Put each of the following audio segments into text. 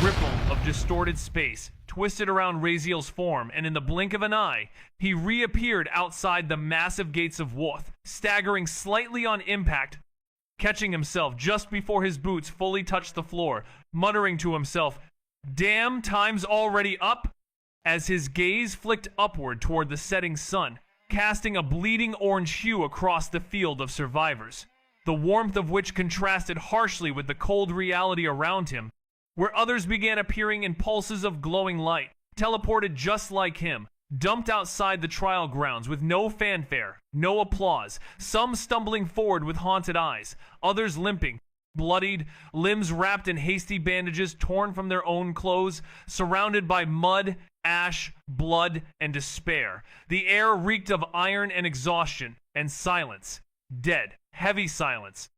ripple of distorted space twisted around Raziel's form, and in the blink of an eye, he reappeared outside the massive gates of Woth, staggering slightly on impact, catching himself just before his boots fully touched the floor, muttering to himself, "Damn, time's already up," as his gaze flicked upward toward the setting sun, casting a bleeding orange hue across the field of survivors, the warmth of which contrasted harshly with the cold reality around him, where others began appearing in pulses of glowing light, teleported just like him, dumped outside the trial grounds with no fanfare, no applause, some stumbling forward with haunted eyes, others limping, bloodied, limbs wrapped in hasty bandages torn from their own clothes, surrounded by mud, ash, blood, and despair. The air reeked of iron and exhaustion, and silence. Dead, heavy silence,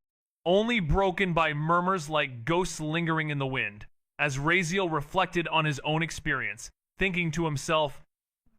only broken by murmurs like ghosts lingering in the wind, as Raziel reflected on his own experience, thinking to himself,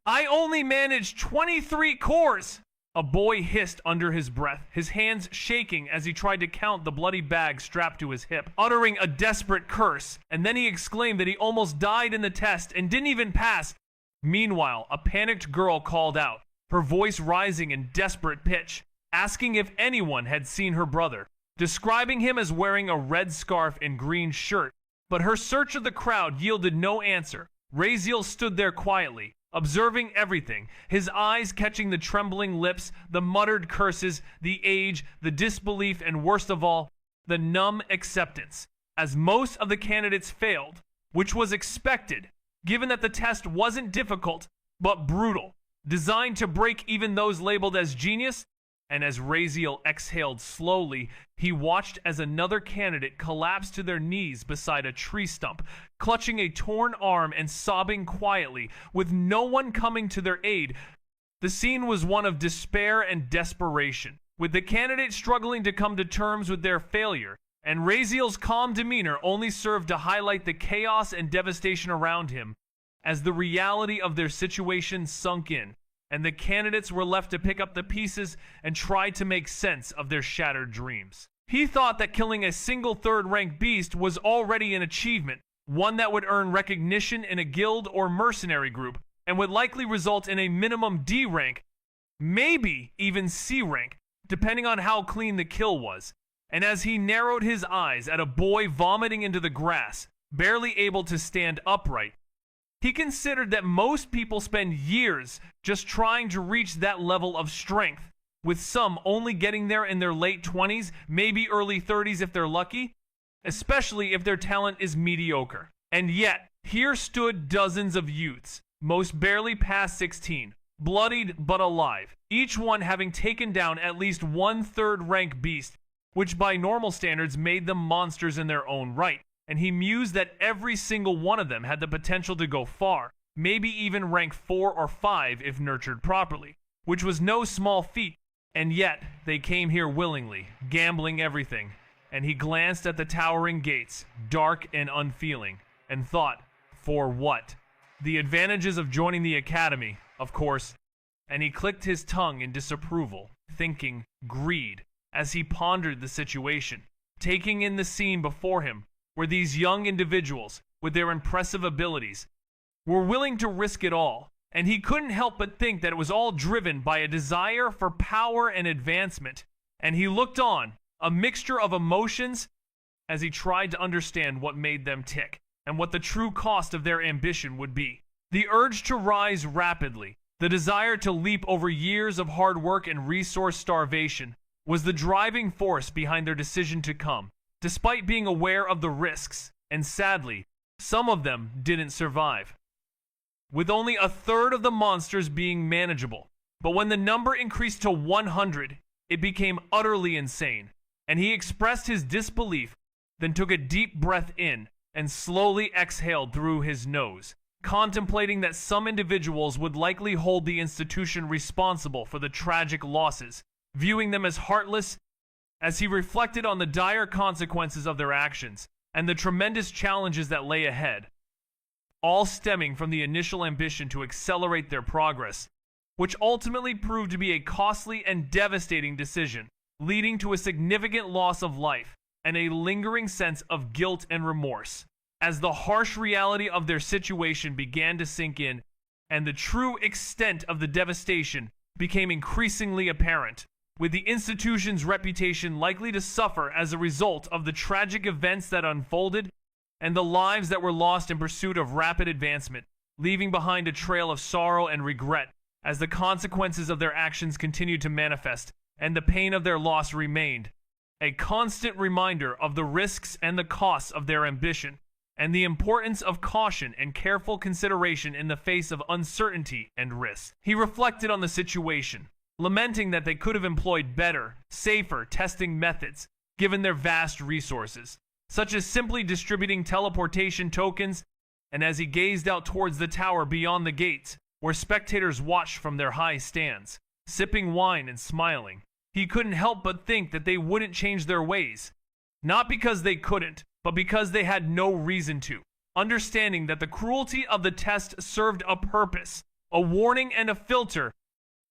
"I only managed 23 cores!" A boy hissed under his breath, his hands shaking as he tried to count the bloody bag strapped to his hip, uttering a desperate curse, and then he exclaimed that he almost died in the test and didn't even pass. Meanwhile, a panicked girl called out, her voice rising in desperate pitch, asking if anyone had seen her brother, describing him as wearing a red scarf and green shirt, but her search of the crowd yielded no answer. Raziel stood there quietly, observing everything, his eyes catching the trembling lips, the muttered curses, the age, the disbelief, and worst of all, the numb acceptance, as most of the candidates failed, which was expected, given that the test wasn't difficult, but brutal, designed to break even those labeled as genius. And as Raziel exhaled slowly, he watched as another candidate collapsed to their knees beside a tree stump, clutching a torn arm and sobbing quietly, with no one coming to their aid. The scene was one of despair and desperation, with the candidate struggling to come to terms with their failure, and Raziel's calm demeanor only served to highlight the chaos and devastation around him, as the reality of their situation sunk in, and the candidates were left to pick up the pieces and try to make sense of their shattered dreams. He thought that killing a single third-rank beast was already an achievement, one that would earn recognition in a guild or mercenary group, and would likely result in a minimum D rank, maybe even C rank, depending on how clean the kill was. And as he narrowed his eyes at a boy vomiting into the grass, barely able to stand upright, he considered that most people spend years just trying to reach that level of strength, with some only getting there in their late 20s, maybe early 30s if they're lucky, especially if their talent is mediocre. And yet, here stood dozens of youths, most barely past 16, bloodied but alive, each one having taken down at least one third-rank beast, which by normal standards made them monsters in their own right. And he mused that every single one of them had the potential to go far, maybe even rank 4 or 5 if nurtured properly, which was no small feat, and yet they came here willingly, gambling everything. And he glanced at the towering gates, dark and unfeeling, and thought, for what? The advantages of joining the academy, of course, and he clicked his tongue in disapproval, thinking greed, as he pondered the situation, taking in the scene before him, where these young individuals, with their impressive abilities, were willing to risk it all, and he couldn't help but think that it was all driven by a desire for power and advancement, and he looked on, a mixture of emotions, as he tried to understand what made them tick, and what the true cost of their ambition would be. The urge to rise rapidly, the desire to leap over years of hard work and resource starvation, was the driving force behind their decision to come. Despite being aware of the risks, and sadly, some of them didn't survive, with only a third of the monsters being manageable. But when the number increased to 100, it became utterly insane, and he expressed his disbelief, then took a deep breath in, and slowly exhaled through his nose, contemplating that some individuals would likely hold the institution responsible for the tragic losses, viewing them as heartless, as he reflected on the dire consequences of their actions and the tremendous challenges that lay ahead, all stemming from the initial ambition to accelerate their progress, which ultimately proved to be a costly and devastating decision, leading to a significant loss of life and a lingering sense of guilt and remorse. As the harsh reality of their situation began to sink in, and the true extent of the devastation became increasingly apparent, with the institution's reputation likely to suffer as a result of the tragic events that unfolded, and the lives that were lost in pursuit of rapid advancement, leaving behind a trail of sorrow and regret as the consequences of their actions continued to manifest, and the pain of their loss remained, a constant reminder of the risks and the costs of their ambition, and the importance of caution and careful consideration in the face of uncertainty and risk. He reflected on the situation, lamenting that they could have employed better, safer testing methods, given their vast resources, such as simply distributing teleportation tokens, and as he gazed out towards the tower beyond the gates, where spectators watched from their high stands, sipping wine and smiling, he couldn't help but think that they wouldn't change their ways, not because they couldn't, but because they had no reason to, understanding that the cruelty of the test served a purpose, a warning and a filter,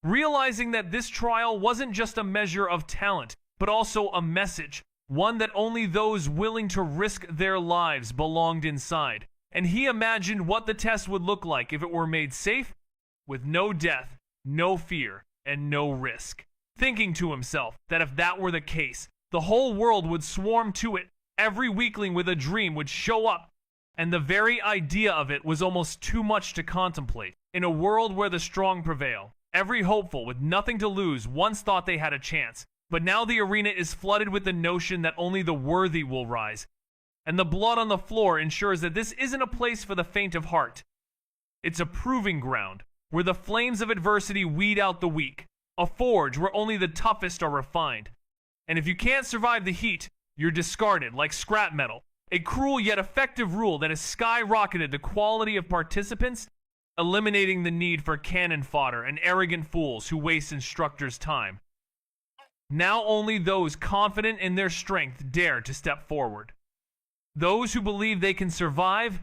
realizing that this trial wasn't just a measure of talent, but also a message, one that only those willing to risk their lives belonged inside. And he imagined what the test would look like if it were made safe, with no death, no fear, and no risk. Thinking to himself that if that were the case, the whole world would swarm to it. Every weakling with a dream would show up, and the very idea of it was almost too much to contemplate. In a world where the strong prevail, every hopeful with nothing to lose once thought they had a chance, but now the arena is flooded with the notion that only the worthy will rise, and the blood on the floor ensures that this isn't a place for the faint of heart. It's a proving ground, where the flames of adversity weed out the weak, a forge where only the toughest are refined. And if you can't survive the heat, you're discarded like scrap metal, a cruel yet effective rule that has skyrocketed the quality of participants, eliminating the need for cannon fodder and arrogant fools who waste instructors' time. Now only those confident in their strength dare to step forward. Those who believe they can survive,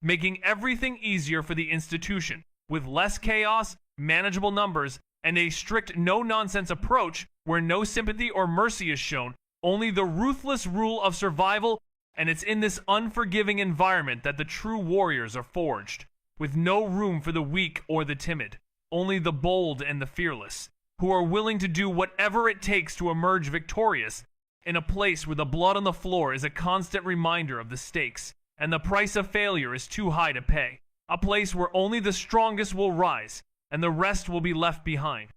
making everything easier for the institution, with less chaos, manageable numbers, and a strict no-nonsense approach where no sympathy or mercy is shown, only the ruthless rule of survival, and it's in this unforgiving environment that the true warriors are forged, with no room for the weak or the timid, only the bold and the fearless, who are willing to do whatever it takes to emerge victorious in a place where the blood on the floor is a constant reminder of the stakes, and the price of failure is too high to pay, a place where only the strongest will rise, and the rest will be left behind,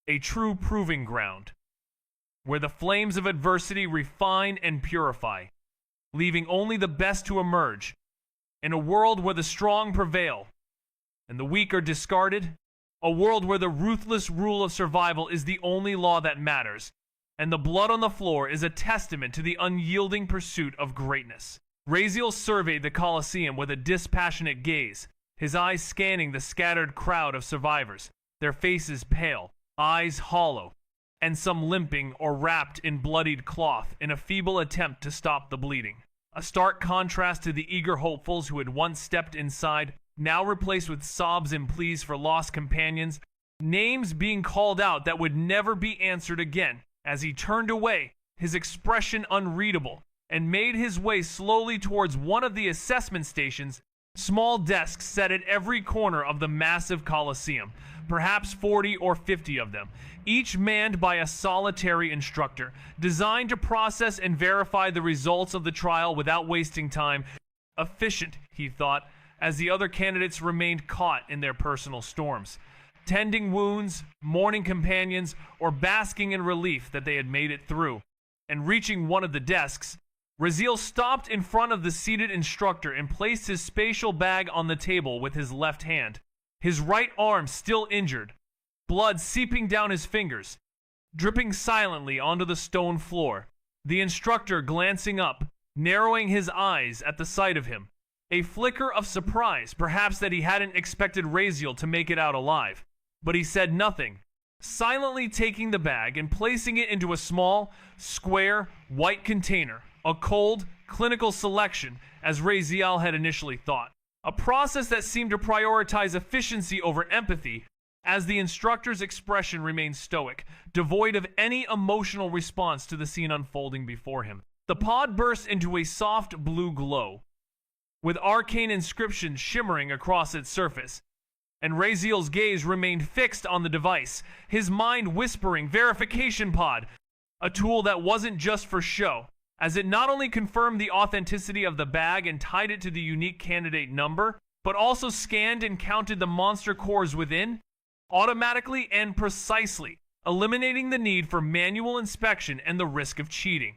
a true proving ground, where the flames of adversity refine and purify, leaving only the best to emerge, in a world where the strong prevail, and the weak are discarded, a world where the ruthless rule of survival is the only law that matters, and the blood on the floor is a testament to the unyielding pursuit of greatness. Raziel surveyed the Colosseum with a dispassionate gaze, his eyes scanning the scattered crowd of survivors, their faces pale, eyes hollow, and some limping or wrapped in bloodied cloth in a feeble attempt to stop the bleeding. A stark contrast to the eager hopefuls who had once stepped inside, now replaced with sobs and pleas for lost companions, names being called out that would never be answered again. As he turned away, his expression unreadable, and made his way slowly towards one of the assessment stations, small desks set at every corner of the massive Colosseum, perhaps 40 or 50 of them, each manned by a solitary instructor, designed to process and verify the results of the trial without wasting time. Efficient, he thought, as the other candidates remained caught in their personal storms, tending wounds, mourning companions, or basking in relief that they had made it through. And reaching one of the desks, Raziel stopped in front of the seated instructor and placed his spatial bag on the table with his left hand, his right arm still injured, blood seeping down his fingers, dripping silently onto the stone floor. The instructor glancing up, narrowing his eyes at the sight of him. A flicker of surprise, perhaps that he hadn't expected Raziel to make it out alive. But he said nothing, silently taking the bag and placing it into a small, square, white container, a cold, clinical selection, as Raziel had initially thought. A process that seemed to prioritize efficiency over empathy, as the instructor's expression remained stoic, devoid of any emotional response to the scene unfolding before him. The pod burst into a soft blue glow, with arcane inscriptions shimmering across its surface. And Raziel's gaze remained fixed on the device, his mind whispering verification pod, a tool that wasn't just for show, as it not only confirmed the authenticity of the bag and tied it to the unique candidate number, but also scanned and counted the monster cores within, automatically and precisely, eliminating the need for manual inspection and the risk of cheating.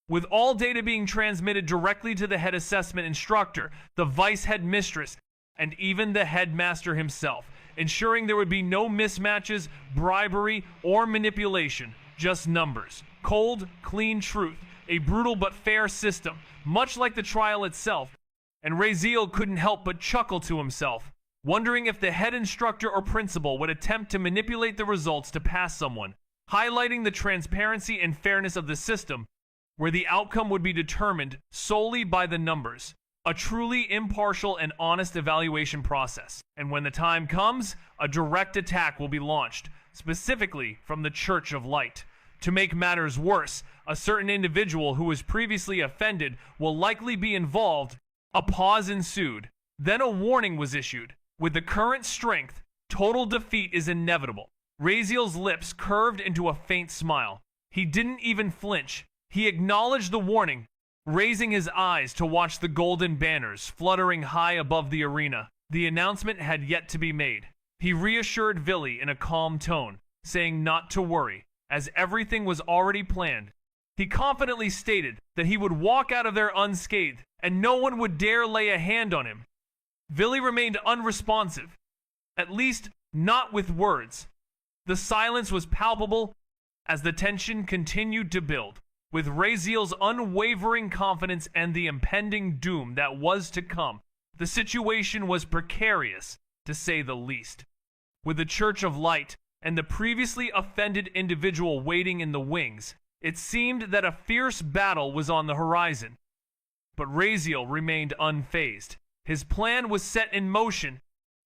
With all data being transmitted directly to the head assessment instructor, the vice headmistress, and even the headmaster himself, ensuring there would be no mismatches, bribery, or manipulation, just numbers. Cold, clean truth, a brutal but fair system, much like the trial itself, and Raziel couldn't help but chuckle to himself, wondering if the head instructor or principal would attempt to manipulate the results to pass someone, highlighting the transparency and fairness of the system, where the outcome would be determined solely by the numbers. A truly impartial and honest evaluation process. And when the time comes, a direct attack will be launched, specifically from the Church of Light. To make matters worse, a certain individual who was previously offended will likely be involved. A pause ensued. Then a warning was issued. With the current strength, total defeat is inevitable. Raziel's lips curved into a faint smile. He didn't even flinch. He acknowledged the warning, raising his eyes to watch the golden banners fluttering high above the arena. The announcement had yet to be made. He reassured Villy in a calm tone, saying not to worry, as everything was already planned. He confidently stated that he would walk out of there unscathed, and no one would dare lay a hand on him. Villy remained unresponsive, at least not with words. The silence was palpable as the tension continued to build. With Raziel's unwavering confidence and the impending doom that was to come, the situation was precarious, to say the least. With the Church of Light and the previously offended individual waiting in the wings, it seemed that a fierce battle was on the horizon. But Raziel remained unfazed. His plan was set in motion,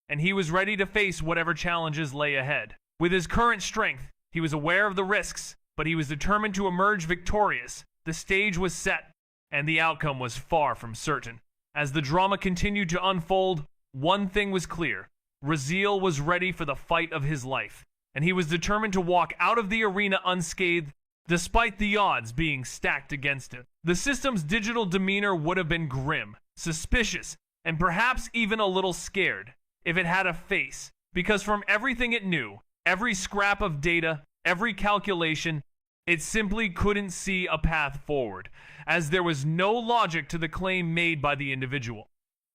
and he was ready to face whatever challenges lay ahead. With his current strength, he was aware of the risks, but he was determined to emerge victorious. The stage was set, and the outcome was far from certain. As the drama continued to unfold, one thing was clear. Raziel was ready for the fight of his life, and he was determined to walk out of the arena unscathed, despite the odds being stacked against him. The system's digital demeanor would have been grim, suspicious, and perhaps even a little scared, if it had a face, because from everything it knew, every scrap of data, every calculation, it simply couldn't see a path forward, as there was no logic to the claim made by the individual.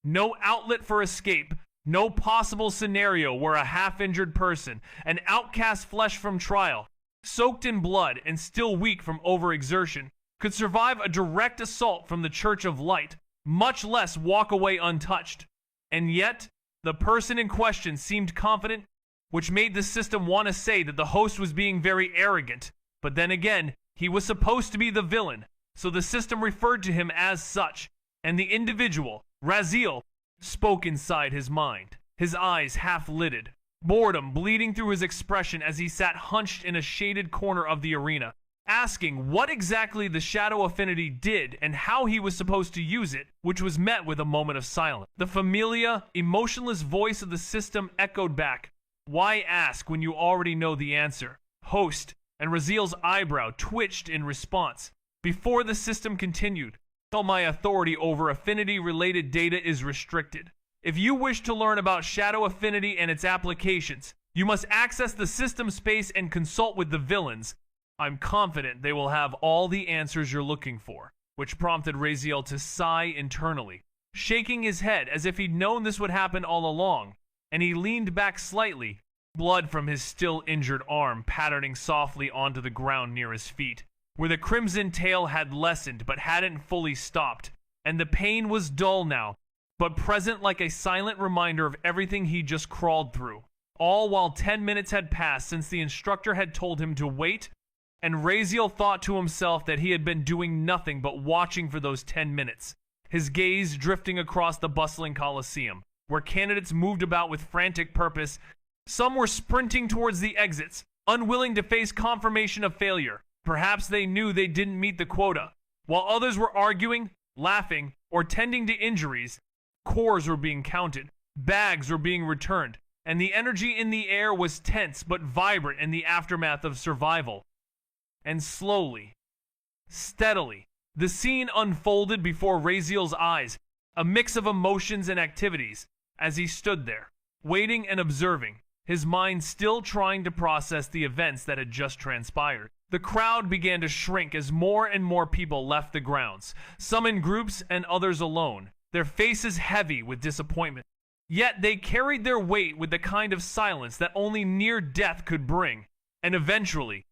No outlet for escape, no possible scenario where a half-injured person, an outcast flesh from trial, soaked in blood and still weak from overexertion, could survive a direct assault from the Church of Light, much less walk away untouched. And yet, the person in question seemed confident, which made the system want to say that the host was being very arrogant. But then again, he was supposed to be the villain, so the system referred to him as such, and the individual, Raziel, spoke inside his mind, his eyes half-lidded, boredom bleeding through his expression as he sat hunched in a shaded corner of the arena, asking what exactly the Shadow Affinity did and how he was supposed to use it, which was met with a moment of silence. The familiar, emotionless voice of the system echoed back, "Why ask when you already know the answer?" Host, and Raziel's eyebrow twitched in response. Before the system continued, "All my authority over affinity-related data is restricted. If you wish to learn about Shadow Affinity and its applications, you must access the system space and consult with the villains. I'm confident they will have all the answers you're looking for," which prompted Raziel to sigh internally, shaking his head as if he'd known this would happen all along, and he leaned back slightly, blood from his still injured arm patterning softly onto the ground near his feet, where the crimson tail had lessened but hadn't fully stopped, and the pain was dull now, but present like a silent reminder of everything he just crawled through. All while 10 minutes had passed since the instructor had told him to wait, and Raziel thought to himself that he had been doing nothing but watching for those 10 minutes, his gaze drifting across the bustling Coliseum, where candidates moved about with frantic purpose. Some were sprinting towards the exits, unwilling to face confirmation of failure. Perhaps they knew they didn't meet the quota, while others were arguing, laughing, or tending to injuries Cores were being counted, bags were being returned, and the energy in the air was tense but vibrant in the aftermath of survival. And slowly, steadily, the scene unfolded before Raziel's eyes, a mix of emotions and activities, as he stood there, waiting and observing, his mind still trying to process the events that had just transpired. The crowd began to shrink as more and more people left the grounds, some in groups and others alone, their faces heavy with disappointment. Yet they carried their weight with the kind of silence that only near death could bring, and eventually,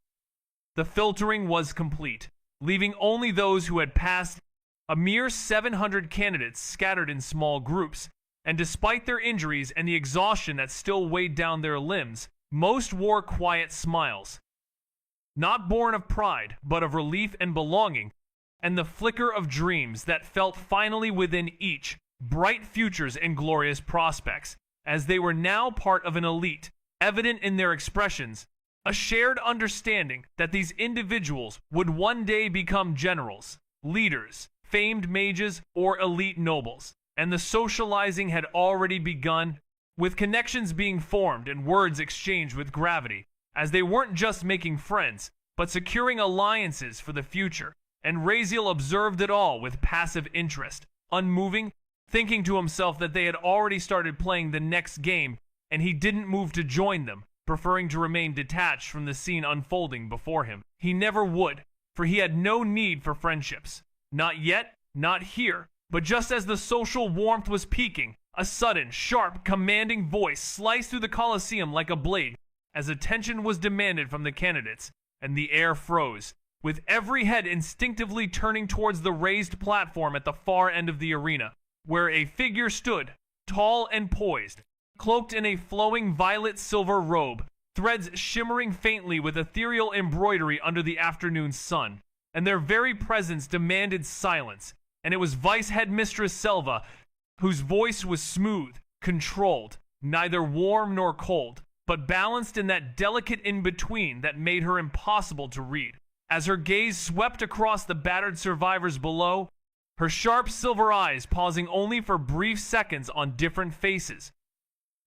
the filtering was complete, leaving only those who had passed, a mere 700 candidates scattered in small groups, and despite their injuries and the exhaustion that still weighed down their limbs, most wore quiet smiles. Not born of pride, but of relief and belonging, and the flicker of dreams that felt finally within each, bright futures and glorious prospects, as they were now part of an elite, evident in their expressions, a shared understanding that these individuals would one day become generals, leaders, famed mages, or elite nobles, and the socializing had already begun, with connections being formed and words exchanged with gravity, as they weren't just making friends, but securing alliances for the future, and Raziel observed it all with passive interest, unmoving, thinking to himself that they had already started playing the next game, and he didn't move to join them, preferring to remain detached from the scene unfolding before him. He never would, for he had no need for friendships. Not yet, not here, but just as the social warmth was peaking, a sudden, sharp, commanding voice sliced through the Colosseum like a blade, as attention was demanded from the candidates, and the air froze, with every head instinctively turning towards the raised platform at the far end of the arena, where a figure stood, tall and poised, cloaked in a flowing violet-silver robe, threads shimmering faintly with ethereal embroidery under the afternoon sun, and their very presence demanded silence, and it was Vice Headmistress Selva, whose voice was smooth, controlled, neither warm nor cold, but balanced in that delicate in-between that made her impossible to read. As her gaze swept across the battered survivors below, her sharp silver eyes pausing only for brief seconds on different faces,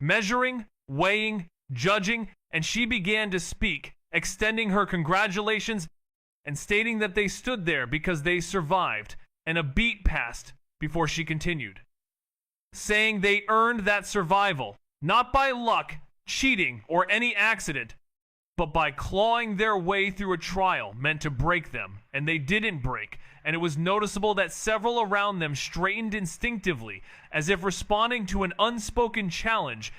measuring, weighing, judging, and she began to speak, extending her congratulations and stating that they stood there because they survived, and a beat passed before she continued, saying they earned that survival, not by luck, cheating, or any accident, but by clawing their way through a trial meant to break them, and they didn't break, and it was noticeable that several around them straightened instinctively, as if responding to an unspoken challenge.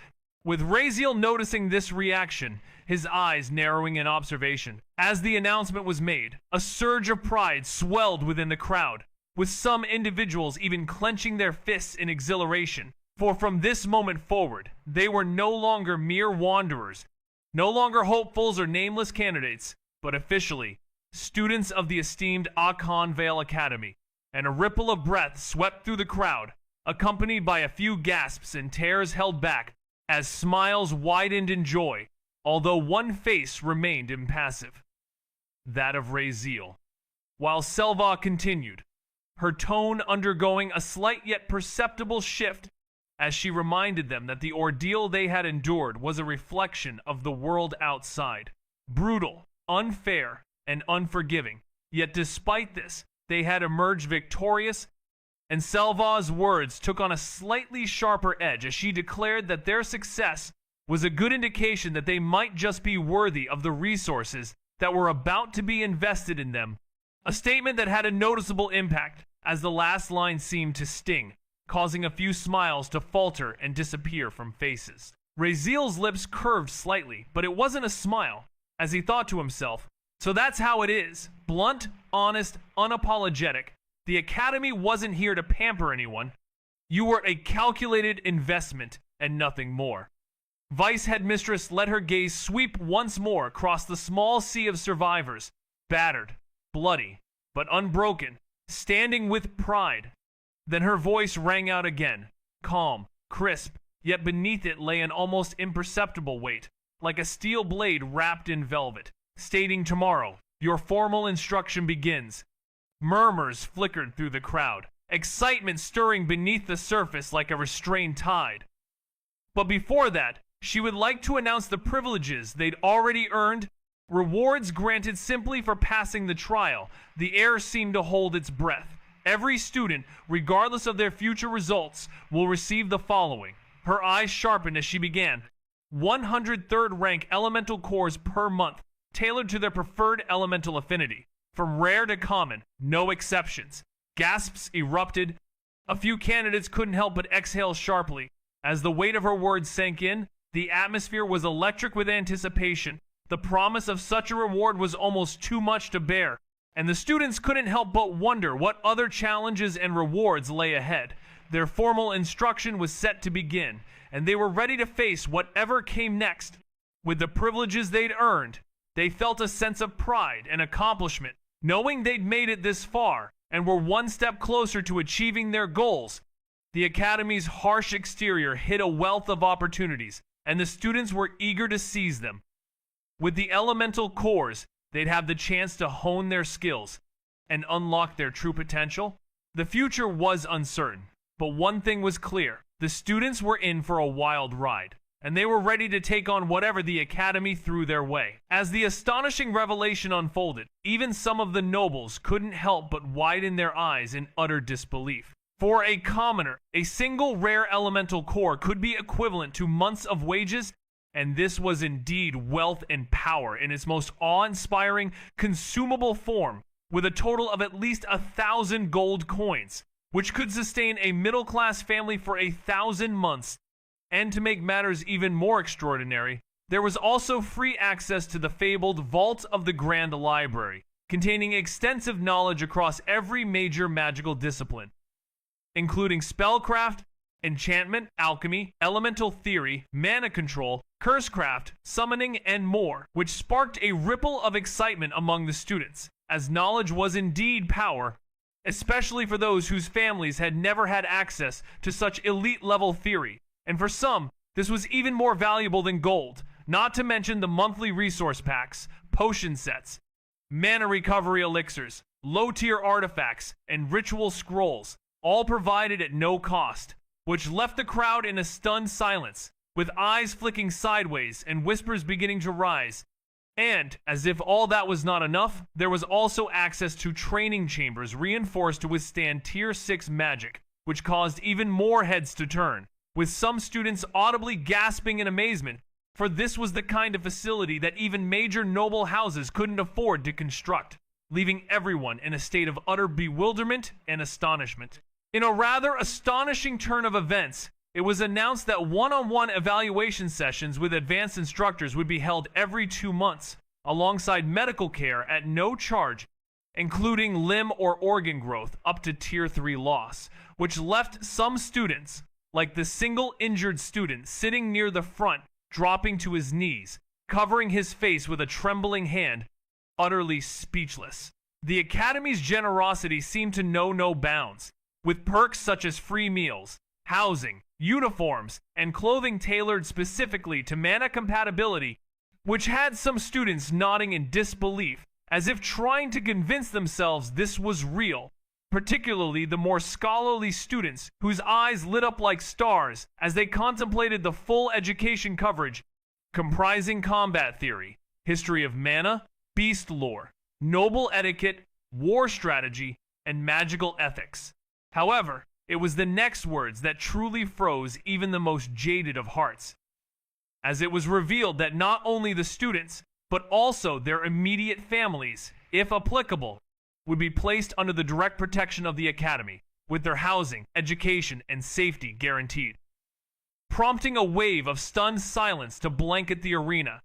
With Raziel noticing this reaction, his eyes narrowing in observation. As the announcement was made, a surge of pride swelled within the crowd, with some individuals even clenching their fists in exhilaration, for from this moment forward, they were no longer mere wanderers, no longer hopefuls or nameless candidates, but officially students of the esteemed Akan Vale Academy, and a ripple of breath swept through the crowd, accompanied by a few gasps and tears held back, as smiles widened in joy, although one face remained impassive, that of Raziel. While Selva continued, her tone undergoing a slight yet perceptible shift, as she reminded them that the ordeal they had endured was a reflection of the world outside, brutal, unfair, and unforgiving. Yet despite this, they had emerged victorious, and Selva's words took on a slightly sharper edge as she declared that their success was a good indication that they might just be worthy of the resources that were about to be invested in them, a statement that had a noticeable impact, as the last line seemed to sting, causing a few smiles to falter and disappear from faces. Raziel's lips curved slightly, but it wasn't a smile, as he thought to himself, so that's how it is, blunt, honest, unapologetic. The Academy wasn't here to pamper anyone. You were a calculated investment and nothing more. Vice Headmistress let her gaze sweep once more across the small sea of survivors, battered, bloody, but unbroken, standing with pride. Then her voice rang out again, calm, crisp, yet beneath it lay an almost imperceptible weight, like a steel blade wrapped in velvet, stating tomorrow, your formal instruction begins. Murmurs flickered through the crowd, excitement stirring beneath the surface like a restrained tide. But before that, she would like to announce the privileges they'd already earned, rewards granted simply for passing the trial. The air seemed to hold its breath. Every student, regardless of their future results, will receive the following. Her eyes sharpened as she began. 103rd rank elemental cores per month, tailored to their preferred elemental affinity. From rare to common, no exceptions. Gasps erupted. A few candidates couldn't help but exhale sharply. As the weight of her words sank in, the atmosphere was electric with anticipation. The promise of such a reward was almost too much to bear, and the students couldn't help but wonder what other challenges and rewards lay ahead. Their formal instruction was set to begin, and they were ready to face whatever came next. With the privileges they'd earned, they felt a sense of pride and accomplishment, knowing they'd made it this far and were one step closer to achieving their goals. The academy's harsh exterior hid a wealth of opportunities, and the students were eager to seize them. With the elemental cores, they'd have the chance to hone their skills and unlock their true potential. The future was uncertain, but one thing was clear. The students were in for a wild ride, and they were ready to take on whatever the academy threw their way. As the astonishing revelation unfolded, even some of the nobles couldn't help but widen their eyes in utter disbelief. For a commoner, a single rare elemental core could be equivalent to months of wages, and this was indeed wealth and power in its most awe-inspiring, consumable form, with a total of at least 1,000 gold coins, which could sustain a middle-class family for 1,000 months. And to make matters even more extraordinary, there was also free access to the fabled Vault of the Grand Library, containing extensive knowledge across every major magical discipline, including spellcraft, enchantment, alchemy, elemental theory, mana control, cursecraft, summoning, and more, which sparked a ripple of excitement among the students, as knowledge was indeed power, especially for those whose families had never had access to such elite-level theory. And for some, this was even more valuable than gold, not to mention the monthly resource packs, potion sets, mana recovery elixirs, low-tier artifacts, and ritual scrolls, all provided at no cost, which left the crowd in a stunned silence, with eyes flicking sideways and whispers beginning to rise. And, as if all that was not enough, there was also access to training chambers reinforced to withstand Tier 6 magic, which caused even more heads to turn, with some students audibly gasping in amazement, for this was the kind of facility that even major noble houses couldn't afford to construct, leaving everyone in a state of utter bewilderment and astonishment. In a rather astonishing turn of events, it was announced that one-on-one evaluation sessions with advanced instructors would be held every 2 months, alongside medical care at no charge, including limb or organ growth up to Tier 3 loss, which left some students, like the single injured student sitting near the front, dropping to his knees, covering his face with a trembling hand, utterly speechless. The Academy's generosity seemed to know no bounds, with perks such as free meals, housing, uniforms, and clothing tailored specifically to mana compatibility, which had some students nodding in disbelief, as if trying to convince themselves this was real, particularly the more scholarly students whose eyes lit up like stars as they contemplated the full education coverage, comprising combat theory, history of mana, beast lore, noble etiquette, war strategy, and magical ethics. However, it was the next words that truly froze even the most jaded of hearts, as it was revealed that not only the students, but also their immediate families, if applicable, would be placed under the direct protection of the Academy, with their housing, education, and safety guaranteed, prompting a wave of stunned silence to blanket the arena,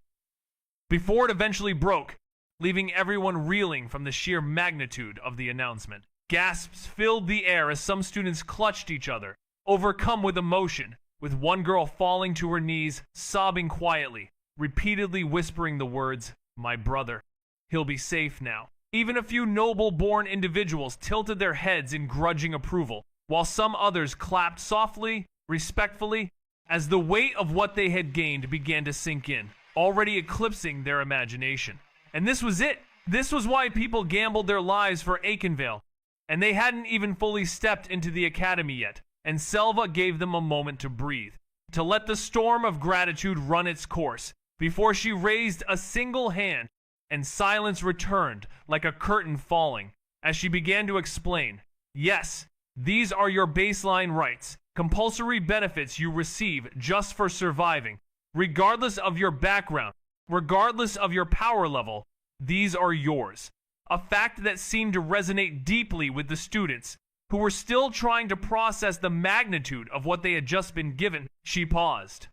before it eventually broke, leaving everyone reeling from the sheer magnitude of the announcement. Gasps filled the air as some students clutched each other, overcome with emotion, with one girl falling to her knees, sobbing quietly, repeatedly whispering the words, "My brother. He'll be safe now." Even a few noble-born individuals tilted their heads in grudging approval, while some others clapped softly, respectfully, as the weight of what they had gained began to sink in, already eclipsing their imagination. And this was it. This was why people gambled their lives for Aikenvale. and they hadn't even fully stepped into the academy yet, and Selva gave them a moment to breathe, to let the storm of gratitude run its course, before she raised a single hand, and silence returned like a curtain falling, as she began to explain, "Yes, these are your baseline rights, compulsory benefits you receive just for surviving, regardless of your background, regardless of your power level, these are yours." A fact that seemed to resonate deeply with the students, who were still trying to process the magnitude of what they had just been given. She paused,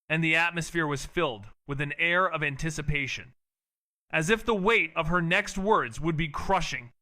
and the atmosphere was filled with an air of anticipation, as if the weight of her next words would be crushing.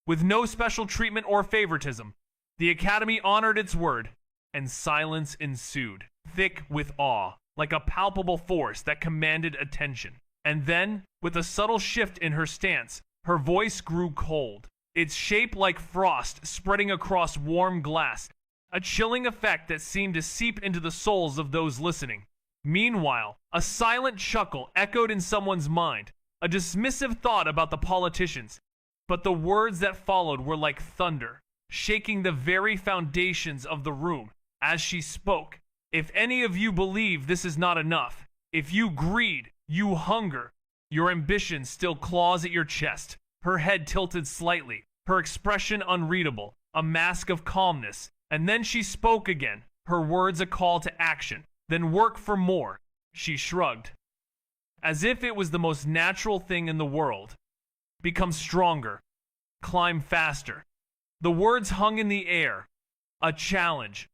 With no special treatment or favoritism, the Academy honored its word, and silence ensued, thick with awe, like a palpable force that commanded attention. And then, with a subtle shift in her stance, her voice grew cold, its shape like frost spreading across warm glass, a chilling effect that seemed to seep into the souls of those listening. Meanwhile, a silent chuckle echoed in someone's mind, a dismissive thought about the politicians, but the words that followed were like thunder, shaking the very foundations of the room. As she spoke, "If any of you believe this is not enough, if you greed, you hunger, your ambition still claws at your chest." Her head tilted slightly, her expression unreadable, a mask of calmness, and then she spoke again, her words a call to action. "Then work for more." She shrugged, as if it was the most natural thing in the world. "Become stronger. Climb faster." The words hung in the air, a challenge,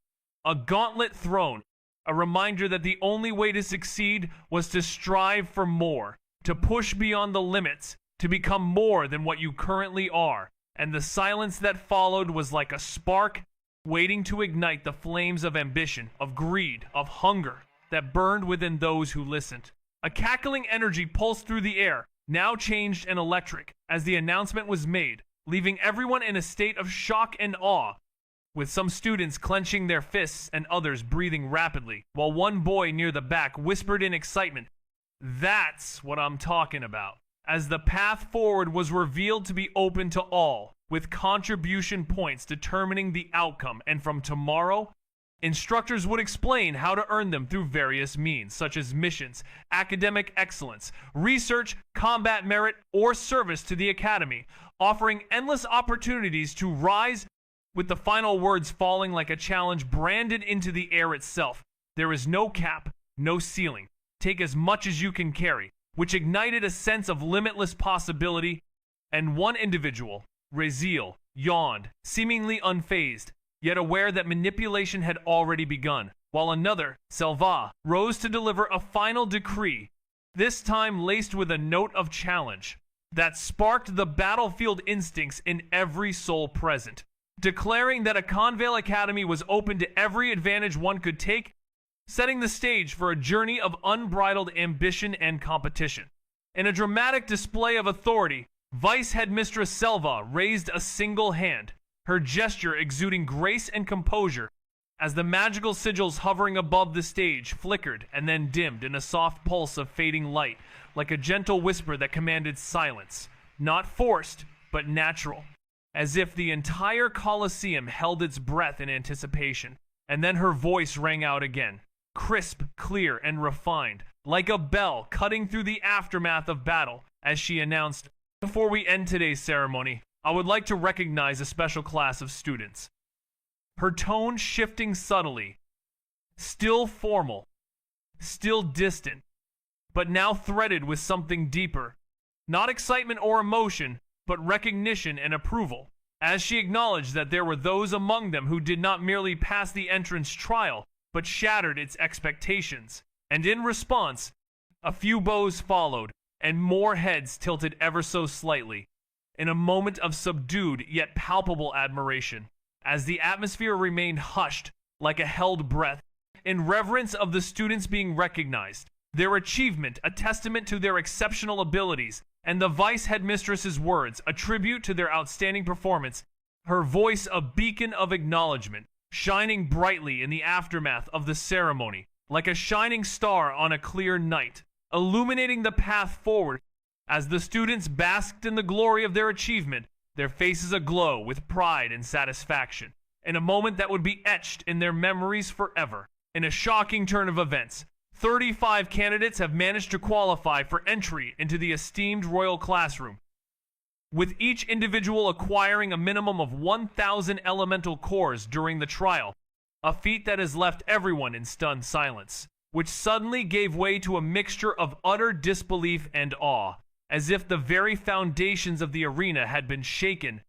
a gauntlet thrown, a reminder that the only way to succeed was to strive for more, to push beyond the limits, to become more than what you currently are. And the silence that followed was like a spark waiting to ignite the flames of ambition, of greed, of hunger that burned within those who listened. A cackling energy pulsed through the air, now changed and electric, as the announcement was made, leaving everyone in a state of shock and awe, with some students clenching their fists and others breathing rapidly, while one boy near the back whispered in excitement, "That's what I'm talking about." As the path forward was revealed to be open to all, with contribution points determining the outcome, and from tomorrow, instructors would explain how to earn them through various means, such as missions, academic excellence, research, combat merit, or service to the Academy, offering endless opportunities to rise, with the final words falling like a challenge branded into the air itself. "There is no cap, no ceiling. Take as much as you can carry," which ignited a sense of limitless possibility. And one individual, Raziel, yawned, seemingly unfazed, yet aware that manipulation had already begun, while another, Selva, rose to deliver a final decree, this time laced with a note of challenge that sparked the battlefield instincts in every soul present, declaring that a Convale Academy was open to every advantage one could take, setting the stage for a journey of unbridled ambition and competition. In a dramatic display of authority, Vice Headmistress Selva raised a single hand, her gesture exuding grace and composure, as the magical sigils hovering above the stage flickered and then dimmed in a soft pulse of fading light, like a gentle whisper that commanded silence, not forced, but natural, as if the entire Colosseum held its breath in anticipation. And then her voice rang out again, crisp, clear, and refined, like a bell cutting through the aftermath of battle, as she announced, "Before we end today's ceremony, I would like to recognize a special class of students." Her tone shifting subtly, still formal, still distant, but now threaded with something deeper, not excitement or emotion, but recognition and approval, as she acknowledged that there were those among them who did not merely pass the entrance trial, but shattered its expectations. And in response, a few bows followed, and more heads tilted ever so slightly, in a moment of subdued yet palpable admiration, as the atmosphere remained hushed like a held breath, in reverence of the students being recognized, their achievement a testament to their exceptional abilities, and the Vice Headmistress's words a tribute to their outstanding performance, her voice a beacon of acknowledgement, shining brightly in the aftermath of the ceremony, like a shining star on a clear night, illuminating the path forward. As the students basked in the glory of their achievement, their faces aglow with pride and satisfaction, in a moment that would be etched in their memories forever. In a shocking turn of events, 35 candidates have managed to qualify for entry into the esteemed royal classroom, with each individual acquiring a minimum of 1,000 elemental cores during the trial, a feat that has left everyone in stunned silence, which suddenly gave way to a mixture of utter disbelief and awe, as if the very foundations of the arena had been shaken,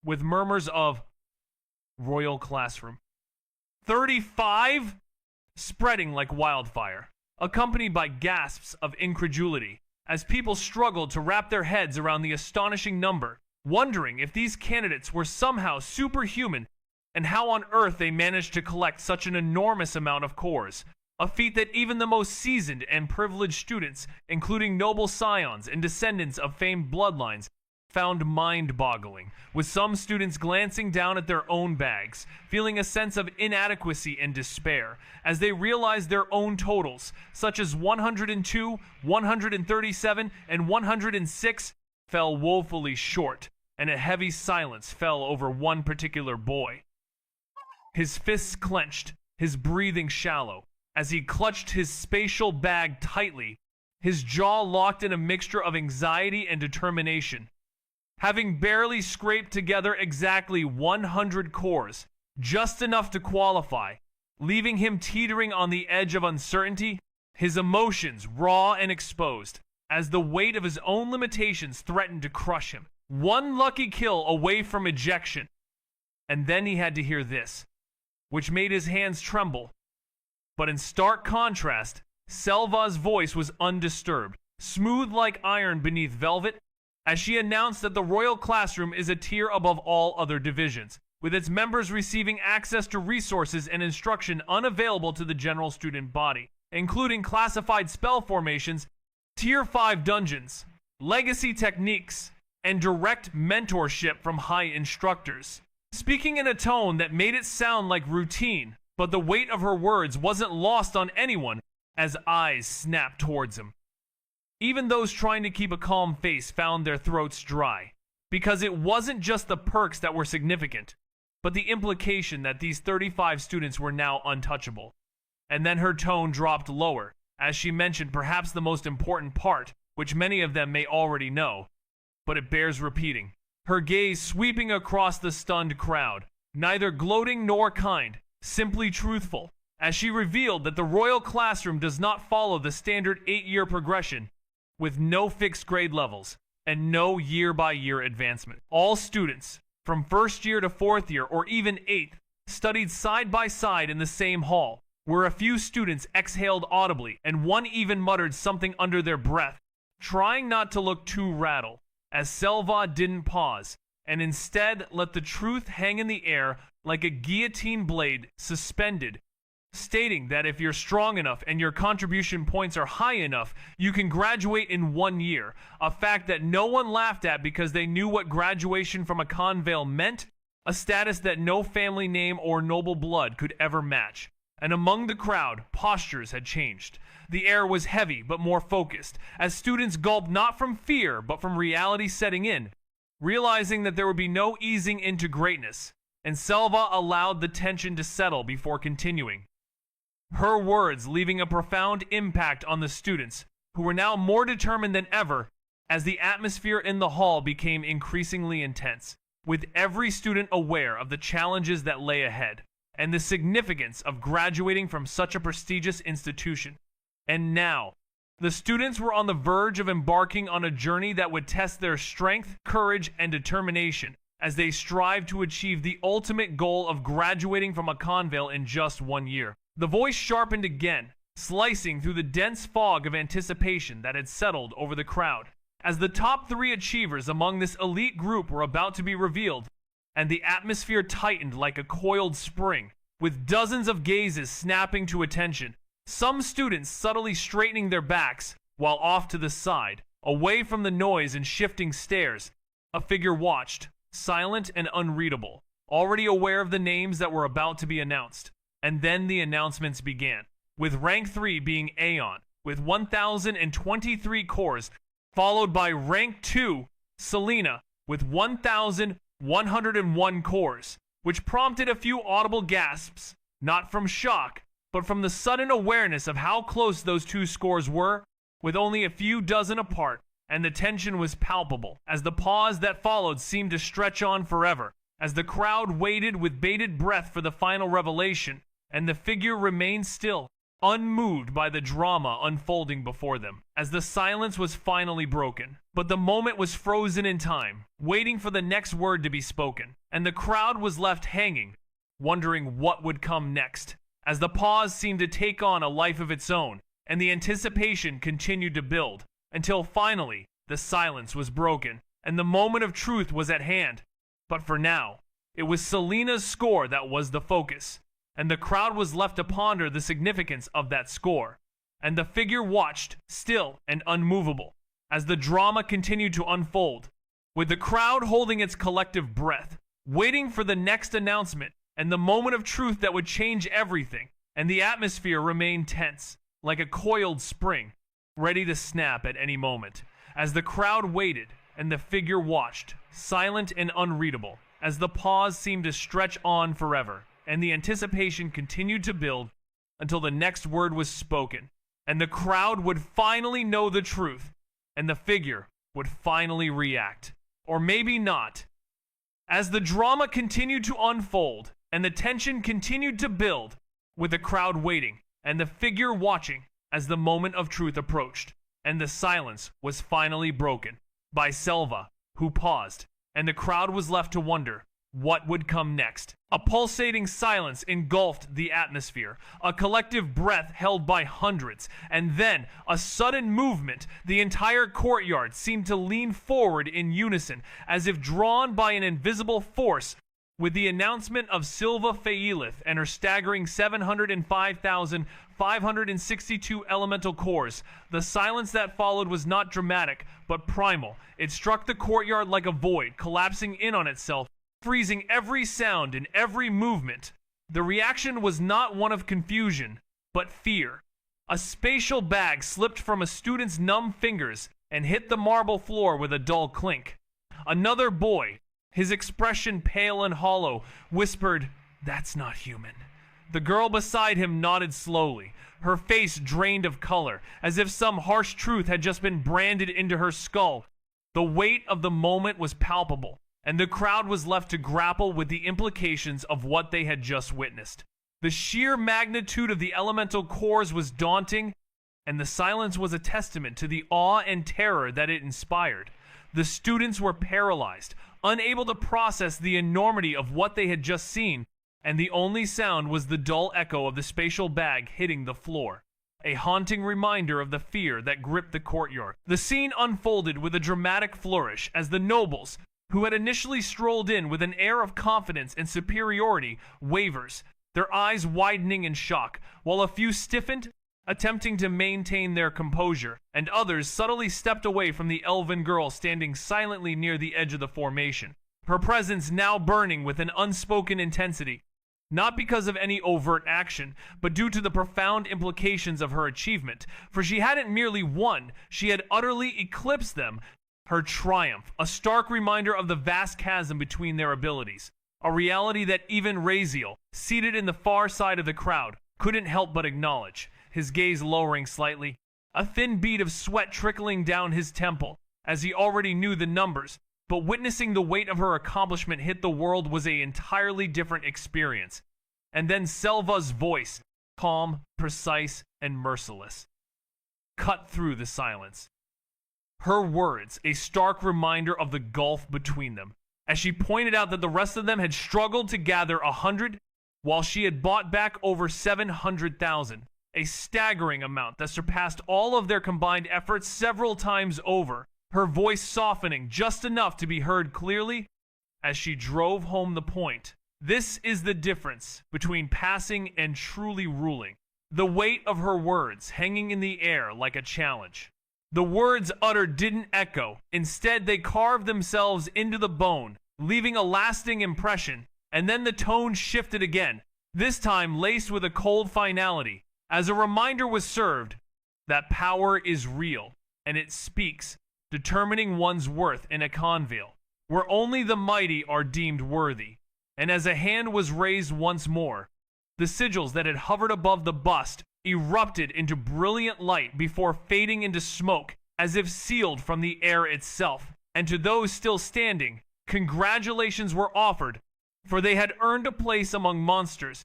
with murmurs of royal classroom. 35? Spreading like wildfire, accompanied by gasps of incredulity, as people struggled to wrap their heads around the astonishing number, wondering if these candidates were somehow superhuman and how on earth they managed to collect such an enormous amount of cores, a feat that even the most seasoned and privileged students, including noble scions and descendants of famed bloodlines, found mind-boggling, with some students glancing down at their own bags, feeling a sense of inadequacy and despair, as they realized their own totals, such as 102, 137, and 106, fell woefully short, and a heavy silence fell over one particular boy. His fists clenched, his breathing shallow, as he clutched his spatial bag tightly, his jaw locked in a mixture of anxiety and determination. Having barely scraped together exactly 100 cores, just enough to qualify, leaving him teetering on the edge of uncertainty, his emotions raw and exposed, as the weight of his own limitations threatened to crush him. One lucky kill away from ejection. And then he had to hear this, which made his hands tremble. But in stark contrast, Selva's voice was undisturbed, smooth like iron beneath velvet, as she announced that the Royal Classroom is a tier above all other divisions, with its members receiving access to resources and instruction unavailable to the general student body, including classified spell formations, Tier 5 dungeons, legacy techniques, and direct mentorship from high instructors. Speaking in a tone that made it sound like routine, but the weight of her words wasn't lost on anyone as eyes snapped towards him. Even those trying to keep a calm face found their throats dry, because it wasn't just the perks that were significant, but the implication that these 35 students were now untouchable. And then her tone dropped lower, as she mentioned perhaps the most important part, which many of them may already know, but it bears repeating. Her gaze sweeping across the stunned crowd, neither gloating nor kind, simply truthful, as she revealed that the Royal Classroom does not follow the standard 8-year progression, with no fixed grade levels and no year-by-year advancement. All students, from first year to fourth year or even 8th, studied side by side in the same hall, where a few students exhaled audibly and one even muttered something under their breath, trying not to look too rattled, as Selva didn't pause, and instead let the truth hang in the air like a guillotine blade suspended, stating that if you're strong enough and your contribution points are high enough, you can graduate in 1 year, a fact that no one laughed at because they knew what graduation from a convale meant, a status that no family name or noble blood could ever match. And among the crowd, postures had changed. The air was heavy but more focused, as students gulped not from fear but from reality setting in, realizing that there would be no easing into greatness, and Selva allowed the tension to settle before continuing. Her words leaving a profound impact on the students, who were now more determined than ever as the atmosphere in the hall became increasingly intense, with every student aware of the challenges that lay ahead and the significance of graduating from such a prestigious institution. And now, the students were on the verge of embarking on a journey that would test their strength, courage, and determination as they strive to achieve the ultimate goal of graduating from a convale in just 1 year. The voice sharpened again, slicing through the dense fog of anticipation that had settled over the crowd, as the top 3 achievers among this elite group were about to be revealed, and the atmosphere tightened like a coiled spring, with dozens of gazes snapping to attention, some students subtly straightening their backs, while off to the side, away from the noise and shifting stares, a figure watched, silent and unreadable, already aware of the names that were about to be announced. And then the announcements began, with rank 3 being Aeon, with 1,023 cores, followed by rank 2, Selena, with 1,101 cores, which prompted a few audible gasps, not from shock, but from the sudden awareness of how close those two scores were, with only a few dozen apart, and the tension was palpable, as the pause that followed seemed to stretch on forever, as the crowd waited with bated breath for the final revelation, and the figure remained still, unmoved by the drama unfolding before them, as the silence was finally broken. But the moment was frozen in time, waiting for the next word to be spoken, and the crowd was left hanging, wondering what would come next, as the pause seemed to take on a life of its own, and the anticipation continued to build, until finally the silence was broken, and the moment of truth was at hand. But for now, it was Selena's score that was the focus, and the crowd was left to ponder the significance of that score, and the figure watched, still and unmovable, as the drama continued to unfold, with the crowd holding its collective breath, waiting for the next announcement and the moment of truth that would change everything, and the atmosphere remained tense, like a coiled spring, ready to snap at any moment, as the crowd waited and the figure watched, silent and unreadable, as the pause seemed to stretch on forever, and the anticipation continued to build until the next word was spoken, and the crowd would finally know the truth, and the figure would finally react. Or maybe not. As the drama continued to unfold, and the tension continued to build, with the crowd waiting, and the figure watching, as the moment of truth approached, and the silence was finally broken by Selva, who paused, and the crowd was left to wonder what would come next. A pulsating silence engulfed the atmosphere, a collective breath held by hundreds, and then a sudden movement. The entire courtyard seemed to lean forward in unison, as if drawn by an invisible force. With the announcement of Silva Feilith and her staggering 705,562 elemental cores, the silence that followed was not dramatic, but primal. It struck the courtyard like a void, collapsing in on itself, freezing every sound and every movement. The reaction was not one of confusion, but fear. A spatial bag slipped from a student's numb fingers and hit the marble floor with a dull clink. Another boy, his expression pale and hollow, whispered, "That's not human." The girl beside him nodded slowly, her face drained of color, as if some harsh truth had just been branded into her skull. The weight of the moment was palpable, and the crowd was left to grapple with the implications of what they had just witnessed. The sheer magnitude of the elemental cores was daunting, and the silence was a testament to the awe and terror that it inspired. The students were paralyzed, unable to process the enormity of what they had just seen, and the only sound was the dull echo of the spatial bag hitting the floor, a haunting reminder of the fear that gripped the courtyard. The scene unfolded with a dramatic flourish as the nobles, who had initially strolled in with an air of confidence and superiority, wavers, their eyes widening in shock, while a few stiffened, attempting to maintain their composure, and others subtly stepped away from the elven girl standing silently near the edge of the formation, her presence now burning with an unspoken intensity, not because of any overt action, but due to the profound implications of her achievement, for she hadn't merely won, she had utterly eclipsed them. Her triumph, a stark reminder of the vast chasm between their abilities, a reality that even Raziel, seated in the far side of the crowd, couldn't help but acknowledge, his gaze lowering slightly, a thin bead of sweat trickling down his temple, as he already knew the numbers, but witnessing the weight of her accomplishment hit the world was an entirely different experience. And then Selva's voice, calm, precise, and merciless, cut through the silence. Her words, a stark reminder of the gulf between them, as she pointed out that the rest of them had struggled to gather 100, while she had bought back over 700,000, a staggering amount that surpassed all of their combined efforts several times over, her voice softening just enough to be heard clearly as she drove home the point. This is the difference between passing and truly ruling. The weight of her words hanging in the air like a challenge. The words uttered didn't echo. Instead, they carved themselves into the bone, leaving a lasting impression, and then the tone shifted again, this time laced with a cold finality, as a reminder was served that power is real, and it speaks, determining one's worth in a convale. where only the mighty are deemed worthy. And as a hand was raised once more, the sigils that had hovered above the bust erupted into brilliant light before fading into smoke, as if sealed from the air itself. And to those still standing, congratulations were offered, for they had earned a place among monsters.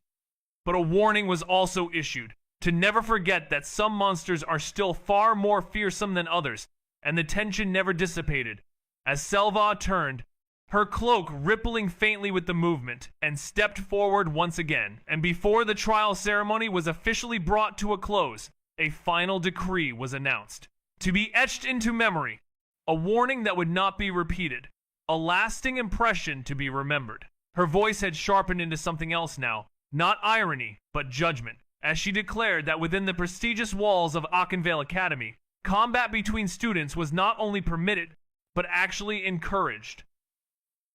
But a warning was also issued, to never forget that some monsters are still far more fearsome than others, and the tension never dissipated, as Selva turned, her cloak rippling faintly with the movement, and stepped forward once again. And before the trial ceremony was officially brought to a close, a final decree was announced. To be etched into memory, a warning that would not be repeated, a lasting impression to be remembered. Her voice had sharpened into something else now, not irony, but judgment, as she declared that within the prestigious walls of Akenvale Academy, combat between students was not only permitted, but actually encouraged.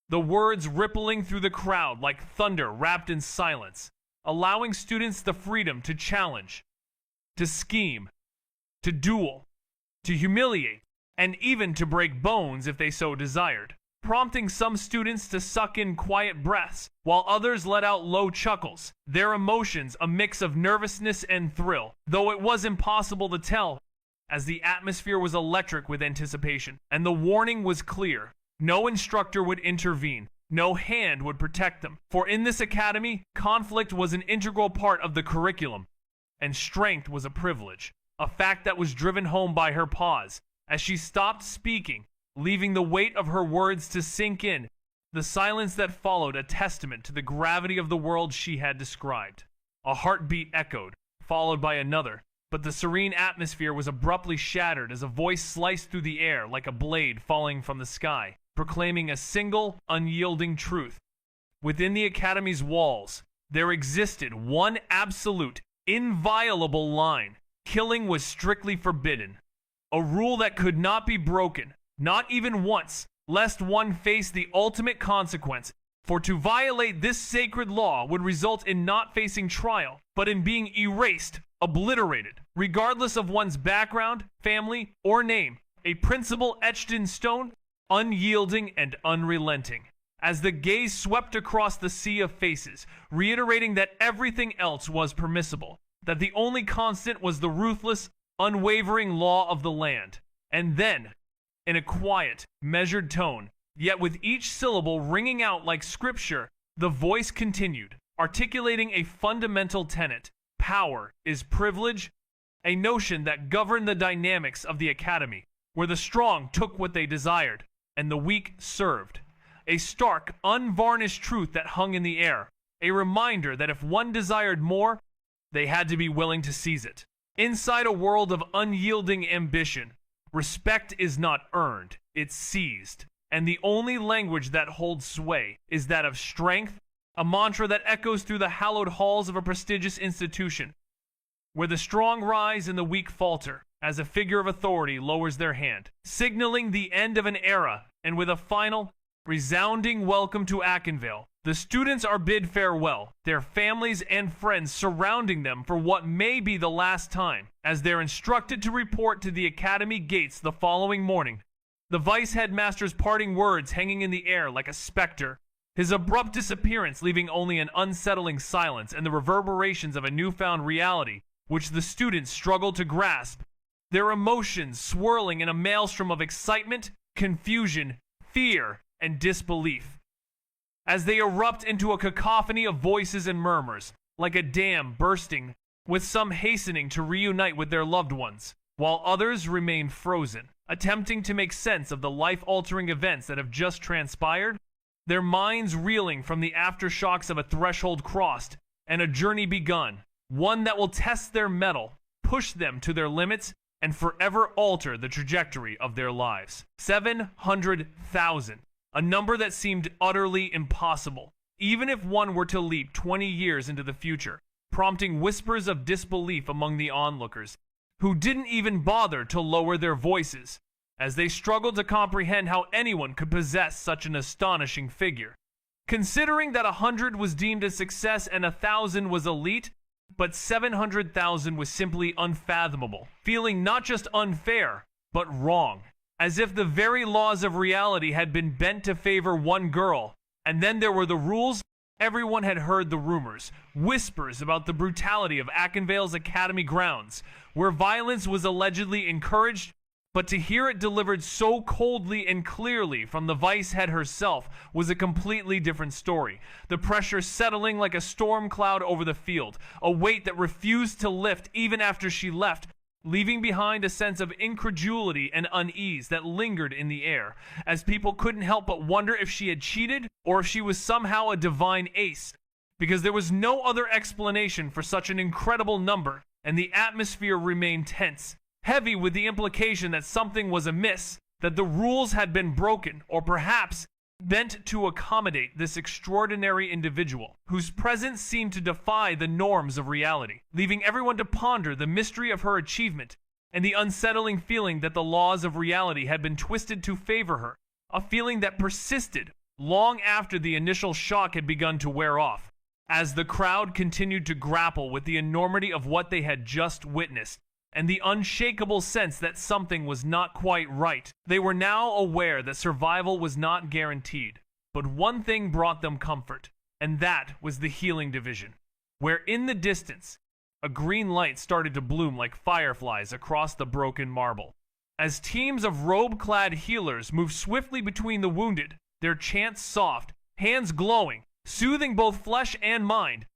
The words rippling through the crowd like thunder wrapped in silence, allowing students the freedom to challenge, to scheme, to duel, to humiliate, and even to break bones if they so desired, prompting some students to suck in quiet breaths, while others let out low chuckles, their emotions a mix of nervousness and thrill, though it was impossible to tell, as the atmosphere was electric with anticipation, and the warning was clear. No instructor would intervene, no hand would protect them, for in this academy, conflict was an integral part of the curriculum, and strength was a privilege, a fact that was driven home by her pause, as she stopped speaking, leaving the weight of her words to sink in, the silence that followed a testament to the gravity of the world she had described. A heartbeat echoed, followed by another, but the serene atmosphere was abruptly shattered as a voice sliced through the air like a blade falling from the sky, proclaiming a single, unyielding truth. Within the Academy's walls, there existed one absolute, inviolable line. Killing was strictly forbidden. A rule that could not be broken, not even once, lest one face the ultimate consequence. For to violate this sacred law would result in not facing trial, but in being erased, obliterated, regardless of one's background, family, or name. A principle etched in stone, unyielding and unrelenting. As the gaze swept across the sea of faces, reiterating that everything else was permissible, that the only constant was the ruthless, unwavering law of the land. And then, in a quiet, measured tone, yet with each syllable ringing out like scripture, the voice continued, articulating a fundamental tenet. Power is privilege, a notion that governed the dynamics of the academy, where the strong took what they desired, and the weak served. A stark, unvarnished truth that hung in the air, a reminder that if one desired more, they had to be willing to seize it. Inside a world of unyielding ambition, respect is not earned, it's seized. And the only language that holds sway is that of strength, a mantra that echoes through the hallowed halls of a prestigious institution, where the strong rise and the weak falter, as a figure of authority lowers their hand, signaling the end of an era, and with a final, resounding welcome to Akenvale. The students are bid farewell, their families and friends surrounding them for what may be the last time, as they're instructed to report to the academy gates the following morning. The vice headmaster's parting words hanging in the air like a specter, his abrupt disappearance leaving only an unsettling silence and the reverberations of a newfound reality which the students struggled to grasp, their emotions swirling in a maelstrom of excitement, confusion, fear, and disbelief. As they erupt into a cacophony of voices and murmurs, like a dam bursting, with some hastening to reunite with their loved ones, while others remain frozen, attempting to make sense of the life-altering events that have just transpired, their minds reeling from the aftershocks of a threshold crossed and a journey begun, one that will test their mettle, push them to their limits, and forever alter the trajectory of their lives. 700,000. A number that seemed utterly impossible, even if one were to leap 20 years into the future, prompting whispers of disbelief among the onlookers, who didn't even bother to lower their voices, as they struggled to comprehend how anyone could possess such an astonishing figure. Considering that 100 was deemed a success and 1,000 was elite, but 700,000 was simply unfathomable, feeling not just unfair, but wrong. as if the very laws of reality had been bent to favor one girl. And then there were the rules. Everyone had heard the rumors, whispers about the brutality of Akenvale's academy grounds, where violence was allegedly encouraged, but to hear it delivered so coldly and clearly from the vice head herself was a completely different story. The pressure settling like a storm cloud over the field, a weight that refused to lift even after she left, leaving behind a sense of incredulity and unease that lingered in the air, as people couldn't help but wonder if she had cheated or if she was somehow a divine ace, because there was no other explanation for such an incredible number, and the atmosphere remained tense, heavy with the implication that something was amiss, that the rules had been broken, or perhaps bent to accommodate this extraordinary individual, whose presence seemed to defy the norms of reality, leaving everyone to ponder the mystery of her achievement and the unsettling feeling that the laws of reality had been twisted to favor her, a feeling that persisted long after the initial shock had begun to wear off. As the crowd continued to grapple with the enormity of what they had just witnessed, and the unshakable sense that something was not quite right, they were now aware that survival was not guaranteed. But one thing brought them comfort, and that was the healing division, where in the distance, a green light started to bloom like fireflies across the broken marble. As teams of robe-clad healers moved swiftly between the wounded, their chants soft, hands glowing, soothing both flesh and mind,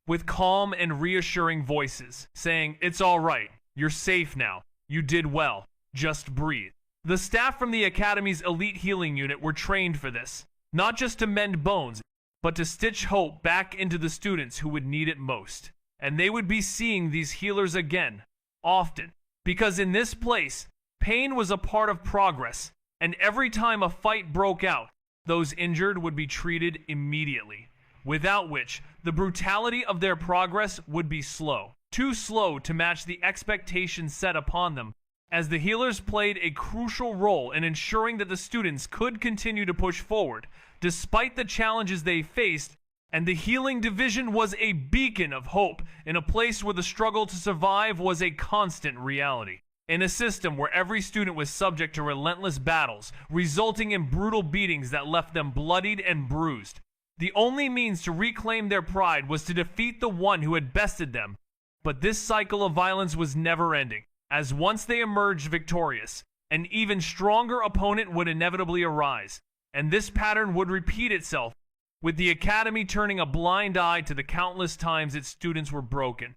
with calm and reassuring voices, saying, "It's all right. You're safe now. You did well. Just breathe." The staff from the Academy's elite healing unit were trained for this, not just to mend bones, but to stitch hope back into the students who would need it most. And they would be seeing these healers again, often, because in this place, pain was a part of progress, and every time a fight broke out, those injured would be treated immediately, without which the brutality of their progress would be slow. Too slow to match the expectations set upon them, as the healers played a crucial role in ensuring that the students could continue to push forward, despite the challenges they faced, and the healing division was a beacon of hope in a place where the struggle to survive was a constant reality. In a system where every student was subject to relentless battles, resulting in brutal beatings that left them bloodied and bruised, the only means to reclaim their pride was to defeat the one who had bested them. But this cycle of violence was never-ending, as once they emerged victorious, an even stronger opponent would inevitably arise, and this pattern would repeat itself, with the Academy turning a blind eye to the countless times its students were broken.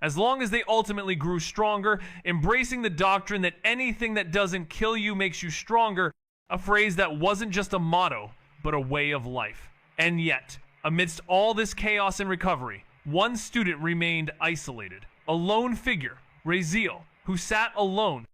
As long as they ultimately grew stronger, embracing the doctrine that anything that doesn't kill you makes you stronger, a phrase that wasn't just a motto, but a way of life. And yet, amidst all this chaos and recovery, one student remained isolated, a lone figure, Raziel, who sat alone,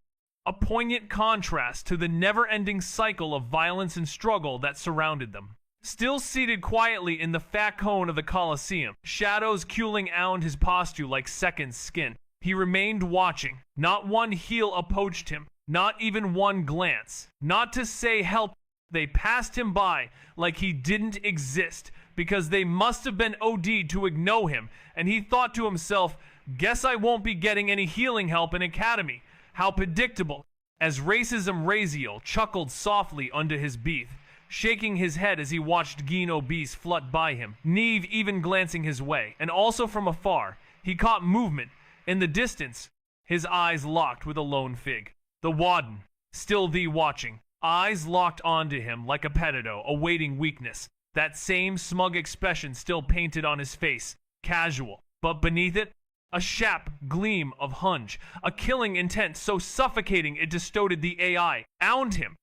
a poignant contrast to the never-ending cycle of violence and struggle that surrounded them. Still seated quietly in the fat cone of the Colosseum, shadows culing out his posture like second skin, he remained watching. Not one heel approached him, not even one glance. Not to say help, they passed him by like he didn't exist, because they must have been OD'd to ignore him, and he thought to himself, "Guess I won't be getting any healing help in Academy." How predictable, as Racism Raziel chuckled softly under his beak, shaking his head as he watched Gino Beast flut by him, Neve even glancing his way, and also from afar, he caught movement. In the distance, his eyes locked with a lone fig. The Warden, still watching, eyes locked onto him like a pedo awaiting weakness. That same smug expression still painted on his face, casual, but beneath it, a sharp gleam of hunch, a killing intent so suffocating it distorted the AI around him.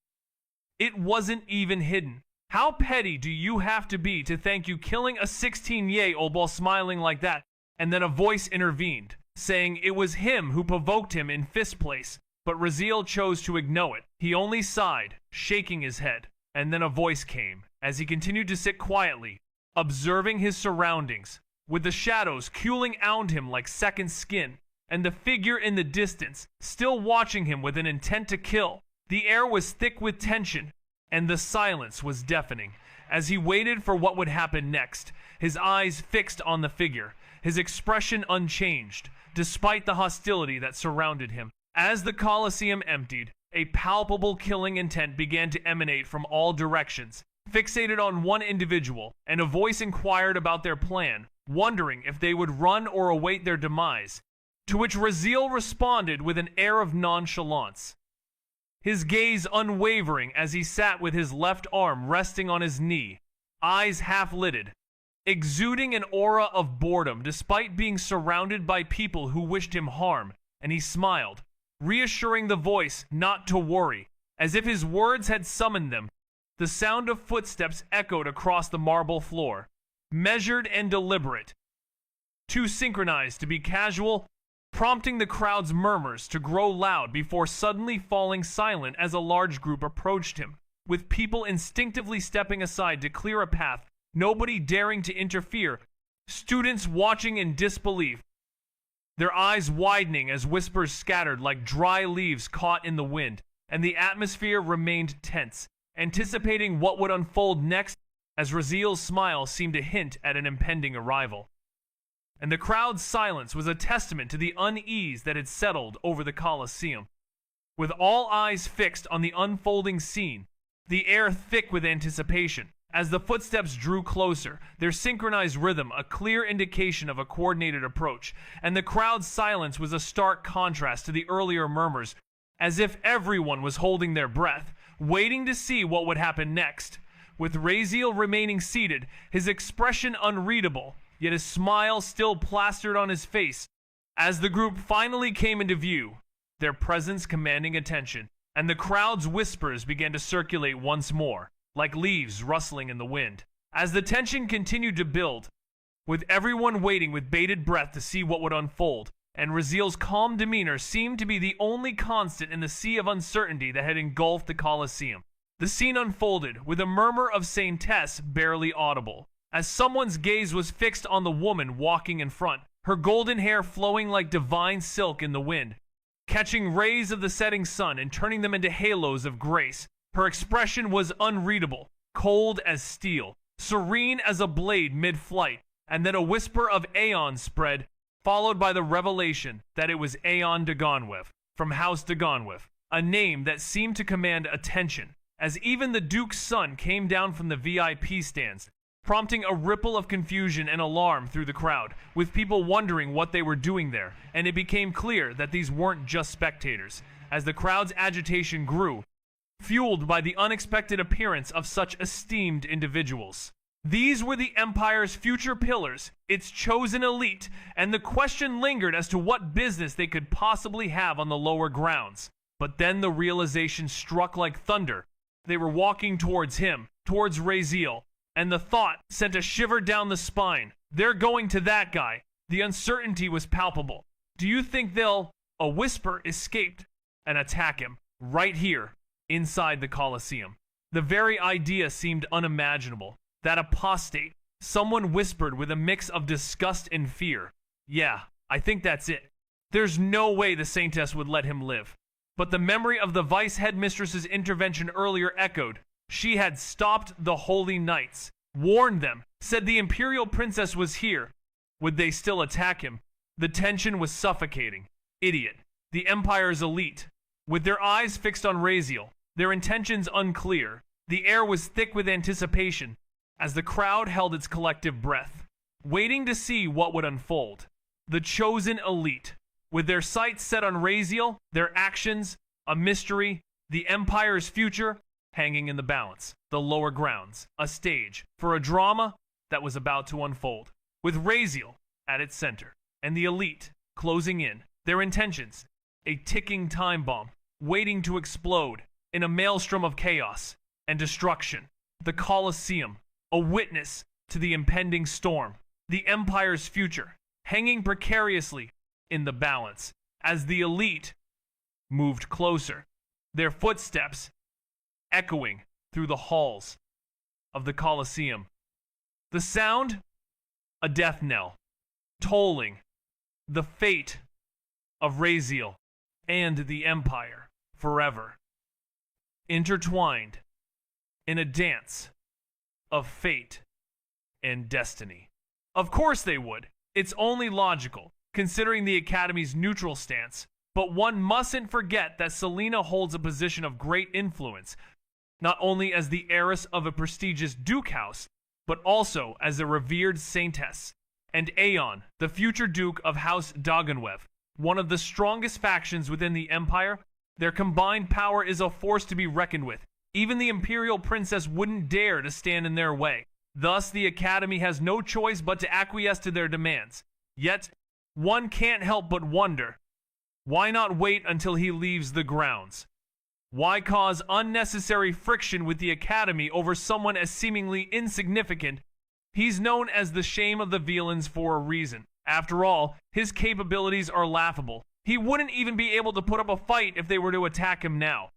It wasn't even hidden. How petty do you have to be to think you killing a 16-year-old while smiling like that? And then a voice intervened, saying it was him who provoked him in fifth place, but Raziel chose to ignore it. He only sighed, shaking his head, and then a voice came, as he continued to sit quietly, observing his surroundings, with the shadows cooling around him like second skin, and the figure in the distance, still watching him with an intent to kill. The air was thick with tension, and the silence was deafening, as he waited for what would happen next, his eyes fixed on the figure, his expression unchanged, despite the hostility that surrounded him. As the Colosseum emptied, A palpable killing intent began to emanate from all directions, fixated on one individual, and a voice inquired about their plan, wondering if they would run or await their demise, to which Raziel responded with an air of nonchalance, his gaze unwavering as he sat with his left arm resting on his knee, eyes half-lidded, exuding an aura of boredom despite being surrounded by people who wished him harm, and he smiled, reassuring the voice not to worry, as if his words had summoned them. The sound of footsteps echoed across the marble floor, measured and deliberate, too synchronized to be casual, prompting the crowd's murmurs to grow loud before suddenly falling silent as a large group approached him, with people instinctively stepping aside to clear a path, nobody daring to interfere, students watching in disbelief, their eyes widening as whispers scattered like dry leaves caught in the wind, and the atmosphere remained tense, anticipating what would unfold next as Raziel's smile seemed to hint at an impending arrival. And the crowd's silence was a testament to the unease that had settled over the Colosseum. With all eyes fixed on the unfolding scene, the air thick with anticipation, as the footsteps drew closer, their synchronized rhythm a clear indication of a coordinated approach, and the crowd's silence was a stark contrast to the earlier murmurs, as if everyone was holding their breath, waiting to see what would happen next. With Raziel remaining seated, his expression unreadable, yet a smile still plastered on his face, as the group finally came into view, their presence commanding attention, and the crowd's whispers began to circulate once more, like leaves rustling in the wind. As the tension continued to build, with everyone waiting with bated breath to see what would unfold, and Raziel's calm demeanor seemed to be the only constant in the sea of uncertainty that had engulfed the Colosseum. The scene unfolded, with a murmur of saintess barely audible, as someone's gaze was fixed on the woman walking in front, her golden hair flowing like divine silk in the wind, catching rays of the setting sun and turning them into halos of grace. Her expression was unreadable, cold as steel, serene as a blade mid-flight, and then a whisper of Aeon spread, followed by the revelation that it was Aeon Dagonwith, from House Dagonwith, a name that seemed to command attention, as even the Duke's son came down from the VIP stands, prompting a ripple of confusion and alarm through the crowd, with people wondering what they were doing there, and it became clear that these weren't just spectators, as the crowd's agitation grew, fueled by the unexpected appearance of such esteemed individuals. These were the Empire's future pillars, its chosen elite, and the question lingered as to what business they could possibly have on the lower grounds. But then the realization struck like thunder. They were walking towards him, towards Raziel, and the thought sent a shiver down the spine. They're going to that guy. The uncertainty was palpable. Do you think they'll... A whisper escaped and attack him, right here, inside the Colosseum. The very idea seemed unimaginable. That apostate, someone whispered with a mix of disgust and fear. Yeah, I think that's it. There's no way the Saintess would let him live. But the memory of the Vice Headmistress's intervention earlier echoed. She had stopped the Holy Knights, warned them, said the Imperial Princess was here. Would they still attack him? The tension was suffocating. Idiot. The Empire's elite. With their eyes fixed on Raziel, their intentions unclear, the air was thick with anticipation, as the crowd held its collective breath, waiting to see what would unfold. The chosen elite, with their sights set on Raziel, their actions, a mystery, the Empire's future, hanging in the balance, the lower grounds, a stage for a drama that was about to unfold, with Raziel at its center, and the elite closing in, their intentions, a ticking time bomb, waiting to explode in a maelstrom of chaos and destruction. The Colosseum, a witness to the impending storm, the Empire's future, hanging precariously in the balance, as the elite moved closer, their footsteps echoing through the halls of the Colosseum. The sound, a death knell, tolling the fate of Raziel and the Empire forever, intertwined in a dance of fate and destiny. Of course they would. It's only logical, considering the Academy's neutral stance, But one mustn't forget that Selena holds a position of great influence, not only as the heiress of a prestigious duke house, but also as a revered saintess. And Aeon, the future duke of House Dagonwev, one of the strongest factions within the empire, their combined power is a force to be reckoned with. Even the imperial princess wouldn't dare to stand in their way. Thus, the academy has no choice but to acquiesce to their demands. Yet, one can't help but wonder, why not wait until he leaves the grounds? Why cause unnecessary friction with the academy over someone as seemingly insignificant? He's known as the shame of the VILLIANS for a reason. After all, his capabilities are laughable. He wouldn't even be able to put up a fight if they were to attack him now.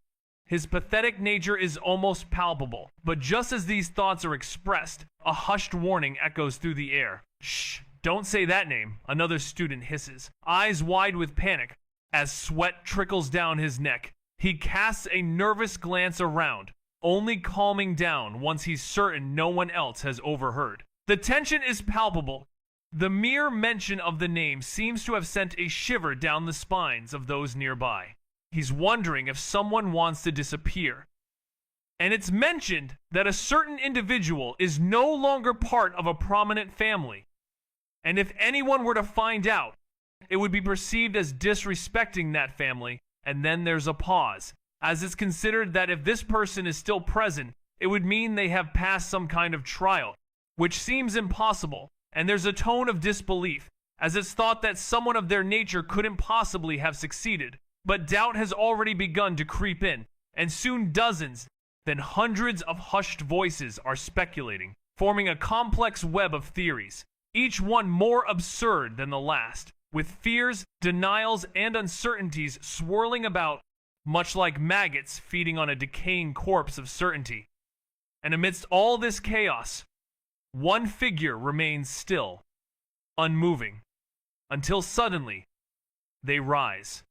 His pathetic nature is almost palpable, but just as these thoughts are expressed, a hushed warning echoes through the air. Shh, don't say that name, another student hisses, eyes wide with panic, as sweat trickles down his neck. He casts a nervous glance around, only calming down once he's certain no one else has overheard. The tension is palpable. The mere mention of the name seems to have sent a shiver down the spines of those nearby. He's wondering if someone wants to disappear. And it's mentioned that a certain individual is no longer part of a prominent family. And if anyone were to find out, it would be perceived as disrespecting that family, and then there's a pause, as it's considered that if this person is still present, it would mean they have passed some kind of trial, which seems impossible, and there's a tone of disbelief, as it's thought that someone of their nature couldn't possibly have succeeded. But doubt has already begun to creep in, and soon dozens, then hundreds of hushed voices are speculating, forming a complex web of theories, each one more absurd than the last, with fears, denials, and uncertainties swirling about, much like maggots feeding on a decaying corpse of certainty. And amidst all this chaos, one figure remains still, unmoving, until suddenly they rise.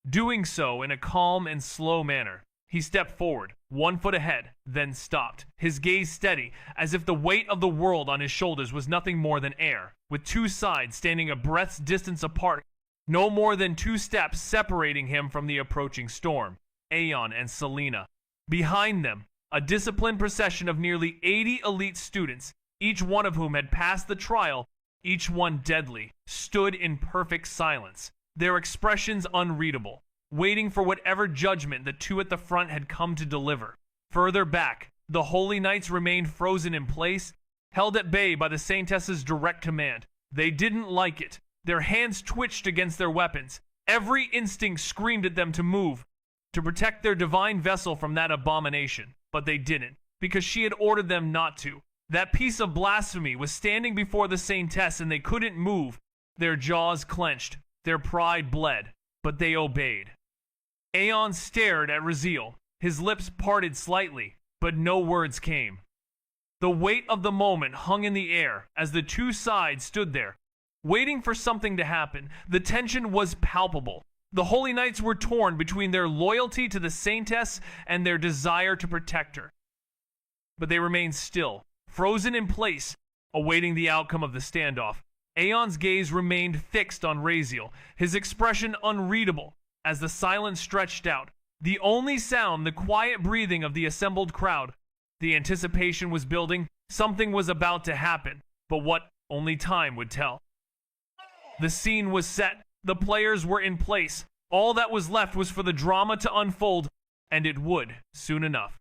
Doing so in a calm and slow manner, he stepped forward, 1 foot ahead, then stopped, his gaze steady, as if the weight of the world on his shoulders was nothing more than air, with two sides standing a breath's distance apart, no more than 2 steps separating him from the approaching storm, Aeon and Selena. Behind them, a disciplined procession of nearly 80 elite students, each one of whom had passed the trial, each one deadly, stood in perfect silence, their expressions unreadable, waiting for whatever judgment the two at the front had come to deliver. Further back, the Holy Knights remained frozen in place, held at bay by the Saintess's direct command. They didn't like it. Their hands twitched against their weapons. Every instinct screamed at them to move, to protect their divine vessel from that abomination. But they didn't, because she had ordered them not to. That piece of blasphemy was standing before the Saintess, and they couldn't move. Their jaws clenched. Their pride bled, but they obeyed. Aeon stared at Raziel, his lips parted slightly, but no words came. The weight of the moment hung in the air as the two sides stood there, waiting for something to happen. The tension was palpable. The Holy Knights were torn between their loyalty to the Saintess and their desire to protect her. But they remained still, frozen in place, awaiting the outcome of the standoff. Aeon's gaze remained fixed on Raziel, his expression unreadable, as the silence stretched out. The only sound, the quiet breathing of the assembled crowd. The anticipation was building. Something was about to happen, but what, only time would tell. The scene was set. The players were in place. All that was left was for the drama to unfold, and it would, soon enough.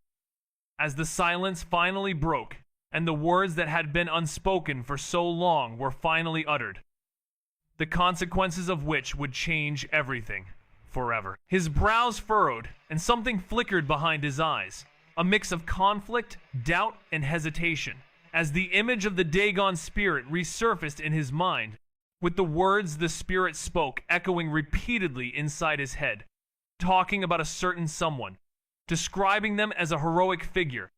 As the silence finally broke, and the words that had been unspoken for so long were finally uttered, the consequences of which would change everything, forever. His brows furrowed, and something flickered behind his eyes, a mix of conflict, doubt, and hesitation, as the image of the Dagon spirit resurfaced in his mind, with the words the spirit spoke echoing repeatedly inside his head, talking about a certain someone, describing them as a heroic figure,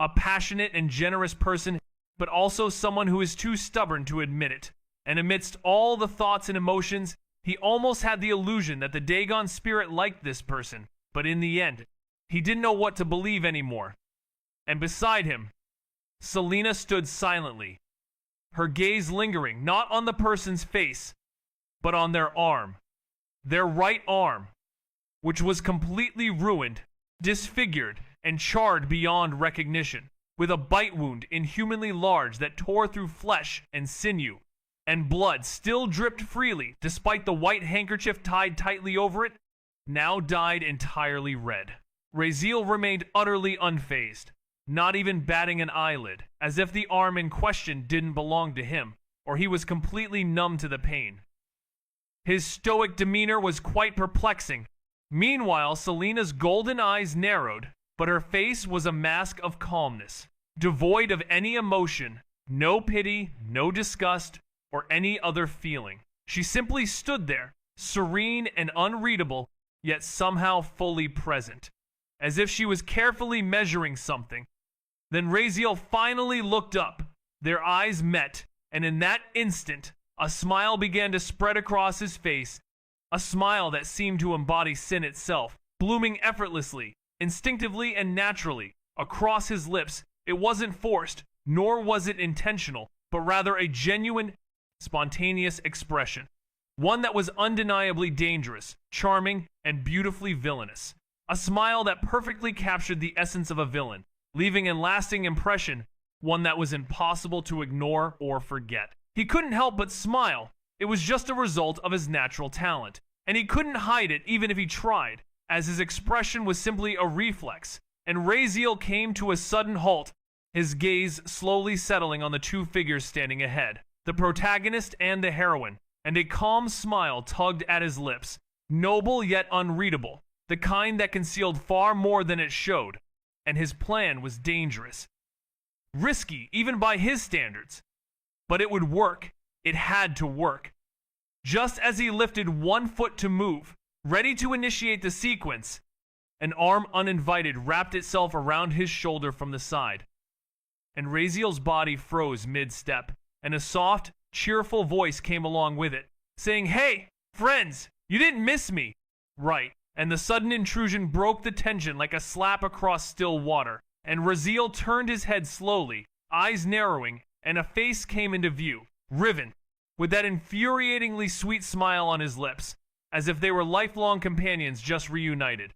a passionate and generous person, but also someone who is too stubborn to admit it. And amidst all the thoughts and emotions, he almost had the illusion that the Dagon spirit liked this person, but in the end, he didn't know what to believe anymore. And beside him, Selena stood silently, her gaze lingering not on the person's face, but on their arm, Their right arm, which was completely ruined, disfigured, and charred beyond recognition, with a bite wound inhumanly large that tore through flesh and sinew, and blood still dripped freely despite the white handkerchief tied tightly over it, now dyed entirely red. Raziel remained utterly unfazed, not even batting an eyelid, as if the arm in question didn't belong to him, or he was completely numb to the pain. His stoic demeanor was quite perplexing. Meanwhile, Selena's golden eyes narrowed, but her face was a mask of calmness, devoid of any emotion, no pity, no disgust, or any other feeling. She simply stood there, serene and unreadable, yet somehow fully present, as if she was carefully measuring something. Then Raziel finally looked up. Their eyes met, and in that instant, a smile began to spread across his face, a smile that seemed to embody sin itself, blooming effortlessly, instinctively and naturally, across his lips. It wasn't forced, nor was it intentional, but rather a genuine, spontaneous expression. One that was undeniably dangerous, charming, and beautifully villainous. A smile that perfectly captured the essence of a villain, leaving a lasting impression, one that was impossible to ignore or forget. He couldn't help but smile. It was just a result of his natural talent, and he couldn't hide it even if he tried, as his expression was simply a reflex, and Raziel came to a sudden halt, his gaze slowly settling on the two figures standing ahead, the protagonist and the heroine, and a calm smile tugged at his lips, noble yet unreadable, the kind that concealed far more than it showed, and his plan was dangerous. Risky, even by his standards. But it would work. It had to work. Just as he lifted one foot to move, ready to initiate the sequence, an arm uninvited wrapped itself around his shoulder from the side, and Raziel's body froze mid-step, and a soft, cheerful voice came along with it, saying, "Hey, friends, you didn't miss me." Right, and the sudden intrusion broke the tension like a slap across still water, and Raziel turned his head slowly, eyes narrowing, and a face came into view, Riven, with that infuriatingly sweet smile on his lips, as if they were lifelong companions just reunited.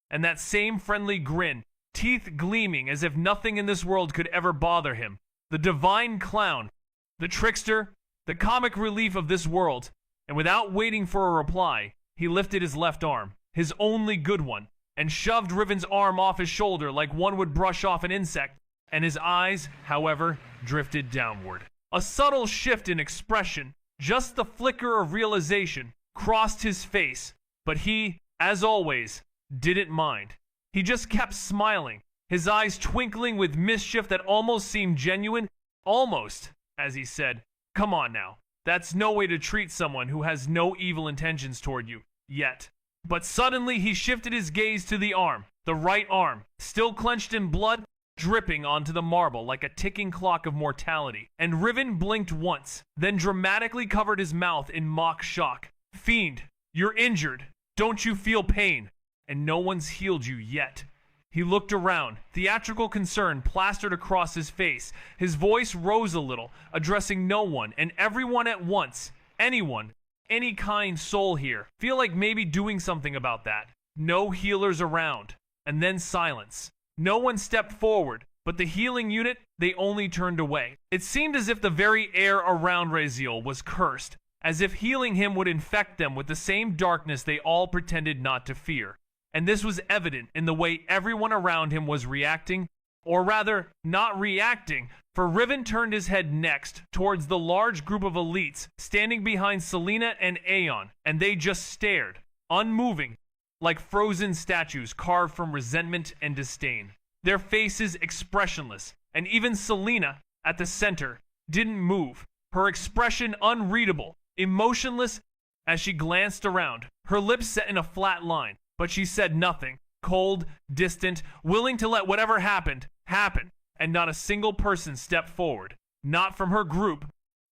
And that same friendly grin, teeth gleaming as if nothing in this world could ever bother him. The divine clown, the trickster, the comic relief of this world. And without waiting for a reply, he lifted his left arm, his only good one, and shoved Riven's arm off his shoulder like one would brush off an insect, and his eyes, however, drifted downward. A subtle shift in expression, just the flicker of realization, crossed his face, but he, as always, didn't mind. He just kept smiling, his eyes twinkling with mischief that almost seemed genuine. Almost, as he said, "Come on now, that's no way to treat someone who has no evil intentions toward you, yet." But suddenly he shifted his gaze to the arm, the right arm, still clenched in blood, dripping onto the marble like a ticking clock of mortality, and Riven blinked once, then dramatically covered his mouth in mock shock. "Fiend, you're injured. Don't you feel pain? And no one's healed you yet." He looked around, theatrical concern plastered across his face. His voice rose a little, addressing no one and everyone at once. Anyone, any kind soul here. Feel like maybe doing something about that. No healers around. And then silence. No one stepped forward, but the healing unit, they only turned away. It seemed as if the very air around Raziel was cursed, as if healing him would infect them with the same darkness they all pretended not to fear. And this was evident in the way everyone around him was reacting, or rather, not reacting, for Riven turned his head next towards the large group of elites standing behind Selena and Aeon, and they just stared, unmoving, like frozen statues carved from resentment and disdain. Their faces expressionless, and even Selena, at the center, didn't move, her expression unreadable, emotionless as she glanced around, her lips set in a flat line. But she said nothing, cold, distant, willing to let whatever happened, happen, and not a single person stepped forward. Not from her group,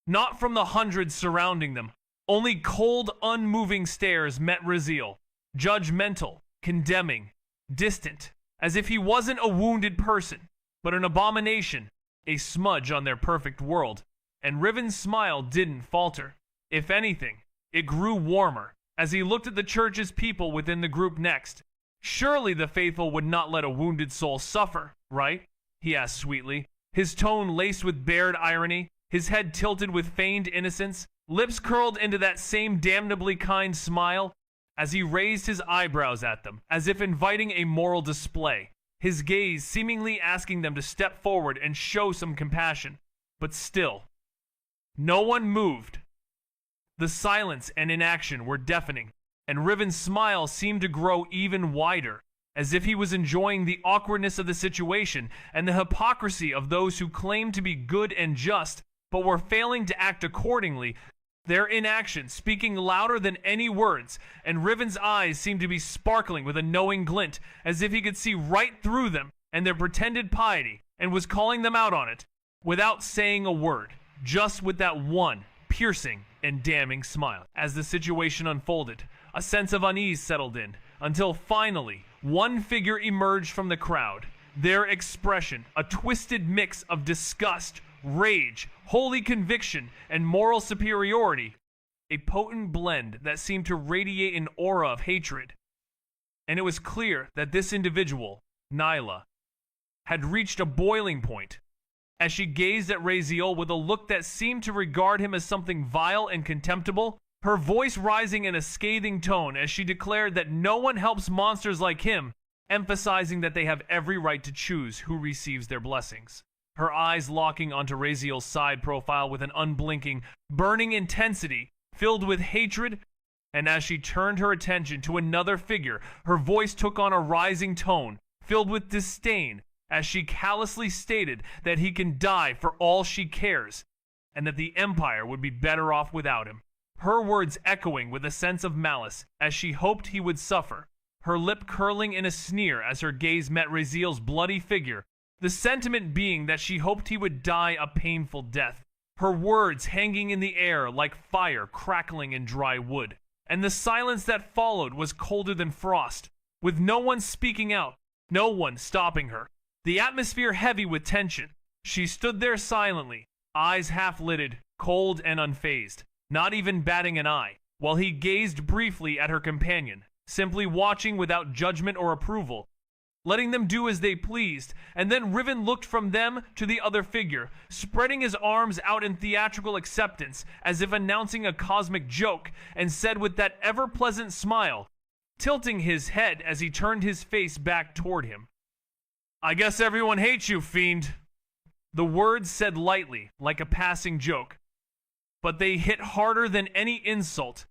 not from the hundreds surrounding them. Only cold, unmoving stares met Raziel, judgmental, condemning, distant, as if he wasn't a wounded person, but an abomination, a smudge on their perfect world. And Riven's smile didn't falter. If anything, it grew warmer, as he looked at the church's people within the group next. Surely the faithful would not let a wounded soul suffer, right? He asked sweetly, his tone laced with bared irony, his head tilted with feigned innocence, lips curled into that same damnably kind smile, as he raised his eyebrows at them, as if inviting a moral display, his gaze seemingly asking them to step forward and show some compassion. But still, no one moved. The silence and inaction were deafening, and Riven's smile seemed to grow even wider, as if he was enjoying the awkwardness of the situation and the hypocrisy of those who claimed to be good and just, but were failing to act accordingly, their inaction speaking louder than any words, and Riven's eyes seemed to be sparkling with a knowing glint, as if he could see right through them and their pretended piety, and was calling them out on it, without saying a word, just with that one piercing and damning smile. As the situation unfolded, a sense of unease settled in, until finally, one figure emerged from the crowd, their expression a twisted mix of disgust, rage, holy conviction, and moral superiority, a potent blend that seemed to radiate an aura of hatred. And it was clear that this individual, Nyla, had reached a boiling point, as she gazed at Raziel with a look that seemed to regard him as something vile and contemptible, her voice rising in a scathing tone as she declared that no one helps monsters like him, emphasizing that they have every right to choose who receives their blessings. Her eyes locking onto Raziel's side profile with an unblinking, burning intensity, filled with hatred, and as she turned her attention to another figure, her voice took on a rising tone, filled with disdain, as she callously stated that he can die for all she cares, and that the Empire would be better off without him. Her words echoing with a sense of malice, as she hoped he would suffer, her lip curling in a sneer as her gaze met Raziel's bloody figure, the sentiment being that she hoped he would die a painful death, her words hanging in the air like fire crackling in dry wood. And the silence that followed was colder than frost, with no one speaking out, no one stopping her, the atmosphere heavy with tension. She stood there silently, eyes half-lidded, cold and unfazed, not even batting an eye, while he gazed briefly at her companion, simply watching without judgment or approval, letting them do as they pleased, and then Riven looked from them to the other figure, spreading his arms out in theatrical acceptance, as if announcing a cosmic joke, and said with that ever-pleasant smile, tilting his head as he turned his face back toward him, "I guess everyone hates you, fiend." The words said lightly, like a passing joke, but they hit harder than any insult,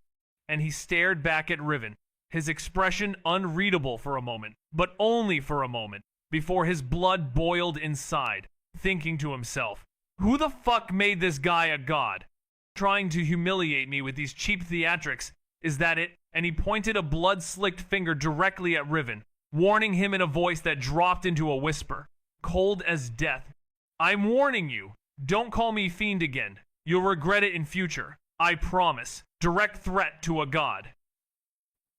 and he stared back at Riven, his expression unreadable for a moment, but only for a moment, before his blood boiled inside, thinking to himself, who the fuck made this guy a god? Trying to humiliate me with these cheap theatrics, is that it? And he pointed a blood-slicked finger directly at Riven, warning him in a voice that dropped into a whisper, cold as death. "I'm warning you, don't call me fiend again. You'll regret it in future. I promise. Direct threat to a god."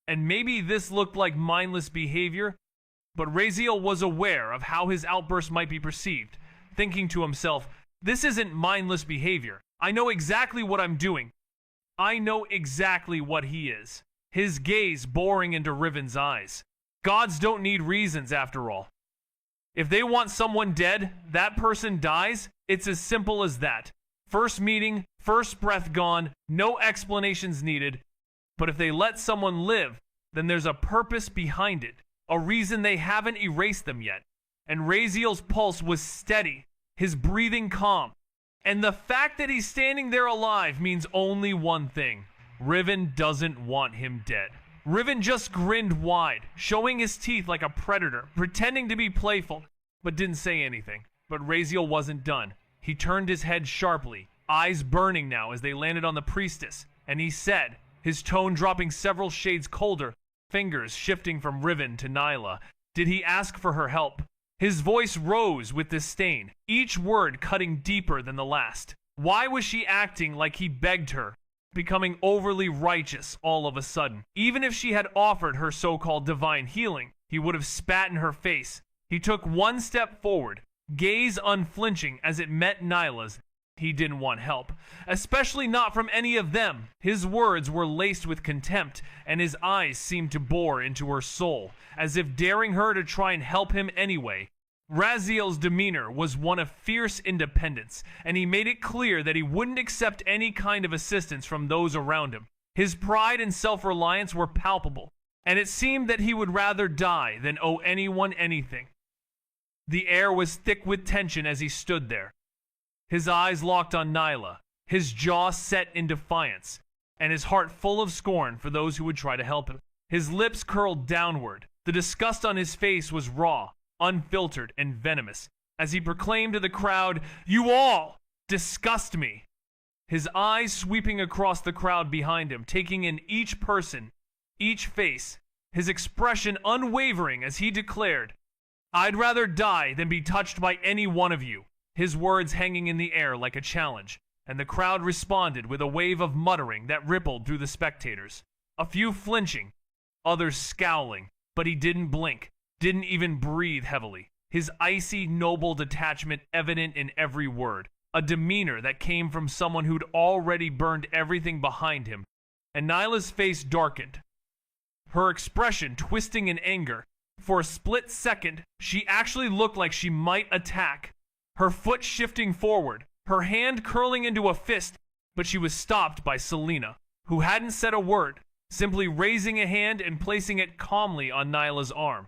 And maybe this looked like mindless behavior, but Raziel was aware of how his outburst might be perceived, thinking to himself, this isn't mindless behavior. I know exactly what I'm doing. I know exactly what he is. His gaze boring into Riven's eyes. Gods don't need reasons, after all. If they want someone dead, that person dies. It's as simple as that. First meeting, first breath gone, no explanations needed. But if they let someone live, then there's a purpose behind it, a reason they haven't erased them yet. And Raziel's pulse was steady, his breathing calm. And the fact that he's standing there alive means only one thing. Riven doesn't want him dead. Riven just grinned wide, showing his teeth like a predator, pretending to be playful, but didn't say anything. But Raziel wasn't done. He turned his head sharply, eyes burning now as they landed on the priestess, and he said, his tone dropping several shades colder, fingers shifting from Riven to Nyla, did he ask for her help? His voice rose with disdain, each word cutting deeper than the last. Why was she acting like he begged her, becoming overly righteous all of a sudden? Even if she had offered her so-called divine healing, he would have spat in her face. He took one step forward, gaze unflinching as it met Nyla's, He didn't want help, especially not from any of them. His words were laced with contempt, and his eyes seemed to bore into her soul, as if daring her to try and help him anyway. Raziel's demeanor was one of fierce independence, and he made it clear that he wouldn't accept any kind of assistance from those around him. His pride and self-reliance were palpable, and it seemed that he would rather die than owe anyone anything. The air was thick with tension as he stood there. His eyes locked on Nyla, his jaw set in defiance, and his heart full of scorn for those who would try to help him. His lips curled downward. The disgust on his face was raw, unfiltered, and venomous, as he proclaimed to the crowd, "You all disgust me." His eyes sweeping across the crowd behind him, taking in each person, each face, his expression unwavering as he declared, "I'd rather die than be touched by any one of you." His words hanging in the air like a challenge, and the crowd responded with a wave of muttering that rippled through the spectators. A few flinching, others scowling, but he didn't blink, didn't even breathe heavily. His icy, noble detachment evident in every word, a demeanor that came from someone who'd already burned everything behind him. And Nyla's face darkened, her expression twisting in anger. For a split second, she actually looked like she might attack, her foot shifting forward, her hand curling into a fist, but she was stopped by Selena, who hadn't said a word, simply raising a hand and placing it calmly on Nyla's arm.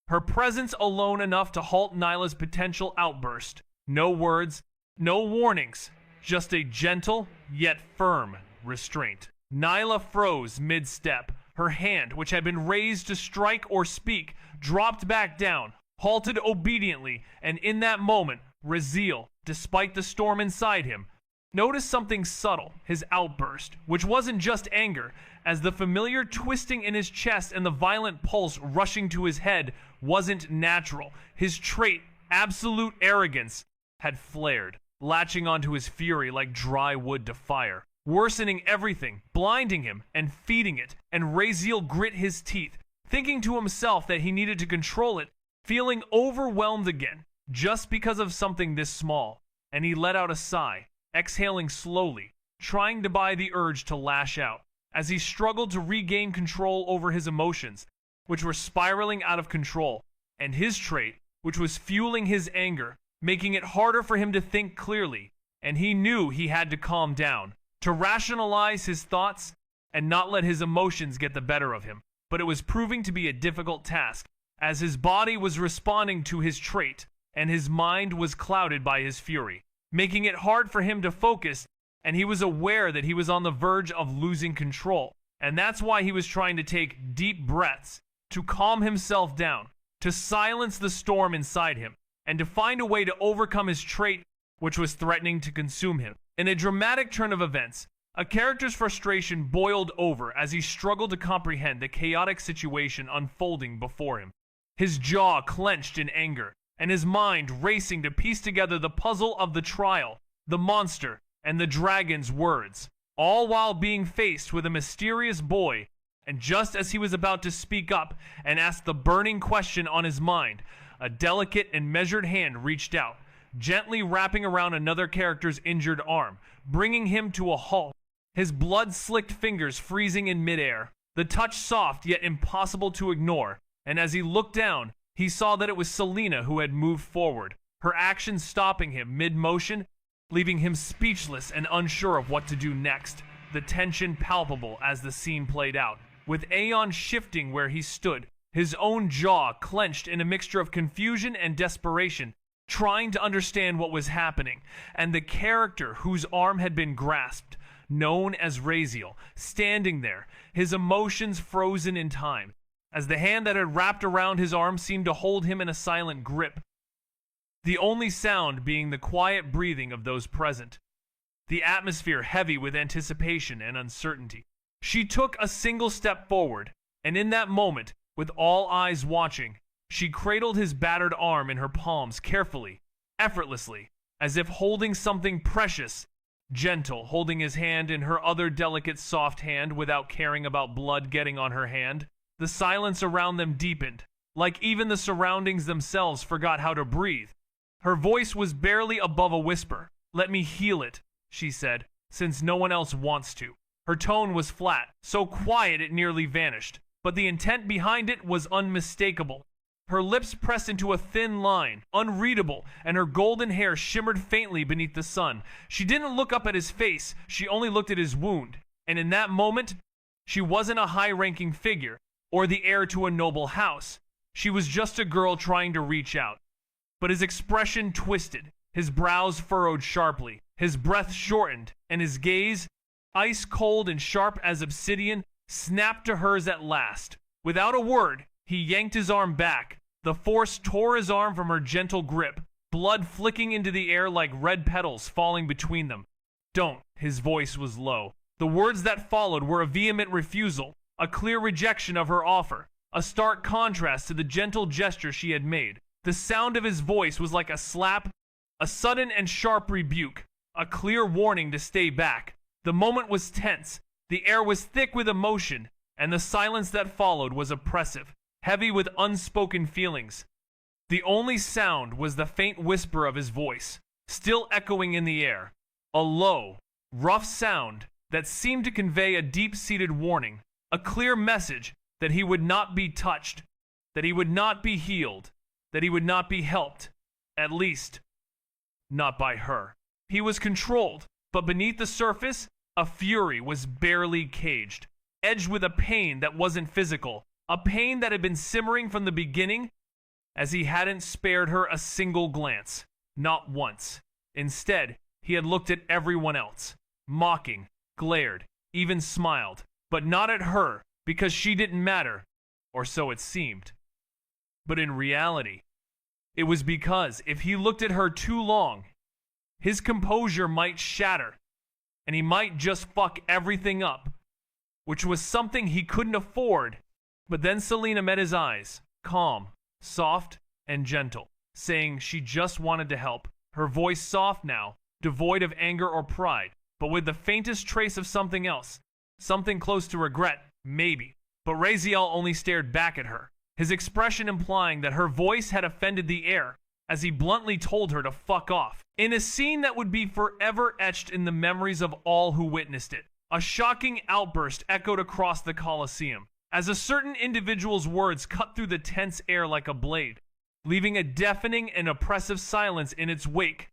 Her presence alone enough to halt Nyla's potential outburst. No words, no warnings, just a gentle yet firm restraint. Nyla froze mid-step. Her hand, which had been raised to strike or speak, dropped back down, halted obediently, and in that moment, Raziel, despite the storm inside him, noticed something subtle, his outburst, which wasn't just anger, as the familiar twisting in his chest and the violent pulse rushing to his head wasn't natural. His trait, absolute arrogance, had flared, latching onto his fury like dry wood to fire, worsening everything, blinding him, and feeding it. And Raziel grit his teeth, thinking to himself that he needed to control it, feeling overwhelmed again, just because of something this small. And he let out a sigh, exhaling slowly, trying to buy the urge to lash out, as he struggled to regain control over his emotions, which were spiraling out of control, and his trait, which was fueling his anger, making it harder for him to think clearly. And he knew he had to calm down, to rationalize his thoughts, and not let his emotions get the better of him. But it was proving to be a difficult task, as his body was responding to his trait, and his mind was clouded by his fury, making it hard for him to focus, and he was aware that he was on the verge of losing control. And that's why he was trying to take deep breaths, to calm himself down, to silence the storm inside him, and to find a way to overcome his trait, which was threatening to consume him. In a dramatic turn of events, a character's frustration boiled over as he struggled to comprehend the chaotic situation unfolding before him. His jaw clenched in anger, and his mind racing to piece together the puzzle of the trial, the monster, and the dragon's words, all while being faced with a mysterious boy. And just as he was about to speak up and ask the burning question on his mind, a delicate and measured hand reached out, gently wrapping around another character's injured arm, bringing him to a halt, his blood-slicked fingers freezing in midair, the touch soft yet impossible to ignore. And as he looked down, he saw that it was Selena who had moved forward, her actions stopping him mid-motion, leaving him speechless and unsure of what to do next, the tension palpable as the scene played out, with Aeon shifting where he stood, his own jaw clenched in a mixture of confusion and desperation, trying to understand what was happening, and the character whose arm had been grasped, known as Raziel, standing there, his emotions frozen in time, as the hand that had wrapped around his arm seemed to hold him in a silent grip, the only sound being the quiet breathing of those present, the atmosphere heavy with anticipation and uncertainty. She took a single step forward, and in that moment, with all eyes watching, she cradled his battered arm in her palms carefully, effortlessly, as if holding something precious, gentle, holding his hand in her other delicate soft hand without caring about blood getting on her hand. The silence around them deepened, like even the surroundings themselves forgot how to breathe. Her voice was barely above a whisper, "Let me heal it," she said, "since no one else wants to." Her tone was flat, so quiet it nearly vanished, but the intent behind it was unmistakable. Her lips pressed into a thin line, unreadable, and her golden hair shimmered faintly beneath the sun. She didn't look up at his face, she only looked at his wound, and in that moment, she wasn't a high-ranking figure, or the heir to a noble house. She was just a girl trying to reach out. But his expression twisted, his brows furrowed sharply, his breath shortened, and his gaze, ice cold and sharp as obsidian, snapped to hers at last. Without a word, he yanked his arm back. The force tore his arm from her gentle grip, blood flicking into the air like red petals falling between them. "Don't," his voice was low. The words that followed were a vehement refusal, a clear rejection of her offer, a stark contrast to the gentle gesture she had made. The sound of his voice was like a slap, a sudden and sharp rebuke, a clear warning to stay back. The moment was tense, the air was thick with emotion, and the silence that followed was oppressive, heavy with unspoken feelings. The only sound was the faint whisper of his voice, still echoing in the air, a low, rough sound that seemed to convey a deep-seated warning, a clear message that he would not be touched, that he would not be healed, that he would not be helped, at least, not by her. He was controlled, but beneath the surface, a fury was barely caged, edged with a pain that wasn't physical, a pain that had been simmering from the beginning, as he hadn't spared her a single glance, not once. Instead, he had looked at everyone else, mocking, glared, even smiled, but not at her, because she didn't matter, or so it seemed. But in reality, it was because if he looked at her too long, his composure might shatter, and he might just fuck everything up, which was something he couldn't afford. But then Selena met his eyes, calm, soft, and gentle, saying she just wanted to help, her voice soft now, devoid of anger or pride, but with the faintest trace of something else, something close to regret, maybe. But Raziel only stared back at her, his expression implying that her voice had offended the air, as he bluntly told her to fuck off, in a scene that would be forever etched in the memories of all who witnessed it. A shocking outburst echoed across the Colosseum, as a certain individual's words cut through the tense air like a blade, leaving a deafening and oppressive silence in its wake,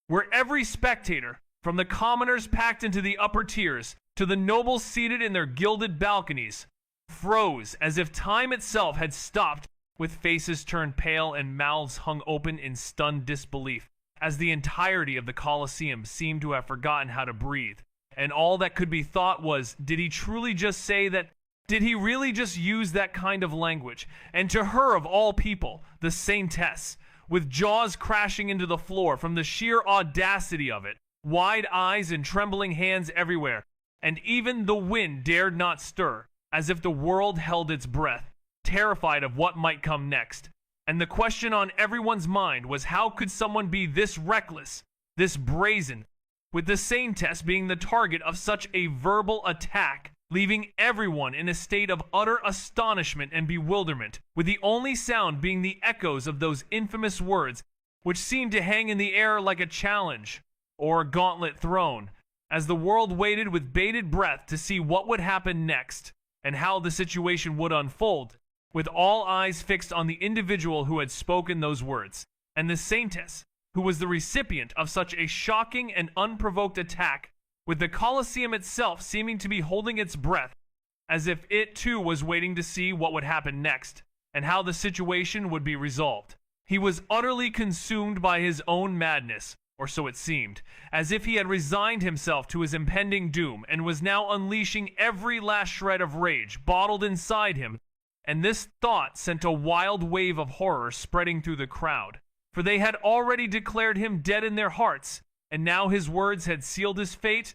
where every spectator, from the commoners packed into the upper tiers to the nobles seated in their gilded balconies, froze as if time itself had stopped, with faces turned pale and mouths hung open in stunned disbelief, as the entirety of the Colosseum seemed to have forgotten how to breathe. And all that could be thought was, did he truly just say that? Did he really just use that kind of language? And to her, of all people, the saintess, with jaws crashing into the floor from the sheer audacity of it, wide eyes and trembling hands everywhere, and even the wind dared not stir, as if the world held its breath, terrified of what might come next. And the question on everyone's mind was, how could someone be this reckless, this brazen, with the saintess being the target of such a verbal attack, leaving everyone in a state of utter astonishment and bewilderment, with the only sound being the echoes of those infamous words, which seemed to hang in the air like a challenge, or a gauntlet thrown, as the world waited with bated breath to see what would happen next, and how the situation would unfold, with all eyes fixed on the individual who had spoken those words, and the saintess, who was the recipient of such a shocking and unprovoked attack, with the Colosseum itself seeming to be holding its breath, as if it too was waiting to see what would happen next, and how the situation would be resolved. He was utterly consumed by his own madness, or so it seemed, as if he had resigned himself to his impending doom, and was now unleashing every last shred of rage bottled inside him, and this thought sent a wild wave of horror spreading through the crowd. For they had already declared him dead in their hearts, and now his words had sealed his fate.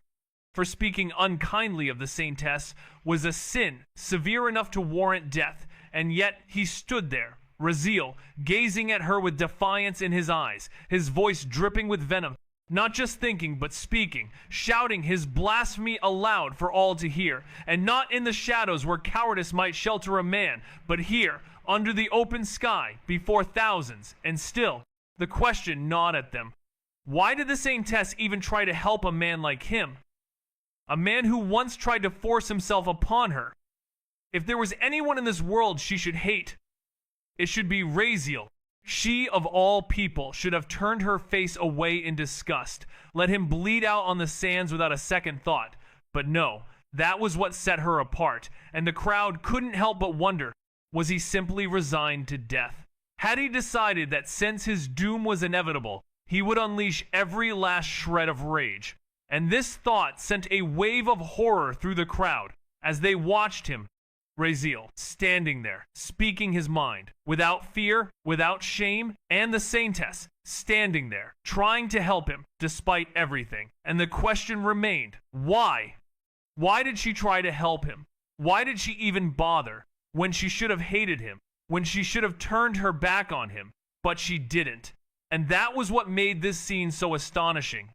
For speaking unkindly of the saintess was a sin severe enough to warrant death, and yet he stood there, Raziel, gazing at her with defiance in his eyes, his voice dripping with venom, not just thinking but speaking, shouting his blasphemy aloud for all to hear, and not in the shadows where cowardice might shelter a man, but here, under the open sky, before thousands, and still, the question gnawed at them. Why did the Saintess even try to help a man like him? A man who once tried to force himself upon her. If there was anyone in this world she should hate, it should be Raziel. She, of all people, should have turned her face away in disgust, let him bleed out on the sands without a second thought. But no, that was what set her apart, and the crowd couldn't help but wonder, was he simply resigned to death? Had he decided that since his doom was inevitable, he would unleash every last shred of rage? And this thought sent a wave of horror through the crowd as they watched him, Raziel, standing there, speaking his mind, without fear, without shame, and the Saintess, standing there, trying to help him, despite everything. And the question remained, why? Why did she try to help him? Why did she even bother, when she should have hated him, when she should have turned her back on him? But she didn't. And that was what made this scene so astonishing,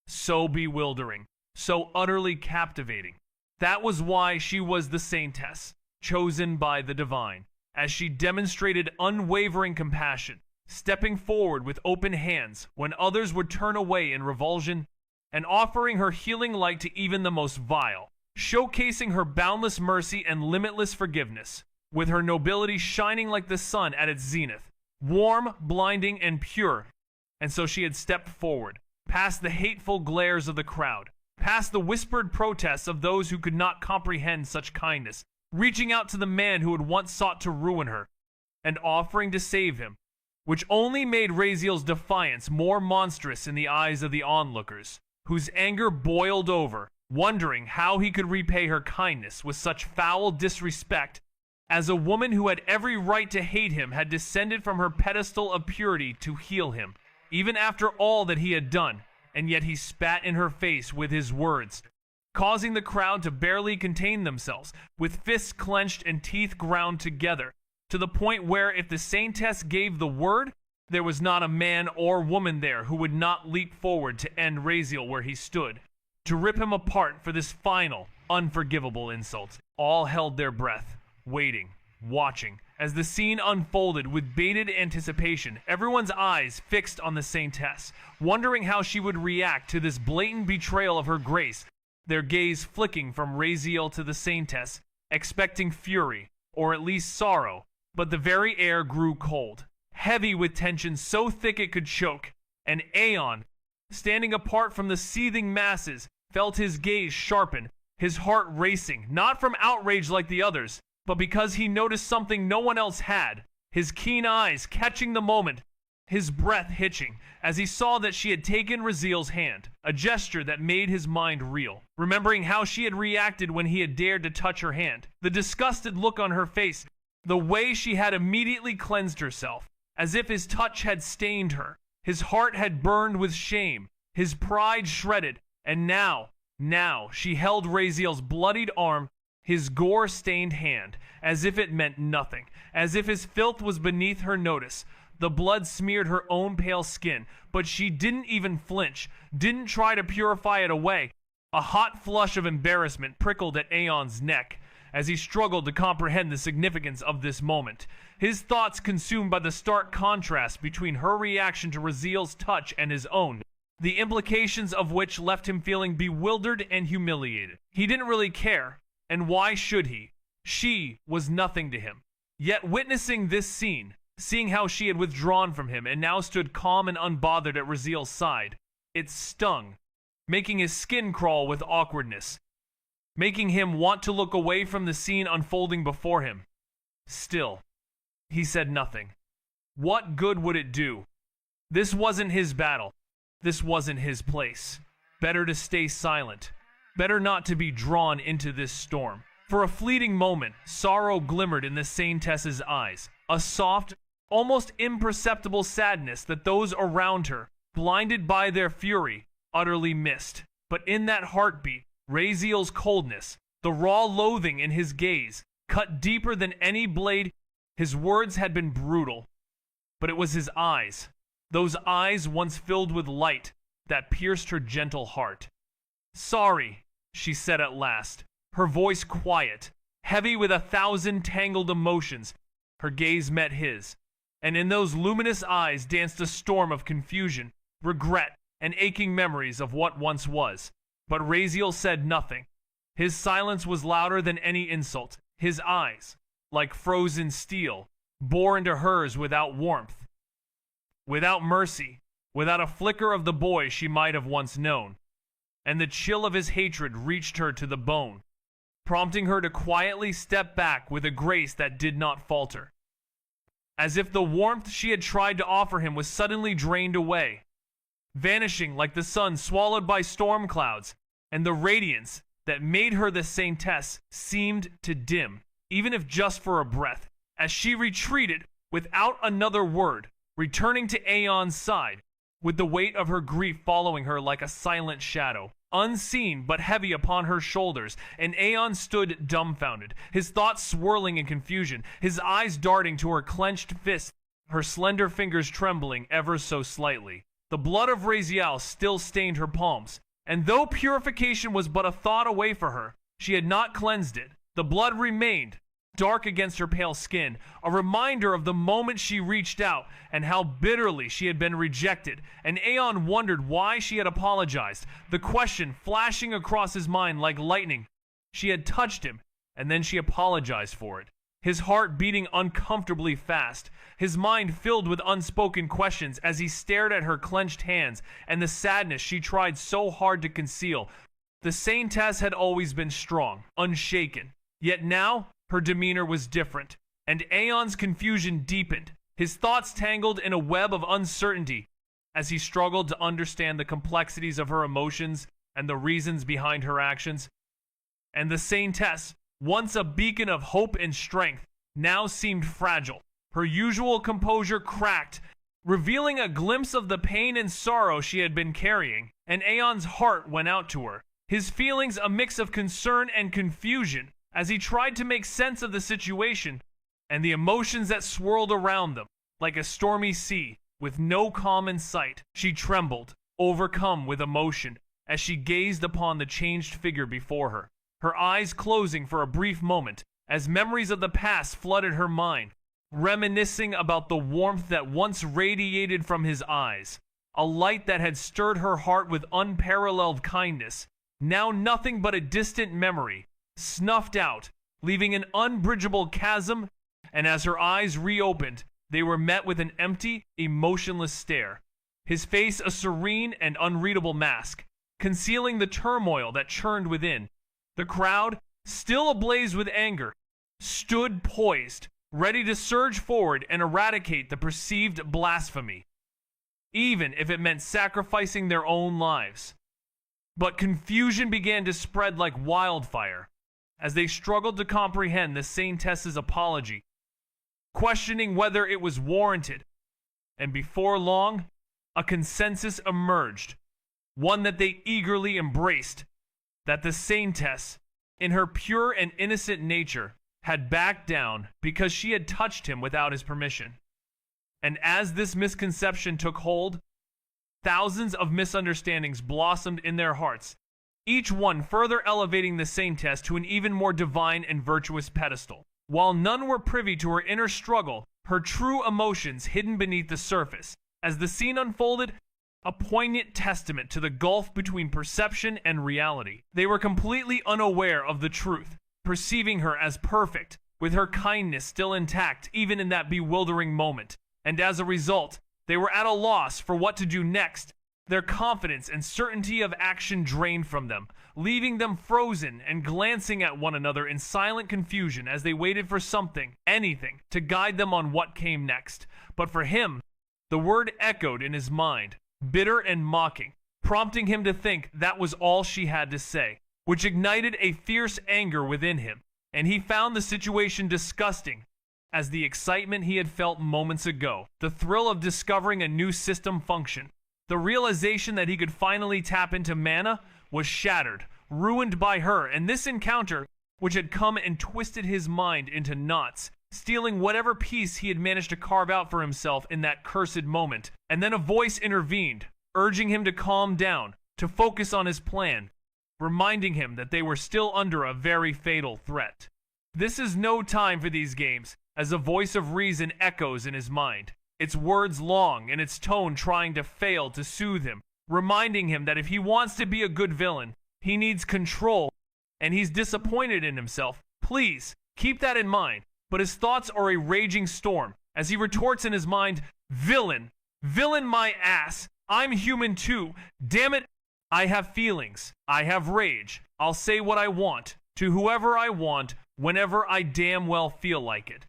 so bewildering, so utterly captivating. That was why she was the Saintess, chosen by the divine, as she demonstrated unwavering compassion, stepping forward with open hands when others would turn away in revulsion, and offering her healing light to even the most vile, showcasing her boundless mercy and limitless forgiveness, with her nobility shining like the sun at its zenith, warm, blinding, and pure. And so she had stepped forward, past the hateful glares of the crowd, past the whispered protests of those who could not comprehend such kindness, reaching out to the man who had once sought to ruin her, and offering to save him, which only made Raziel's defiance more monstrous in the eyes of the onlookers, whose anger boiled over, wondering how he could repay her kindness with such foul disrespect, as a woman who had every right to hate him had descended from her pedestal of purity to heal him, even after all that he had done, and yet he spat in her face with his words, causing the crowd to barely contain themselves, with fists clenched and teeth ground together, to the point where if the Saintess gave the word, there was not a man or woman there who would not leap forward to end Raziel where he stood, to rip him apart for this final, unforgivable insult. All held their breath, waiting, watching, as the scene unfolded with bated anticipation, everyone's eyes fixed on the Saintess, wondering how she would react to this blatant betrayal of her grace, their gaze flicking from Raziel to the Saintess, expecting fury, or at least sorrow, but the very air grew cold, heavy with tension so thick it could choke, and Aeon, standing apart from the seething masses, felt his gaze sharpen, his heart racing, not from outrage like the others, but because he noticed something no one else had, his keen eyes catching the moment, his breath hitching, as he saw that she had taken Raziel's hand, a gesture that made his mind reel, remembering how she had reacted when he had dared to touch her hand, the disgusted look on her face, the way she had immediately cleansed herself, as if his touch had stained her. His heart had burned with shame, his pride shredded, and now she held Raziel's bloodied arm, his gore-stained hand, as if it meant nothing, as if his filth was beneath her notice. The blood smeared her own pale skin, but she didn't even flinch, didn't try to purify it away. A hot flush of embarrassment prickled at Aeon's neck as he struggled to comprehend the significance of this moment, his thoughts consumed by the stark contrast between her reaction to Raziel's touch and his own, the implications of which left him feeling bewildered and humiliated. He didn't really care, and why should he? She was nothing to him. Yet witnessing this scene, seeing how she had withdrawn from him and now stood calm and unbothered at Raziel's side, it stung, making his skin crawl with awkwardness, making him want to look away from the scene unfolding before him. Still, he said nothing. What good would it do? This wasn't his battle. This wasn't his place. Better to stay silent. Better not to be drawn into this storm. For a fleeting moment, sorrow glimmered in the Saintess's eyes, a soft, almost imperceptible sadness that those around her, blinded by their fury, utterly missed. But in that heartbeat, Raziel's coldness, the raw loathing in his gaze, cut deeper than any blade. His words had been brutal, but it was his eyes, those eyes once filled with light, that pierced her gentle heart. "Sorry," she said at last, her voice quiet, heavy with 1,000 tangled emotions. Her gaze met his, and in those luminous eyes danced a storm of confusion, regret, and aching memories of what once was. But Raziel said nothing. His silence was louder than any insult. His eyes, like frozen steel, bore into hers without warmth, without mercy, without a flicker of the boy she might have once known. And the chill of his hatred reached her to the bone, prompting her to quietly step back with a grace that did not falter. As if the warmth she had tried to offer him was suddenly drained away, vanishing like the sun swallowed by storm clouds, and the radiance that made her the saintess seemed to dim, even if just for a breath, as she retreated without another word, returning to Aeon's side, with the weight of her grief following her like a silent shadow, unseen but heavy upon her shoulders. And Aeon stood dumbfounded, his thoughts swirling in confusion, his eyes darting to her clenched fist, her slender fingers trembling ever so slightly. The blood of Raziel still stained her palms, and though purification was but a thought away for her, she had not cleansed it. The blood remained, dark against her pale skin, a reminder of the moment she reached out and how bitterly she had been rejected. And Aeon wondered why she had apologized, the question flashing across his mind like lightning. She had touched him, and then she apologized for it. His heart beating uncomfortably fast, his mind filled with unspoken questions as he stared at her clenched hands and the sadness she tried so hard to conceal. The saintess had always been strong, unshaken, yet now her demeanor was different, and Aeon's confusion deepened, his thoughts tangled in a web of uncertainty as he struggled to understand the complexities of her emotions and the reasons behind her actions. And the saintess, once a beacon of hope and strength, now seemed fragile. Her usual composure cracked, revealing a glimpse of the pain and sorrow she had been carrying, and Aeon's heart went out to her, his feelings a mix of concern and confusion as he tried to make sense of the situation and the emotions that swirled around them. Like a stormy sea, with no calm in sight, she trembled, overcome with emotion, as she gazed upon the changed figure before her, her eyes closing for a brief moment as memories of the past flooded her mind, reminiscing about the warmth that once radiated from his eyes, a light that had stirred her heart with unparalleled kindness, now nothing but a distant memory, snuffed out, leaving an unbridgeable chasm. And as her eyes reopened, they were met with an empty, emotionless stare, his face a serene and unreadable mask, concealing the turmoil that churned within. The crowd, still ablaze with anger, stood poised, ready to surge forward and eradicate the perceived blasphemy, even if it meant sacrificing their own lives. But confusion began to spread like wildfire as they struggled to comprehend the saintess's apology, questioning whether it was warranted. And before long, a consensus emerged, one that they eagerly embraced, that the saintess, in her pure and innocent nature, had backed down because she had touched him without his permission. And as this misconception took hold, thousands of misunderstandings blossomed in their hearts, each one further elevating the saintess to an even more divine and virtuous pedestal. While none were privy to her inner struggle, her true emotions hidden beneath the surface, as the scene unfolded, a poignant testament to the gulf between perception and reality. They were completely unaware of the truth, perceiving her as perfect, with her kindness still intact even in that bewildering moment. And as a result, they were at a loss for what to do next, their confidence and certainty of action drained from them, leaving them frozen and glancing at one another in silent confusion as they waited for something, anything, to guide them on what came next. But for him, the word echoed in his mind, bitter and mocking, prompting him to think that was all she had to say, which ignited a fierce anger within him, and he found the situation disgusting as the excitement he had felt moments ago, the thrill of discovering a new system function, the realization that he could finally tap into mana, was shattered, ruined by her, and this encounter, which had come and twisted his mind into knots, stealing whatever piece he had managed to carve out for himself in that cursed moment. And then a voice intervened, urging him to calm down, to focus on his plan, reminding him that they were still under a very fatal threat. This is no time for these games, as a voice of reason echoes in his mind, its words long and its tone trying to fail to soothe him. reminding him that if he wants to be a good villain, he needs control, and he's disappointed in himself. Please, keep that in mind. But his thoughts are a raging storm as he retorts in his mind, "Villain! Villain my ass! I'm human too! Damn it! I have feelings. I have rage. I'll say what I want, to whoever I want, whenever I damn well feel like it.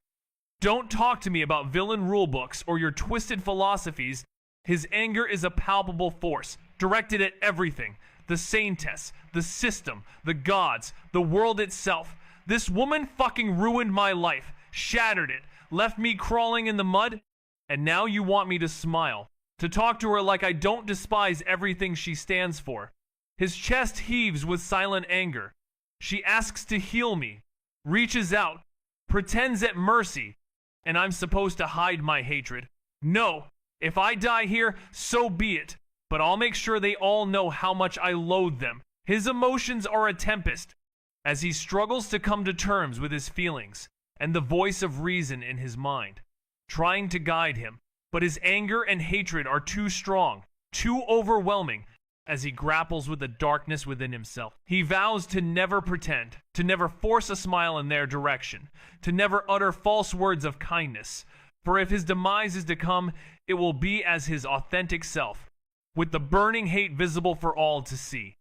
Don't talk to me about villain rulebooks or your twisted philosophies." His anger is a palpable force, directed at everything. The sane tests, the system, the gods, the world itself. This woman fucking ruined my life, shattered it, left me crawling in the mud, and now you want me to smile, to talk to her like I don't despise everything she stands for. His chest heaves with silent anger. She asks to heal me, reaches out, pretends at mercy, and I'm supposed to hide my hatred. No, if I die here, so be it, but I'll make sure they all know how much I loathe them. His emotions are a tempest, as he struggles to come to terms with his feelings and the voice of reason in his mind, trying to guide him. But his anger and hatred are too strong, too overwhelming, as he grapples with the darkness within himself. He vows to never pretend, to never force a smile in their direction, to never utter false words of kindness, for if his demise is to come, it will be as his authentic self, with the burning hate visible for all to see.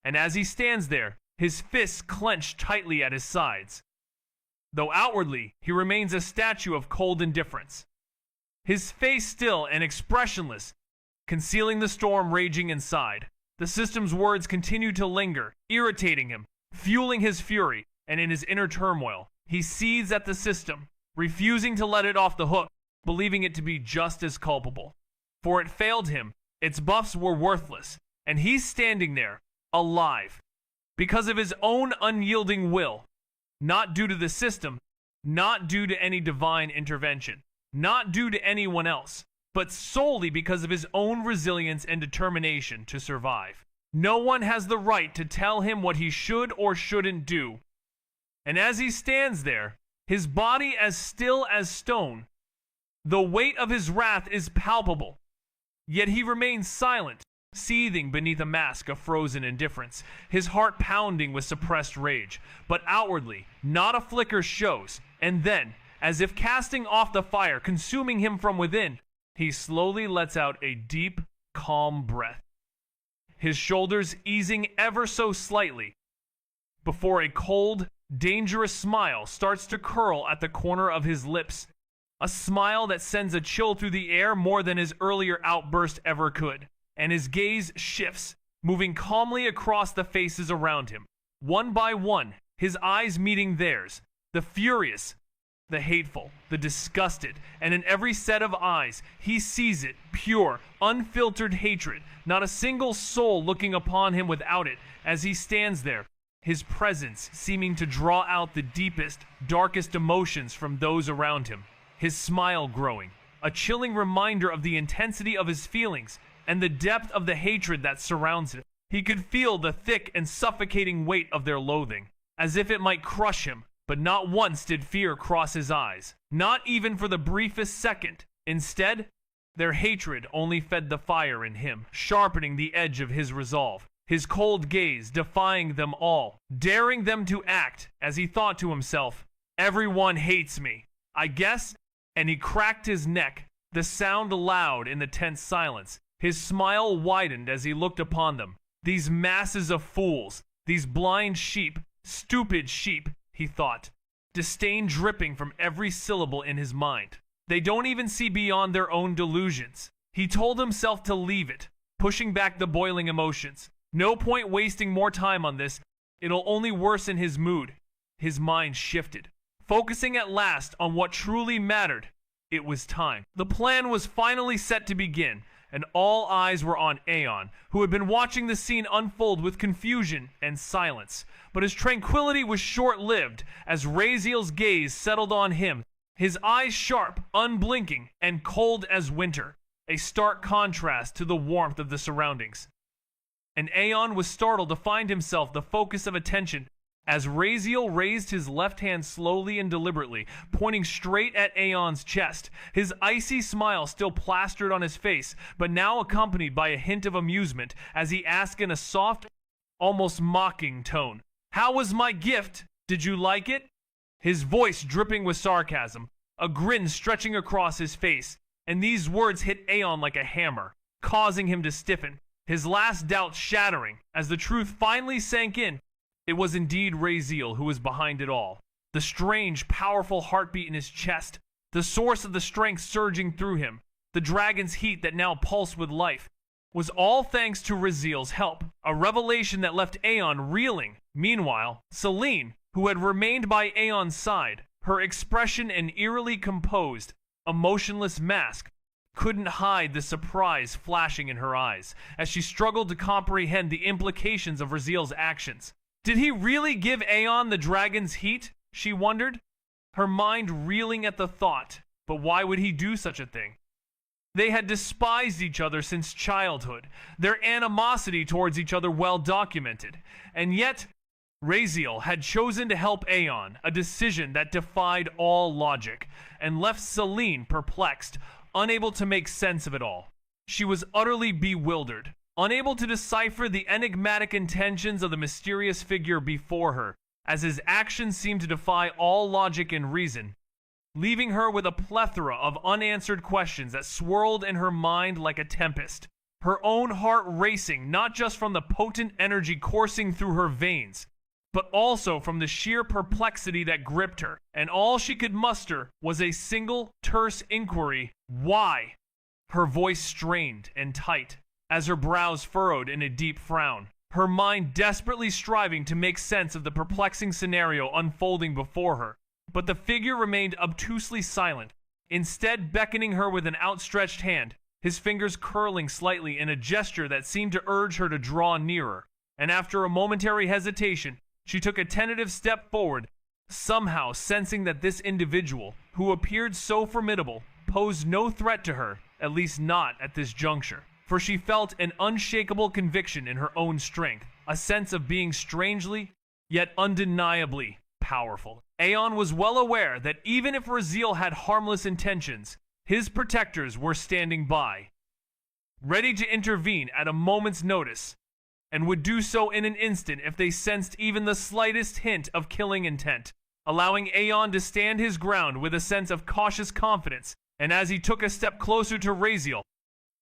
And as he stands there, his fists clenched tightly at his sides, though outwardly he remains a statue of cold indifference, his face still and expressionless, concealing the storm raging inside. The system's words continue to linger, irritating him, fueling his fury, and in his inner turmoil, he seethes at the system, refusing to let it off the hook, believing it to be just as culpable. For it failed him, its buffs were worthless, and he's standing there, alive, because of his own unyielding will, not due to the system, not due to any divine intervention, not due to anyone else, but solely because of his own resilience and determination to survive. No one has the right to tell him what he should or shouldn't do. And as he stands there, his body as still as stone, the weight of his wrath is palpable, yet he remains silent, seething beneath a mask of frozen indifference, his heart pounding with suppressed rage. But outwardly, not a flicker shows, and then, as if casting off the fire consuming him from within, he slowly lets out a deep, calm breath, his shoulders easing ever so slightly, before a cold, dangerous smile starts to curl at the corner of his lips, a smile that sends a chill through the air more than his earlier outburst ever could. And his gaze shifts, moving calmly across the faces around him, one by one, his eyes meeting theirs, the furious, the hateful, the disgusted, and in every set of eyes, he sees it, pure, unfiltered hatred, not a single soul looking upon him without it, as he stands there, his presence seeming to draw out the deepest, darkest emotions from those around him, his smile growing, a chilling reminder of the intensity of his feelings, and the depth of the hatred that surrounds him. He could feel the thick and suffocating weight of their loathing, as if it might crush him, but not once did fear cross his eyes, not even for the briefest second. Instead, their hatred only fed the fire in him, sharpening the edge of his resolve, his cold gaze defying them all, daring them to act, as he thought to himself, "Everyone hates me, I guess," and he cracked his neck, the sound loud in the tense silence. His smile widened as he looked upon them. These masses of fools, these blind sheep, stupid sheep, he thought, disdain dripping from every syllable in his mind. They don't even see beyond their own delusions. He told himself to leave it, pushing back the boiling emotions. No point wasting more time on this. It'll only worsen his mood. His mind shifted, focusing at last on what truly mattered. It was time. The plan was finally set to begin, and all eyes were on Aeon, who had been watching the scene unfold with confusion and silence. But his tranquility was short-lived as Raziel's gaze settled on him, his eyes sharp, unblinking, and cold as winter, a stark contrast to the warmth of the surroundings. And Aeon was startled to find himself the focus of attention As Raziel raised his left hand slowly and deliberately, pointing straight at Aeon's chest, his icy smile still plastered on his face, but now accompanied by a hint of amusement as he asked in a soft, almost mocking tone, "How was my gift? Did you like it?" His voice dripping with sarcasm, a grin stretching across his face, and these words hit Aeon like a hammer, causing him to stiffen, his last doubts shattering as the truth finally sank in. It was indeed Raziel who was behind it all. The strange, powerful heartbeat in his chest, the source of the strength surging through him, the dragon's heat that now pulsed with life, was all thanks to Raziel's help, a revelation that left Aeon reeling. Meanwhile, Selene, who had remained by Aeon's side, her expression an eerily composed, emotionless mask, couldn't hide the surprise flashing in her eyes as she struggled to comprehend the implications of Raziel's actions. Did he really give Aeon the dragon's heat? She wondered, her mind reeling at the thought. But why would he do such a thing? They had despised each other since childhood, their animosity towards each other well documented, and yet Raziel had chosen to help Aeon, a decision that defied all logic, and left Selene perplexed, unable to make sense of it all. She was utterly bewildered, unable to decipher the enigmatic intentions of the mysterious figure before her, as his actions seemed to defy all logic and reason, leaving her with a plethora of unanswered questions that swirled in her mind like a tempest, her own heart racing not just from the potent energy coursing through her veins, but also from the sheer perplexity that gripped her, and all she could muster was a single, terse inquiry: why? Her voice strained and tight, as her brows furrowed in a deep frown, her mind desperately striving to make sense of the perplexing scenario unfolding before her. But the figure remained obtusely silent, instead beckoning her with an outstretched hand, his fingers curling slightly in a gesture that seemed to urge her to draw nearer. And after a momentary hesitation, she took a tentative step forward, somehow sensing that this individual, who appeared so formidable, posed no threat to her, at least not at this juncture. For she felt an unshakable conviction in her own strength, a sense of being strangely, yet undeniably, powerful. Aeon was well aware that even if Raziel had harmless intentions, his protectors were standing by, ready to intervene at a moment's notice, and would do so in an instant if they sensed even the slightest hint of killing intent, allowing Aeon to stand his ground with a sense of cautious confidence. And as he took a step closer to Raziel,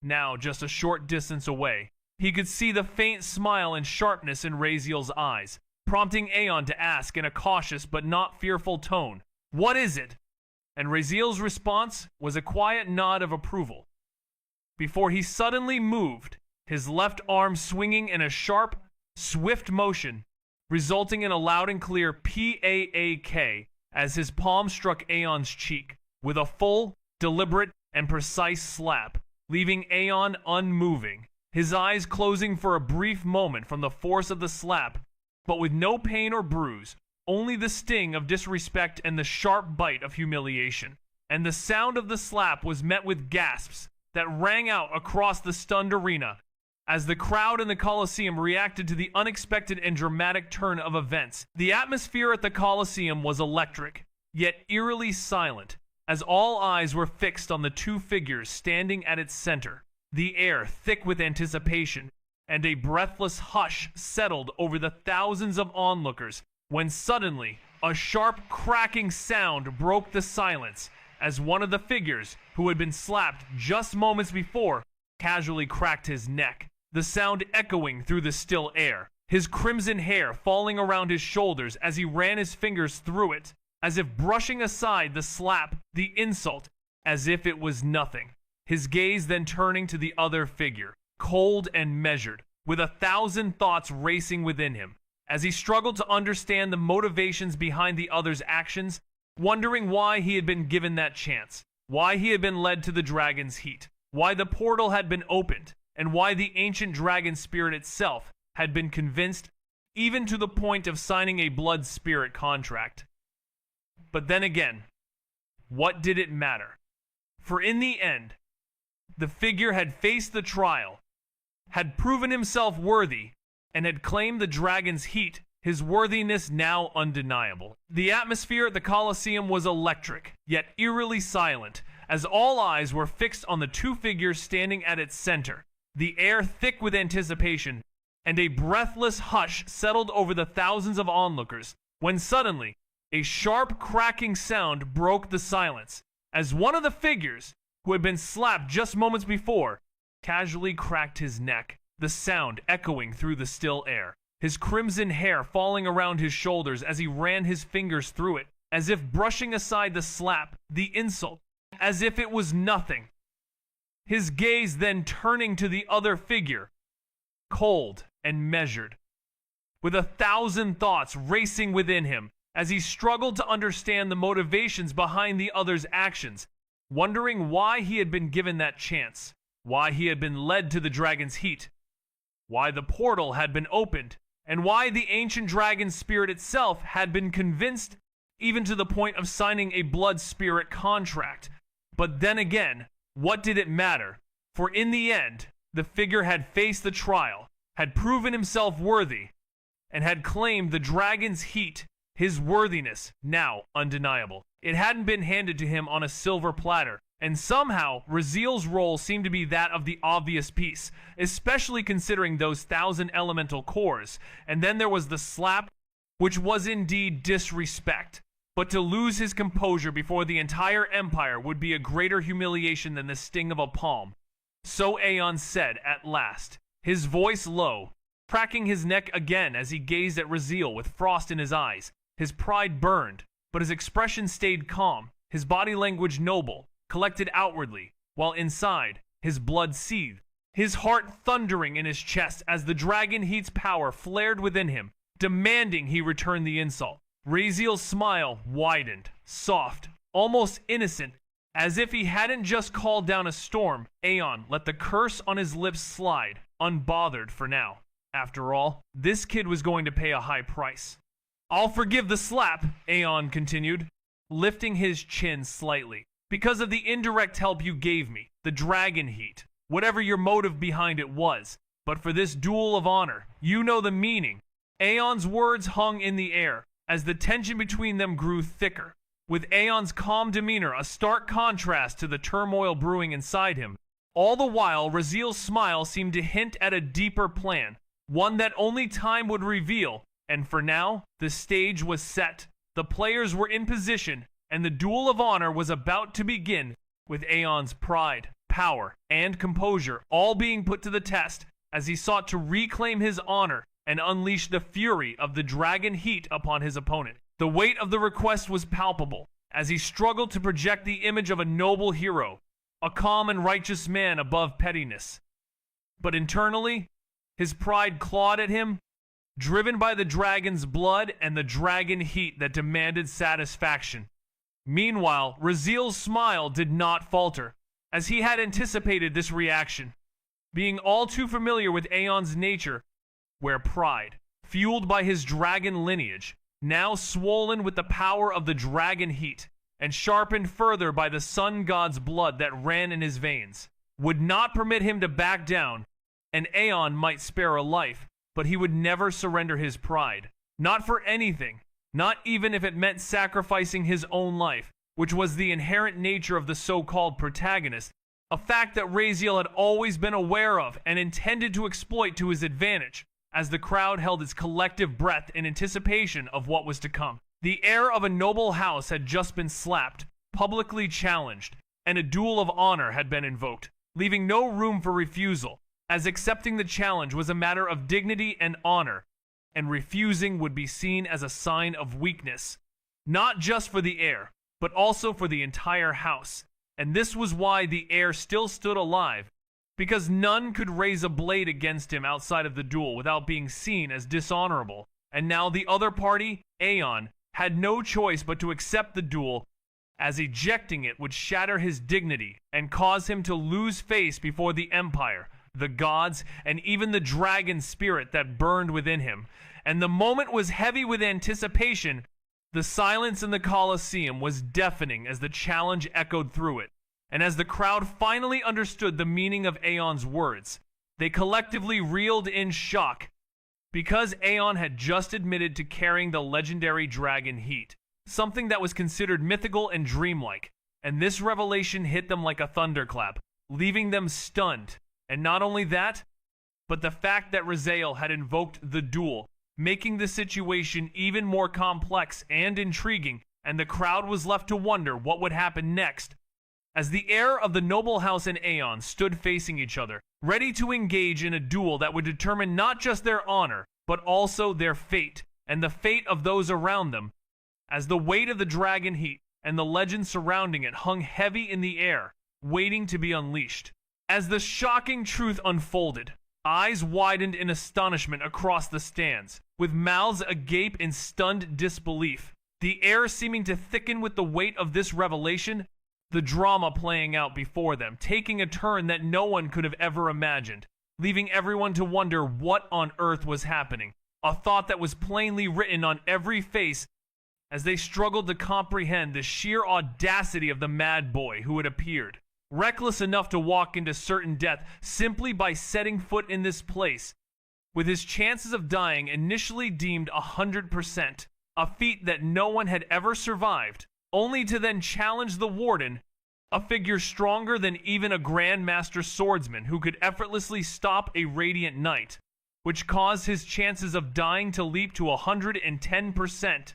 now just a short distance away, he could see the faint smile and sharpness in Raziel's eyes, prompting Aeon to ask in a cautious but not fearful tone, "What is it?" And Raziel's response was a quiet nod of approval, before he suddenly moved, his left arm swinging in a sharp, swift motion, resulting in a loud and clear "P-A-A-K" as his palm struck Aeon's cheek, with a full, deliberate, and precise slap, leaving Aeon unmoving, his eyes closing for a brief moment from the force of the slap, but with no pain or bruise, only the sting of disrespect and the sharp bite of humiliation. And the sound of the slap was met with gasps that rang out across the stunned arena, as the crowd in the Colosseum reacted to the unexpected and dramatic turn of events. The atmosphere at the Colosseum was electric, yet eerily silent, as all eyes were fixed on the two figures standing at its center, the air thick with anticipation, and a breathless hush settled over the thousands of onlookers, when suddenly a sharp cracking sound broke the silence, as one of the figures, who had been slapped just moments before, casually cracked his neck, the sound echoing through the still air, his crimson hair falling around his shoulders as he ran his fingers through it, as if brushing aside the slap, the insult, as if it was nothing. His gaze then turning to the other figure, cold and measured, with 1,000 thoughts racing within him, as he struggled to understand the motivations behind the other's actions, wondering why he had been given that chance, why he had been led to the dragon's heat, why the portal had been opened, and why the ancient dragon spirit itself had been convinced, even to the point of signing a blood spirit contract. But then again, what did it matter? For in the end, the figure had faced the trial, had proven himself worthy, and had claimed the dragon's heat his worthiness now undeniable. The atmosphere at the Colosseum was electric, yet eerily silent, as all eyes were fixed on the two figures standing at its center, the air thick with anticipation, and a breathless hush settled over the thousands of onlookers, when suddenly, a sharp cracking sound broke the silence, as one of the figures, who had been slapped just moments before, casually cracked his neck, the sound echoing through the still air, his crimson hair falling around his shoulders as he ran his fingers through it, as if brushing aside the slap, the insult, as if it was nothing. His gaze then turning to the other figure, cold and measured, with 1,000 thoughts racing within him as he struggled to understand the motivations behind the other's actions, wondering why he had been given that chance, why he had been led to the dragon's heat, why the portal had been opened, and why the ancient dragon spirit itself had been convinced, even to the point of signing a blood spirit contract. But then again, what did it matter? For in the end, the figure had faced the trial, had proven himself worthy, and had claimed the dragon's heat, his worthiness, now undeniable. It hadn't been handed to him on a silver platter, and somehow Raziel's role seemed to be that of the obvious piece, especially considering those 1,000 elemental cores. And then there was the slap, which was indeed disrespect. But to lose his composure before the entire empire would be a greater humiliation than the sting of a palm. So Aeon said at last, his voice low, cracking his neck again as he gazed at Raziel with frost in his eyes. His pride burned, but his expression stayed calm, his body language noble, collected outwardly, while inside, his blood seethed, his heart thundering in his chest as the dragon heat's power flared within him, demanding he return the insult. Raziel's smile widened, soft, almost innocent, as if he hadn't just called down a storm. Aeon let the curse on his lips slide, unbothered for now. After all, this kid was going to pay a high price. I'll forgive the slap, Aeon continued, lifting his chin slightly, because of the indirect help you gave me, the dragon heat, whatever your motive behind it was. But for this duel of honor, you know the meaning. Aeon's words hung in the air, as the tension between them grew thicker, with Aeon's calm demeanor a stark contrast to the turmoil brewing inside him. All the while, Raziel's smile seemed to hint at a deeper plan, one that only time would reveal, and for now, the stage was set. The players were in position, and the duel of honor was about to begin, with Aeon's pride, power, and composure all being put to the test as he sought to reclaim his honor and unleash the fury of the dragon heat upon his opponent. The weight of the request was palpable, as he struggled to project the image of a noble hero, a calm and righteous man above pettiness. But internally, his pride clawed at him, driven by the dragon's blood and the dragon heat that demanded satisfaction. Meanwhile, Raziel's smile did not falter, as he had anticipated this reaction, being all too familiar with Aeon's nature, where pride, fueled by his dragon lineage, now swollen with the power of the dragon heat, and sharpened further by the sun god's blood that ran in his veins, would not permit him to back down, and Aeon might spare a life, but he would never surrender his pride. Not for anything, not even if it meant sacrificing his own life, which was the inherent nature of the so-called protagonist, a fact that Raziel had always been aware of and intended to exploit to his advantage, as the crowd held its collective breath in anticipation of what was to come. The heir of a noble house had just been slapped, publicly challenged, and a duel of honor had been invoked, leaving no room for refusal, as accepting the challenge was a matter of dignity and honor, and refusing would be seen as a sign of weakness, not just for the heir, but also for the entire house. And this was why the heir still stood alive, because none could raise a blade against him outside of the duel without being seen as dishonorable. And now the other party, Aeon, had no choice but to accept the duel, as ejecting it would shatter his dignity and cause him to lose face before the Empire, the gods, and even the dragon spirit that burned within him. And the moment was heavy with anticipation. The silence in the Colosseum was deafening as the challenge echoed through it. And as the crowd finally understood the meaning of Aeon's words, they collectively reeled in shock because Aeon had just admitted to carrying the legendary dragon heat, something that was considered mythical and dreamlike, and this revelation hit them like a thunderclap, leaving them stunned. And not only that, but the fact that Raziel had invoked the duel, making the situation even more complex and intriguing, and the crowd was left to wonder what would happen next. As the heir of the noble house and Aeon stood facing each other, ready to engage in a duel that would determine not just their honor, but also their fate, and the fate of those around them, as the weight of the dragon heat and the legend surrounding it hung heavy in the air, waiting to be unleashed. As the shocking truth unfolded, eyes widened in astonishment across the stands, with mouths agape in stunned disbelief, the air seeming to thicken with the weight of this revelation, the drama playing out before them, taking a turn that no one could have ever imagined, leaving everyone to wonder what on earth was happening, a thought that was plainly written on every face as they struggled to comprehend the sheer audacity of the mad boy who had appeared, reckless enough to walk into certain death simply by setting foot in this place, with his chances of dying initially deemed 100%, a feat that no one had ever survived, only to then challenge the warden, a figure stronger than even a grandmaster swordsman who could effortlessly stop a radiant knight, which caused his chances of dying to leap to 110%.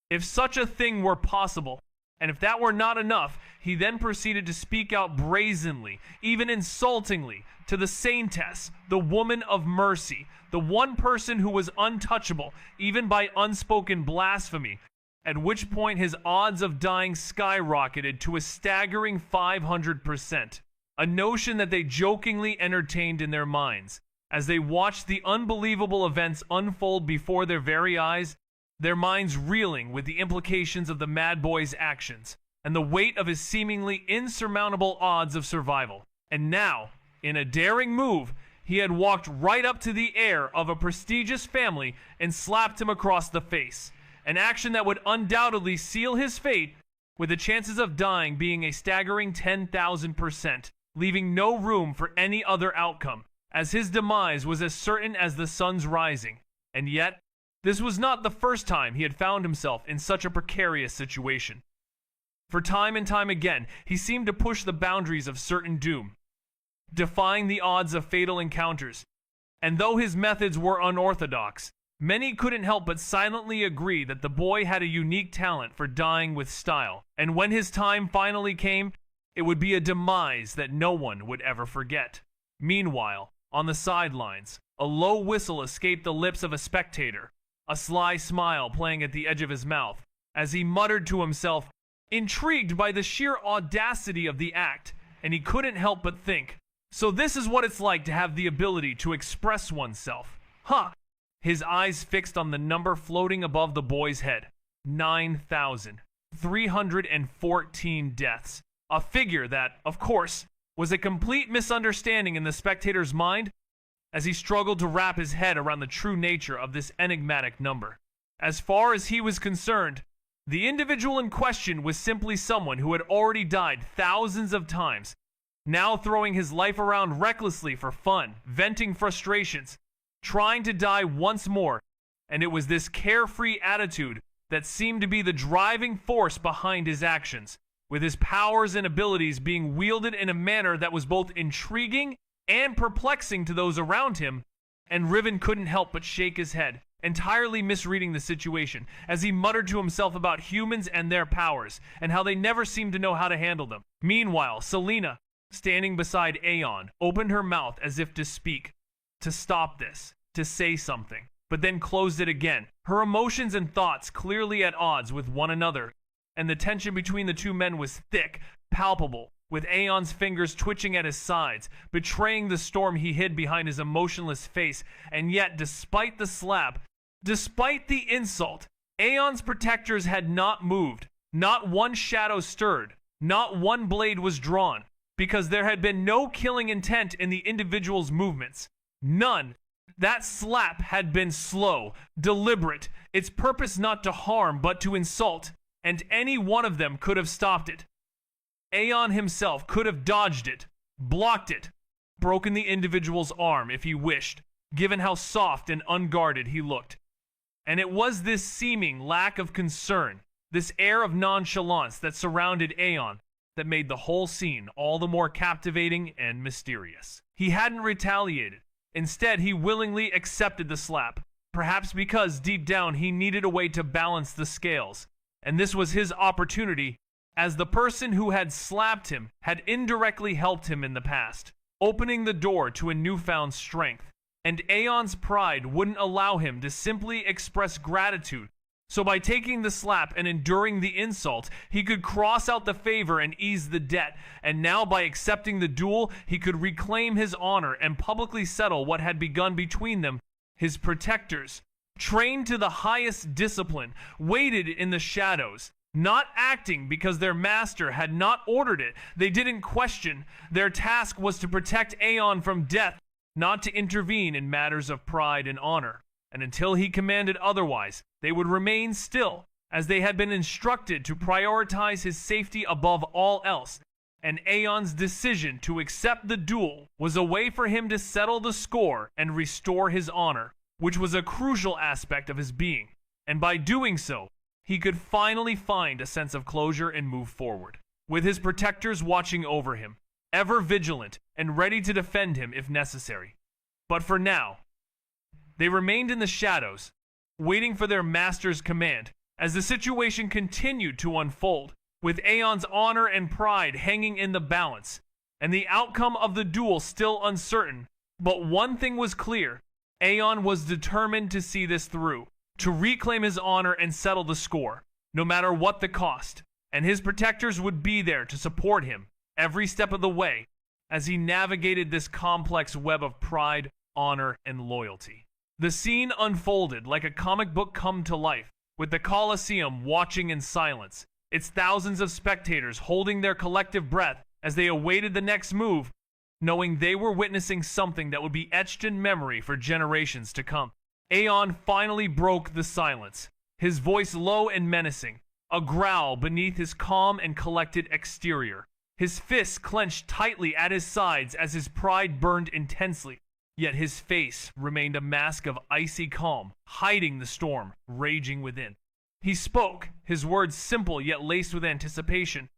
If such a thing were possible, and if that were not enough, he then proceeded to speak out brazenly, even insultingly, to the saintess, the woman of mercy, the one person who was untouchable, even by unspoken blasphemy, at which point his odds of dying skyrocketed to a staggering 500%, a notion that they jokingly entertained in their minds. As they watched the unbelievable events unfold before their very eyes, their minds reeling with the implications of the mad boy's actions, and the weight of his seemingly insurmountable odds of survival. And now, in a daring move, he had walked right up to the heir of a prestigious family and slapped him across the face. An action that would undoubtedly seal his fate, with the chances of dying being a staggering 10,000%, leaving no room for any other outcome, as his demise was as certain as the sun's rising. And yet, this was not the first time he had found himself in such a precarious situation. For time and time again, he seemed to push the boundaries of certain doom, defying the odds of fatal encounters. And though his methods were unorthodox, many couldn't help but silently agree that the boy had a unique talent for dying with style, and when his time finally came, it would be a demise that no one would ever forget. Meanwhile, on the sidelines, a low whistle escaped the lips of a spectator, a sly smile playing at the edge of his mouth, as he muttered to himself, intrigued by the sheer audacity of the act, and he couldn't help but think, so this is what it's like to have the ability to express oneself. Huh! His eyes fixed on the number floating above the boy's head. 9,314 deaths. A figure that, of course, was a complete misunderstanding in the spectator's mind as he struggled to wrap his head around the true nature of this enigmatic number. As far as he was concerned, the individual in question was simply someone who had already died thousands of times, now throwing his life around recklessly for fun, venting frustrations, trying to die once more, and it was this carefree attitude that seemed to be the driving force behind his actions, with his powers and abilities being wielded in a manner that was both intriguing and perplexing to those around him, and Riven couldn't help but shake his head, entirely misreading the situation, as he muttered to himself about humans and their powers, and how they never seemed to know how to handle them. Meanwhile, Selena, standing beside Aeon, opened her mouth as if to speak, to stop this, to say something, but then closed it again, her emotions and thoughts clearly at odds with one another, and the tension between the two men was thick, palpable, with Aeon's fingers twitching at his sides, betraying the storm he hid behind his emotionless face. And yet, despite the slap, despite the insult, Aeon's protectors had not moved. Not one shadow stirred. Not one blade was drawn, because there had been no killing intent in the individual's movements. None. That slap had been slow, deliberate, its purpose not to harm but to insult, and any one of them could have stopped it. Aeon himself could have dodged it, blocked it, broken the individual's arm if he wished, given how soft and unguarded he looked. And it was this seeming lack of concern, this air of nonchalance that surrounded Aeon, that made the whole scene all the more captivating and mysterious. He hadn't retaliated. Instead, he willingly accepted the slap, perhaps because deep down he needed a way to balance the scales, and this was his opportunity, as the person who had slapped him had indirectly helped him in the past, opening the door to a newfound strength. And Aeon's pride wouldn't allow him to simply express gratitude, so by taking the slap and enduring the insult, he could cross out the favor and ease the debt, and now by accepting the duel, he could reclaim his honor and publicly settle what had begun between them. His protectors, trained to the highest discipline, waited in the shadows, not acting because their master had not ordered it. They didn't question. Their task was to protect Aeon from death, not to intervene in matters of pride and honor. And until he commanded otherwise, they would remain still, as they had been instructed to prioritize his safety above all else. And Aeon's decision to accept the duel was a way for him to settle the score and restore his honor, which was a crucial aspect of his being. And by doing so, he could finally find a sense of closure and move forward, with his protectors watching over him, ever vigilant and ready to defend him if necessary. But for now, they remained in the shadows, waiting for their master's command, as the situation continued to unfold, with Aeon's honor and pride hanging in the balance, and the outcome of the duel still uncertain. But one thing was clear: Aeon was determined to see this through, to reclaim his honor and settle the score, no matter what the cost, and his protectors would be there to support him every step of the way as he navigated this complex web of pride, honor, and loyalty. The scene unfolded like a comic book come to life, with the Colosseum watching in silence, its thousands of spectators holding their collective breath as they awaited the next move, knowing they were witnessing something that would be etched in memory for generations to come. Aeon finally broke the silence, his voice low and menacing, a growl beneath his calm and collected exterior. His fists clenched tightly at his sides as his pride burned intensely, yet his face remained a mask of icy calm, hiding the storm raging within. He spoke, his words simple yet laced with anticipation.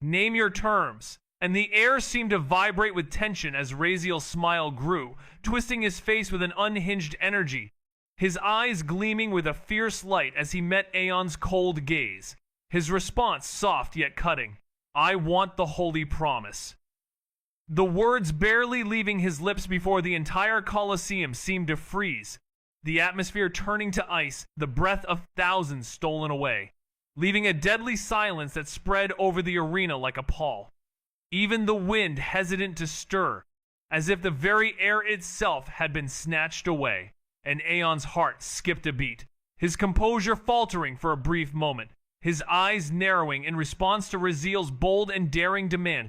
"Name your terms." And the air seemed to vibrate with tension as Raziel's smile grew, twisting his face with an unhinged energy, his eyes gleaming with a fierce light as he met Aeon's cold gaze. His response soft yet cutting: "I want the holy promise." The words barely leaving his lips before the entire Colosseum seemed to freeze, the atmosphere turning to ice, the breath of thousands stolen away, leaving a deadly silence that spread over the arena like a pall. Even the wind hesitant to stir, as if the very air itself had been snatched away, and Aeon's heart skipped a beat, his composure faltering for a brief moment, his eyes narrowing in response to Raziel's bold and daring demand.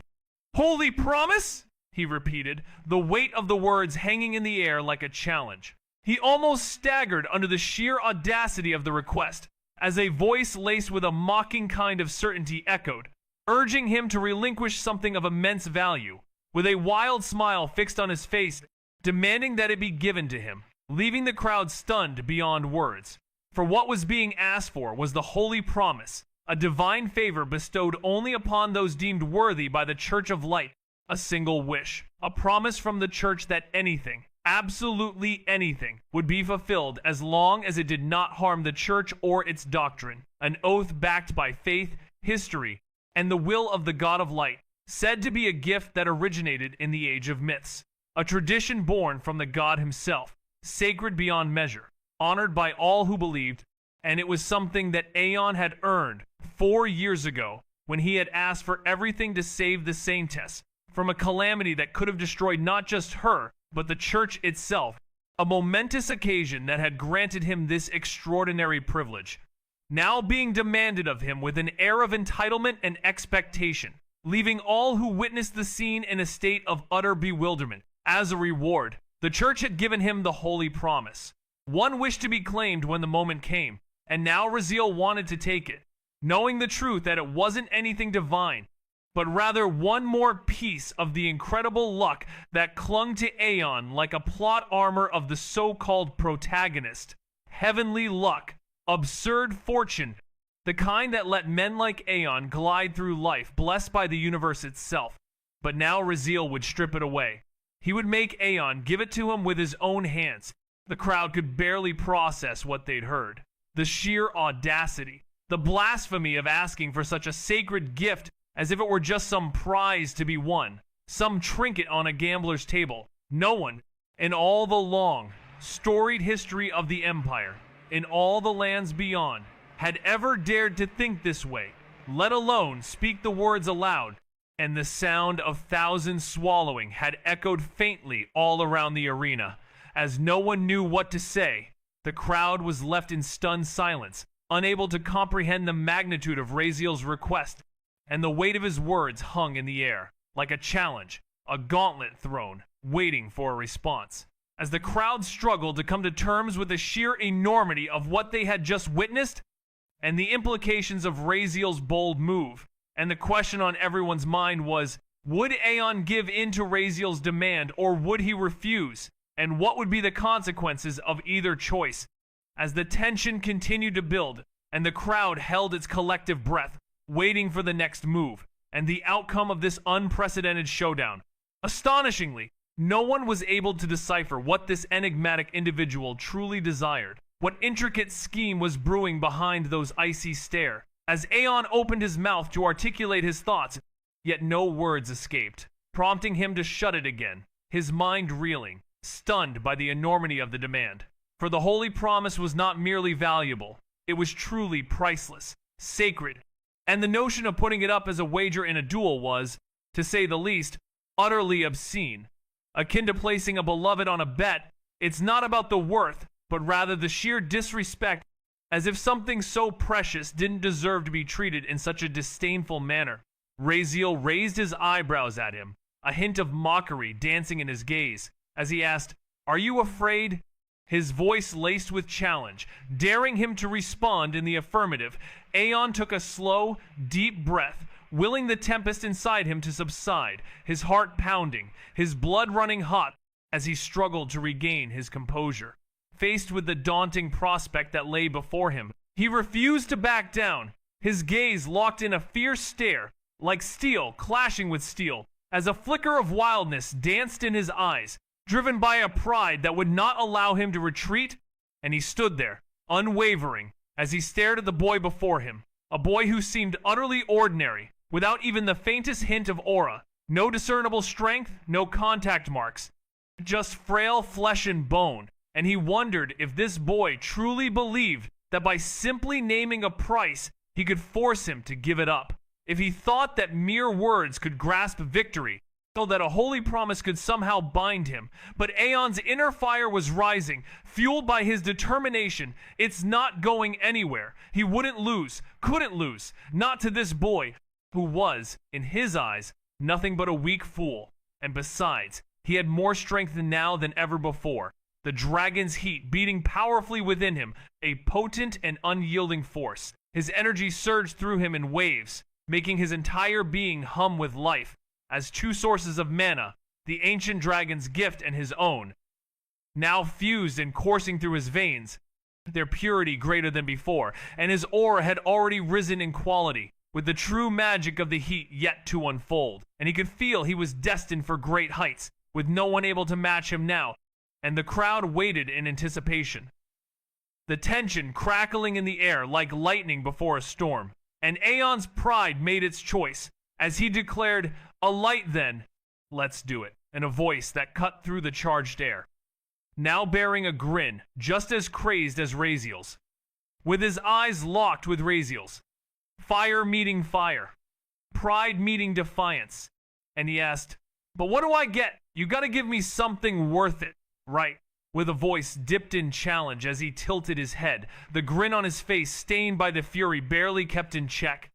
"Holy promise?" he repeated, the weight of the words hanging in the air like a challenge. He almost staggered under the sheer audacity of the request, as a voice laced with a mocking kind of certainty echoed, urging him to relinquish something of immense value, with a wild smile fixed on his face, demanding that it be given to him, leaving the crowd stunned beyond words. For what was being asked for was the holy promise, a divine favor bestowed only upon those deemed worthy by the Church of Light, a single wish, a promise from the Church that anything, absolutely anything, would be fulfilled as long as it did not harm the Church or its doctrine, an oath backed by faith, history, and the will of the God of Light, said to be a gift that originated in the age of myths, a tradition born from the God himself, sacred beyond measure, honored by all who believed, and it was something that Aeon had earned 4 years ago when he had asked for everything to save the Saintess from a calamity that could have destroyed not just her, but the Church itself, a momentous occasion that had granted him this extraordinary privilege, now being demanded of him with an air of entitlement and expectation, leaving all who witnessed the scene in a state of utter bewilderment. As a reward, the Church had given him the holy promise, one wish to be claimed when the moment came, and now Raziel wanted to take it, knowing the truth that it wasn't anything divine, but rather one more piece of the incredible luck that clung to Aeon like a plot armor of the so-called protagonist. Heavenly luck, absurd fortune, the kind that let men like Aeon glide through life, blessed by the universe itself. But now Raziel would strip it away. He would make Aeon give it to him with his own hands. The crowd could barely process what they'd heard. The sheer audacity, the blasphemy of asking for such a sacred gift as if it were just some prize to be won, some trinket on a gambler's table. No one, in all the long, storied history of the Empire, in all the lands beyond, had ever dared to think this way, let alone speak the words aloud, and the sound of thousands swallowing had echoed faintly all around the arena. As no one knew what to say, the crowd was left in stunned silence, unable to comprehend the magnitude of Raziel's request, and the weight of his words hung in the air, like a challenge, a gauntlet thrown, waiting for a response. As the crowd struggled to come to terms with the sheer enormity of what they had just witnessed, and the implications of Raziel's bold move, and the question on everyone's mind was, would Aeon give in to Raziel's demand, or would he refuse? And what would be the consequences of either choice? As the tension continued to build, and the crowd held its collective breath, waiting for the next move, and the outcome of this unprecedented showdown. Astonishingly, no one was able to decipher what this enigmatic individual truly desired, what intricate scheme was brewing behind those icy stare. As Aeon opened his mouth to articulate his thoughts, yet no words escaped, prompting him to shut it again, his mind reeling, stunned by the enormity of the demand. For the holy promise was not merely valuable, it was truly priceless, sacred, and the notion of putting it up as a wager in a duel was, to say the least, utterly obscene. Akin to placing a beloved on a bet, it's not about the worth, but rather the sheer disrespect, as if something so precious didn't deserve to be treated in such a disdainful manner. Raziel raised his eyebrows at him, a hint of mockery dancing in his gaze, as he asked, "Are you afraid?" His voice laced with challenge, daring him to respond in the affirmative. Aeon took a slow, deep breath, willing the tempest inside him to subside, his heart pounding, his blood running hot as he struggled to regain his composure. Faced with the daunting prospect that lay before him, he refused to back down, his gaze locked in a fierce stare, like steel clashing with steel, as a flicker of wildness danced in his eyes, driven by a pride that would not allow him to retreat, and he stood there, unwavering, as he stared at the boy before him, a boy who seemed utterly ordinary, without even the faintest hint of aura, no discernible strength, no contact marks, just frail flesh and bone, and he wondered if this boy truly believed that by simply naming a price, he could force him to give it up, if he thought that mere words could grasp victory, so that a holy promise could somehow bind him. But Aeon's inner fire was rising, fueled by his determination. It's not going anywhere. He wouldn't lose, couldn't lose, not to this boy, who was, in his eyes, nothing but a weak fool. And besides, he had more strength now than ever before. The dragon's heat beating powerfully within him, a potent and unyielding force. His energy surged through him in waves, making his entire being hum with life, as two sources of mana, the ancient dragon's gift and his own, now fused and coursing through his veins, their purity greater than before, and his aura had already risen in quality, with the true magic of the heat yet to unfold, and he could feel he was destined for great heights, with no one able to match him now, and the crowd waited in anticipation. The tension crackling in the air like lightning before a storm, and Aeon's pride made its choice, as he declared, "A light then, let's do it," in a voice that cut through the charged air, now bearing a grin just as crazed as Raziel's. With his eyes locked with Raziel's, fire meeting fire, pride meeting defiance, and he asked, "But what do I get? You gotta give me something worth it, right?" With a voice dipped in challenge as he tilted his head, the grin on his face stained by the fury barely kept in check,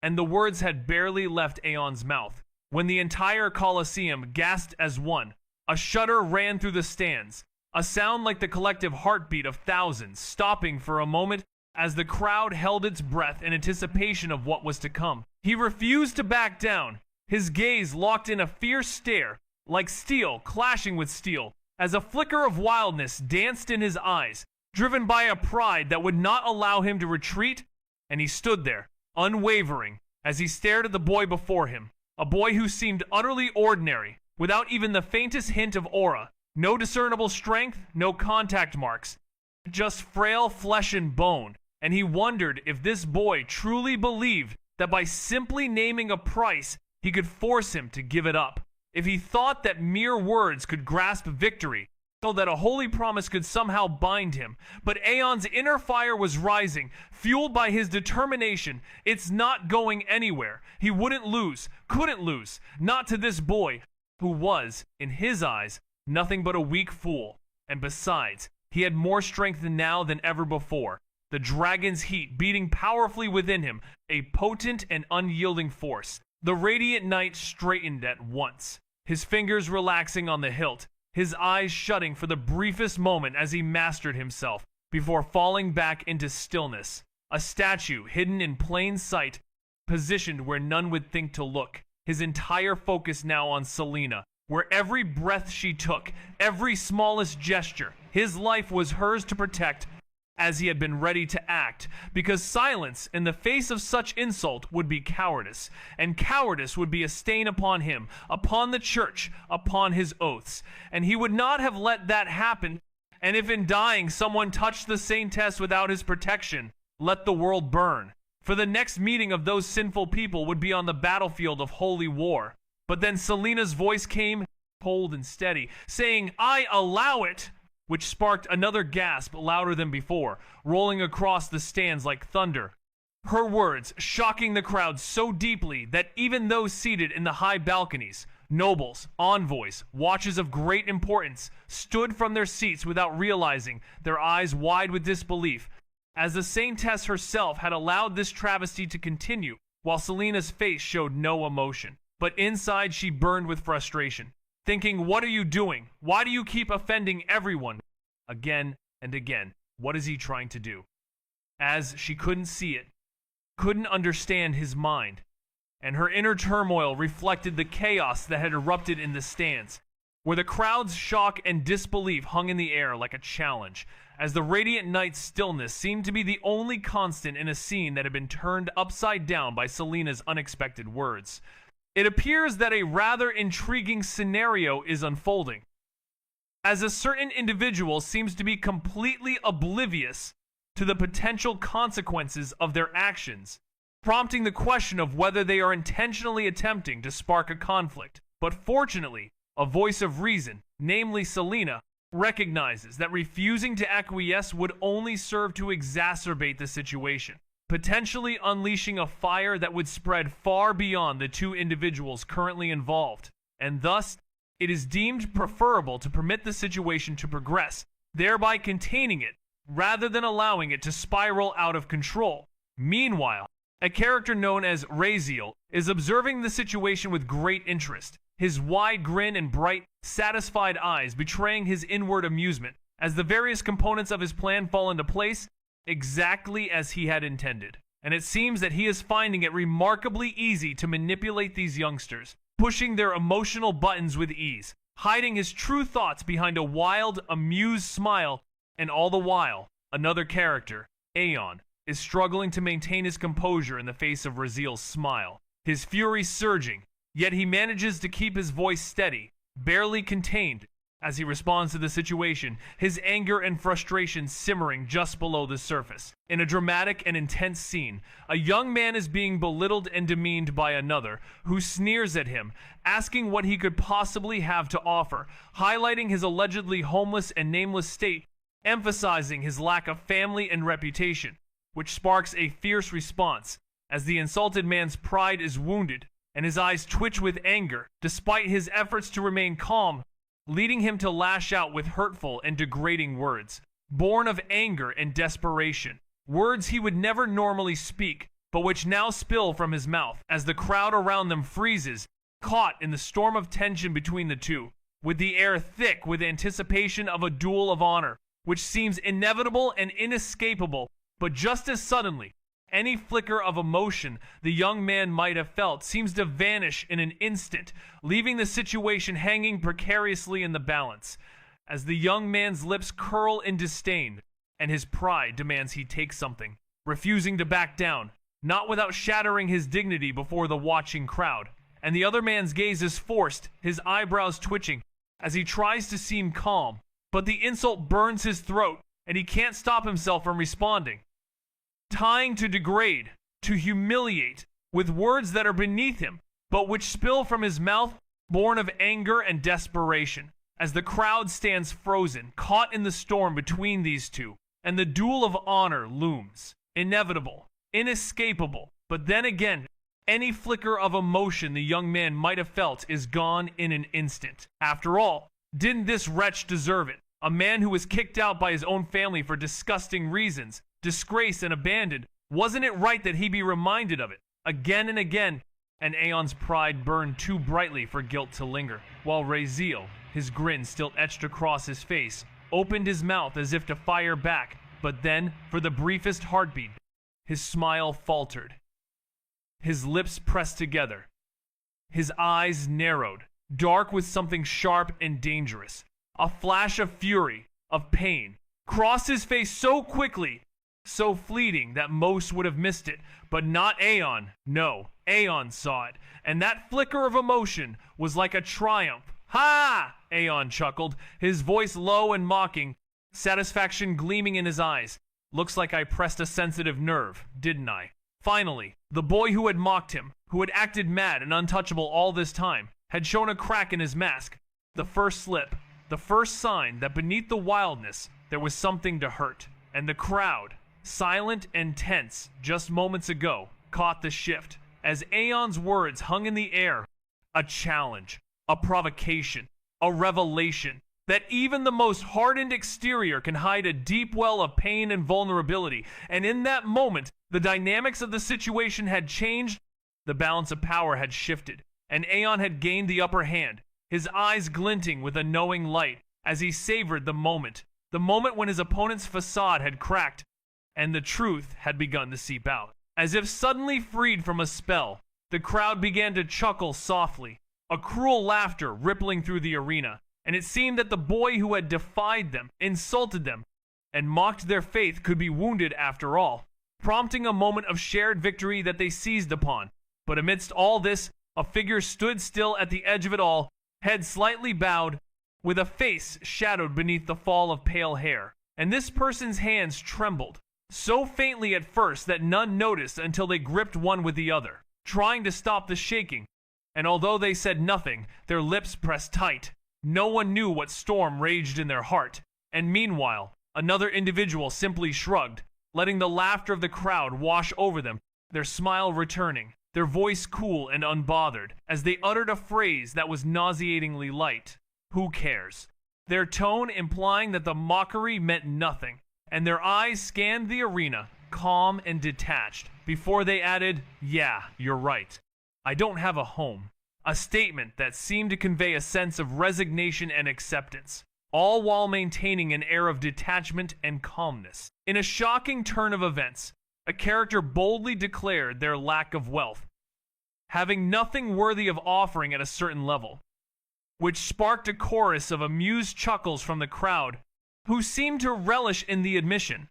and the words had barely left Aeon's mouth, when the entire Colosseum gasped as one. A shudder ran through the stands, a sound like the collective heartbeat of thousands, stopping for a moment as the crowd held its breath in anticipation of what was to come. He refused to back down, his gaze locked in a fierce stare, like steel clashing with steel, as a flicker of wildness danced in his eyes, driven by a pride that would not allow him to retreat, and he stood there, unwavering, as he stared at the boy before him, a boy who seemed utterly ordinary, without even the faintest hint of aura, no discernible strength, no contact marks, just frail flesh and bone, and he wondered if this boy truly believed that by simply naming a price, he could force him to give it up. If he thought that mere words could grasp victory, so that a holy promise could somehow bind him. But Aeon's inner fire was rising, fueled by his determination. It's not going anywhere. He wouldn't lose, couldn't lose, not to this boy, who was, in his eyes, nothing but a weak fool. And besides, he had more strength now than ever before. The dragon's heat beating powerfully within him, a potent and unyielding force. The radiant knight straightened at once, his fingers relaxing on the hilt, his eyes shutting for the briefest moment as he mastered himself, before falling back into stillness. A statue hidden in plain sight, positioned where none would think to look, his entire focus now on Selena, where every breath she took, every smallest gesture, his life was hers to protect, as he had been ready to act, because silence in the face of such insult would be cowardice, and cowardice would be a stain upon him, upon the church, upon his oaths, and he would not have let that happen. And if in dying someone touched the saintess without his protection, let the world burn, for the next meeting of those sinful people would be on the battlefield of holy war. But then Selena's voice came, cold and steady, saying, "I allow it," which sparked another gasp louder than before, rolling across the stands like thunder. Her words shocking the crowd so deeply that even those seated in the high balconies, nobles, envoys, watches of great importance, stood from their seats without realizing, their eyes wide with disbelief, as the saintess herself had allowed this travesty to continue, while Selena's face showed no emotion. But inside she burned with frustration, thinking, what are you doing? Why do you keep offending everyone? Again and again, what is he trying to do? As she couldn't see it, couldn't understand his mind, and her inner turmoil reflected the chaos that had erupted in the stands, where the crowd's shock and disbelief hung in the air like a challenge, as the radiant night's stillness seemed to be the only constant in a scene that had been turned upside down by Selena's unexpected words. It appears that a rather intriguing scenario is unfolding, as a certain individual seems to be completely oblivious to the potential consequences of their actions, prompting the question of whether they are intentionally attempting to spark a conflict. But fortunately, a voice of reason, namely Selena, recognizes that refusing to acquiesce would only serve to exacerbate the situation, potentially unleashing a fire that would spread far beyond the two individuals currently involved, and thus it is deemed preferable to permit the situation to progress, thereby containing it, rather than allowing it to spiral out of control. Meanwhile, a character known as Raziel is observing the situation with great interest, his wide grin and bright, satisfied eyes betraying his inward amusement, as the various components of his plan fall into place exactly as he had intended. And it seems that he is finding it remarkably easy to manipulate these youngsters, pushing their emotional buttons with ease, hiding his true thoughts behind a wild, amused smile, and all the while, another character, Aeon, is struggling to maintain his composure in the face of Raziel's smile, his fury surging, yet he manages to keep his voice steady, barely contained, as he responds to the situation, his anger and frustration simmering just below the surface. In a dramatic and intense scene, a young man is being belittled and demeaned by another, who sneers at him, asking what he could possibly have to offer, highlighting his allegedly homeless and nameless state, emphasizing his lack of family and reputation, which sparks a fierce response, as the insulted man's pride is wounded, and his eyes twitch with anger, despite his efforts to remain calm, leading him to lash out with hurtful and degrading words, born of anger and desperation, words he would never normally speak, but which now spill from his mouth, as the crowd around them freezes, caught in the storm of tension between the two, with the air thick with anticipation of a duel of honor, which seems inevitable and inescapable, but just as suddenly, any flicker of emotion the young man might have felt seems to vanish in an instant, leaving the situation hanging precariously in the balance. As the young man's lips curl in disdain, and his pride demands he take something, refusing to back down, not without shattering his dignity before the watching crowd. And the other man's gaze is forced, his eyebrows twitching, as he tries to seem calm. But the insult burns his throat, and he can't stop himself from responding. Tying to degrade, to humiliate, with words that are beneath him, but which spill from his mouth, born of anger and desperation, as the crowd stands frozen, caught in the storm between these two, and the duel of honor looms, inevitable, inescapable. But then again, any flicker of emotion the young man might have felt is gone in an instant. After all, didn't this wretch deserve it? A man who was kicked out by his own family for disgusting reasons, disgraced and abandoned. Wasn't it right that he be reminded of it, again and again? And Aeon's pride burned too brightly for guilt to linger, while Raziel, his grin still etched across his face, opened his mouth as if to fire back, but then, for the briefest heartbeat, his smile faltered. His lips pressed together. His eyes narrowed, dark with something sharp and dangerous. A flash of fury, of pain, crossed his face so quickly, so fleeting that most would have missed it, but not Aeon. No, Aeon saw it, and that flicker of emotion was like a triumph. Ha! Aeon chuckled, his voice low and mocking, satisfaction gleaming in his eyes. Looks like I pressed a sensitive nerve, didn't I? Finally, the boy who had mocked him, who had acted mad and untouchable all this time, had shown a crack in his mask. The first slip, the first sign that beneath the wildness there was something to hurt. And the crowd, silent and tense just moments ago, caught the shift, as Aeon's words hung in the air. A challenge, a provocation, a revelation that even the most hardened exterior can hide a deep well of pain and vulnerability. And in that moment, the dynamics of the situation had changed, the balance of power had shifted, and Aeon had gained the upper hand, his eyes glinting with a knowing light as he savored the moment when his opponent's facade had cracked, and the truth had begun to seep out. As if suddenly freed from a spell, the crowd began to chuckle softly, a cruel laughter rippling through the arena, and it seemed that the boy who had defied them, insulted them, and mocked their faith could be wounded after all, prompting a moment of shared victory that they seized upon. But amidst all this, a figure stood still at the edge of it all, head slightly bowed, with a face shadowed beneath the fall of pale hair. And this person's hands trembled, so faintly at first that none noticed until they gripped one with the other, trying to stop the shaking. And although they said nothing, their lips pressed tight. No one knew what storm raged in their heart. And meanwhile, another individual simply shrugged, letting the laughter of the crowd wash over them, their smile returning, their voice cool and unbothered, as they uttered a phrase that was nauseatingly light. Who cares? Their tone implying that the mockery meant nothing, and their eyes scanned the arena, calm and detached, before they added, "Yeah, you're right. I don't have a home." A statement that seemed to convey a sense of resignation and acceptance, all while maintaining an air of detachment and calmness. In a shocking turn of events, a character boldly declared their lack of wealth, having nothing worthy of offering at a certain level, which sparked a chorus of amused chuckles from the crowd, who seemed to relish in the admission.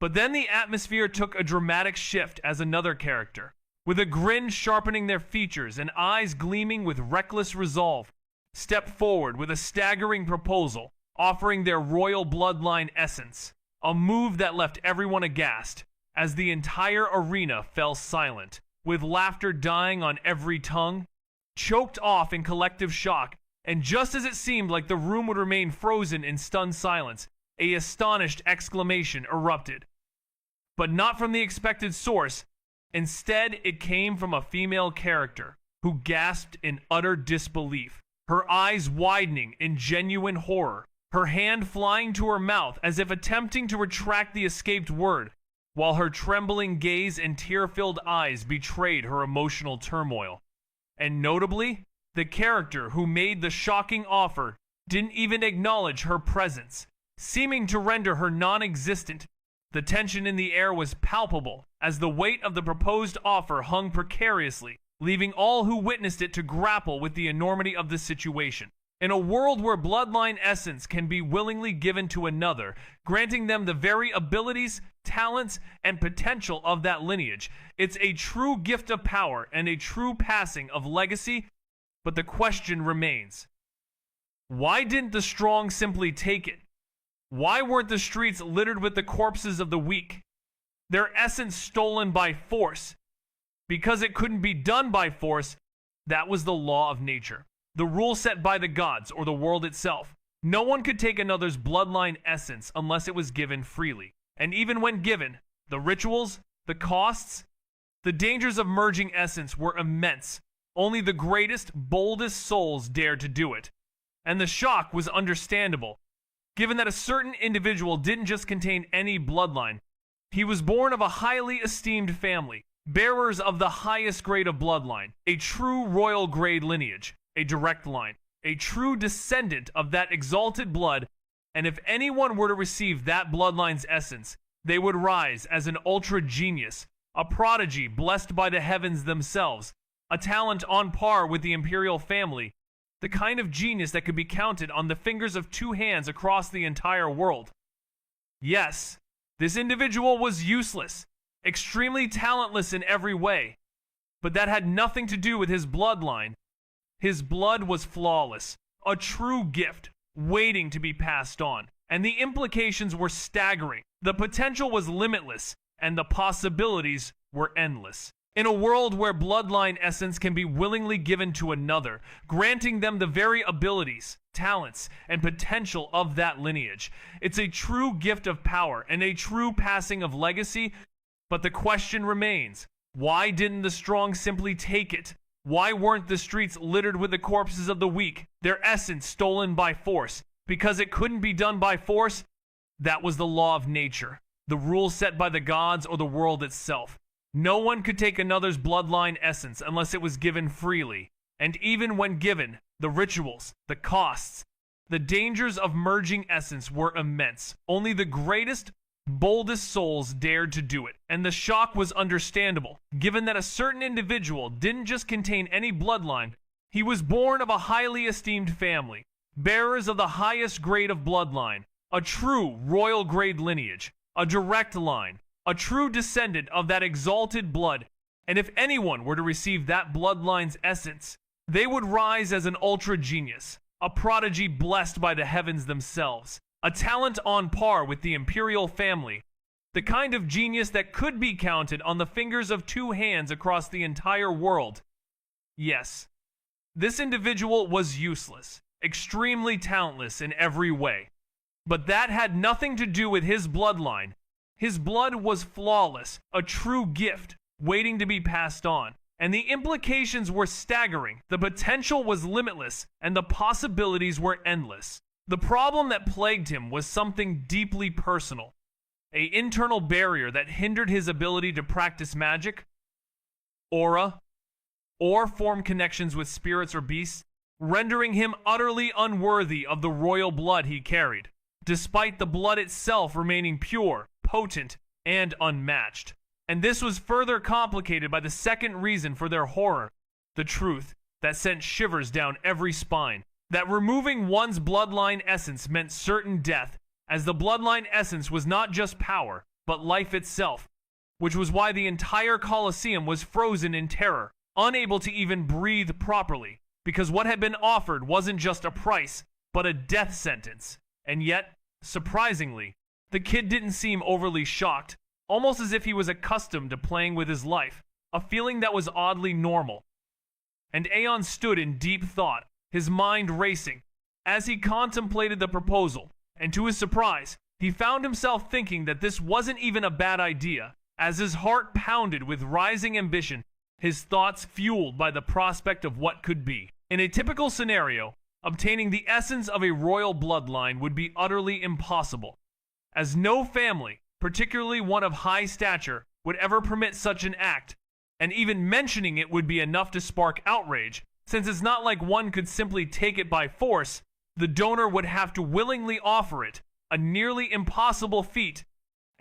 But then the atmosphere took a dramatic shift as another character, with a grin sharpening their features and eyes gleaming with reckless resolve, stepped forward with a staggering proposal, offering their royal bloodline essence, a move that left everyone aghast, as the entire arena fell silent, with laughter dying on every tongue, choked off in collective shock. And just as it seemed like the room would remain frozen in stunned silence, an astonished exclamation erupted. But not from the expected source. Instead, it came from a female character, who gasped in utter disbelief, her eyes widening in genuine horror, her hand flying to her mouth as if attempting to retract the escaped word, while her trembling gaze and tear-filled eyes betrayed her emotional turmoil. And notably, the character who made the shocking offer didn't even acknowledge her presence, seeming to render her non-existent. The tension in the air was palpable as the weight of the proposed offer hung precariously, leaving all who witnessed it to grapple with the enormity of the situation. In a world where bloodline essence can be willingly given to another, granting them the very abilities, talents, and potential of that lineage, it's a true gift of power and a true passing of legacy. But the question remains, why didn't the strong simply take it? Why weren't the streets littered with the corpses of the weak, their essence stolen by force? Because it couldn't be done by force, that was the law of nature, the rule set by the gods or the world itself. No one could take another's bloodline essence unless it was given freely. And even when given, the rituals, the costs, the dangers of merging essence were immense. Only the greatest, boldest souls dared to do it. And the shock was understandable, given that a certain individual didn't just contain any bloodline. He was born of a highly esteemed family, bearers of the highest grade of bloodline, a true royal grade lineage, a direct line, a true descendant of that exalted blood, and if anyone were to receive that bloodline's essence, they would rise as an ultra genius, a prodigy blessed by the heavens themselves, a talent on par with the imperial family, the kind of genius that could be counted on the fingers of two hands across the entire world. Yes, this individual was useless, extremely talentless in every way, but that had nothing to do with his bloodline. His blood was flawless, a true gift, waiting to be passed on, and the implications were staggering. The potential was limitless, and the possibilities were endless. In a world where bloodline essence can be willingly given to another, granting them the very abilities, talents, and potential of that lineage, it's a true gift of power and a true passing of legacy. But the question remains, why didn't the strong simply take it? Why weren't the streets littered with the corpses of the weak, their essence stolen by force? Because it couldn't be done by force? That was the law of nature, the rule set by the gods or the world itself. No one could take another's bloodline essence unless it was given freely. And even when given, the rituals, the costs, the dangers of merging essence were immense. Only the greatest, boldest souls dared to do it. And the shock was understandable, given that a certain individual didn't just contain any bloodline. He was born of a highly esteemed family, bearers of the highest grade of bloodline, a true royal grade lineage, a direct line, a true descendant of that exalted blood, and if anyone were to receive that bloodline's essence, they would rise as an ultra genius, a prodigy blessed by the heavens themselves, a talent on par with the imperial family, the kind of genius that could be counted on the fingers of two hands across the entire world. Yes, this individual was useless, extremely talentless in every way, but that had nothing to do with his bloodline. His blood was flawless, a true gift, waiting to be passed on. And the implications were staggering, the potential was limitless, and the possibilities were endless. The problem that plagued him was something deeply personal, an internal barrier that hindered his ability to practice magic, aura, or form connections with spirits or beasts, rendering him utterly unworthy of the royal blood he carried, despite the blood itself remaining pure, potent, and unmatched. And this was further complicated by the second reason for their horror, the truth that sent shivers down every spine, that removing one's bloodline essence meant certain death, as the bloodline essence was not just power, but life itself, which was why the entire Colosseum was frozen in terror, unable to even breathe properly, because what had been offered wasn't just a price, but a death sentence. And yet, surprisingly, the kid didn't seem overly shocked, almost as if he was accustomed to playing with his life, a feeling that was oddly normal. And Aeon stood in deep thought, his mind racing, as he contemplated the proposal, and to his surprise, he found himself thinking that this wasn't even a bad idea. As his heart pounded with rising ambition, his thoughts fueled by the prospect of what could be. In a typical scenario, obtaining the essence of a royal bloodline would be utterly impossible, as no family, particularly one of high stature, would ever permit such an act, and even mentioning it would be enough to spark outrage, since it's not like one could simply take it by force. The donor would have to willingly offer it, a nearly impossible feat,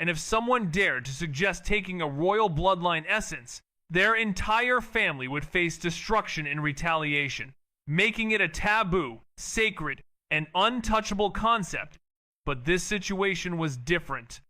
and if someone dared to suggest taking a royal bloodline essence, their entire family would face destruction in retaliation, making it a taboo, sacred, and untouchable concept. But this situation was different.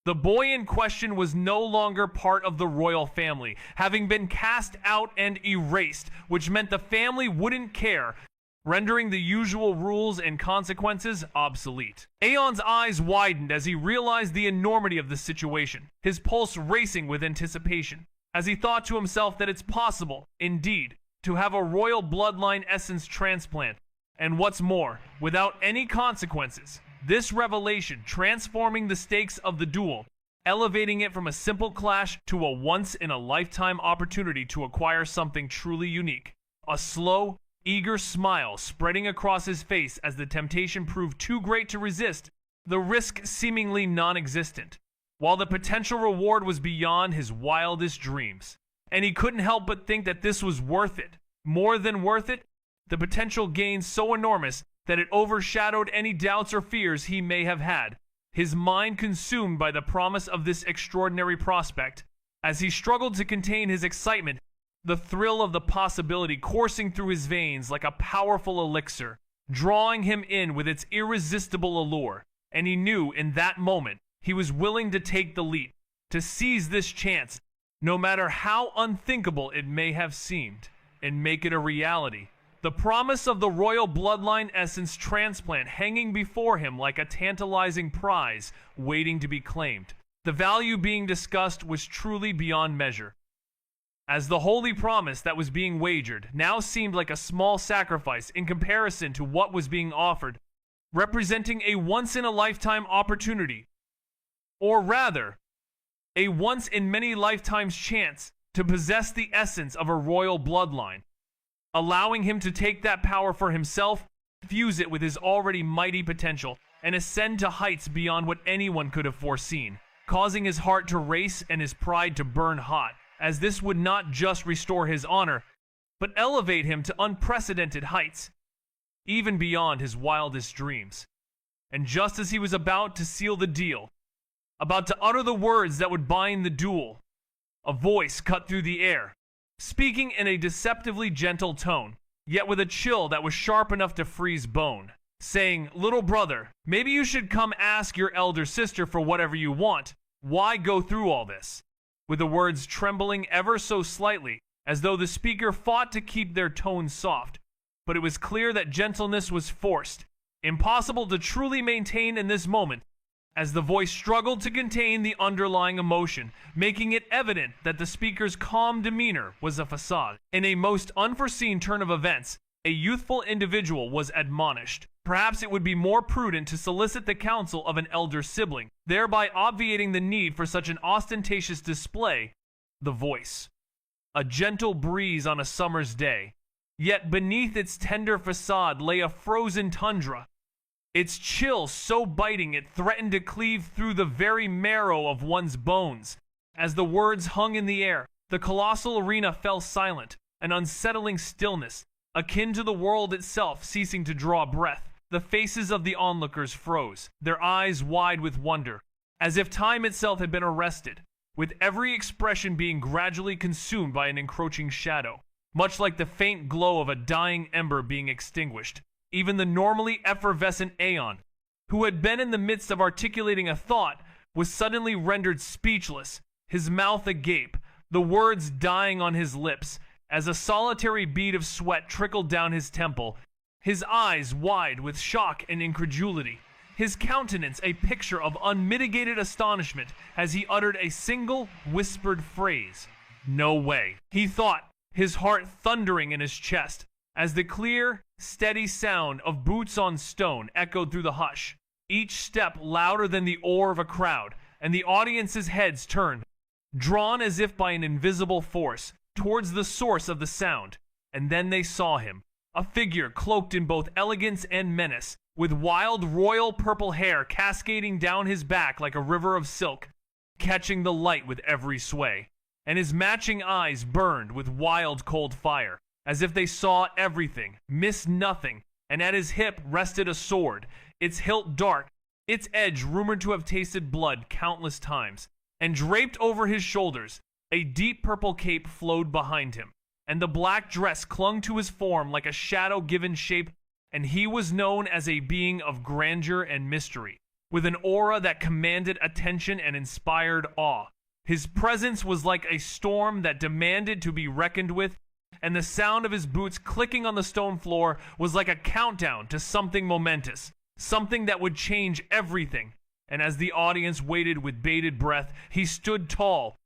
The boy in question was no longer part of the royal family, having been cast out and erased, which meant the family wouldn't care, rendering the usual rules and consequences obsolete. Aeon's eyes widened as he realized the enormity of the situation, his pulse racing with anticipation, as he thought to himself that it's possible, indeed, to have a royal bloodline essence transplant, and what's more, without any consequences. This revelation transforming the stakes of the duel, elevating it from a simple clash to a once-in-a-lifetime opportunity to acquire something truly unique. A slow, eager smile spreading across his face as the temptation proved too great to resist, the risk seemingly non-existent, while the potential reward was beyond his wildest dreams. And he couldn't help but think that this was worth it. More than worth it, the potential gain so enormous that it overshadowed any doubts or fears he may have had, his mind consumed by the promise of this extraordinary prospect. As he struggled to contain his excitement, the thrill of the possibility coursing through his veins like a powerful elixir, drawing him in with its irresistible allure, and he knew in that moment he was willing to take the leap, to seize this chance, no matter how unthinkable it may have seemed, and make it a reality. The promise of the royal bloodline essence transplant hanging before him like a tantalizing prize waiting to be claimed. The value being discussed was truly beyond measure, as the holy promise that was being wagered now seemed like a small sacrifice in comparison to what was being offered, representing a once-in-a-lifetime opportunity, or rather, a once-in-many-lifetimes chance to possess the essence of a royal bloodline, allowing him to take that power for himself, fuse it with his already mighty potential, and ascend to heights beyond what anyone could have foreseen, causing his heart to race and his pride to burn hot, as this would not just restore his honor, but elevate him to unprecedented heights, even beyond his wildest dreams. And just as he was about to seal the deal, about to utter the words that would bind the duel, a voice cut through the air, speaking in a deceptively gentle tone, yet with a chill that was sharp enough to freeze bone, saying, "Little brother, maybe you should come ask your elder sister for whatever you want. Why go through all this?" With the words trembling ever so slightly, as though the speaker fought to keep their tone soft. But it was clear that gentleness was forced, impossible to truly maintain in this moment, as the voice struggled to contain the underlying emotion, making it evident that the speaker's calm demeanor was a facade. In a most unforeseen turn of events, a youthful individual was admonished. Perhaps it would be more prudent to solicit the counsel of an elder sibling, thereby obviating the need for such an ostentatious display. The voice. A gentle breeze on a summer's day, yet beneath its tender facade lay a frozen tundra, its chill so biting it threatened to cleave through the very marrow of one's bones. As the words hung in the air, the colossal arena fell silent, an unsettling stillness, akin to the world itself ceasing to draw breath. The faces of the onlookers froze, their eyes wide with wonder, as if time itself had been arrested, with every expression being gradually consumed by an encroaching shadow, much like the faint glow of a dying ember being extinguished. Even the normally effervescent Aeon, who had been in the midst of articulating a thought, was suddenly rendered speechless, his mouth agape, the words dying on his lips, as a solitary bead of sweat trickled down his temple, his eyes wide with shock and incredulity, his countenance a picture of unmitigated astonishment as he uttered a single whispered phrase. "No way," he thought, his heart thundering in his chest, as the clear, steady sound of boots on stone echoed through the hush, each step louder than the oar of a crowd, and the audience's heads turned, drawn as if by an invisible force, towards the source of the sound. And then they saw him, a figure cloaked in both elegance and menace, with wild royal purple hair cascading down his back like a river of silk, catching the light with every sway, and his matching eyes burned with wild cold fire, as if they saw everything, missed nothing, and at his hip rested a sword, its hilt dark, its edge rumored to have tasted blood countless times, and draped over his shoulders, a deep purple cape flowed behind him, and the black dress clung to his form like a shadow given shape, and he was known as a being of grandeur and mystery, with an aura that commanded attention and inspired awe. His presence was like a storm that demanded to be reckoned with, and the sound of his boots clicking on the stone floor was like a countdown to something momentous, something that would change everything. And as the audience waited with bated breath, he stood tall,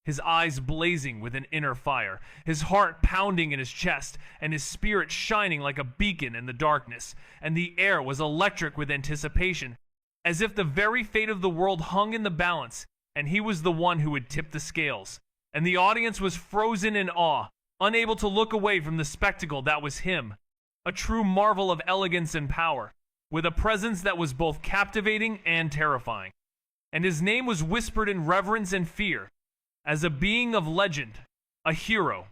his eyes blazing with an inner fire, his heart pounding in his chest, and his spirit shining like a beacon in the darkness, and the air was electric with anticipation, as if the very fate of the world hung in the balance, and he was the one who would tip the scales. And the audience was frozen in awe, unable to look away from the spectacle that was him, a true marvel of elegance and power, with a presence that was both captivating and terrifying. And his name was whispered in reverence and fear, as a being of legend, a hero,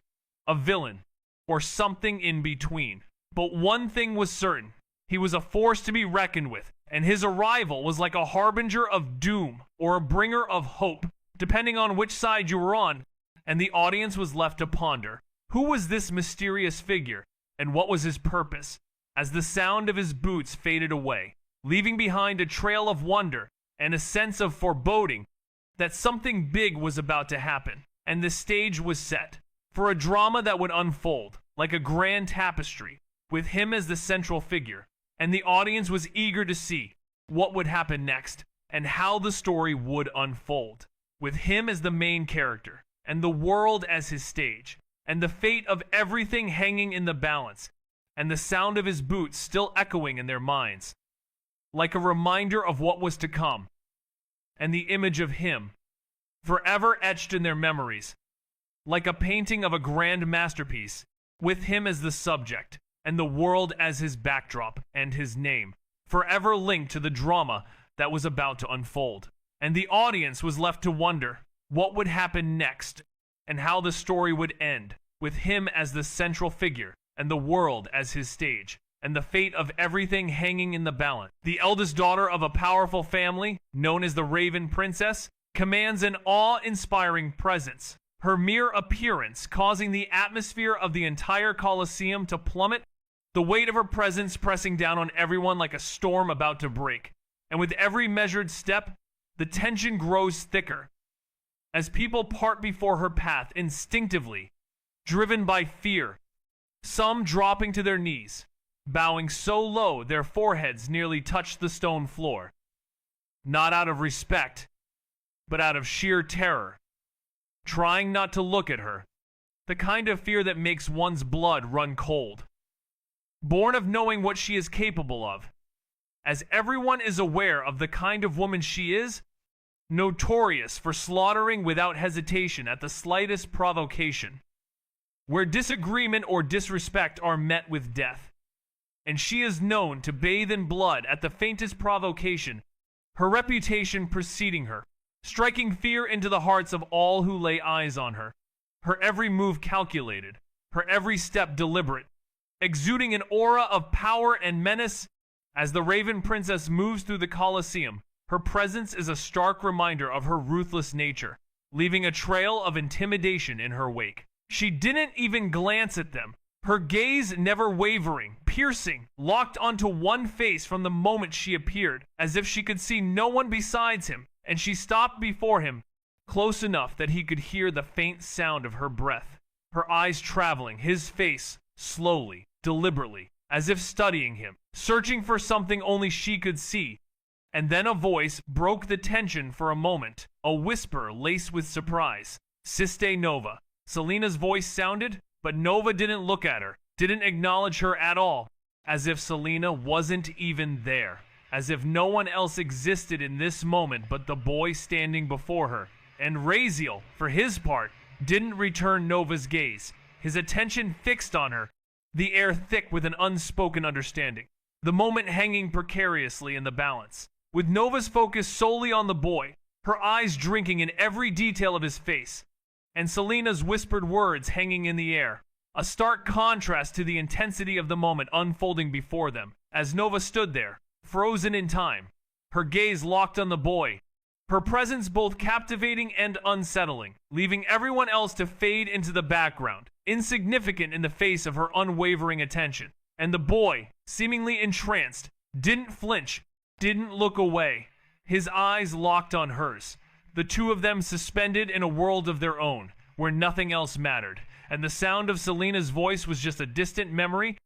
a villain, or something in between. But one thing was certain: he was a force to be reckoned with, and his arrival was like a harbinger of doom or a bringer of hope, depending on which side you were on, and the audience was left to ponder. Who was this mysterious figure, and what was his purpose? As the sound of his boots faded away, leaving behind a trail of wonder and a sense of foreboding that something big was about to happen, and the stage was set for a drama that would unfold like a grand tapestry, with him as the central figure, and the audience was eager to see what would happen next and how the story would unfold, with him as the main character and the world as his stage, and the fate of everything hanging in the balance, and the sound of his boots still echoing in their minds, like a reminder of what was to come, and the image of him, forever etched in their memories, like a painting of a grand masterpiece, with him as the subject, and the world as his backdrop, and his name, forever linked to the drama that was about to unfold. And the audience was left to wonder what would happen next, and how the story would end, with him as the central figure, and the world as his stage, and the fate of everything hanging in the balance. The eldest daughter of a powerful family, known as the Raven Princess, commands an awe-inspiring presence, her mere appearance causing the atmosphere of the entire Colosseum to plummet, the weight of her presence pressing down on everyone like a storm about to break. And with every measured step, the tension grows thicker, as people part before her path instinctively, driven by fear, some dropping to their knees, bowing so low their foreheads nearly touch the stone floor, not out of respect, but out of sheer terror, trying not to look at her, the kind of fear that makes one's blood run cold, born of knowing what she is capable of, as everyone is aware of the kind of woman she is, notorious for slaughtering without hesitation at the slightest provocation, where disagreement or disrespect are met with death. And she is known to bathe in blood at the faintest provocation, her reputation preceding her, striking fear into the hearts of all who lay eyes on her, her every move calculated, her every step deliberate, exuding an aura of power and menace. As the Raven Princess moves through the Colosseum, her presence is a stark reminder of her ruthless nature, leaving a trail of intimidation in her wake. She didn't even glance at them, her gaze never wavering, piercing, locked onto one face from the moment she appeared, as if she could see no one besides him, and she stopped before him, close enough that he could hear the faint sound of her breath, her eyes traveling his face slowly, deliberately, as if studying him, searching for something only she could see. And then a voice broke the tension for a moment, a whisper laced with surprise. "Siste Nova." Selena's voice sounded, but Nova didn't look at her, didn't acknowledge her at all, as if Selena wasn't even there, as if no one else existed in this moment but the boy standing before her. And Raziel, for his part, didn't return Nova's gaze, his attention fixed on her, the air thick with an unspoken understanding, the moment hanging precariously in the balance, with Nova's focus solely on the boy, her eyes drinking in every detail of his face, and Selena's whispered words hanging in the air, a stark contrast to the intensity of the moment unfolding before them, as Nova stood there, frozen in time, her gaze locked on the boy, her presence both captivating and unsettling, leaving everyone else to fade into the background, insignificant in the face of her unwavering attention. And the boy, seemingly entranced, didn't flinch, didn't look away. His eyes locked on hers, the two of them suspended in a world of their own, where nothing else mattered, and the sound of Selena's voice was just a distant memory,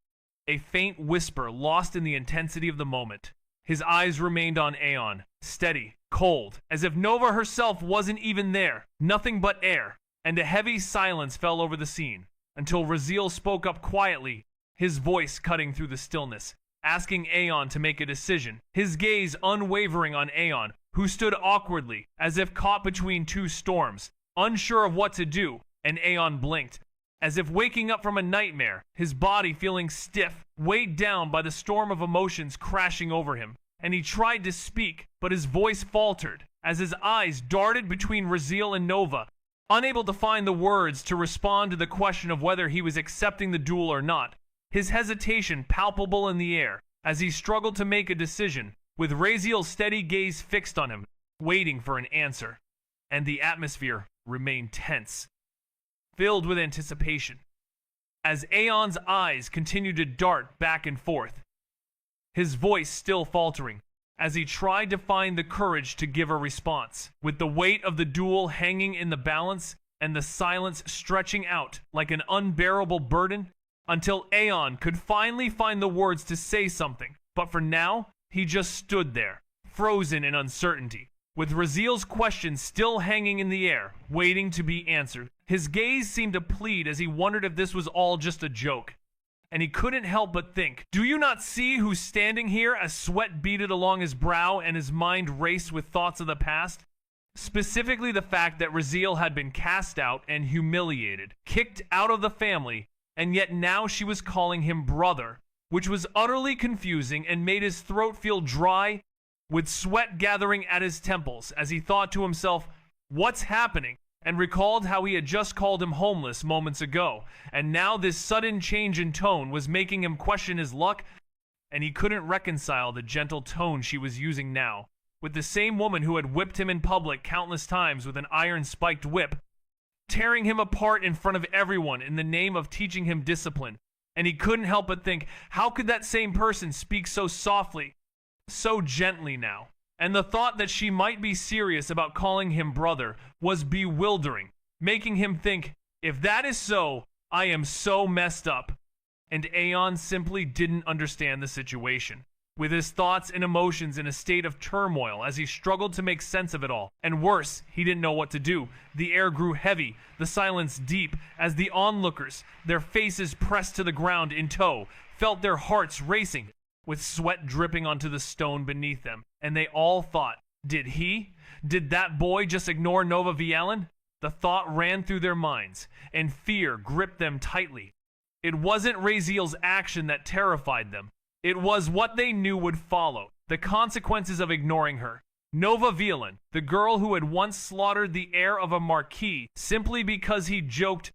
a faint whisper lost in the intensity of the moment. His eyes remained on Aeon, steady, cold, as if Nova herself wasn't even there, nothing but air, and a heavy silence fell over the scene, until Raziel spoke up quietly, his voice cutting through the stillness, asking Aeon to make a decision, his gaze unwavering on Aeon, who stood awkwardly, as if caught between two storms, unsure of what to do, and Aeon blinked, as if waking up from a nightmare, his body feeling stiff, weighed down by the storm of emotions crashing over him. And he tried to speak, but his voice faltered, as his eyes darted between Raziel and Nova, unable to find the words to respond to the question of whether he was accepting the duel or not, his hesitation palpable in the air, as he struggled to make a decision, with Raziel's steady gaze fixed on him, waiting for an answer. And the atmosphere remained tense, filled with anticipation, as Aeon's eyes continued to dart back and forth, his voice still faltering, as he tried to find the courage to give a response, with the weight of the duel hanging in the balance and the silence stretching out like an unbearable burden, until Aeon could finally find the words to say something. But for now, he just stood there, frozen in uncertainty, with Raziel's question still hanging in the air, waiting to be answered. His gaze seemed to plead as he wondered if this was all just a joke. And he couldn't help but think, do you not see who's standing here, as sweat beaded along his brow and his mind raced with thoughts of the past? Specifically the fact that Raziel had been cast out and humiliated, kicked out of the family, and yet now she was calling him brother, which was utterly confusing and made his throat feel dry, with sweat gathering at his temples as he thought to himself, what's happening? And recalled how he had just called him homeless moments ago, and now this sudden change in tone was making him question his luck, and he couldn't reconcile the gentle tone she was using now, with the same woman who had whipped him in public countless times with an iron-spiked whip, tearing him apart in front of everyone in the name of teaching him discipline. And he couldn't help but think, how could that same person speak so softly, so gently now? And the thought that she might be serious about calling him brother was bewildering, making him think, if that is so, I am so messed up. And Aeon simply didn't understand the situation, with his thoughts and emotions in a state of turmoil as he struggled to make sense of it all. And worse, he didn't know what to do. The air grew heavy, the silence deep, as the onlookers, their faces pressed to the ground in tow, felt their hearts racing, with sweat dripping onto the stone beneath them. And they all thought, did that boy just ignore Nova VILLIANS? The thought ran through their minds, and fear gripped them tightly. It wasn't Raziel's action that terrified them. It was what they knew would follow, the consequences of ignoring her. Nova VILLIANS, the girl who had once slaughtered the heir of a marquis simply because he joked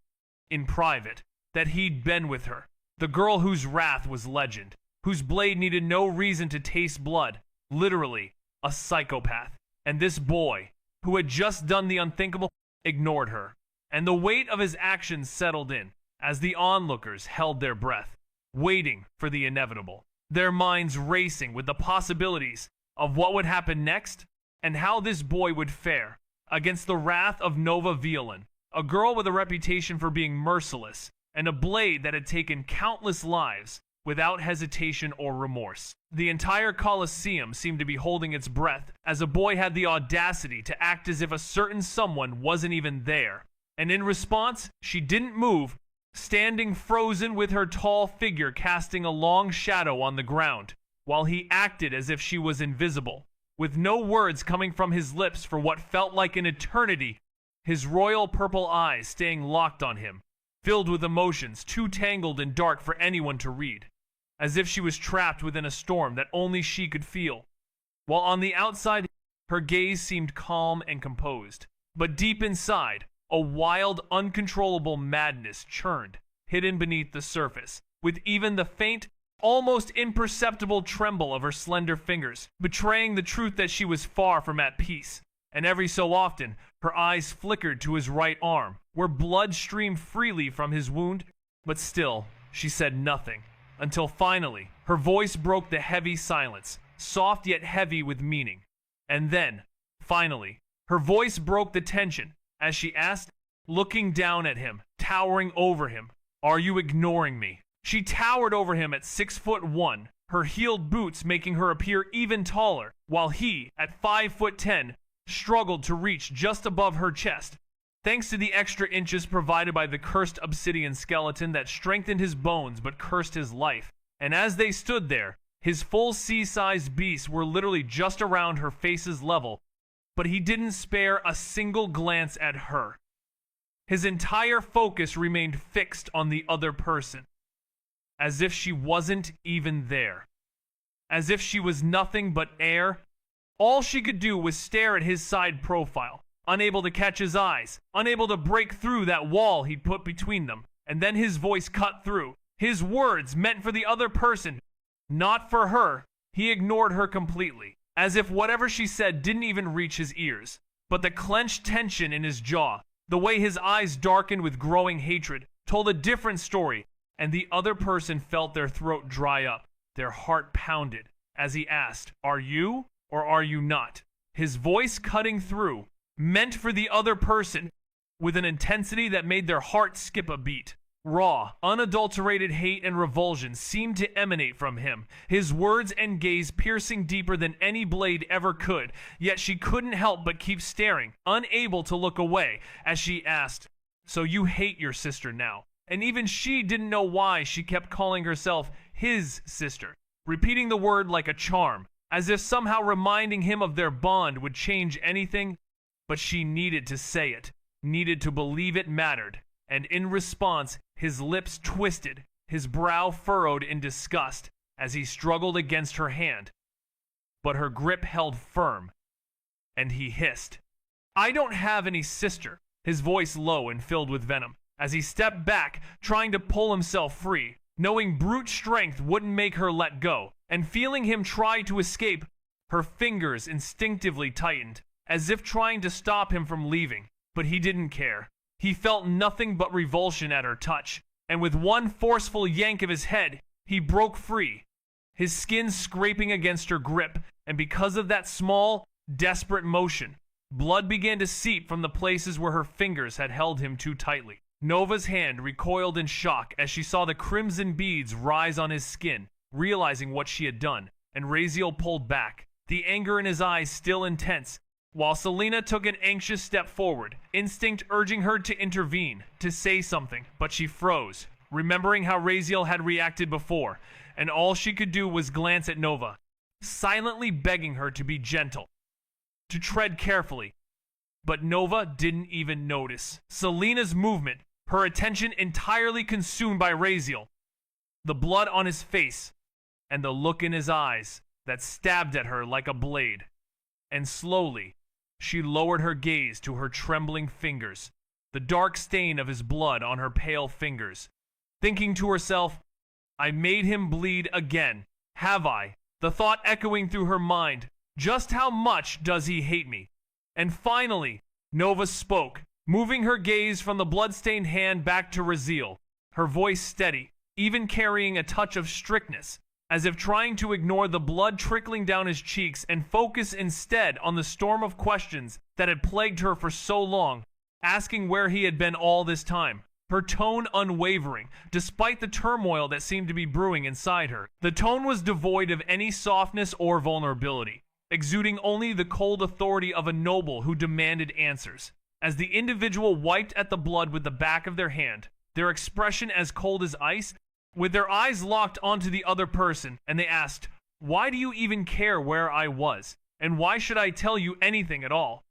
in private that he'd been with her. The girl whose wrath was legend, whose blade needed no reason to taste blood. Literally, a psychopath. And this boy, who had just done the unthinkable, ignored her. And the weight of his actions settled in, as the onlookers held their breath, waiting for the inevitable, their minds racing with the possibilities of what would happen next, and how this boy would fare against the wrath of Nova VILLIANS, a girl with a reputation for being merciless, and a blade that had taken countless lives without hesitation or remorse. The entire Colosseum seemed to be holding its breath as a boy had the audacity to act as if a certain someone wasn't even there. And in response, she didn't move, standing frozen with her tall figure casting a long shadow on the ground, while he acted as if she was invisible, with no words coming from his lips for what felt like an eternity, his royal purple eyes staying locked on him, filled with emotions too tangled and dark for anyone to read, as if she was trapped within a storm that only she could feel, while on the outside, her gaze seemed calm and composed. But deep inside, a wild, uncontrollable madness churned, hidden beneath the surface, with even the faint almost imperceptible tremble of her slender fingers, betraying the truth that she was far from at peace. And every so often, her eyes flickered to his right arm, where blood streamed freely from his wound. But still, she said nothing, until finally, her voice broke the heavy silence, soft yet heavy with meaning. And then, finally, her voice broke the tension as she asked, looking down at him, towering over him, "Are you ignoring me?" She towered over him at 6'1", her heeled boots making her appear even taller, while he, at 5'10", struggled to reach just above her chest. Thanks to the extra inches provided by the cursed obsidian skeleton that strengthened his bones but cursed his life. And as they stood there, his full sea-sized beasts were literally just around her face's level, but he didn't spare a single glance at her. His entire focus remained fixed on the other person, as if she wasn't even there. As if she was nothing but air. All she could do was stare at his side profile, unable to catch his eyes, unable to break through that wall he'd put between them. And then his voice cut through, his words meant for the other person, not for her. He ignored her completely, as if whatever she said didn't even reach his ears. But the clenched tension in his jaw, the way his eyes darkened with growing hatred, told a different story, and the other person felt their throat dry up, their heart pounded, as he asked, "Are you or are you not?" His voice cutting through, meant for the other person, with an intensity that made their heart skip a beat. Raw, unadulterated hate and revulsion seemed to emanate from him, his words and gaze piercing deeper than any blade ever could, yet she couldn't help but keep staring, unable to look away, as she asked, "So you hate your sister now?" And even she didn't know why she kept calling herself his sister, repeating the word like a charm, as if somehow reminding him of their bond would change anything. But she needed to say it, needed to believe it mattered, and in response, his lips twisted, his brow furrowed in disgust as he struggled against her hand. But her grip held firm, and he hissed, "I don't have any sister," his voice low and filled with venom, as he stepped back, trying to pull himself free, knowing brute strength wouldn't make her let go, and feeling him try to escape, her fingers instinctively tightened, as if trying to stop him from leaving. But he didn't care. He felt nothing but revulsion at her touch, and with one forceful yank of his head, he broke free, his skin scraping against her grip, and because of that small, desperate motion, blood began to seep from the places where her fingers had held him too tightly. Nova's hand recoiled in shock as she saw the crimson beads rise on his skin, realizing what she had done, and Raziel pulled back, the anger in his eyes still intense, while Selena took an anxious step forward, instinct urging her to intervene, to say something, but she froze, remembering how Raziel had reacted before, and all she could do was glance at Nova, silently begging her to be gentle, to tread carefully. But Nova didn't even notice Selena's movement, her attention entirely consumed by Raziel, the blood on his face, and the look in his eyes that stabbed at her like a blade. And slowly, she lowered her gaze to her trembling fingers, the dark stain of his blood on her pale fingers, thinking to herself, "I made him bleed again, have I?" The thought echoing through her mind, "Just how much does he hate me?" And finally, Nova spoke, moving her gaze from the bloodstained hand back to Raziel, her voice steady, even carrying a touch of strictness, as if trying to ignore the blood trickling down his cheeks and focus instead on the storm of questions that had plagued her for so long, asking where he had been all this time, her tone unwavering, despite the turmoil that seemed to be brewing inside her. The tone was devoid of any softness or vulnerability, exuding only the cold authority of a noble who demanded answers. As the individual wiped at the blood with the back of their hand, their expression as cold as ice, with their eyes locked onto the other person, and they asked, "Why do you even care where I was? And why should I tell you anything at all?"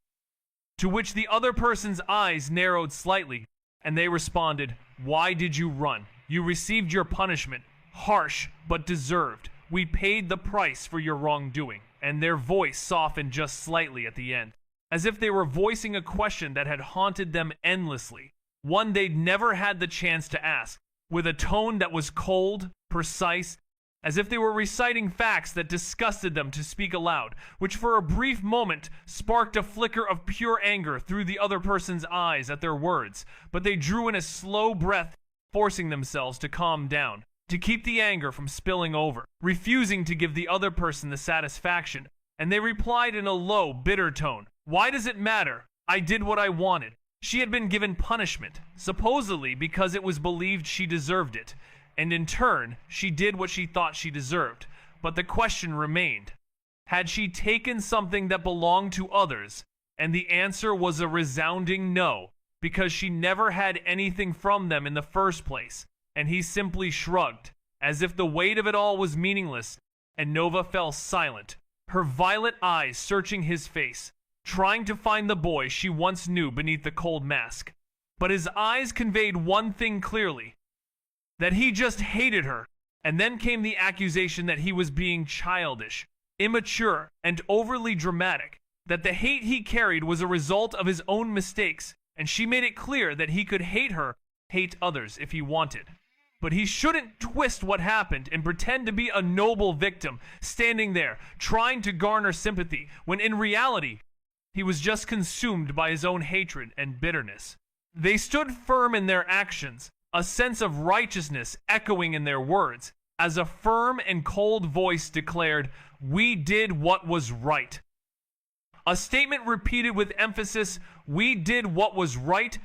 To which the other person's eyes narrowed slightly, and they responded, "Why did you run? You received your punishment, harsh but deserved. We paid the price for your wrongdoing." And their voice softened just slightly at the end, as if they were voicing a question that had haunted them endlessly, one they'd never had the chance to ask, with a tone that was cold, precise, as if they were reciting facts that disgusted them to speak aloud, which for a brief moment sparked a flicker of pure anger through the other person's eyes at their words, but they drew in a slow breath, forcing themselves to calm down, to keep the anger from spilling over, refusing to give the other person the satisfaction, and they replied in a low, bitter tone, "Why does it matter? I did what I wanted." She had been given punishment, supposedly because it was believed she deserved it, and in turn, she did what she thought she deserved. But the question remained, had she taken something that belonged to others? And the answer was a resounding no, because she never had anything from them in the first place, and he simply shrugged, as if the weight of it all was meaningless, and Nova fell silent, her violet eyes searching his face, trying to find the boy she once knew beneath the cold mask. But his eyes conveyed one thing clearly, that he just hated her, and then came the accusation that he was being childish, immature, and overly dramatic, that the hate he carried was a result of his own mistakes, and she made it clear that he could hate her, hate others if he wanted. But he shouldn't twist what happened and pretend to be a noble victim, standing there, trying to garner sympathy, when in reality, he was just consumed by his own hatred and bitterness. They stood firm in their actions, a sense of righteousness echoing in their words, as a firm and cold voice declared, "We did what was right." A statement repeated with emphasis, "We did what was right,"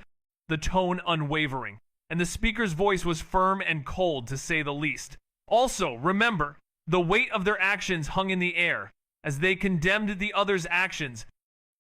the tone unwavering, and the speaker's voice was firm and cold to say the least. Also, remember, the weight of their actions hung in the air, as they condemned the other's actions.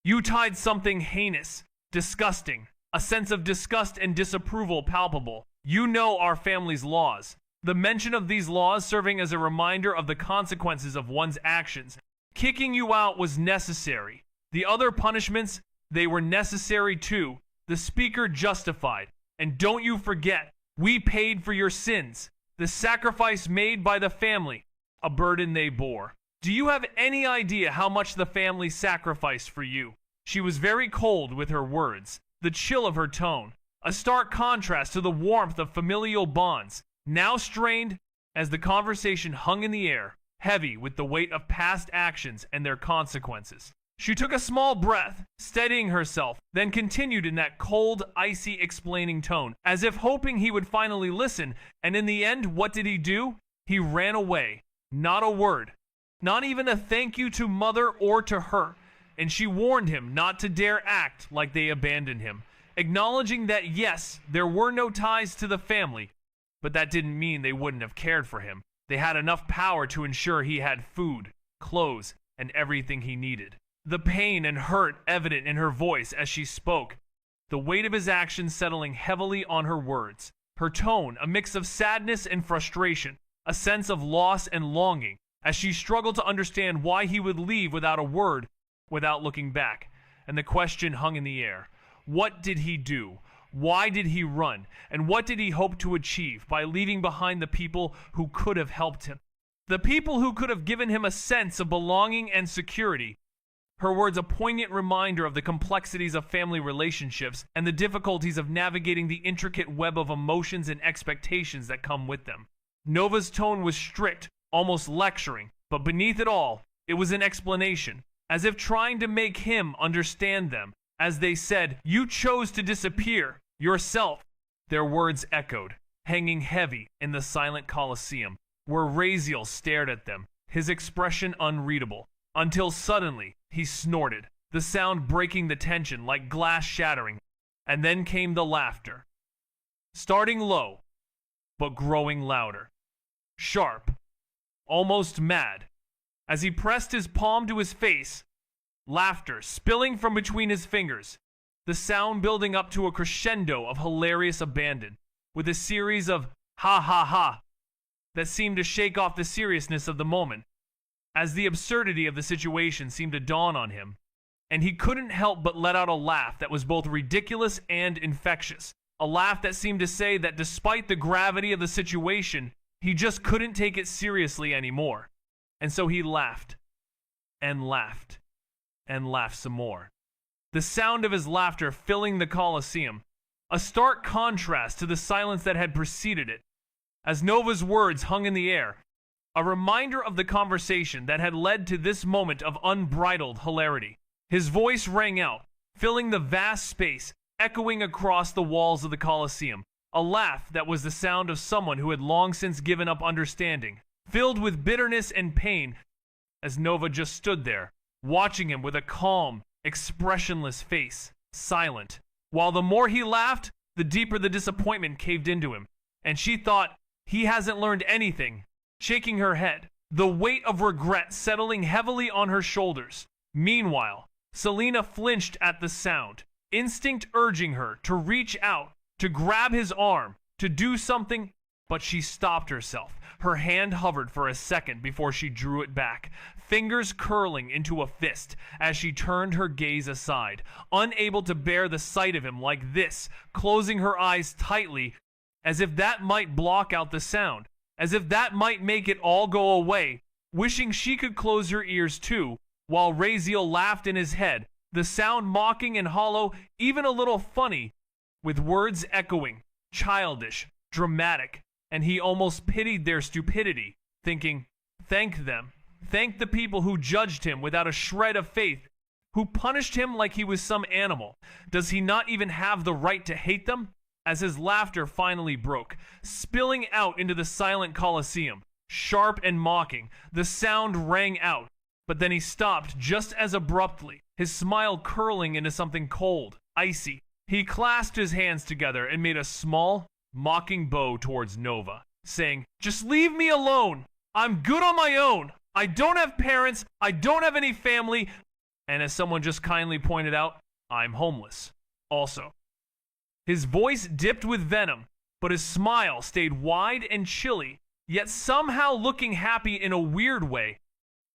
You tied something heinous, disgusting, a sense of disgust and disapproval palpable. You know our family's laws. The mention of these laws serving as a reminder of the consequences of one's actions. Kicking you out was necessary. The other punishments, they were necessary too. The speaker justified. And don't you forget, we paid for your sins. The sacrifice made by the family, a burden they bore. Do you have any idea how much the family sacrificed for you? She was very cold with her words, the chill of her tone, a stark contrast to the warmth of familial bonds, now strained as the conversation hung in the air, heavy with the weight of past actions and their consequences. She took a small breath, steadying herself, then continued in that cold, icy explaining tone, as if hoping he would finally listen, and in the end, what did he do? He ran away. Not a word. Not even a thank you to mother or to her, and she warned him not to dare act like they abandoned him, acknowledging that yes, there were no ties to the family, but that didn't mean they wouldn't have cared for him. They had enough power to ensure he had food, clothes, and everything he needed. The pain and hurt evident in her voice as she spoke, the weight of his actions settling heavily on her words, her tone a mix of sadness and frustration, a sense of loss and longing, as she struggled to understand why he would leave without a word, without looking back, and the question hung in the air. What did he do? Why did he run? And what did he hope to achieve by leaving behind the people who could have helped him? The people who could have given him a sense of belonging and security. Her words a poignant reminder of the complexities of family relationships and the difficulties of navigating the intricate web of emotions and expectations that come with them. Nova's tone was strict, almost lecturing, but beneath it all, it was an explanation, as if trying to make him understand them. As they said, "You chose to disappear, yourself," their words echoed, hanging heavy in the silent Colosseum, where Raziel stared at them, his expression unreadable, until suddenly he snorted, the sound breaking the tension like glass shattering, and then came the laughter, starting low, but growing louder, sharp, almost mad, as he pressed his palm to his face, laughter spilling from between his fingers, the sound building up to a crescendo of hilarious abandon, with a series of ha ha ha that seemed to shake off the seriousness of the moment, as the absurdity of the situation seemed to dawn on him, and he couldn't help but let out a laugh that was both ridiculous and infectious, a laugh that seemed to say that despite the gravity of the situation, he just couldn't take it seriously anymore. And so he laughed, and laughed, and laughed some more. The sound of his laughter filling the Colosseum, a stark contrast to the silence that had preceded it. As Nova's words hung in the air, a reminder of the conversation that had led to this moment of unbridled hilarity. His voice rang out, filling the vast space, echoing across the walls of the Colosseum, a laugh that was the sound of someone who had long since given up understanding, filled with bitterness and pain, as Nova just stood there, watching him with a calm, expressionless face, silent. While the more he laughed, the deeper the disappointment caved into him, and she thought, he hasn't learned anything. Shaking her head, the weight of regret settling heavily on her shoulders. Meanwhile, Selena flinched at the sound, instinct urging her to reach out, to grab his arm, to do something, but she stopped herself. Her hand hovered for a second before she drew it back, fingers curling into a fist as she turned her gaze aside, unable to bear the sight of him like this, closing her eyes tightly, as if that might block out the sound, as if that might make it all go away, wishing she could close her ears too, while Raziel laughed in his head, the sound mocking and hollow, even a little funny, with words echoing, childish, dramatic, and he almost pitied their stupidity, thinking, thank them, thank the people who judged him without a shred of faith, who punished him like he was some animal. Does he not even have the right to hate them? As his laughter finally broke, spilling out into the silent Colosseum, sharp and mocking, the sound rang out, but then he stopped just as abruptly, his smile curling into something cold, icy. He clasped his hands together and made a small, mocking bow towards Nova, saying, "Just leave me alone. I'm good on my own. I don't have parents. I don't have any family. And as someone just kindly pointed out, I'm homeless. Also." His voice dipped with venom, but his smile stayed wide and chilly, yet somehow looking happy in a weird way,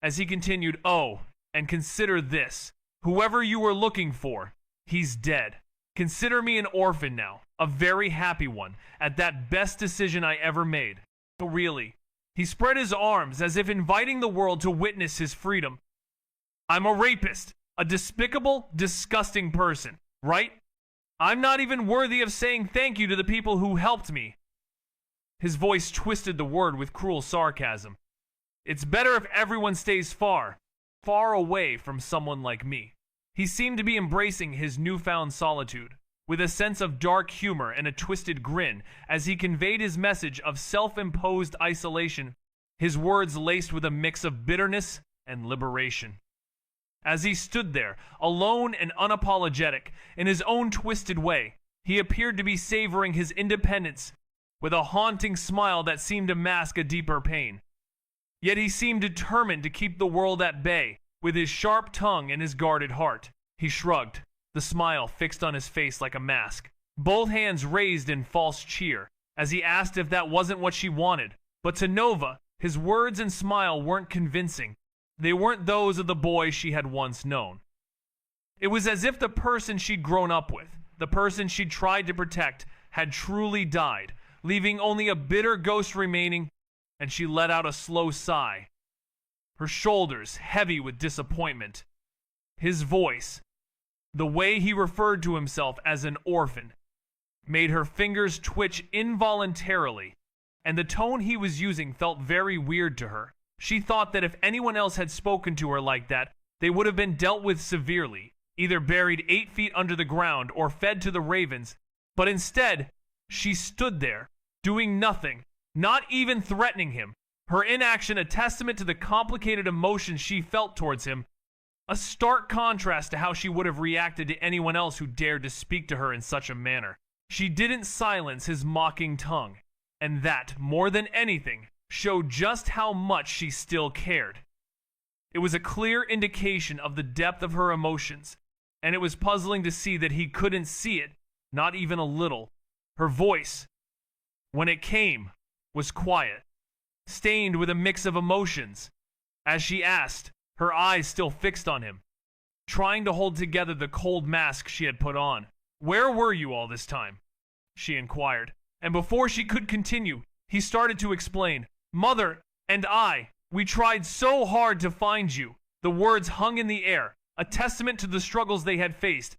as he continued, "Oh, and consider this. Whoever you were looking for, he's dead. Consider me an orphan now, a very happy one, at that best decision I ever made. But really," he spread his arms as if inviting the world to witness his freedom. "I'm a rapist, a despicable, disgusting person, right? I'm not even worthy of saying thank you to the people who helped me." His voice twisted the word with cruel sarcasm. "It's better if everyone stays far, far away from someone like me." He seemed to be embracing his newfound solitude, with a sense of dark humor and a twisted grin as he conveyed his message of self-imposed isolation, his words laced with a mix of bitterness and liberation. As he stood there, alone and unapologetic, in his own twisted way, he appeared to be savoring his independence with a haunting smile that seemed to mask a deeper pain. Yet he seemed determined to keep the world at bay, with his sharp tongue and his guarded heart. He shrugged, the smile fixed on his face like a mask, both hands raised in false cheer, as he asked if that wasn't what she wanted. But to Nova, his words and smile weren't convincing. They weren't those of the boy she had once known. It was as if the person she'd grown up with, the person she'd tried to protect, had truly died, leaving only a bitter ghost remaining, and she let out a slow sigh, her shoulders heavy with disappointment. His voice, the way he referred to himself as an orphan, made her fingers twitch involuntarily, and the tone he was using felt very weird to her. She thought that if anyone else had spoken to her like that, they would have been dealt with severely, either buried 8 feet under the ground or fed to the ravens. But instead, she stood there, doing nothing, not even threatening him, her inaction a testament to the complicated emotions she felt towards him, a stark contrast to how she would have reacted to anyone else who dared to speak to her in such a manner. She didn't silence his mocking tongue, and that, more than anything, showed just how much she still cared. It was a clear indication of the depth of her emotions, and it was puzzling to see that he couldn't see it, not even a little. Her voice, when it came, was quiet, stained with a mix of emotions, as she asked, her eyes still fixed on him, trying to hold together the cold mask she had put on. "Where were you all this time?" she inquired, and before she could continue, he started to explain. "Mother and I, we tried so hard to find you." The words hung in the air, a testament to the struggles they had faced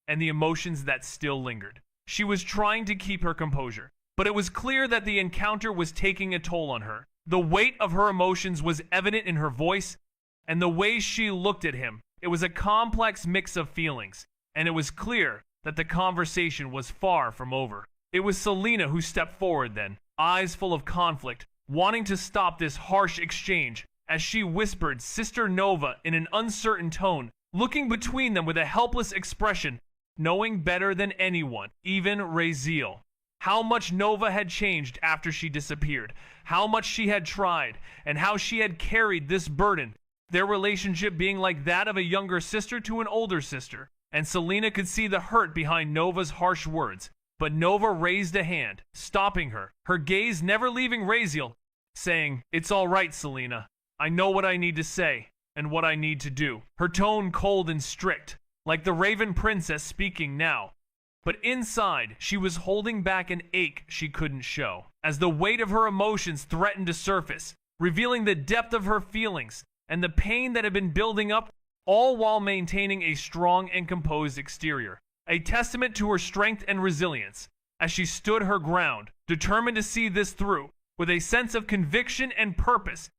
and the emotions that still lingered. She was trying to keep her composure, but it was clear that the encounter was taking a toll on her. The weight of her emotions was evident in her voice and the way she looked at him. It was a complex mix of feelings, and it was clear that the conversation was far from over. It was Selena who stepped forward then, eyes full of conflict, wanting to stop this harsh exchange, as she whispered Sister Nova in an uncertain tone, looking between them with a helpless expression, knowing better than anyone, even Raziel, how much Nova had changed after she disappeared, how much she had tried, and how she had carried this burden, their relationship being like that of a younger sister to an older sister. And Selena could see the hurt behind Nova's harsh words, but Nova raised a hand, stopping her, her gaze never leaving Raziel, saying, "It's all right, Selena. I know what I need to say, and what I need to do." Her tone cold and strict, like the Raven Princess speaking now. But inside, she was holding back an ache she couldn't show, as the weight of her emotions threatened to surface, revealing the depth of her feelings and the pain that had been building up, all while maintaining a strong and composed exterior. A testament to her strength and resilience, as she stood her ground, determined to see this through, with a sense of conviction and purpose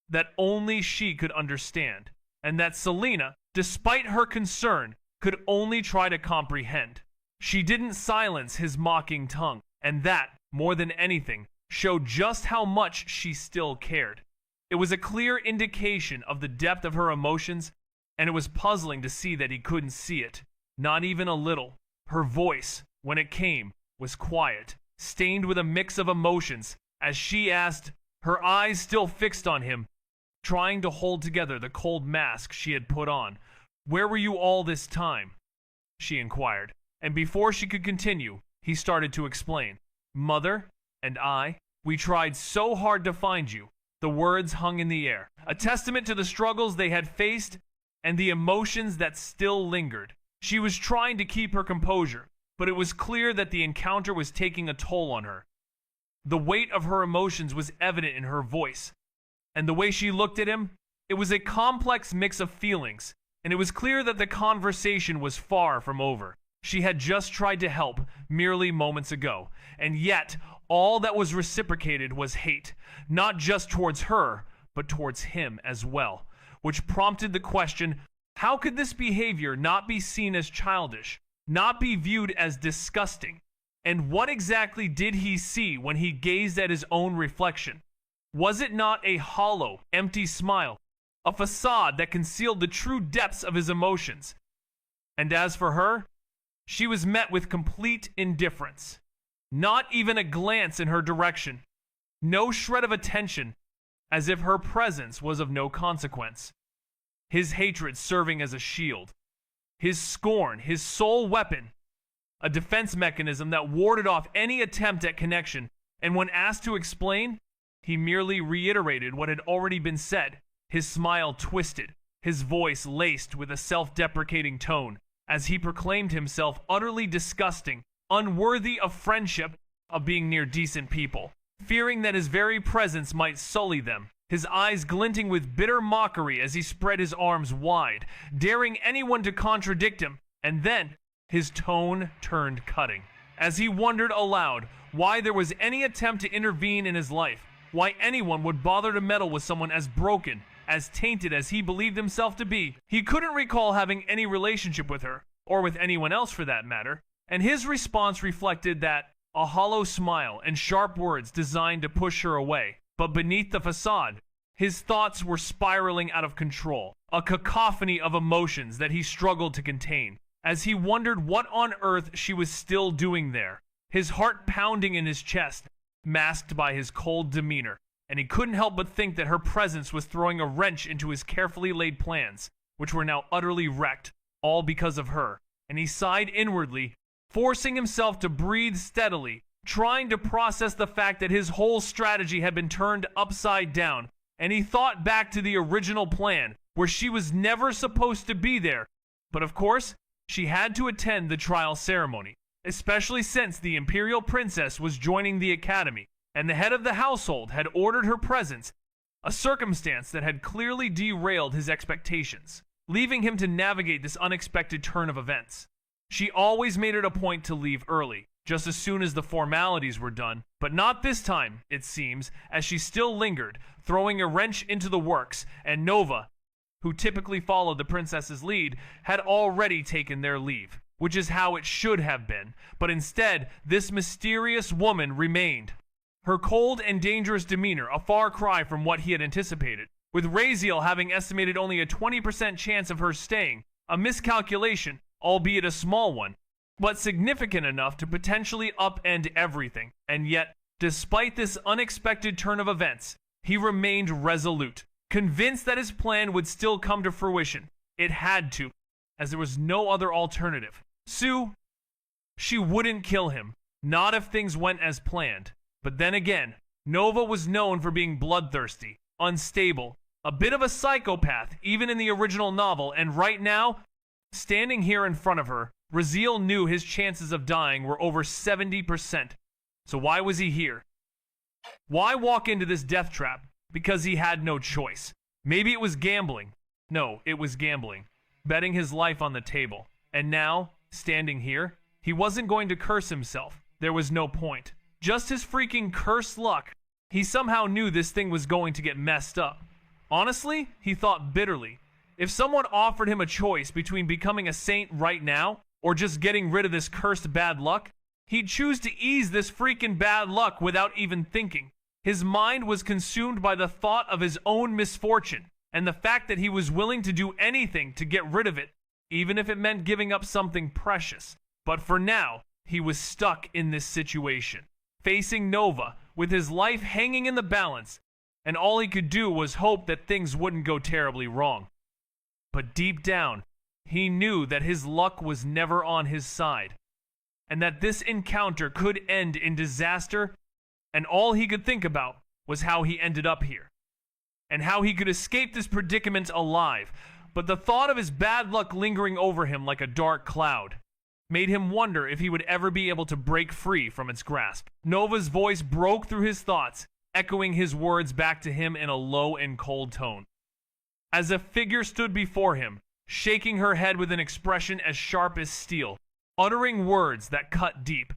that only she could understand, and that Selena, despite her concern, could only try to comprehend. She didn't silence his mocking tongue, and that, more than anything, showed just how much she still cared. It was a clear indication of the depth of her emotions, and it was puzzling to see that he couldn't see it, not even a little. Her voice, when it came, was quiet, stained with a mix of emotions, as she asked, her eyes still fixed on him, trying to hold together the cold mask she had put on. "Where were you all this time?" she inquired, and before she could continue, he started to explain. "Mother and I, we tried so hard to find you." The words hung in the air, a testament to the struggles they had faced and the emotions that still lingered. She was trying to keep her composure, but it was clear that the encounter was taking a toll on her. The weight of her emotions was evident in her voice, and the way she looked at him, it was a complex mix of feelings, and it was clear that the conversation was far from over. She had just tried to help merely moments ago, and yet all that was reciprocated was hate, not just towards her, but towards him as well, which prompted the question, how could this behavior not be seen as childish, not be viewed as disgusting? And what exactly did he see when he gazed at his own reflection? Was it not a hollow, empty smile, a facade that concealed the true depths of his emotions? And as for her, she was met with complete indifference. Not even a glance in her direction. No shred of attention, as if her presence was of no consequence. His hatred serving as a shield. His scorn, his sole weapon. A defense mechanism that warded off any attempt at connection, and when asked to explain, he merely reiterated what had already been said, his smile twisted, his voice laced with a self-deprecating tone, as he proclaimed himself utterly disgusting, unworthy of friendship, of being near decent people, fearing that his very presence might sully them, his eyes glinting with bitter mockery as he spread his arms wide, daring anyone to contradict him, and then his tone turned cutting, as he wondered aloud why there was any attempt to intervene in his life, why anyone would bother to meddle with someone as broken, as tainted as he believed himself to be. He couldn't recall having any relationship with her, or with anyone else for that matter, and his response reflected that, a hollow smile and sharp words designed to push her away. But beneath the facade, his thoughts were spiraling out of control, a cacophony of emotions that he struggled to contain, as he wondered what on earth she was still doing there, his heart pounding in his chest, masked by his cold demeanor, and he couldn't help but think that her presence was throwing a wrench into his carefully laid plans, which were now utterly wrecked, all because of her, and he sighed inwardly, forcing himself to breathe steadily, trying to process the fact that his whole strategy had been turned upside down, and he thought back to the original plan, where she was never supposed to be there, but of course, she had to attend the trial ceremony, especially since the Imperial Princess was joining the academy, and the head of the household had ordered her presence, a circumstance that had clearly derailed his expectations, leaving him to navigate this unexpected turn of events. She always made it a point to leave early, just as soon as the formalities were done. But not this time, it seems, as she still lingered, throwing a wrench into the works, and Nova, who typically followed the princess's lead, had already taken their leave, which is how it should have been. But instead, this mysterious woman remained. Her cold and dangerous demeanor a far cry from what he had anticipated, with Raziel having estimated only a 20% chance of her staying, a miscalculation, albeit a small one, but significant enough to potentially upend everything. And yet, despite this unexpected turn of events, he remained resolute, convinced that his plan would still come to fruition. It had to, as there was no other alternative. Sue, she wouldn't kill him, not if things went as planned. But then again, Nova was known for being bloodthirsty, unstable, a bit of a psychopath, even in the original novel, and right now, standing here in front of her, Raziel knew his chances of dying were over 70%. So why was he here? Why walk into this death trap? Because he had no choice. Maybe it was gambling. No, it was gambling. Betting his life on the table. And now, standing here, he wasn't going to curse himself. There was no point. Just his freaking cursed luck. He somehow knew this thing was going to get messed up. Honestly, he thought bitterly. If someone offered him a choice between becoming a saint right now, or just getting rid of this cursed bad luck, he'd choose to ease this freaking bad luck without even thinking. His mind was consumed by the thought of his own misfortune, and the fact that he was willing to do anything to get rid of it, even if it meant giving up something precious. But for now, he was stuck in this situation, facing Nova, with his life hanging in the balance, and all he could do was hope that things wouldn't go terribly wrong. But deep down, he knew that his luck was never on his side, and that this encounter could end in disaster, and all he could think about was how he ended up here, and how he could escape this predicament alive. But the thought of his bad luck lingering over him like a dark cloud made him wonder if he would ever be able to break free from its grasp. Nova's voice broke through his thoughts, echoing his words back to him in a low and cold tone. As a figure stood before him, shaking her head with an expression as sharp as steel, uttering words that cut deep.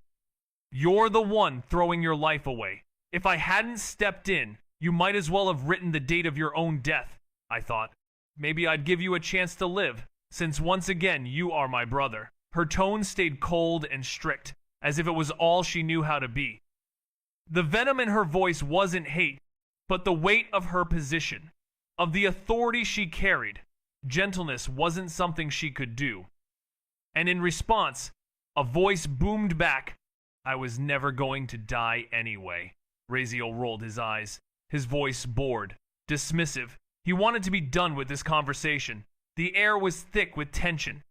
"You're the one throwing your life away. If I hadn't stepped in, you might as well have written the date of your own death," I thought. "Maybe I'd give you a chance to live, since once again you are my brother." Her tone stayed cold and strict, as if it was all she knew how to be. The venom in her voice wasn't hate, but the weight of her position, of the authority she carried. Gentleness wasn't something she could do. And in response, a voice boomed back, "I was never going to die anyway." Raziel rolled his eyes, his voice bored, dismissive. He wanted to be done with this conversation. The air was thick with tension,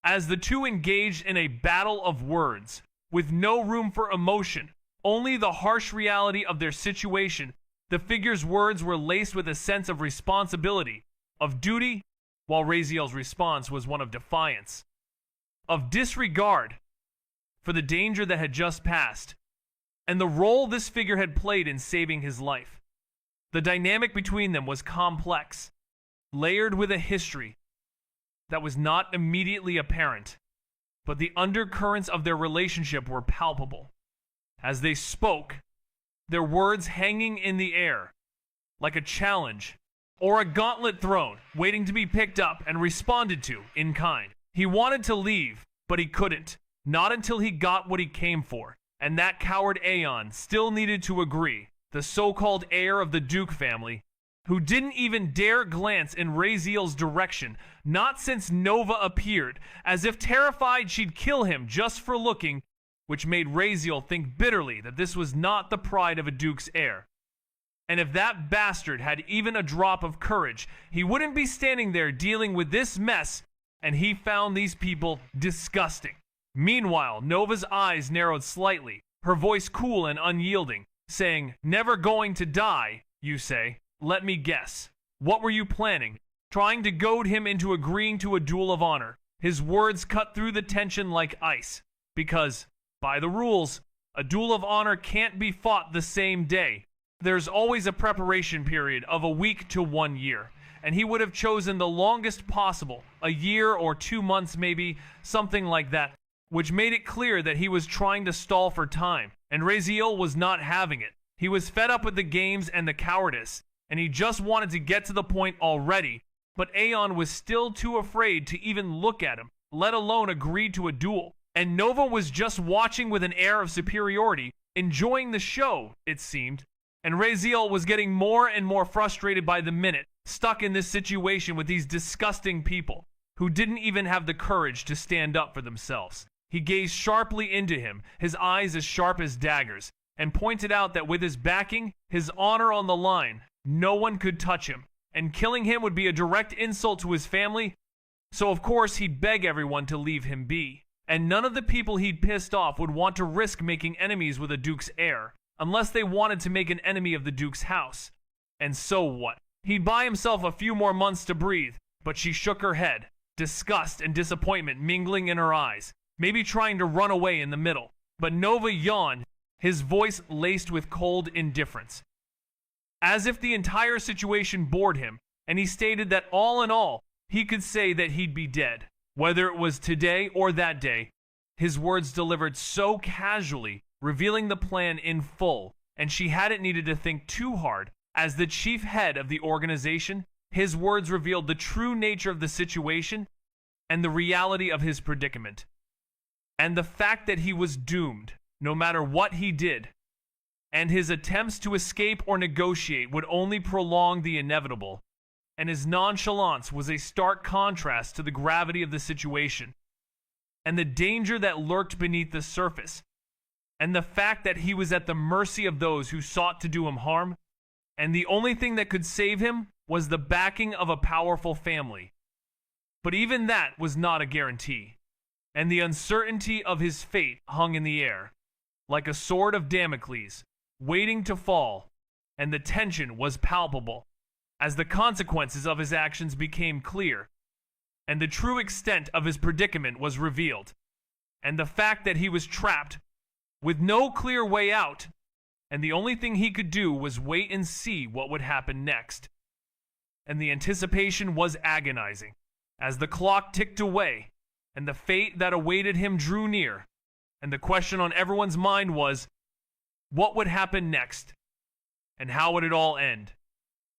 as the two engaged in a battle of words, with no room for emotion, only the harsh reality of their situation. The figure's words were laced with a sense of responsibility, of duty, while Raziel's response was one of defiance, of disregard for the danger that had just passed, and the role this figure had played in saving his life. The dynamic between them was complex, layered with a history that was not immediately apparent, but the undercurrents of their relationship were palpable. As they spoke, their words hanging in the air, like a challenge or a gauntlet thrown, waiting to be picked up and responded to in kind. He wanted to leave, but he couldn't, not until he got what he came for, and that coward Aeon still needed to agree, the so-called heir of the Duke family, who didn't even dare glance in Raziel's direction, not since Nova appeared, as if terrified she'd kill him just for looking, which made Raziel think bitterly that this was not the pride of a duke's heir. And if that bastard had even a drop of courage, he wouldn't be standing there dealing with this mess, and he found these people disgusting. Meanwhile, Nova's eyes narrowed slightly, her voice cool and unyielding, saying, "Never going to die, you say? Let me guess. What were you planning? Trying to goad him into agreeing to a duel of honor?" His words cut through the tension like ice, because, by the rules, a duel of honor can't be fought the same day. There's always a preparation period of a week to 1 year, and he would have chosen the longest possible, a year or 2 months maybe, something like that. which made it clear that he was trying to stall for time, and Raziel was not having it. He was fed up with the games and the cowardice, and he just wanted to get to the point already, but Aeon was still too afraid to even look at him, let alone agree to a duel. And Nova was just watching with an air of superiority, enjoying the show, it seemed. And Raziel was getting more and more frustrated by the minute, stuck in this situation with these disgusting people, who didn't even have the courage to stand up for themselves. He gazed sharply into him, his eyes as sharp as daggers, and pointed out that with his backing, his honor on the line, no one could touch him, and killing him would be a direct insult to his family, so of course he'd beg everyone to leave him be. And none of the people he'd pissed off would want to risk making enemies with a duke's heir, unless they wanted to make an enemy of the duke's house. And so what? He'd buy himself a few more months to breathe, but she shook her head, disgust and disappointment mingling in her eyes, maybe trying to run away in the middle. But Nova yawned, his voice laced with cold indifference, as if the entire situation bored him, and he stated that all in all, he could say that he'd be dead. Whether it was today or that day, his words delivered so casually, revealing the plan in full, and she hadn't needed to think too hard. As the chief head of the organization, his words revealed the true nature of the situation and the reality of his predicament, and the fact that he was doomed, no matter what he did, and his attempts to escape or negotiate would only prolong the inevitable. And his nonchalance was a stark contrast to the gravity of the situation, and the danger that lurked beneath the surface, and the fact that he was at the mercy of those who sought to do him harm, and the only thing that could save him was the backing of a powerful family. But even that was not a guarantee, and the uncertainty of his fate hung in the air, like a sword of Damocles, waiting to fall, and the tension was palpable as the consequences of his actions became clear, and the true extent of his predicament was revealed, and the fact that he was trapped with no clear way out, and the only thing he could do was wait and see what would happen next. And the anticipation was agonizing, as the clock ticked away, and the fate that awaited him drew near, and the question on everyone's mind was, what would happen next, and how would it all end?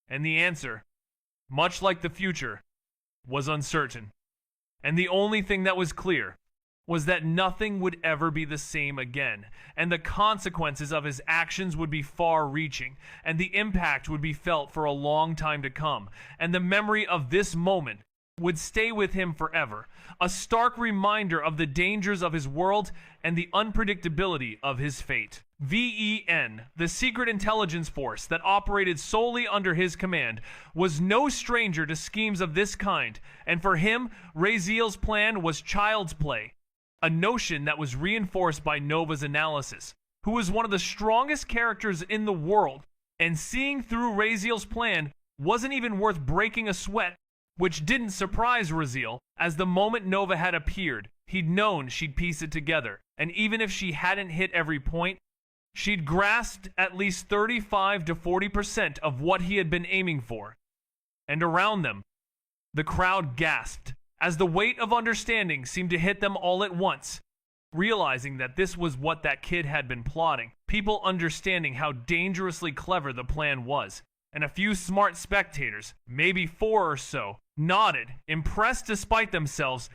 And the answer, much like the future, was uncertain. And the only thing that was clear was that nothing would ever be the same again, and the consequences of his actions would be far-reaching, and the impact would be felt for a long time to come, and the memory of this moment would stay with him forever, a stark reminder of the dangers of his world and the unpredictability of his fate. VEN, the secret intelligence force that operated solely under his command, was no stranger to schemes of this kind, and for him, Raziel's plan was child's play, a notion that was reinforced by Nova's analysis, who was one of the strongest characters in the world, and seeing through Raziel's plan wasn't even worth breaking a sweat, which didn't surprise Raziel, as the moment Nova had appeared, he'd known she'd piece it together, and even if she hadn't hit every point, she'd grasped at least 35 to 40% of what he had been aiming for. And around them, the crowd gasped, as the weight of understanding seemed to hit them all at once, realizing that this was what that kid had been plotting, people understanding how dangerously clever the plan was. And a few smart spectators, maybe 4 or so, nodded, impressed despite themselves,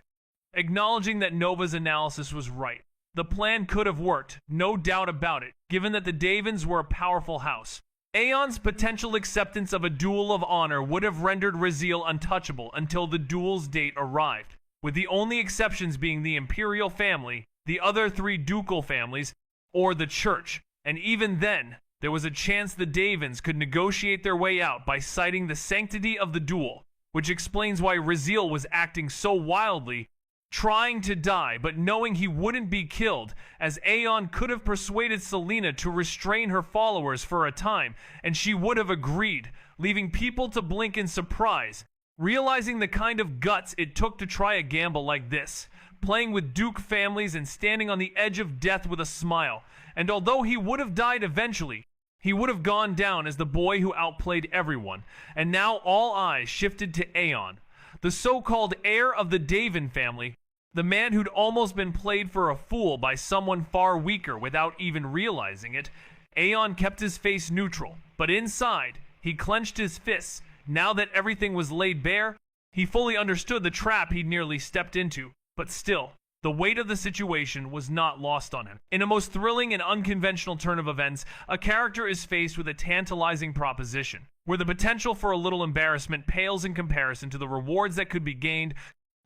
acknowledging that Nova's analysis was right. The plan could have worked, no doubt about it, given that the Davins were a powerful house. Aeon's potential acceptance of a duel of honor would have rendered Raziel untouchable until the duel's date arrived, with the only exceptions being the Imperial family, the other 3 ducal families, or the Church, and even then, there was a chance the Davins could negotiate their way out by citing the sanctity of the duel, which explains why Raziel was acting so wildly, trying to die but knowing he wouldn't be killed, as Aeon could have persuaded Selena to restrain her followers for a time, and she would have agreed, leaving people to blink in surprise, realizing the kind of guts it took to try a gamble like this, playing with Duke families and standing on the edge of death with a smile. And although he would have died eventually, he would have gone down as the boy who outplayed everyone, and now all eyes shifted to Aeon, the so-called heir of the Davin family, The man who'd almost been played for a fool by someone far weaker without even realizing it. Aeon kept his face neutral, but inside, he clenched his fists. Now that everything was laid bare, he fully understood the trap he'd nearly stepped into, but still, the weight of the situation was not lost on him. In a most thrilling and unconventional turn of events, a character is faced with a tantalizing proposition, where the potential for a little embarrassment pales in comparison to the rewards that could be gained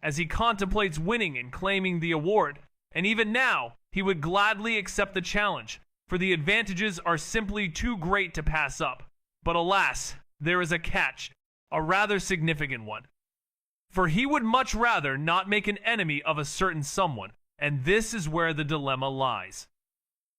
as he contemplates winning and claiming the award. And even now, he would gladly accept the challenge, for the advantages are simply too great to pass up. But alas, there is a catch, a rather significant one. For he would much rather not make an enemy of a certain someone, and this is where the dilemma lies.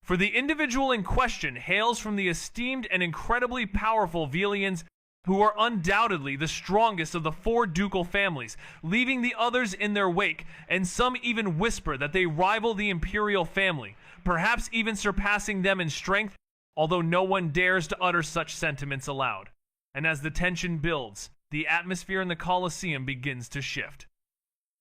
For the individual in question hails from the esteemed and incredibly powerful VILLIANS, who are undoubtedly the strongest of the 4 ducal families, leaving the others in their wake, and some even whisper that they rival the imperial family, perhaps even surpassing them in strength, although no one dares to utter such sentiments aloud. And as the tension builds, the atmosphere in the Colosseum begins to shift,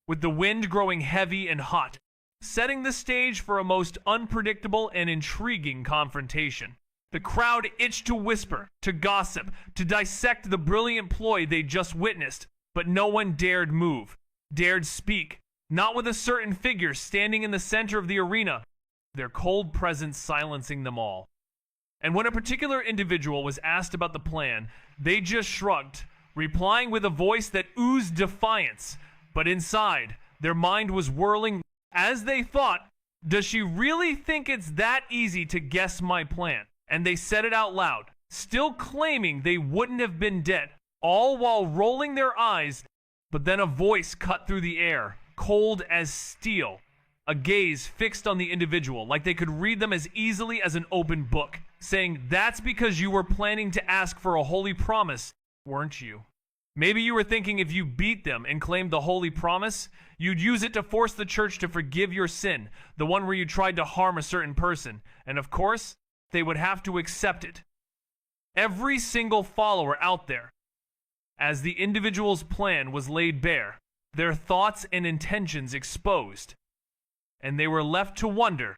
with the wind growing heavy and hot, setting the stage for a most unpredictable and intriguing confrontation. The crowd itched to whisper, to gossip, to dissect the brilliant ploy they just witnessed, but no one dared move, dared speak, not with a certain figure standing in the center of the arena, their cold presence silencing them all. And when a particular individual was asked about the plan, they just shrugged, replying with a voice that oozed defiance, but inside, their mind was whirling as they thought, does she really think it's that easy to guess my plan? And they said it out loud, still claiming they wouldn't have been dead, all while rolling their eyes. But then a voice cut through the air, cold as steel, a gaze fixed on the individual, like they could read them as easily as an open book, saying, that's because you were planning to ask for a holy promise, weren't you? Maybe you were thinking if you beat them and claimed the holy promise, you'd use it to force the church to forgive your sin, the one where you tried to harm a certain person, and of course, they would have to accept it. Every single follower out there, as the individual's plan was laid bare, their thoughts and intentions exposed, and they were left to wonder,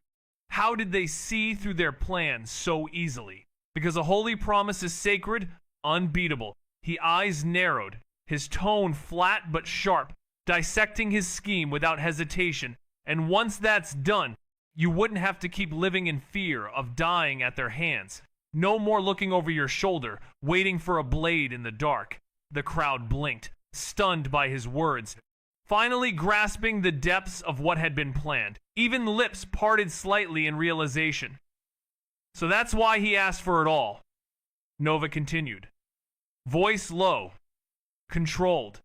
how did they see through their plan so easily? Because a holy promise is sacred, unbeatable. His eyes narrowed, his tone flat but sharp, dissecting his scheme without hesitation. And once that's done, you wouldn't have to keep living in fear of dying at their hands. No more looking over your shoulder, waiting for a blade in the dark. The crowd blinked, stunned by his words, finally grasping the depths of what had been planned. Even lips parted slightly in realization. So that's why he asked for it all. Nova continued. Voice low, controlled,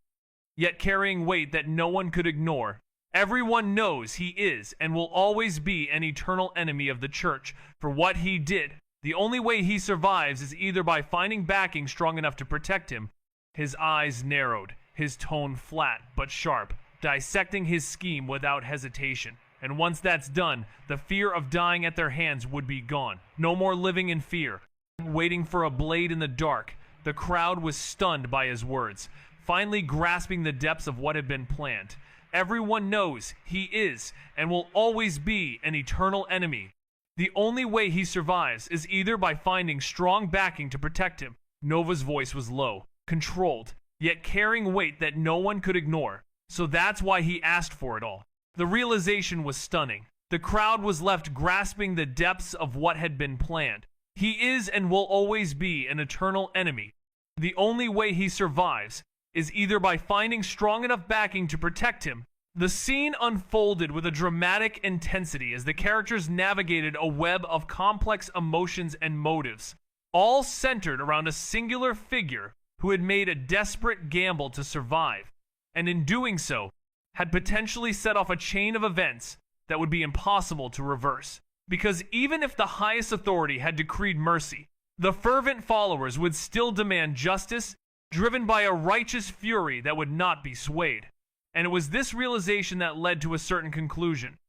yet carrying weight that no one could ignore. Everyone knows he is and will always be an eternal enemy of the church for what he did. The only way he survives is either by finding backing strong enough to protect him. His eyes narrowed, his tone flat but sharp, dissecting his scheme without hesitation. And once that's done, the fear of dying at their hands would be gone. No more living in fear, waiting for a blade in the dark. The crowd was stunned by his words, finally grasping the depths of what had been planned. Everyone knows he is and will always be an eternal enemy. The only way he survives is either by finding strong backing to protect him. Nova's voice was low, controlled, yet carrying weight that no one could ignore. So that's why he asked for it all. The realization was stunning. The crowd was left grasping the depths of what had been planned. He is and will always be an eternal enemy. The only way he survives is either by finding strong enough backing to protect him. The scene unfolded with a dramatic intensity as the characters navigated a web of complex emotions and motives, all centered around a singular figure who had made a desperate gamble to survive, and in doing so, had potentially set off a chain of events that would be impossible to reverse. Because even if the highest authority had decreed mercy, the fervent followers would still demand justice, driven by a righteous fury that would not be swayed. And it was this realization that led to a certain conclusion.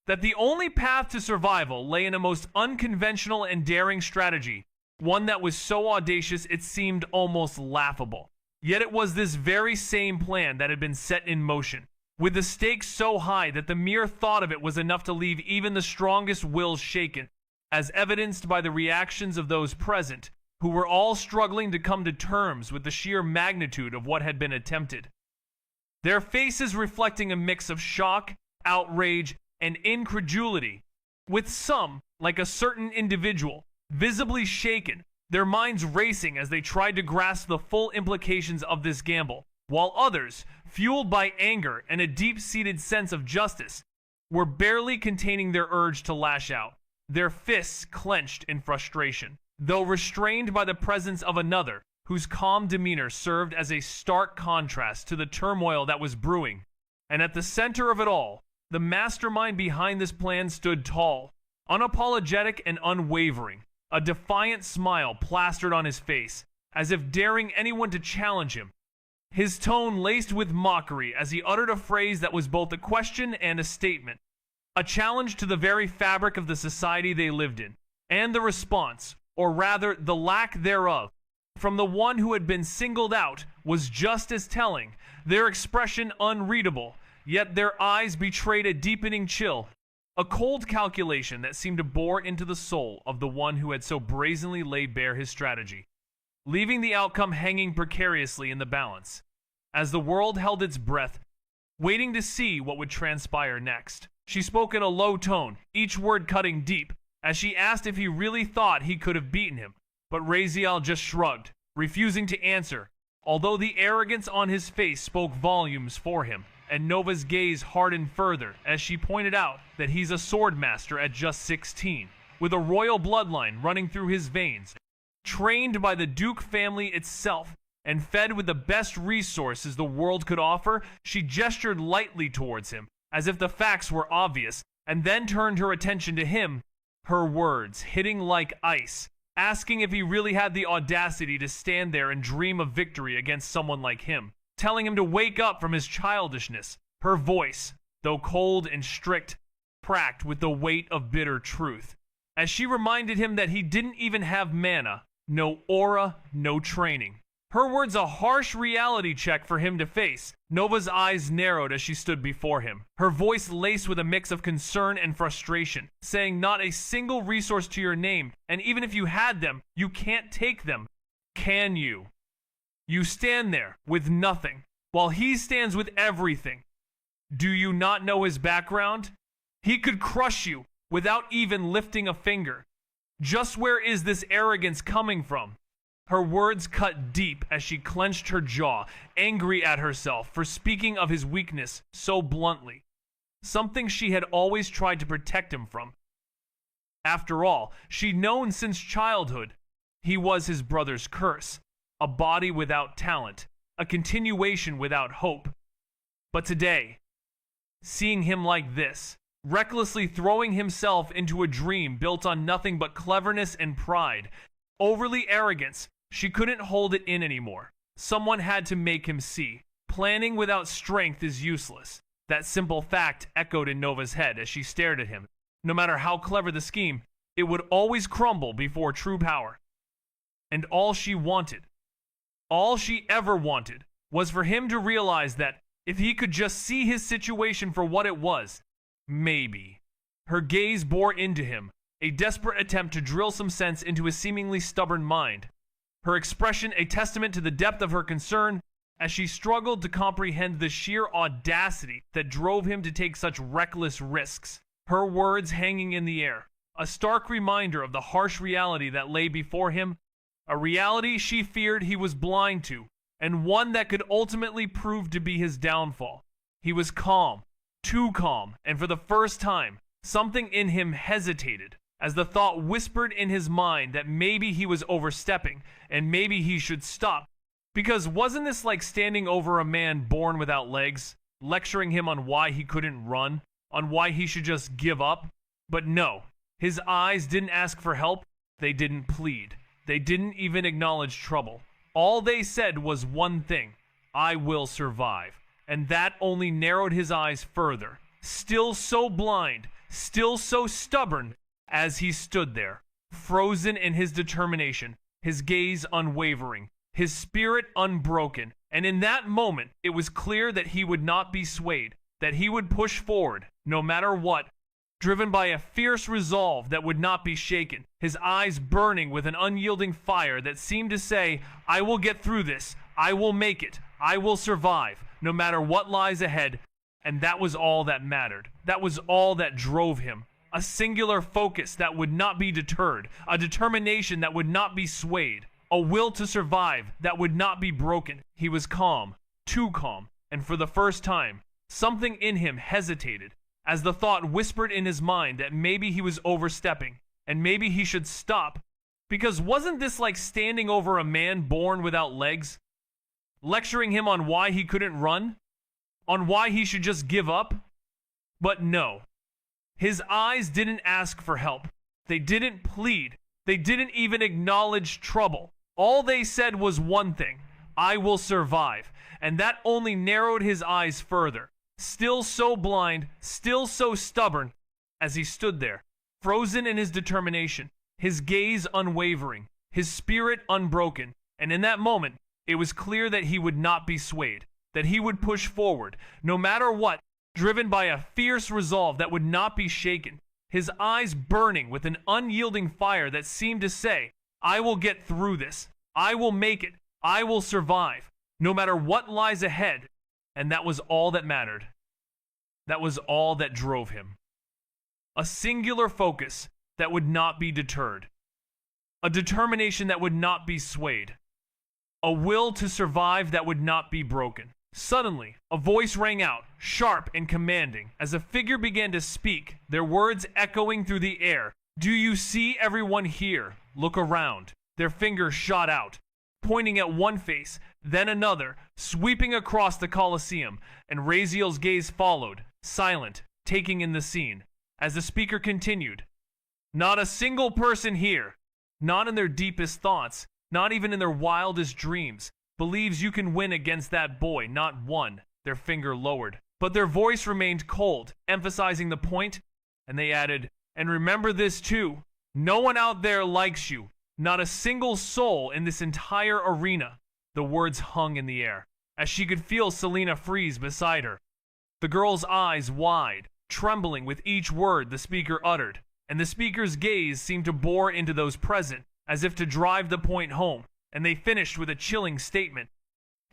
That the only path to survival lay in a most unconventional and daring strategy, one that was so audacious it seemed almost laughable. Yet it was this very same plan that had been set in motion. with the stakes so high that the mere thought of it was enough to leave even the strongest wills shaken, as evidenced by the reactions of those present, who were all struggling to come to terms with the sheer magnitude of what had been attempted. Their faces reflecting a mix of shock, outrage, and incredulity, with some, like a certain individual, visibly shaken, their minds racing as they tried to grasp the full implications of this gamble, while others, fueled by anger and a deep-seated sense of justice, were barely containing their urge to lash out, their fists clenched in frustration, though restrained by the presence of another, whose calm demeanor served as a stark contrast to the turmoil that was brewing. And at the center of it all, the mastermind behind this plan stood tall, unapologetic and unwavering, a defiant smile plastered on his face, as if daring anyone to challenge him. His tone laced with mockery as he uttered a phrase that was both a question and a statement, a challenge to the very fabric of the society they lived in, and the response, or rather the lack thereof, from the one who had been singled out was just as telling, their expression unreadable, yet their eyes betrayed a deepening chill, a cold calculation that seemed to bore into the soul of the one who had so brazenly laid bare his strategy, leaving the outcome hanging precariously in the balance, as the world held its breath, waiting to see what would transpire next. She spoke in a low tone, each word cutting deep, as she asked if he really thought he could have beaten him, but Raziel just shrugged, refusing to answer, although the arrogance on his face spoke volumes for him, and Nova's gaze hardened further as she pointed out that he's a sword master at just 16, with a royal bloodline running through his veins, trained by the Duke family itself, and fed with the best resources the world could offer. She gestured lightly towards him, as if the facts were obvious, and then turned her attention to him, her words hitting like ice, asking if he really had the audacity to stand there and dream of victory against someone like him, telling him to wake up from his childishness. Her voice, though cold and strict, cracked with the weight of bitter truth, as she reminded him that he didn't even have mana, no aura, no training. Her words a harsh reality check for him to face. Nova's eyes narrowed as she stood before him, her voice laced with a mix of concern and frustration, saying not a single resource to your name, and even if you had them, you can't take them. Can you? You stand there with nothing, while he stands with everything. Do you not know his background? He could crush you without even lifting a finger. Just where is this arrogance coming from? Her words cut deep as she clenched her jaw, angry at herself for speaking of his weakness so bluntly, something she had always tried to protect him from. After all, she'd known since childhood he was his brother's curse, a body without talent, a continuation without hope. But today, seeing him like this, recklessly throwing himself into a dream built on nothing but cleverness and pride, overly arrogance, she couldn't hold it in anymore. Someone had to make him see. Planning without strength is useless. That simple fact echoed in Nova's head as she stared at him. No matter how clever the scheme, it would always crumble before true power. And all she wanted, all she ever wanted, was for him to realize that if he could just see his situation for what it was, maybe. Her gaze bore into him, a desperate attempt to drill some sense into his seemingly stubborn mind. Her expression a testament to the depth of her concern as she struggled to comprehend the sheer audacity that drove him to take such reckless risks. Her words hanging in the air, a stark reminder of the harsh reality that lay before him, a reality she feared he was blind to, and one that could ultimately prove to be his downfall. He was calm, too calm, and for the first time, something in him hesitated, as the thought whispered in his mind that maybe he was overstepping, and maybe he should stop. Because wasn't this like standing over a man born without legs, lecturing him on why he couldn't run, on why he should just give up? But no, his eyes didn't ask for help, they didn't plead, they didn't even acknowledge trouble. All they said was one thing: I will survive. And that only narrowed his eyes further, still so blind, still so stubborn, as he stood there, frozen in his determination, his gaze unwavering, his spirit unbroken. And in that moment, it was clear that he would not be swayed, that he would push forward, no matter what, driven by a fierce resolve that would not be shaken, his eyes burning with an unyielding fire that seemed to say, I will get through this, I will make it, I will survive, no matter what lies ahead. And that was all that mattered. That was all that drove him. A singular focus that would not be deterred, a determination that would not be swayed, a will to survive that would not be broken. He was calm, too calm, and for the first time, something in him hesitated, as the thought whispered in his mind that maybe he was overstepping, and maybe he should stop, because wasn't this like standing over a man born without legs? Lecturing him on why he couldn't run? On why he should just give up? But no. His eyes didn't ask for help. They didn't plead. They didn't even acknowledge trouble. All they said was one thing: I will survive. And that only narrowed his eyes further. Still so blind, still so stubborn, as he stood there, frozen in his determination, his gaze unwavering, his spirit unbroken. And in that moment, it was clear that he would not be swayed, that he would push forward, no matter what, driven by a fierce resolve that would not be shaken, his eyes burning with an unyielding fire that seemed to say, I will get through this, I will make it, I will survive, no matter what lies ahead. And that was all that mattered. That was all that drove him. A singular focus that would not be deterred. A determination that would not be swayed. A will to survive that would not be broken. Suddenly, a voice rang out, sharp and commanding, as a figure began to speak, their words echoing through the air. Do you see everyone here? Look around. Their fingers shot out, pointing at one face, then another, sweeping across the Colosseum, and Raziel's gaze followed, silent, taking in the scene. As the speaker continued, not a single person here, not in their deepest thoughts, not even in their wildest dreams, believes you can win against that boy, not one. Their finger lowered, but their voice remained cold, emphasizing the point, and they added, and remember this too, no one out there likes you, not a single soul in this entire arena. The words hung in the air, as she could feel Selena freeze beside her, the girl's eyes wide, trembling with each word the speaker uttered, and the speaker's gaze seemed to bore into those present, as if to drive the point home. And they finished with a chilling statement.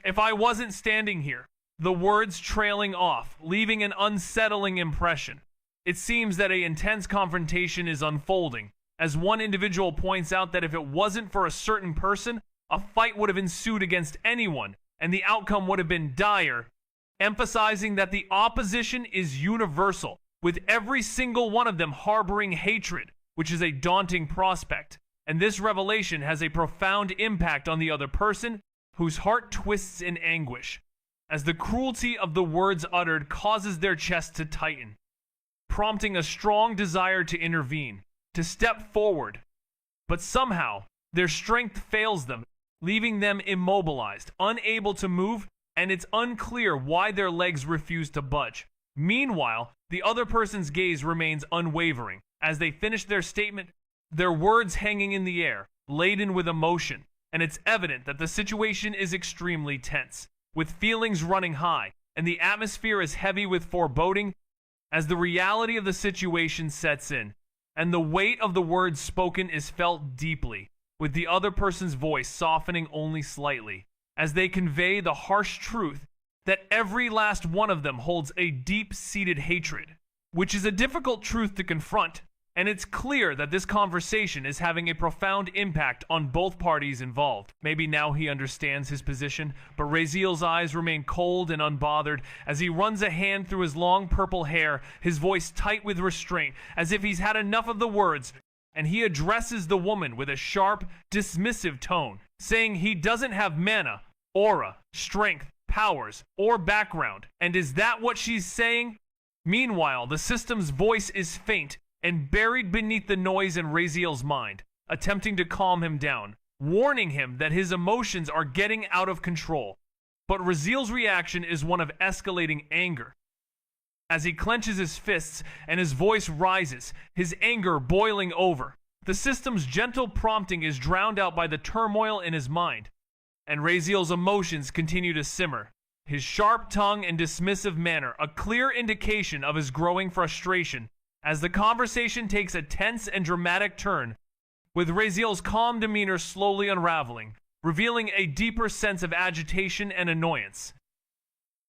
If I wasn't standing here, the words trailing off, leaving an unsettling impression. It seems that an intense confrontation is unfolding, as one individual points out that if it wasn't for a certain person, a fight would have ensued against anyone, and the outcome would have been dire, emphasizing that the opposition is universal, with every single one of them harboring hatred, which is a daunting prospect. And this revelation has a profound impact on the other person, whose heart twists in anguish, as the cruelty of the words uttered causes their chest to tighten, prompting a strong desire to intervene, to step forward. But somehow, their strength fails them, leaving them immobilized, unable to move, and it's unclear why their legs refuse to budge. Meanwhile, the other person's gaze remains unwavering. As they finish their statement, their words hanging in the air, laden with emotion, and it's evident that the situation is extremely tense, with feelings running high, and the atmosphere is heavy with foreboding as the reality of the situation sets in, and the weight of the words spoken is felt deeply, with the other person's voice softening only slightly, as they convey the harsh truth that every last one of them holds a deep-seated hatred, which is a difficult truth to confront. And it's clear that this conversation is having a profound impact on both parties involved. Maybe now he understands his position, but Raziel's eyes remain cold and unbothered as he runs a hand through his long purple hair, his voice tight with restraint, as if he's had enough of the words, and he addresses the woman with a sharp, dismissive tone, saying he doesn't have mana, aura, strength, powers, or background. And is that what she's saying? Meanwhile, the system's voice is faint and buried beneath the noise in Raziel's mind, attempting to calm him down, warning him that his emotions are getting out of control. But Raziel's reaction is one of escalating anger. As he clenches his fists and his voice rises, his anger boiling over, the system's gentle prompting is drowned out by the turmoil in his mind, and Raziel's emotions continue to simmer, his sharp tongue and dismissive manner a clear indication of his growing frustration as the conversation takes a tense and dramatic turn, with Raziel's calm demeanor slowly unraveling, revealing a deeper sense of agitation and annoyance.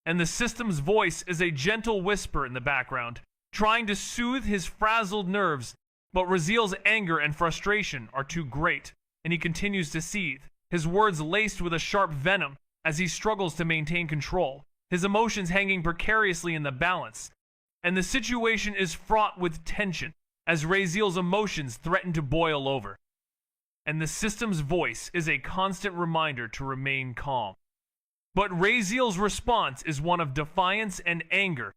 And the system's voice is a gentle whisper in the background, trying to soothe his frazzled nerves, but Raziel's anger and frustration are too great, and he continues to seethe, his words laced with a sharp venom as he struggles to maintain control, his emotions hanging precariously in the balance. And the situation is fraught with tension as Raziel's emotions threaten to boil over. And the system's voice is a constant reminder to remain calm. But Raziel's response is one of defiance and anger,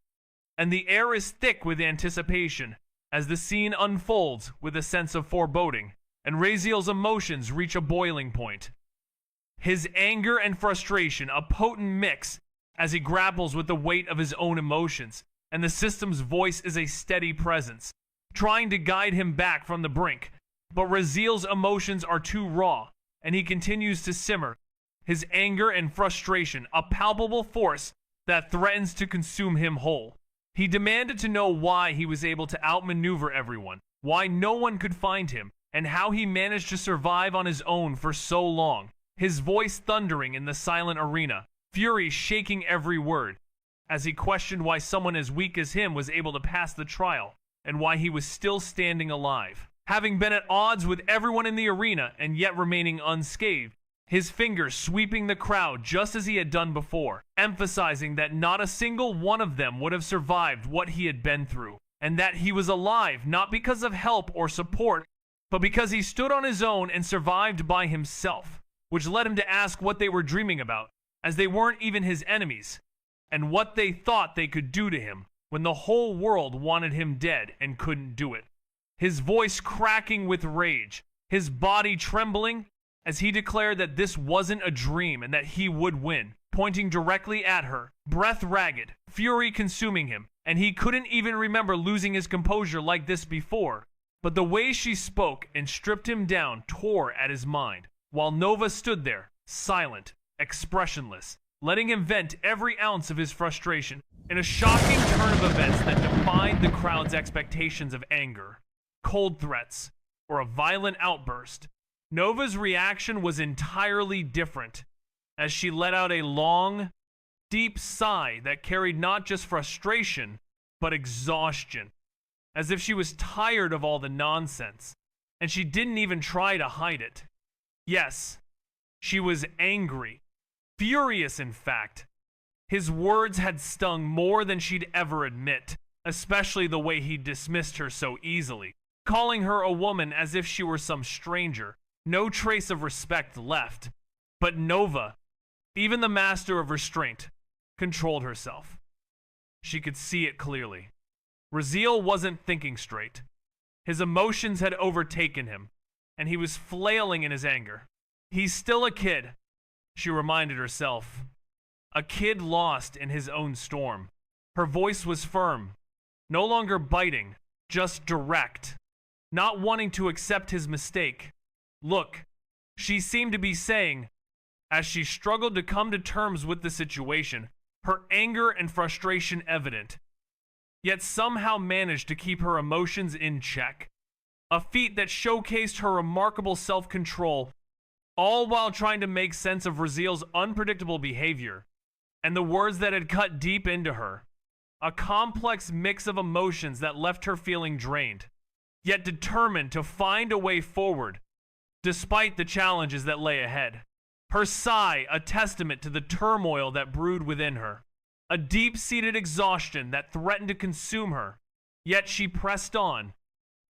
and the air is thick with anticipation as the scene unfolds with a sense of foreboding, and Raziel's emotions reach a boiling point. His anger and frustration, a potent mix as he grapples with the weight of his own emotions, and the system's voice is a steady presence, trying to guide him back from the brink. But Raziel's emotions are too raw, and he continues to simmer, his anger and frustration a palpable force that threatens to consume him whole. He demanded to know why he was able to outmaneuver everyone, why no one could find him, and how he managed to survive on his own for so long, his voice thundering in the silent arena, fury shaking every word, as he questioned why someone as weak as him was able to pass the trial, and why he was still standing alive, having been at odds with everyone in the arena and yet remaining unscathed, his fingers sweeping the crowd just as he had done before, emphasizing that not a single one of them would have survived what he had been through, and that he was alive not because of help or support, but because he stood on his own and survived by himself, which led him to ask what they were dreaming about, as they weren't even his enemies, and what they thought they could do to him when the whole world wanted him dead and couldn't do it. His voice cracking with rage, his body trembling, as he declared that this wasn't a dream and that he would win, pointing directly at her, breath ragged, fury consuming him, and he couldn't even remember losing his composure like this before. But the way she spoke and stripped him down tore at his mind, while Nova stood there, silent, expressionless, letting him vent every ounce of his frustration in a shocking turn of events that defied the crowd's expectations of anger, cold threats, or a violent outburst. Nova's reaction was entirely different, as she let out a long, deep sigh that carried not just frustration, but exhaustion, as if she was tired of all the nonsense, and she didn't even try to hide it. Yes, she was angry, furious in fact. His words had stung more than she'd ever admit, especially the way he dismissed her so easily, calling her a woman as if she were some stranger. No trace of respect left. But Nova, even the master of restraint, controlled herself. She could see it clearly. Raziel wasn't thinking straight. His emotions had overtaken him, and he was flailing in his anger. He's still a kid, she reminded herself. A kid lost in his own storm. Her voice was firm, no longer biting, just direct, not wanting to accept his mistake. Look, she seemed to be saying, as she struggled to come to terms with the situation, her anger and frustration evident, yet somehow managed to keep her emotions in check. A feat that showcased her remarkable self-control, all while trying to make sense of Raziel's unpredictable behavior, and the words that had cut deep into her. A complex mix of emotions that left her feeling drained, yet determined to find a way forward, despite the challenges that lay ahead. Her sigh, a testament to the turmoil that brewed within her, a deep-seated exhaustion that threatened to consume her, yet she pressed on,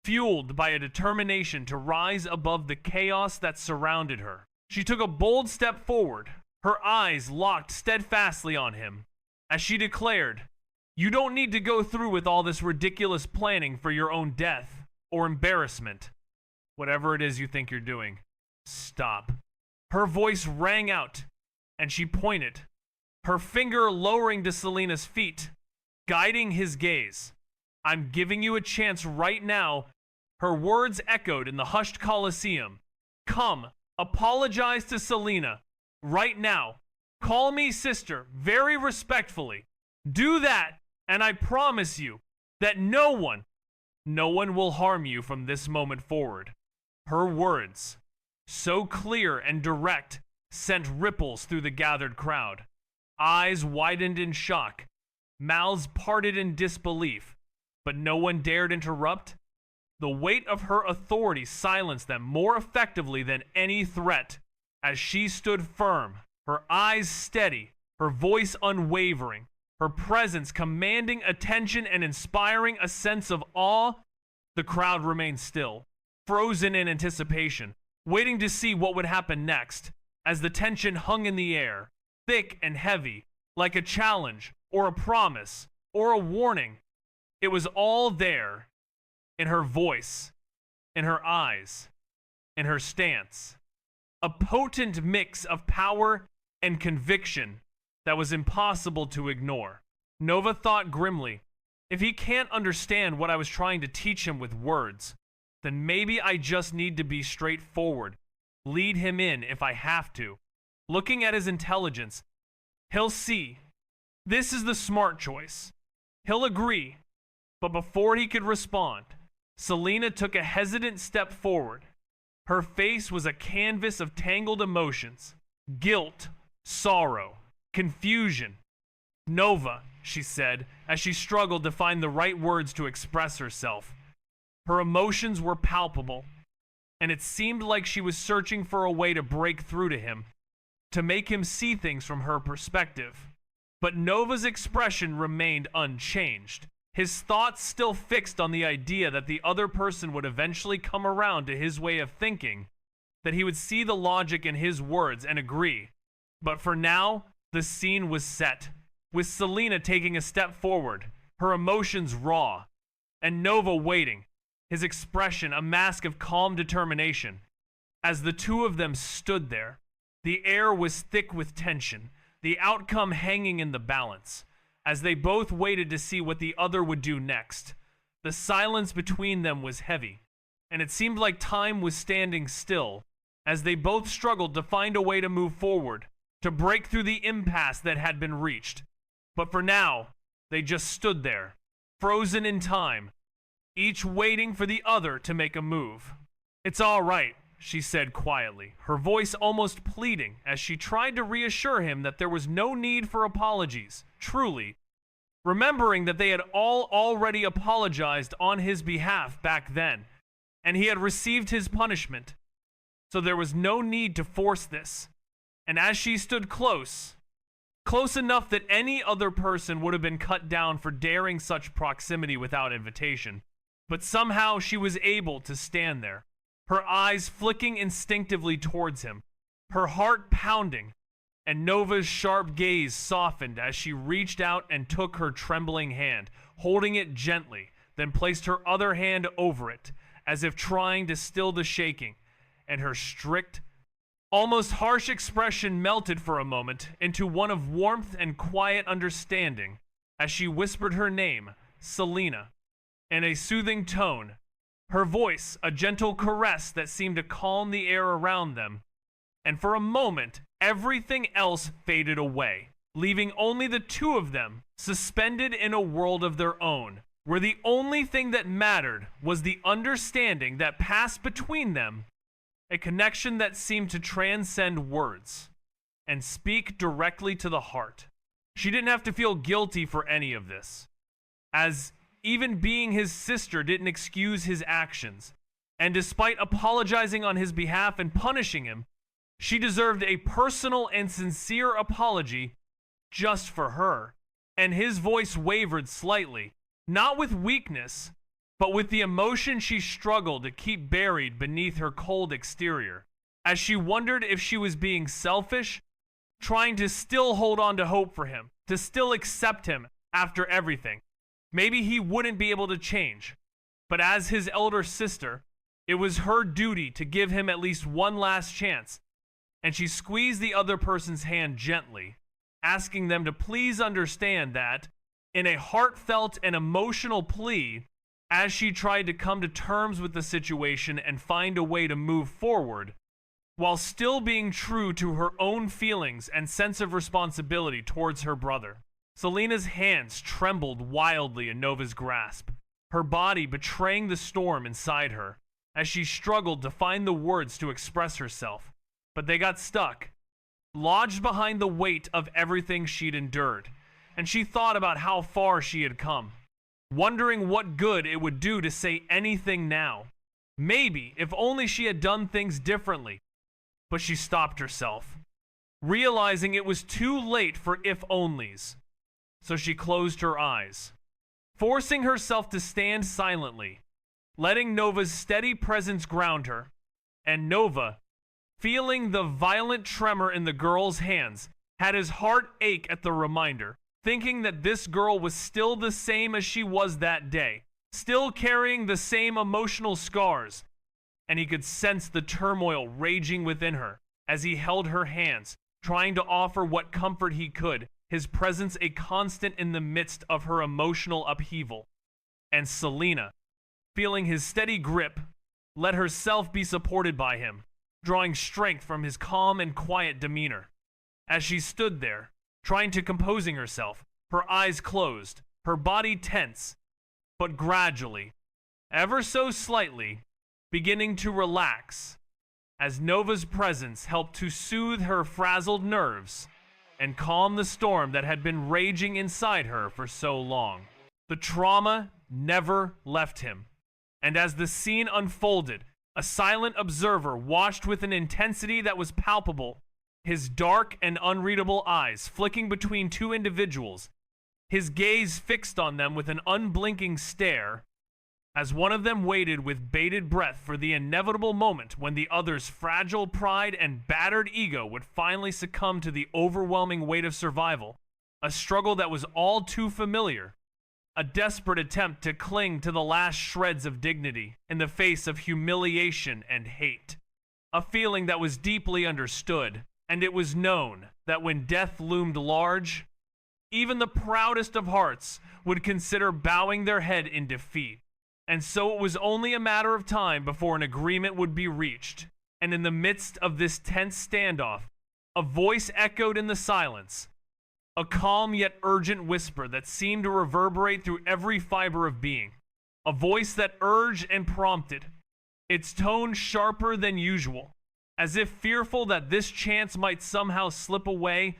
fueled by a determination to rise above the chaos that surrounded her. She took a bold step forward, her eyes locked steadfastly on him, as she declared, "You don't need to go through with all this ridiculous planning for your own death or embarrassment. Whatever it is you think you're doing, stop." Her voice rang out, and she pointed, her finger lowering to Selena's feet, guiding his gaze. "I'm giving you a chance right now." Her words echoed in the hushed Coliseum. "Come, apologize to Selena, right now, Call me sister, very respectfully. Do that, and I promise you that no one will harm you from this moment forward." Her words, so clear and direct, sent ripples through the gathered crowd. Eyes widened in shock, mouths parted in disbelief, but no one dared interrupt. The weight of her authority silenced them more effectively than any threat. As she stood firm, her eyes steady, her voice unwavering, her presence commanding attention and inspiring a sense of awe, the crowd remained still, frozen in anticipation, waiting to see what would happen next, as the tension hung in the air, thick and heavy, like a challenge or a promise or a warning. It was all there, in her voice, in her eyes, in her stance. A potent mix of power and conviction that was impossible to ignore. Nova thought grimly, if he can't understand what I was trying to teach him with words, then maybe I just need to be straightforward, lead him in if I have to. Looking at his intelligence, he'll see. This is the smart choice. He'll agree. But before he could respond, Selena took a hesitant step forward. Her face was a canvas of tangled emotions. Guilt, sorrow, confusion. "Nova," she said, as she struggled to find the right words to express herself. Her emotions were palpable, and it seemed like she was searching for a way to break through to him, to make him see things from her perspective. But Nova's expression remained unchanged. His thoughts still fixed on the idea that the other person would eventually come around to his way of thinking, that he would see the logic in his words and agree. But for now, the scene was set, with Selena taking a step forward, her emotions raw, and Nova waiting, his expression a mask of calm determination. As the two of them stood there, the air was thick with tension, the outcome hanging in the balance. As they both waited to see what the other would do next, the silence between them was heavy, and it seemed like time was standing still, as they both struggled to find a way to move forward, to break through the impasse that had been reached. But for now, they just stood there, frozen in time, each waiting for the other to make a move. "It's all right," she said quietly, her voice almost pleading as she tried to reassure him that there was no need for apologies, truly, remembering that they had all already apologized on his behalf back then, and he had received his punishment, so there was no need to force this. And as she stood close enough that any other person would have been cut down for daring such proximity without invitation, but somehow she was able to stand there, her eyes flicking instinctively towards him, her heart pounding, and Nova's sharp gaze softened as she reached out and took her trembling hand, holding it gently, then placed her other hand over it, as if trying to still the shaking, and her strict, almost harsh expression melted for a moment into one of warmth and quiet understanding as she whispered her name, Selena, in a soothing tone, her voice a gentle caress that seemed to calm the air around them. And for a moment, everything else faded away, leaving only the two of them suspended in a world of their own, where the only thing that mattered was the understanding that passed between them, a connection that seemed to transcend words and speak directly to the heart. She didn't have to feel guilty for any of this, as even being his sister didn't excuse his actions, and despite apologizing on his behalf and punishing him, she deserved a personal and sincere apology just for her. And his voice wavered slightly, not with weakness, but with the emotion she struggled to keep buried beneath her cold exterior, as she wondered if she was being selfish, trying to still hold on to hope for him, to still accept him after everything. Maybe he wouldn't be able to change, but as his elder sister, it was her duty to give him at least one last chance, and she squeezed the other person's hand gently, asking them to please understand that, in a heartfelt and emotional plea, as she tried to come to terms with the situation and find a way to move forward, while still being true to her own feelings and sense of responsibility towards her brother. Selena's hands trembled wildly in Nova's grasp, her body betraying the storm inside her, as she struggled to find the words to express herself. But they got stuck, lodged behind the weight of everything she'd endured, and she thought about how far she had come, wondering what good it would do to say anything now. Maybe if only she had done things differently. But she stopped herself, realizing it was too late for if-onlys. So she closed her eyes, forcing herself to stand silently, letting Nova's steady presence ground her. And Nova, feeling the violent tremor in the girl's hands, had his heart ache at the reminder, thinking that this girl was still the same as she was that day, still carrying the same emotional scars. And he could sense the turmoil raging within her as he held her hands, trying to offer what comfort he could, his presence a constant in the midst of her emotional upheaval. And Selena, feeling his steady grip, let herself be supported by him, drawing strength from his calm and quiet demeanor. As she stood there, trying to composing herself, her eyes closed, her body tense, but gradually, ever so slightly, beginning to relax, as Nova's presence helped to soothe her frazzled nerves and calm the storm that had been raging inside her for so long. The trauma never left him, and as the scene unfolded, a silent observer watched with an intensity that was palpable, his dark and unreadable eyes flicking between two individuals, his gaze fixed on them with an unblinking stare, as one of them waited with bated breath for the inevitable moment when the other's fragile pride and battered ego would finally succumb to the overwhelming weight of survival, a struggle that was all too familiar, a desperate attempt to cling to the last shreds of dignity in the face of humiliation and hate, a feeling that was deeply understood, and it was known that when death loomed large, even the proudest of hearts would consider bowing their head in defeat. And so it was only a matter of time before an agreement would be reached. And in the midst of this tense standoff, a voice echoed in the silence, a calm yet urgent whisper that seemed to reverberate through every fiber of being, a voice that urged and prompted, its tone sharper than usual, as if fearful that this chance might somehow slip away.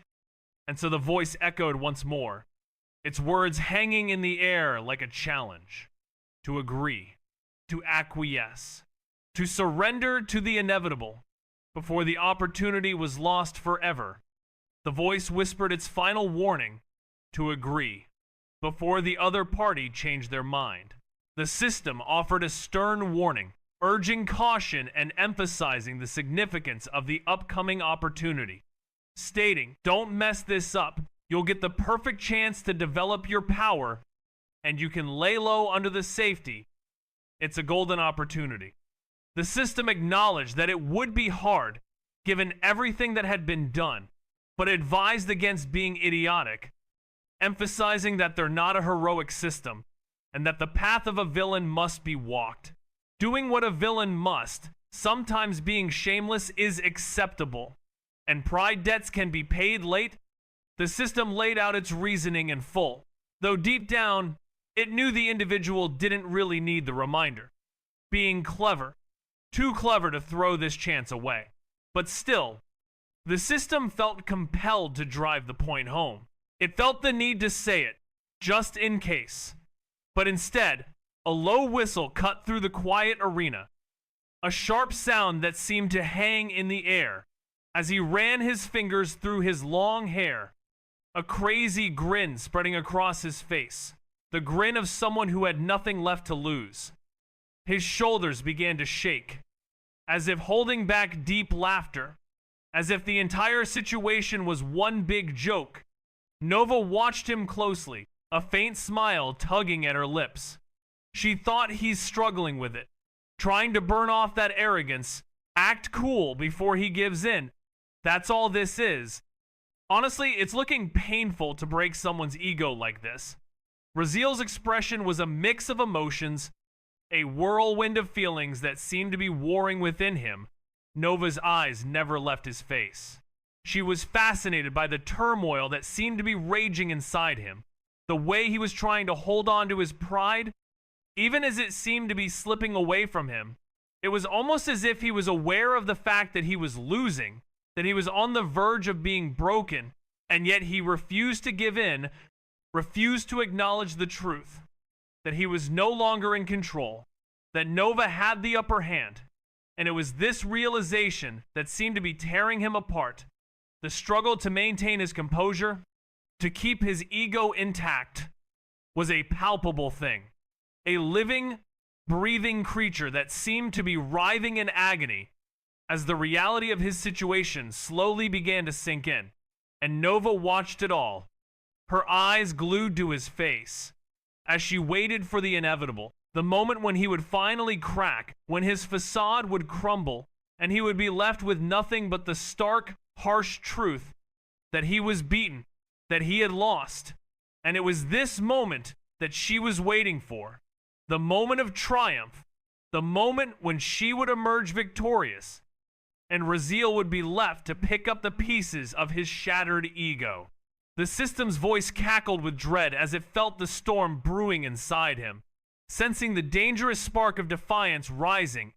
And so the voice echoed once more, its words hanging in the air like a challenge. To agree, to acquiesce, to surrender to the inevitable before the opportunity was lost forever. The voice whispered its final warning, to agree, before the other party changed their mind. The system offered a stern warning, urging caution and emphasizing the significance of the upcoming opportunity, stating, "Don't mess this up. You'll get the perfect chance to develop your power, and you can lay low under the safety. It's a golden opportunity." The system acknowledged that it would be hard, given everything that had been done, but advised against being idiotic, emphasizing that they're not a heroic system, and that the path of a villain must be walked. Doing what a villain must, sometimes being shameless, is acceptable, and pride debts can be paid late. The system laid out its reasoning in full, though deep down, it knew the individual didn't really need the reminder, being clever, too clever to throw this chance away. But still, the system felt compelled to drive the point home. It felt the need to say it, just in case. But instead, a low whistle cut through the quiet arena, a sharp sound that seemed to hang in the air as he ran his fingers through his long hair, a crazy grin spreading across his face. The grin of someone who had nothing left to lose. His shoulders began to shake, as if holding back deep laughter, as if the entire situation was one big joke. Nova watched him closely, a faint smile tugging at her lips. She thought he's struggling with it, trying to burn off that arrogance, act cool before he gives in. That's all this is. Honestly, it's looking painful to break someone's ego like this. Raziel's expression was a mix of emotions, a whirlwind of feelings that seemed to be warring within him, Nova's eyes never left his face. She was fascinated by the turmoil that seemed to be raging inside him, the way he was trying to hold on to his pride, even as it seemed to be slipping away from him. It was almost as if he was aware of the fact that he was losing, that he was on the verge of being broken, and yet he refused to give in, refused to acknowledge the truth, that he was no longer in control, that Nova had the upper hand, and it was this realization that seemed to be tearing him apart. The struggle to maintain his composure, to keep his ego intact, was a palpable thing. A living, breathing creature that seemed to be writhing in agony as the reality of his situation slowly began to sink in, and Nova watched it all, her eyes glued to his face, as she waited for the inevitable, the moment when he would finally crack, when his facade would crumble, and he would be left with nothing but the stark, harsh truth that he was beaten, that he had lost. And it was this moment that she was waiting for, the moment of triumph, the moment when she would emerge victorious, and Raziel would be left to pick up the pieces of his shattered ego. The system's voice cackled with dread as it felt the storm brewing inside him, sensing the dangerous spark of defiance rising,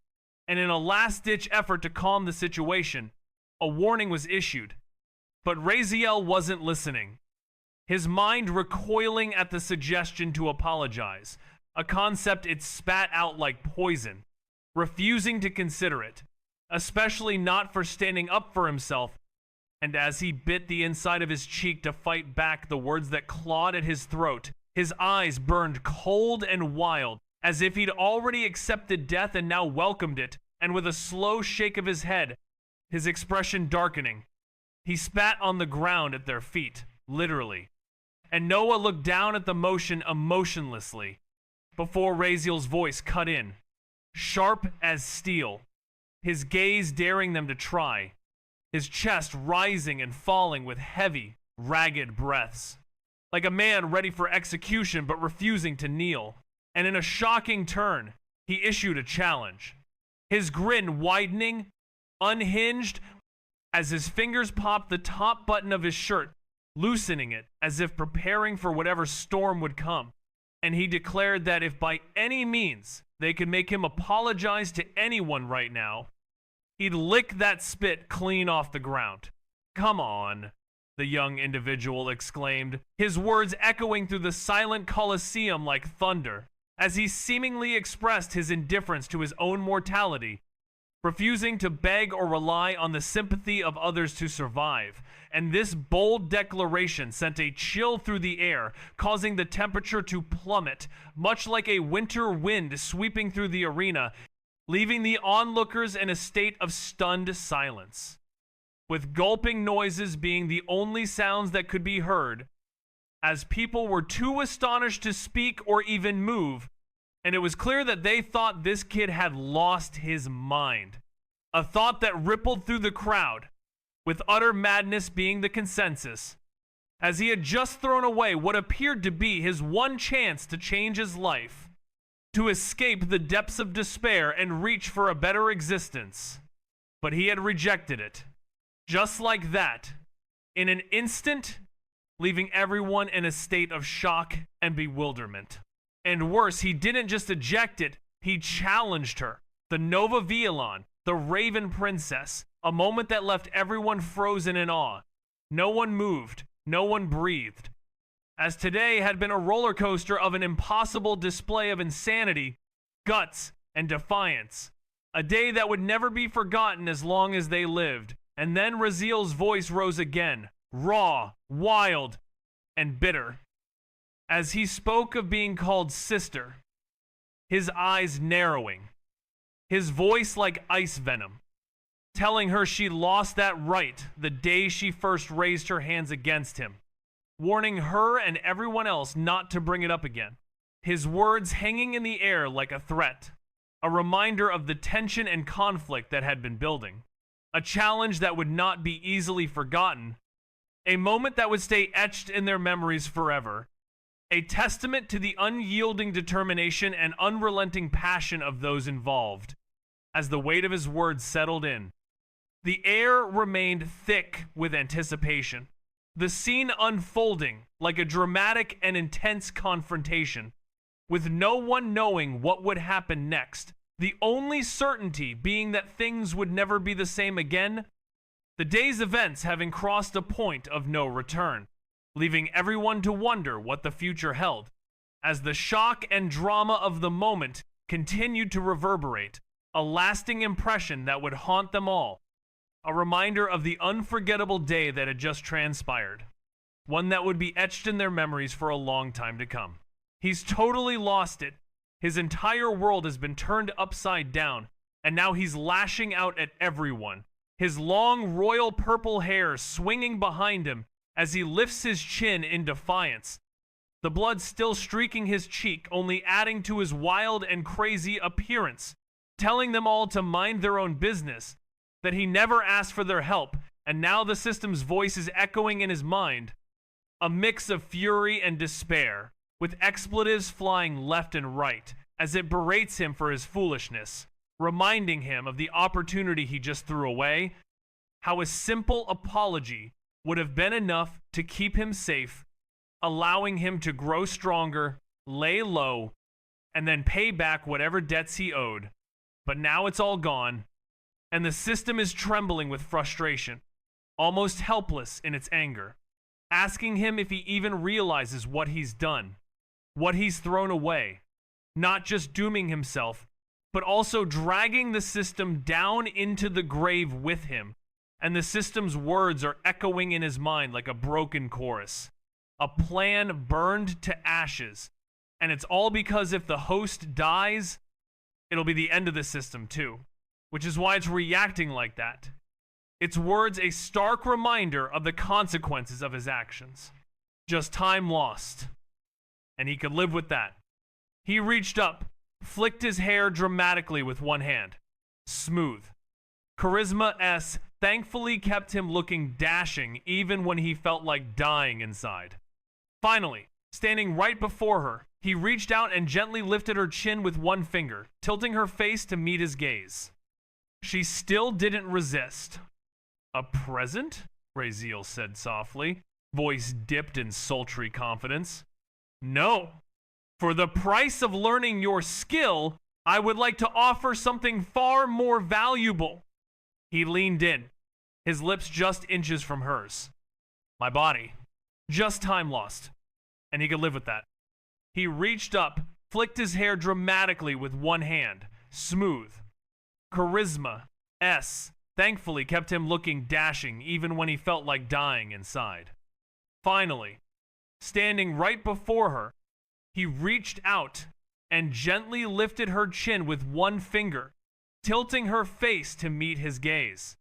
and in a last-ditch effort to calm the situation, a warning was issued. But Raziel wasn't listening, his mind recoiling at the suggestion to apologize, a concept it spat out like poison, refusing to consider it, especially not for standing up for himself. And as he bit the inside of his cheek to fight back the words that clawed at his throat, his eyes burned cold and wild, as if he'd already accepted death and now welcomed it, and with a slow shake of his head, his expression darkening, he spat on the ground at their feet, literally. And Noah looked down at the motion emotionlessly, before Raziel's voice cut in, sharp as steel, his gaze daring them to try, his chest rising and falling with heavy, ragged breaths, like a man ready for execution but refusing to kneel. And in a shocking turn, he issued a challenge, his grin widening, unhinged, as his fingers popped the top button of his shirt, loosening it as if preparing for whatever storm would come. And he declared that if by any means they could make him apologize to anyone right now, he'd lick that spit clean off the ground. "Come on," the young individual exclaimed, his words echoing through the silent coliseum like thunder, as he seemingly expressed his indifference to his own mortality, refusing to beg or rely on the sympathy of others to survive. And this bold declaration sent a chill through the air, causing the temperature to plummet, much like a winter wind sweeping through the arena, leaving the onlookers in a state of stunned silence, with gulping noises being the only sounds that could be heard, as people were too astonished to speak or even move, and it was clear that they thought this kid had lost his mind. A thought that rippled through the crowd, with utter madness being the consensus, as he had just thrown away what appeared to be his one chance to change his life, to escape the depths of despair and reach for a better existence. But he had rejected it, just like that, in an instant, leaving everyone in a state of shock and bewilderment. And worse, he didn't just eject it, he challenged her, the Nova Villain, the Raven Princess, a moment that left everyone frozen in awe. No one moved, no one breathed. As today had been a roller coaster of an impossible display of insanity, guts, and defiance. A day that would never be forgotten as long as they lived. And then Raziel's voice rose again, raw, wild, and bitter, as he spoke of being called sister, his eyes narrowing, his voice like ice venom, telling her she lost that right the day she first raised her hands against him, warning her and everyone else not to bring it up again. His words hanging in the air like a threat, a reminder of the tension and conflict that had been building, a challenge that would not be easily forgotten, a moment that would stay etched in their memories forever, a testament to the unyielding determination and unrelenting passion of those involved. As the weight of his words settled in, The air remained thick with anticipation, the scene unfolding like a dramatic and intense confrontation, with no one knowing what would happen next, the only certainty being that things would never be the same again, the day's events having crossed a point of no return, leaving everyone to wonder what the future held, as the shock and drama of the moment continued to reverberate, a lasting impression that would haunt them all, a reminder of the unforgettable day that had just transpired, one that would be etched in their memories for a long time to come. He's totally lost it. His entire world has been turned upside down, and now he's lashing out at everyone, his long royal purple hair swinging behind him as he lifts his chin in defiance, the blood still streaking his cheek, only adding to his wild and crazy appearance, telling them all to mind their own business, that he never asked for their help, and now the system's voice is echoing in his mind, a mix of fury and despair, with expletives flying left and right as it berates him for his foolishness, reminding him of the opportunity he just threw away, how a simple apology would have been enough to keep him safe, allowing him to grow stronger, lay low, and then pay back whatever debts he owed. But now it's all gone, and the system is trembling with frustration, almost helpless in its anger, asking him if he even realizes what he's done, what he's thrown away, not just dooming himself, but also dragging the system down into the grave with him, and the system's words are echoing in his mind like a broken chorus. A plan burned to ashes, and it's all because if the host dies, it'll be the end of the system too, which is why it's reacting like that. Its words a stark reminder of the consequences of his actions. Just time lost. And he could live with that. He reached up, flicked his hair dramatically with one hand. Smooth. Charisma S thankfully kept him looking dashing even when he felt like dying inside. Finally, standing right before her, he reached out and gently lifted her chin with one finger, tilting her face to meet his gaze. She still didn't resist. "A present?" Raziel said softly, voice dipped in sultry confidence. "No. For the price of learning your skill, I would like to offer something far more valuable." He leaned in, his lips just inches from hers. "My body. Just time lost." And he could live with that. He reached up, flicked his hair dramatically with one hand. Smooth. Charisma S thankfully kept him looking dashing even when he felt like dying inside. Finally, standing right before her, he reached out and gently lifted her chin with one finger, tilting her face to meet his gaze.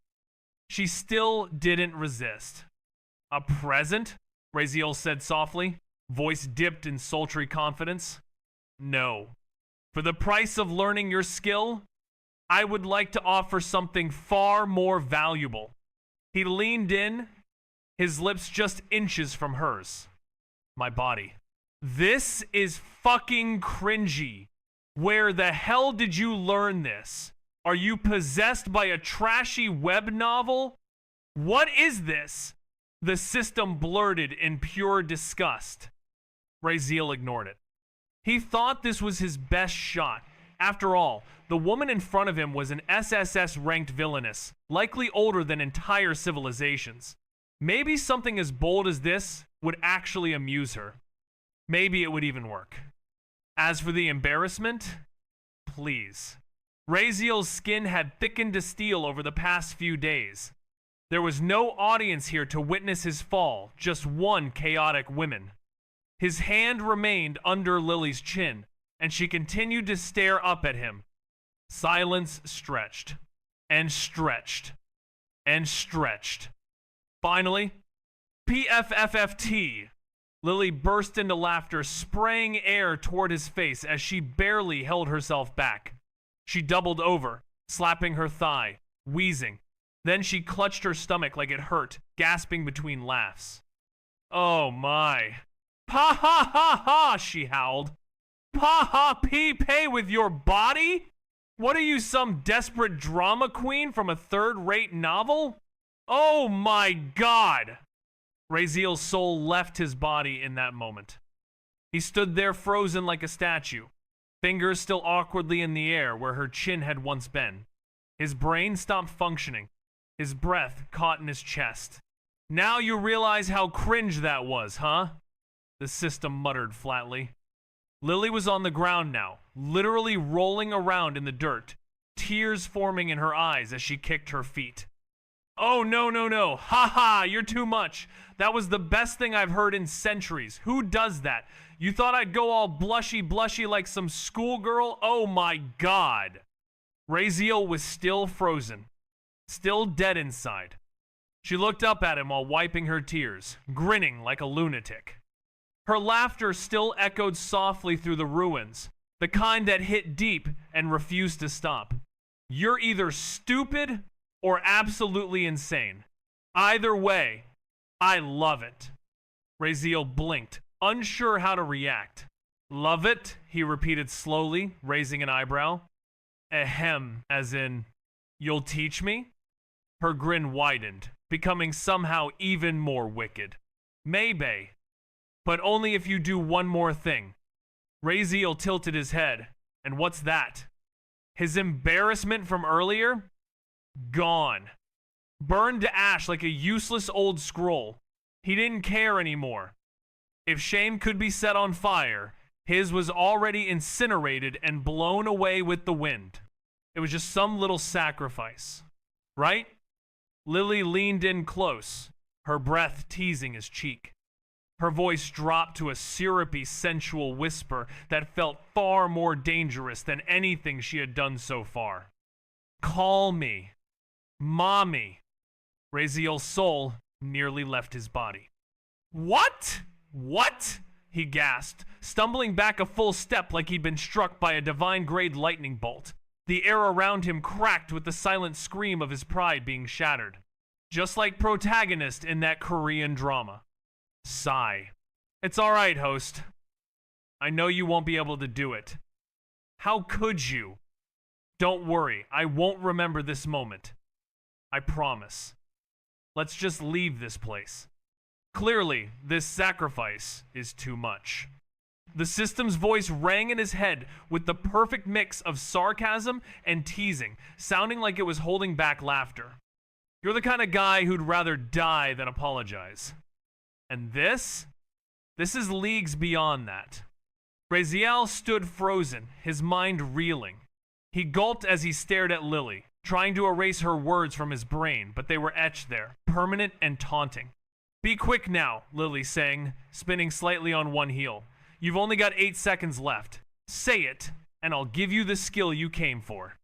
She still didn't resist. "A present?" Raziel said softly, voice dipped in sultry confidence. "No. For the price of learning your skill, I would like to offer something far more valuable." He leaned in, his lips just inches from hers. "My body." This is fucking cringy. Where the hell did you learn this? Are you possessed by a trashy web novel? What is this? The system blurted in pure disgust. Raziel ignored it. He thought this was his best shot. After all, the woman in front of him was an SSS ranked villainess, likely older than entire civilizations. Maybe something as bold as this would actually amuse her. Maybe it would even work. As for the embarrassment, please. Raziel's skin had thickened to steel over the past few days. There was no audience here to witness his fall, just one chaotic woman. His hand remained under Lily's chin, and she continued to stare up at him. Silence stretched, and stretched, and stretched. Finally, PFFFT. Lily burst into laughter, spraying air toward his face as she barely held herself back. She doubled over, slapping her thigh, wheezing. Then she clutched her stomach like it hurt, gasping between laughs. "Oh my. Ha ha ha ha," she howled. "Pa ha pee pay with your body? What are you, some desperate drama queen from a third-rate novel? Oh my god! Raziel's soul left his body in that moment. He stood there frozen like a statue, fingers still awkwardly in the air where her chin had once been. His brain stopped functioning, his breath caught in his chest. Now you realize how cringe that was, huh? The system muttered flatly. Lily was on the ground now, literally rolling around in the dirt, tears forming in her eyes as she kicked her feet. Oh, no, no, no. Ha ha, you're too much. That was the best thing I've heard in centuries. Who does that? You thought I'd go all blushy like some schoolgirl? Oh my god. Raziel was still frozen, still dead inside. She looked up at him while wiping her tears, grinning like a lunatic. Her laughter still echoed softly through the ruins, the kind that hit deep and refused to stop. You're either stupid or absolutely insane. Either way, I love it. Raziel blinked, unsure how to react. Love it? He repeated slowly, raising an eyebrow. Ahem, as in, you'll teach me? Her grin widened, becoming somehow even more wicked. Maybe, but only if you do one more thing. Raziel tilted his head, and what's that? His embarrassment from earlier? Gone. Burned to ash like a useless old scroll. He didn't care anymore. If shame could be set on fire, his was already incinerated and blown away with the wind. It was just some little sacrifice. Right? Lily leaned in close, her breath teasing his cheek. Her voice dropped to a syrupy, sensual whisper that felt far more dangerous than anything she had done so far. Call me. Mommy. Raziel's soul nearly left his body. What? What? He gasped, stumbling back a full step like he'd been struck by a divine-grade lightning bolt. The air around him cracked with the silent scream of his pride being shattered. Just like protagonist in that Korean drama. Sigh. It's all right, host. I know you won't be able to do it. How could you? Don't worry, I won't remember this moment. I promise. Let's just leave this place. Clearly, this sacrifice is too much. The system's voice rang in his head with the perfect mix of sarcasm and teasing, sounding like it was holding back laughter. You're the kind of guy who'd rather die than apologize. And this? This is leagues beyond that. Raziel stood frozen, his mind reeling. He gulped as he stared at Lily, trying to erase her words from his brain, but they were etched there, permanent and taunting. Be quick now, Lily sang, spinning slightly on one heel. You've only got 8 seconds left. Say it, and I'll give you the skill you came for.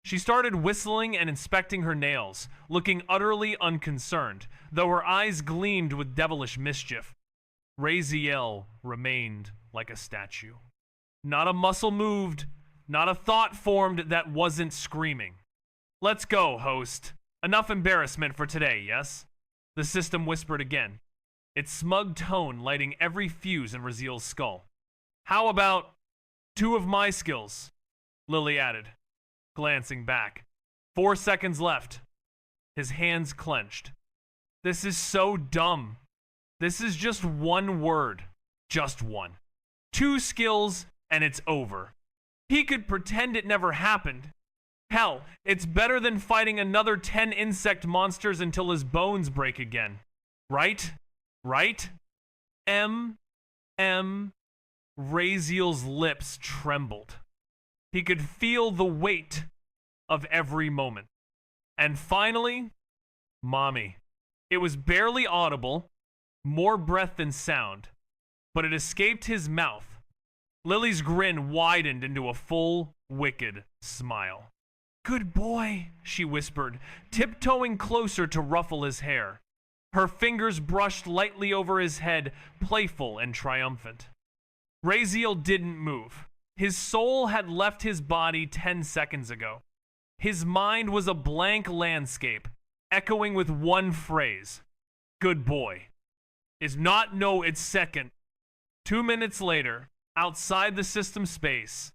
She started whistling and inspecting her nails, looking utterly unconcerned, though her eyes gleamed with devilish mischief. Raziel remained like a statue. Not a muscle moved, not a thought formed that wasn't screaming. Let's go, host. Enough embarrassment for today, yes? The system whispered again, its smug tone lighting every fuse in Raziel's skull. How about 2 of my skills? Lily added, glancing back. 4 seconds left. His hands clenched. This is so dumb. This is just one word. Just one. 2 skills, and it's over. He could pretend it never happened. Hell, it's better than fighting another 10 insect monsters until his bones break again. Right? Right? Raziel's lips trembled. He could feel the weight of every moment. And finally, Mommy. It was barely audible, more breath than sound, but it escaped his mouth. Lily's grin widened into a full, wicked smile. Good boy, she whispered, tiptoeing closer to ruffle his hair. Her fingers brushed lightly over his head, playful and triumphant. Raziel didn't move. His soul had left his body 10 seconds ago. His mind was a blank landscape, echoing with one phrase. Good boy. Is not no its second. 2 minutes later, outside the system space.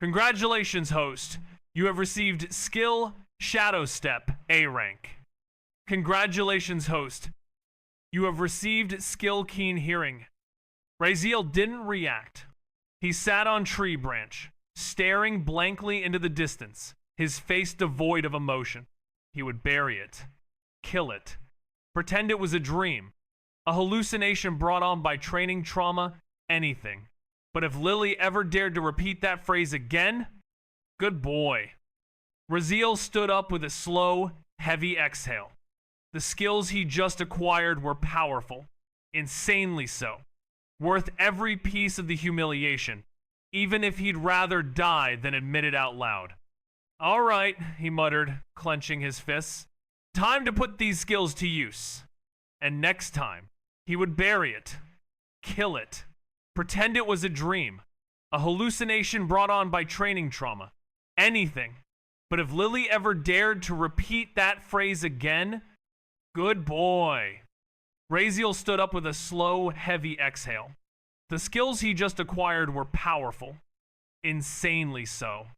Congratulations, host. You have received Skill Shadow Step A rank. Congratulations, host. You have received Skill Keen Hearing. Raziel didn't react. He sat on tree branch, staring blankly into the distance, his face devoid of emotion. He would bury it, kill it, pretend it was a dream, a hallucination brought on by training trauma, anything. But if Lily ever dared to repeat that phrase again, good boy. Raziel stood up with a slow, heavy exhale. The skills he just acquired were powerful, insanely so, worth every piece of the humiliation, even if he'd rather die than admit it out loud. All right, he muttered, clenching his fists. Time to put these skills to use. And next time, he would bury it, kill it, pretend it was a dream, a hallucination brought on by training trauma, anything. But if Lily ever dared to repeat that phrase again, good boy. Raziel stood up with a slow, heavy exhale. The skills he just acquired were powerful, insanely so,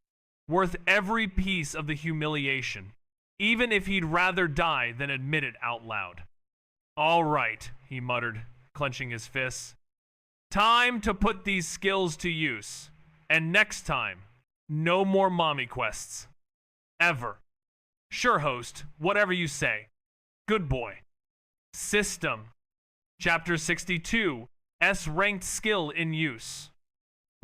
worth every piece of the humiliation, even if he'd rather die than admit it out loud. All right, he muttered, clenching his fists. Time to put these skills to use. And next time, no more mommy quests. Ever. Sure, host, whatever you say. Good boy. System. Chapter 62. S-ranked skill in use.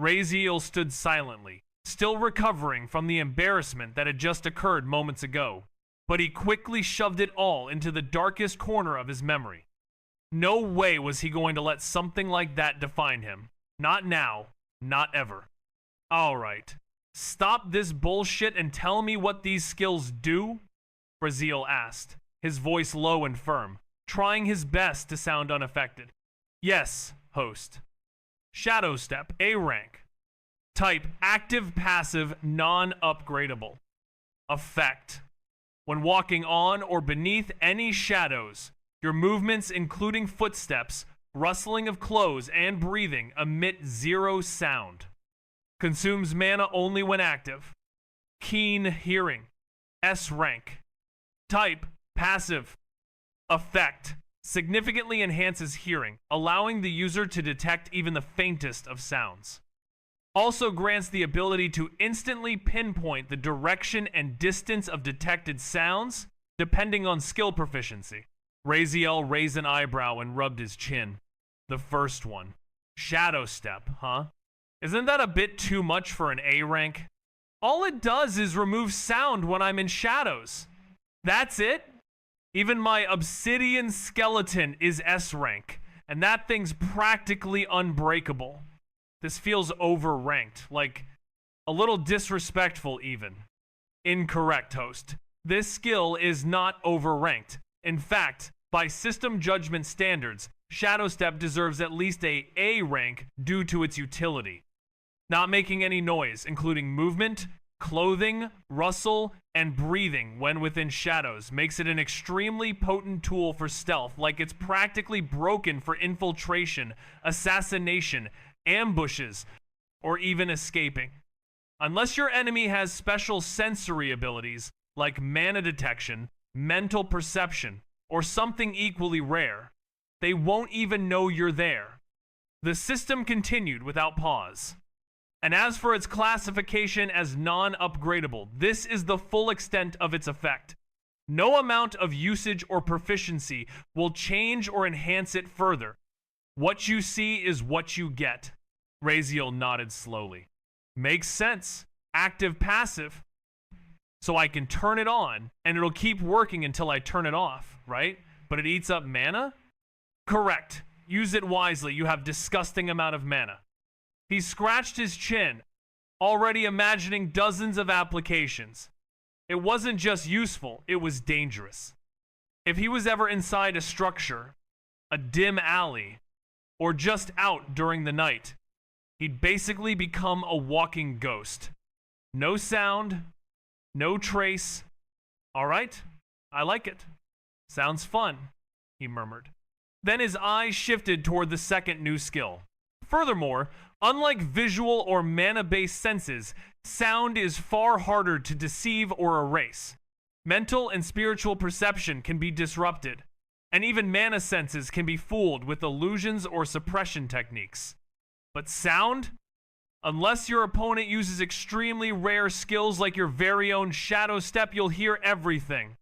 Raziel stood silently, still recovering from the embarrassment that had just occurred moments ago, but he quickly shoved it all into the darkest corner of his memory. No way was he going to let something like that define him. Not now, not ever. All right, stop this bullshit and tell me what these skills do? Raziel asked, his voice low and firm, trying his best to sound unaffected. Yes, host. Shadow Step, A rank. Type active, passive, non-upgradable. Effect. When walking on or beneath any shadows, your movements, including footsteps, rustling of clothes, and breathing, emit 0 sound. Consumes mana only when active. Keen Hearing. S rank. Type passive. Effect. Significantly enhances hearing, allowing the user to detect even the faintest of sounds. Also grants the ability to instantly pinpoint the direction and distance of detected sounds, depending on skill proficiency. Raziel raised an eyebrow and rubbed his chin. The first one. Shadow Step, huh? Isn't that a bit too much for an A rank? All it does is remove sound when I'm in shadows. That's it? Even my obsidian skeleton is S rank, and that thing's practically unbreakable. This feels overranked, like a little disrespectful even. Incorrect, host. This skill is not overranked. In fact, by system judgment standards, Shadow Step deserves at least a A rank due to its utility. Not making any noise, including movement, clothing, rustle, and breathing when within shadows makes it an extremely potent tool for stealth, like it's practically broken for infiltration, assassination, ambushes, or even escaping. Unless your enemy has special sensory abilities like mana detection, mental perception, or something equally rare, they won't even know you're there. The system continued without pause. And as for its classification as non-upgradable, this is the full extent of its effect. No amount of usage or proficiency will change or enhance it further. What you see is what you get. Raziel nodded slowly. Makes sense. Active passive. So I can turn it on, and it'll keep working until I turn it off, right? But it eats up mana? Correct. Use it wisely. You have disgusting amount of mana. He scratched his chin, already imagining dozens of applications. It wasn't just useful, it was dangerous. If he was ever inside a structure, a dim alley, or just out during the night, he'd basically become a walking ghost. No sound, no trace. All right, I like it. Sounds fun, he murmured. Then his eyes shifted toward the second new skill, Furthermore, unlike visual or mana-based senses, sound is far harder to deceive or erase. Mental and spiritual perception can be disrupted, and even mana senses can be fooled with illusions or suppression techniques. But sound? Unless your opponent uses extremely rare skills like your very own Shadow Step, you'll hear everything.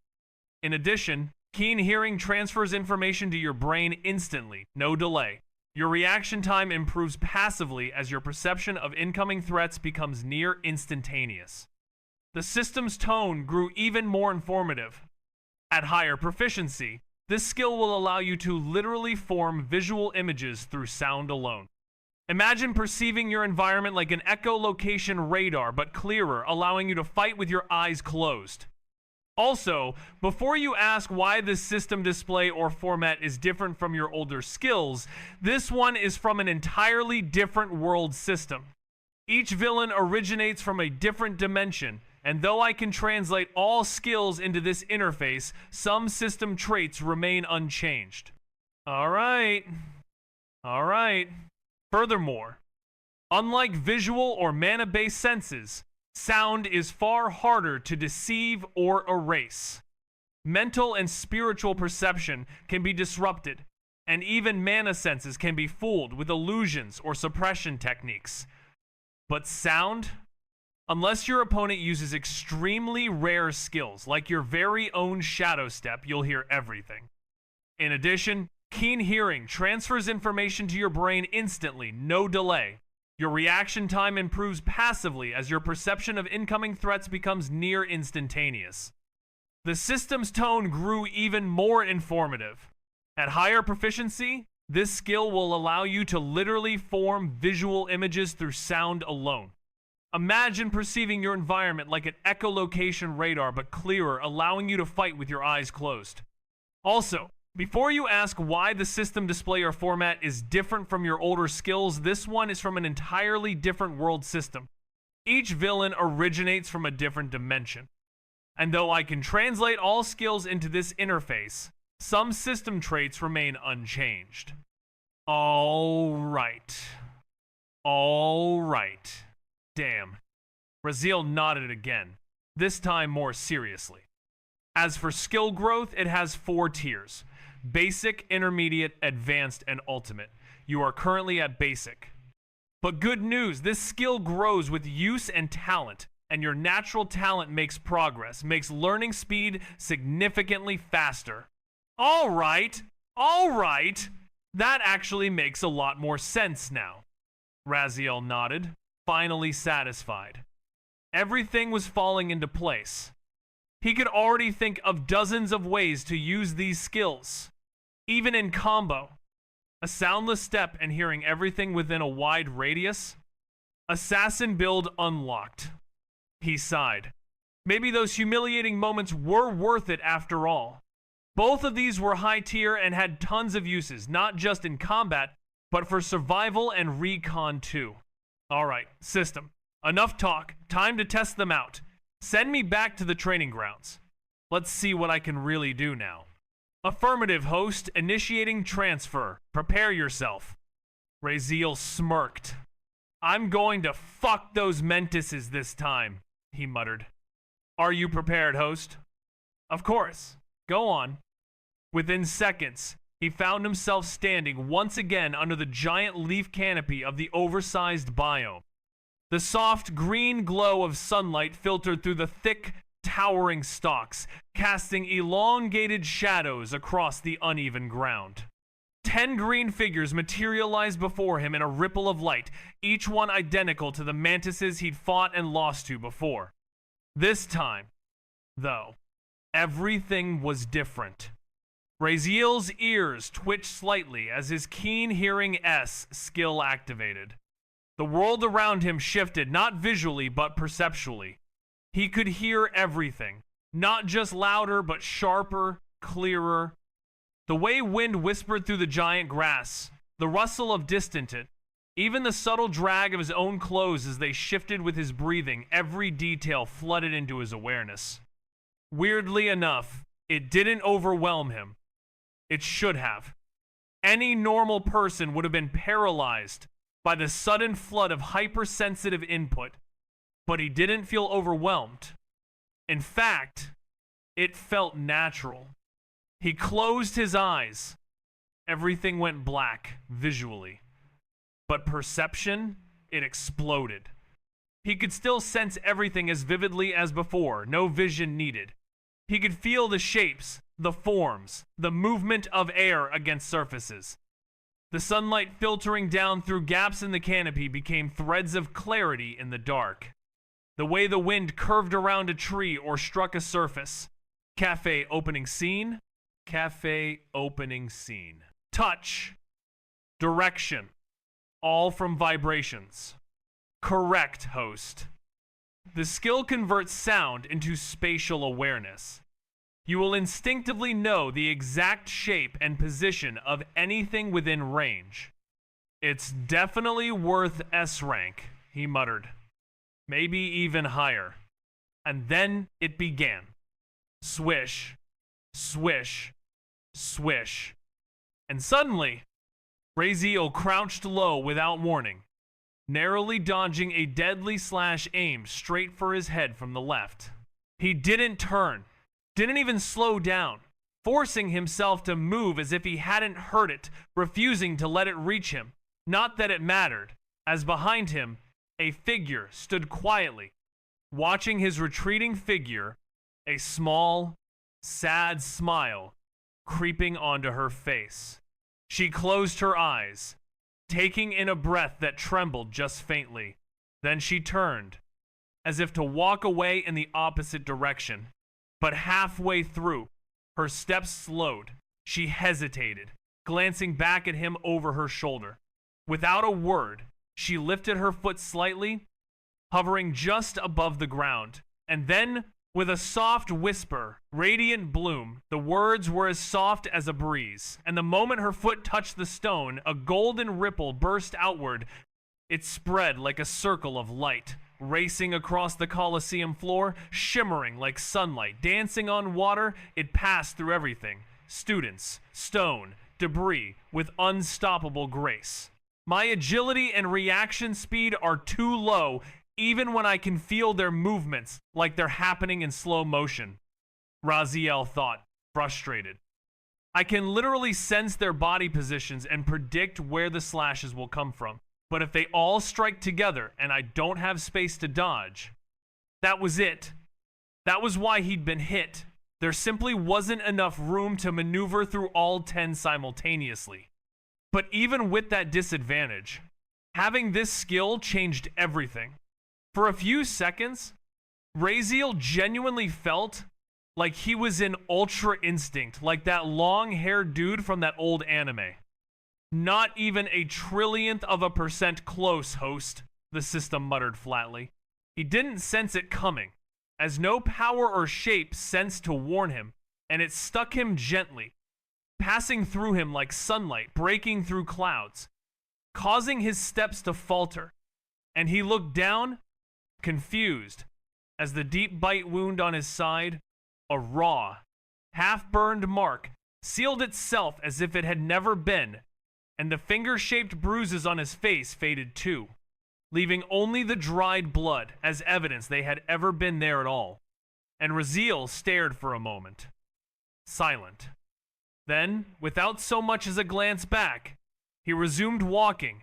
In addition, keen hearing transfers information to your brain instantly, no delay. Your reaction time improves passively as your perception of incoming threats becomes near instantaneous. The system's tone grew even more informative. At higher proficiency, this skill will allow you to literally form visual images through sound alone. Imagine perceiving your environment like an echolocation radar, but clearer, allowing you to fight with your eyes closed. Also, before you ask why this system display or format is different from your older skills, this one is from an entirely different world system. Each villain originates from a different dimension, and though I can translate all skills into this interface, some system traits remain unchanged. Alright. Furthermore, unlike visual or mana-based senses, sound is far harder to deceive or erase. Mental and spiritual perception can be disrupted, and even mana senses can be fooled with illusions or suppression techniques. But sound? Unless your opponent uses extremely rare skills like your very own Shadow Step, you'll hear everything. In addition, keen hearing transfers information to your brain instantly, no delay. Your reaction time improves passively as your perception of incoming threats becomes near instantaneous. The system's tone grew even more informative. At higher proficiency, this skill will allow you to literally form visual images through sound alone. Imagine perceiving your environment like an echolocation radar, but clearer, allowing you to fight with your eyes closed. Also, before you ask why the system display or format is different from your older skills, this one is from an entirely different world system. Each villain originates from a different dimension. And though I can translate all skills into this interface, some system traits remain unchanged. Alright. Damn. Raziel nodded again, this time more seriously. As for skill growth, it has 4 tiers. Basic, Intermediate, Advanced, and Ultimate. You are currently at Basic. But good news, this skill grows with use and talent, and your natural talent makes progress, makes learning speed significantly faster. Alright. That actually makes a lot more sense now. Raziel nodded, finally satisfied. Everything was falling into place. He could already think of dozens of ways to use these skills, even in combo. A soundless step and hearing everything within a wide radius. Assassin build unlocked. He sighed. Maybe those humiliating moments were worth it after all. Both of these were high tier and had tons of uses, not just in combat, but for survival and recon too. Alright, system. Enough talk. Time to test them out. Send me back to the training grounds. Let's see what I can really do now. Affirmative, host. Initiating transfer. Prepare yourself. Raziel smirked. I'm going to fuck those Mentises this time, he muttered. Are you prepared, host? Of course. Go on. Within seconds, he found himself standing once again under the giant leaf canopy of the oversized biome. The soft green glow of sunlight filtered through the thick, towering stalks, casting elongated shadows across the uneven ground. 10 green figures materialized before him in a ripple of light, each one identical to the mantises he'd fought and lost to before. This time, though, everything was different. Raziel's ears twitched slightly as his keen hearing S skill activated. The world around him shifted, not visually, but perceptually. He could hear everything, not just louder, but sharper, clearer. The way wind whispered through the giant grass, the rustle of distant it, even the subtle drag of his own clothes as they shifted with his breathing, every detail flooded into his awareness. Weirdly enough, it didn't overwhelm him. It should have. Any normal person would have been paralyzed by the sudden flood of hypersensitive input, but he didn't feel overwhelmed. In fact, it felt natural. He closed his eyes. Everything went black visually, but perception, it exploded. He could still sense everything as vividly as before, no vision needed. He could feel the shapes, the forms, the movement of air against surfaces. The sunlight filtering down through gaps in the canopy became threads of clarity in the dark. The way the wind curved around a tree or struck a surface. Cafe opening scene. Cafe opening scene. Touch. Direction. All from vibrations. Correct, host. The skill converts sound into spatial awareness. You will instinctively know the exact shape and position of anything within range. It's definitely worth S rank, he muttered. Maybe even higher. And then it began. Swish, swish, swish. And suddenly, Raziel crouched low without warning, narrowly dodging a deadly slash aimed straight for his head from the left. He didn't turn, didn't even slow down, forcing himself to move as if he hadn't heard it, refusing to let it reach him. Not that it mattered, as behind him, a figure stood quietly, watching his retreating figure, a small, sad smile creeping onto her face. She closed her eyes, taking in a breath that trembled just faintly. Then she turned, as if to walk away in the opposite direction. But halfway through, her steps slowed. She hesitated, glancing back at him over her shoulder. Without a word, she lifted her foot slightly, hovering just above the ground. And then, with a soft whisper, radiant bloom, the words were as soft as a breeze. And the moment her foot touched the stone, a golden ripple burst outward. It spread like a circle of light, racing across the Colosseum floor, shimmering like sunlight, dancing on water. It passed through everything. Students, stone, debris, with unstoppable grace. My agility and reaction speed are too low, even when I can feel their movements like they're happening in slow motion. Raziel thought, frustrated. I can literally sense their body positions and predict where the slashes will come from. But if they all strike together and I don't have space to dodge, that was it. That was why he'd been hit. There simply wasn't enough room to maneuver through all 10 simultaneously. But even with that disadvantage, having this skill changed everything. For a few seconds, Raziel genuinely felt like he was in Ultra Instinct, like that long-haired dude from that old anime. Not even a trillionth of a percent close, host, the system muttered flatly. He didn't sense it coming, as no power or shape sensed to warn him, and it stuck him gently, passing through him like sunlight breaking through clouds, causing his steps to falter. And he looked down, confused, as the deep bite wound on his side, a raw, half-burned mark, sealed itself as if it had never been, and the finger-shaped bruises on his face faded too, leaving only the dried blood as evidence they had ever been there at all. And Raziel stared for a moment, silent. Then, without so much as a glance back, he resumed walking.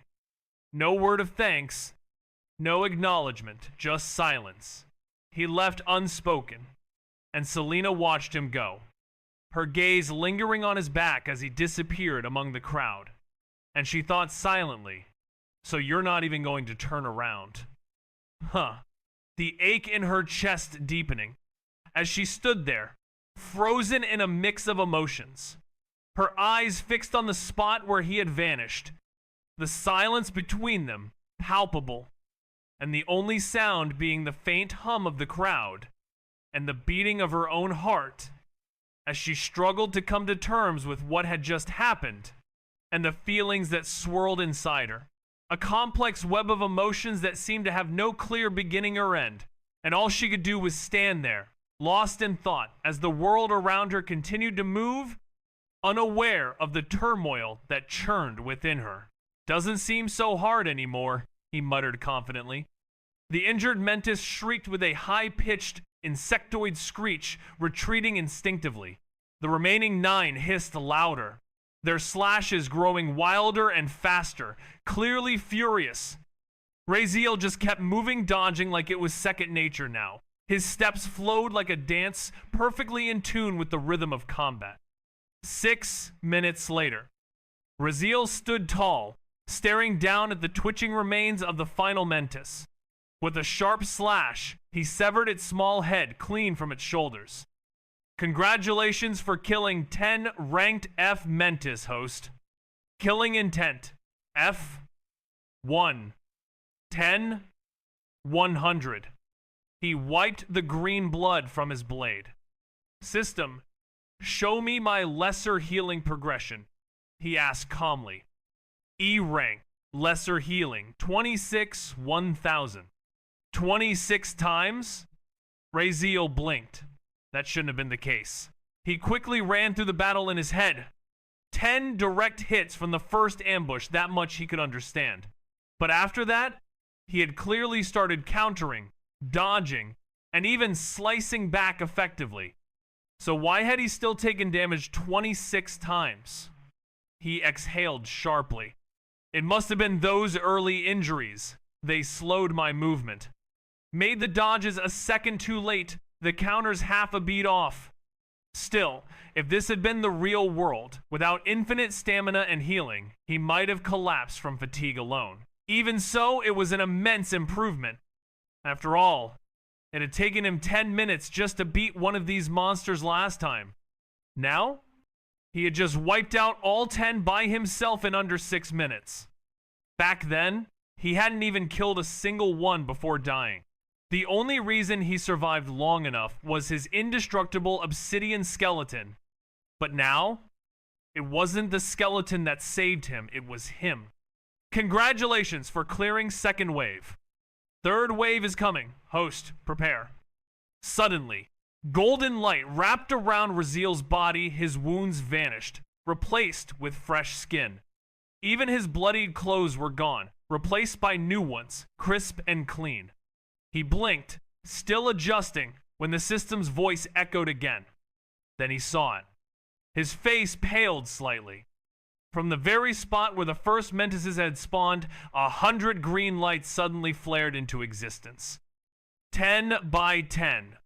No word of thanks, no acknowledgement, just silence. He left unspoken, and Selena watched him go, her gaze lingering on his back as he disappeared among the crowd. And she thought silently, so you're not even going to turn around. Huh. The ache in her chest deepening as she stood there, frozen in a mix of emotions. Her eyes fixed on the spot where he had vanished. The silence between them, palpable, and the only sound being the faint hum of the crowd and the beating of her own heart as she struggled to come to terms with what had just happened and the feelings that swirled inside her. A complex web of emotions that seemed to have no clear beginning or end, and all she could do was stand there, lost in thought, as the world around her continued to move, unaware of the turmoil that churned within her. Doesn't seem so hard anymore, he muttered confidently. The injured Mentis shrieked with a high-pitched, insectoid screech, retreating instinctively. The remaining 9 hissed louder, their slashes growing wilder and faster, clearly furious. Raziel just kept moving, dodging like it was second nature now. His steps flowed like a dance, perfectly in tune with the rhythm of combat. 6 minutes later, Raziel stood tall, staring down at the twitching remains of the final Mentis. With a sharp slash, he severed its small head clean from its shoulders. Congratulations for killing 10 ranked F Mentis, host. Killing intent. F. 1. 10. 100. He wiped the green blood from his blade. System, show me my lesser healing progression, he asked calmly. E rank, lesser healing, 26, 1000. 26 times? Raziel blinked. That shouldn't have been the case. He quickly ran through the battle in his head. 10 direct hits from the first ambush, that much he could understand. But after that, he had clearly started countering, dodging, and even slicing back effectively. So why had he still taken damage 26 times? He exhaled sharply. It must have been those early injuries. They slowed my movement. Made the dodges a second too late, the counters half a beat off. Still, if this had been the real world, without infinite stamina and healing, he might have collapsed from fatigue alone. Even so, it was an immense improvement. After all, it had taken him 10 minutes just to beat one of these monsters last time. Now, he had just wiped out all 10 by himself in under 6 minutes. Back then, he hadn't even killed a single one before dying. The only reason he survived long enough was his indestructible obsidian skeleton. But now, it wasn't the skeleton that saved him, it was him. Congratulations for clearing second wave. Third wave is coming. Host, prepare. Suddenly, golden light wrapped around Raziel's body, his wounds vanished, replaced with fresh skin. Even his bloodied clothes were gone, replaced by new ones, crisp and clean. He blinked, still adjusting, when the system's voice echoed again. Then he saw it. His face paled slightly. From the very spot where the first Mentises had spawned, 100 green lights suddenly flared into existence. 10 by 10.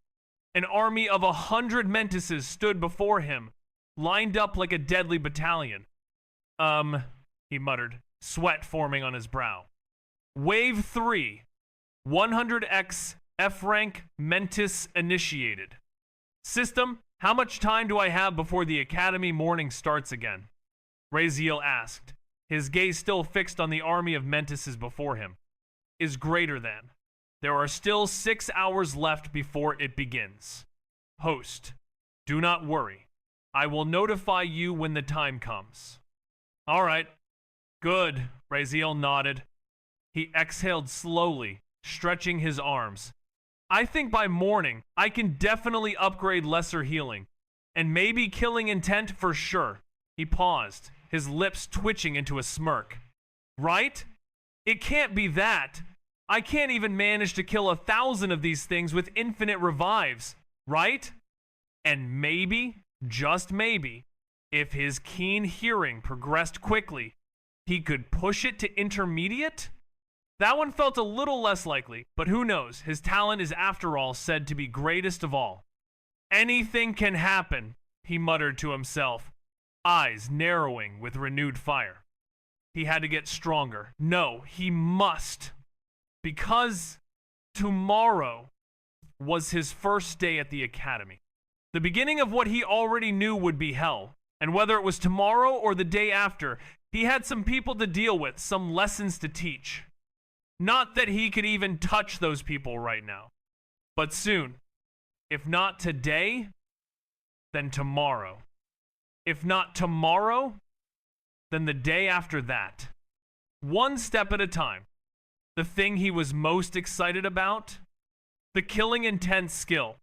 An army of 100 Mentises stood before him, lined up like a deadly battalion. He muttered, sweat forming on his brow. Wave 3. 100x F-rank Mentis initiated. System, how much time do I have before the Academy morning starts again? Raziel asked, his gaze still fixed on the army of Mentises before him. Is greater than. There are still 6 hours left before it begins. Host, do not worry. I will notify you when the time comes. All right. Good, Raziel nodded. He exhaled slowly, stretching his arms. I think by morning, I can definitely upgrade lesser healing. And maybe killing intent for sure. He paused, his lips twitching into a smirk. Right? It can't be that. I can't even manage to kill 1,000 of these things with infinite revives. Right? And maybe, just maybe, if his keen hearing progressed quickly, he could push it to intermediate? That one felt a little less likely, but who knows, his talent is after all said to be greatest of all. Anything can happen, he muttered to himself, eyes narrowing with renewed fire. He had to get stronger. No, he must. Because tomorrow was his first day at the academy. The beginning of what he already knew would be hell, and whether it was tomorrow or the day after, he had some people to deal with, some lessons to teach. Not that he could even touch those people right now, but soon. If not today, then tomorrow. If not tomorrow, then the day after that. One step at a time. The thing he was most excited about? The killing intent skill.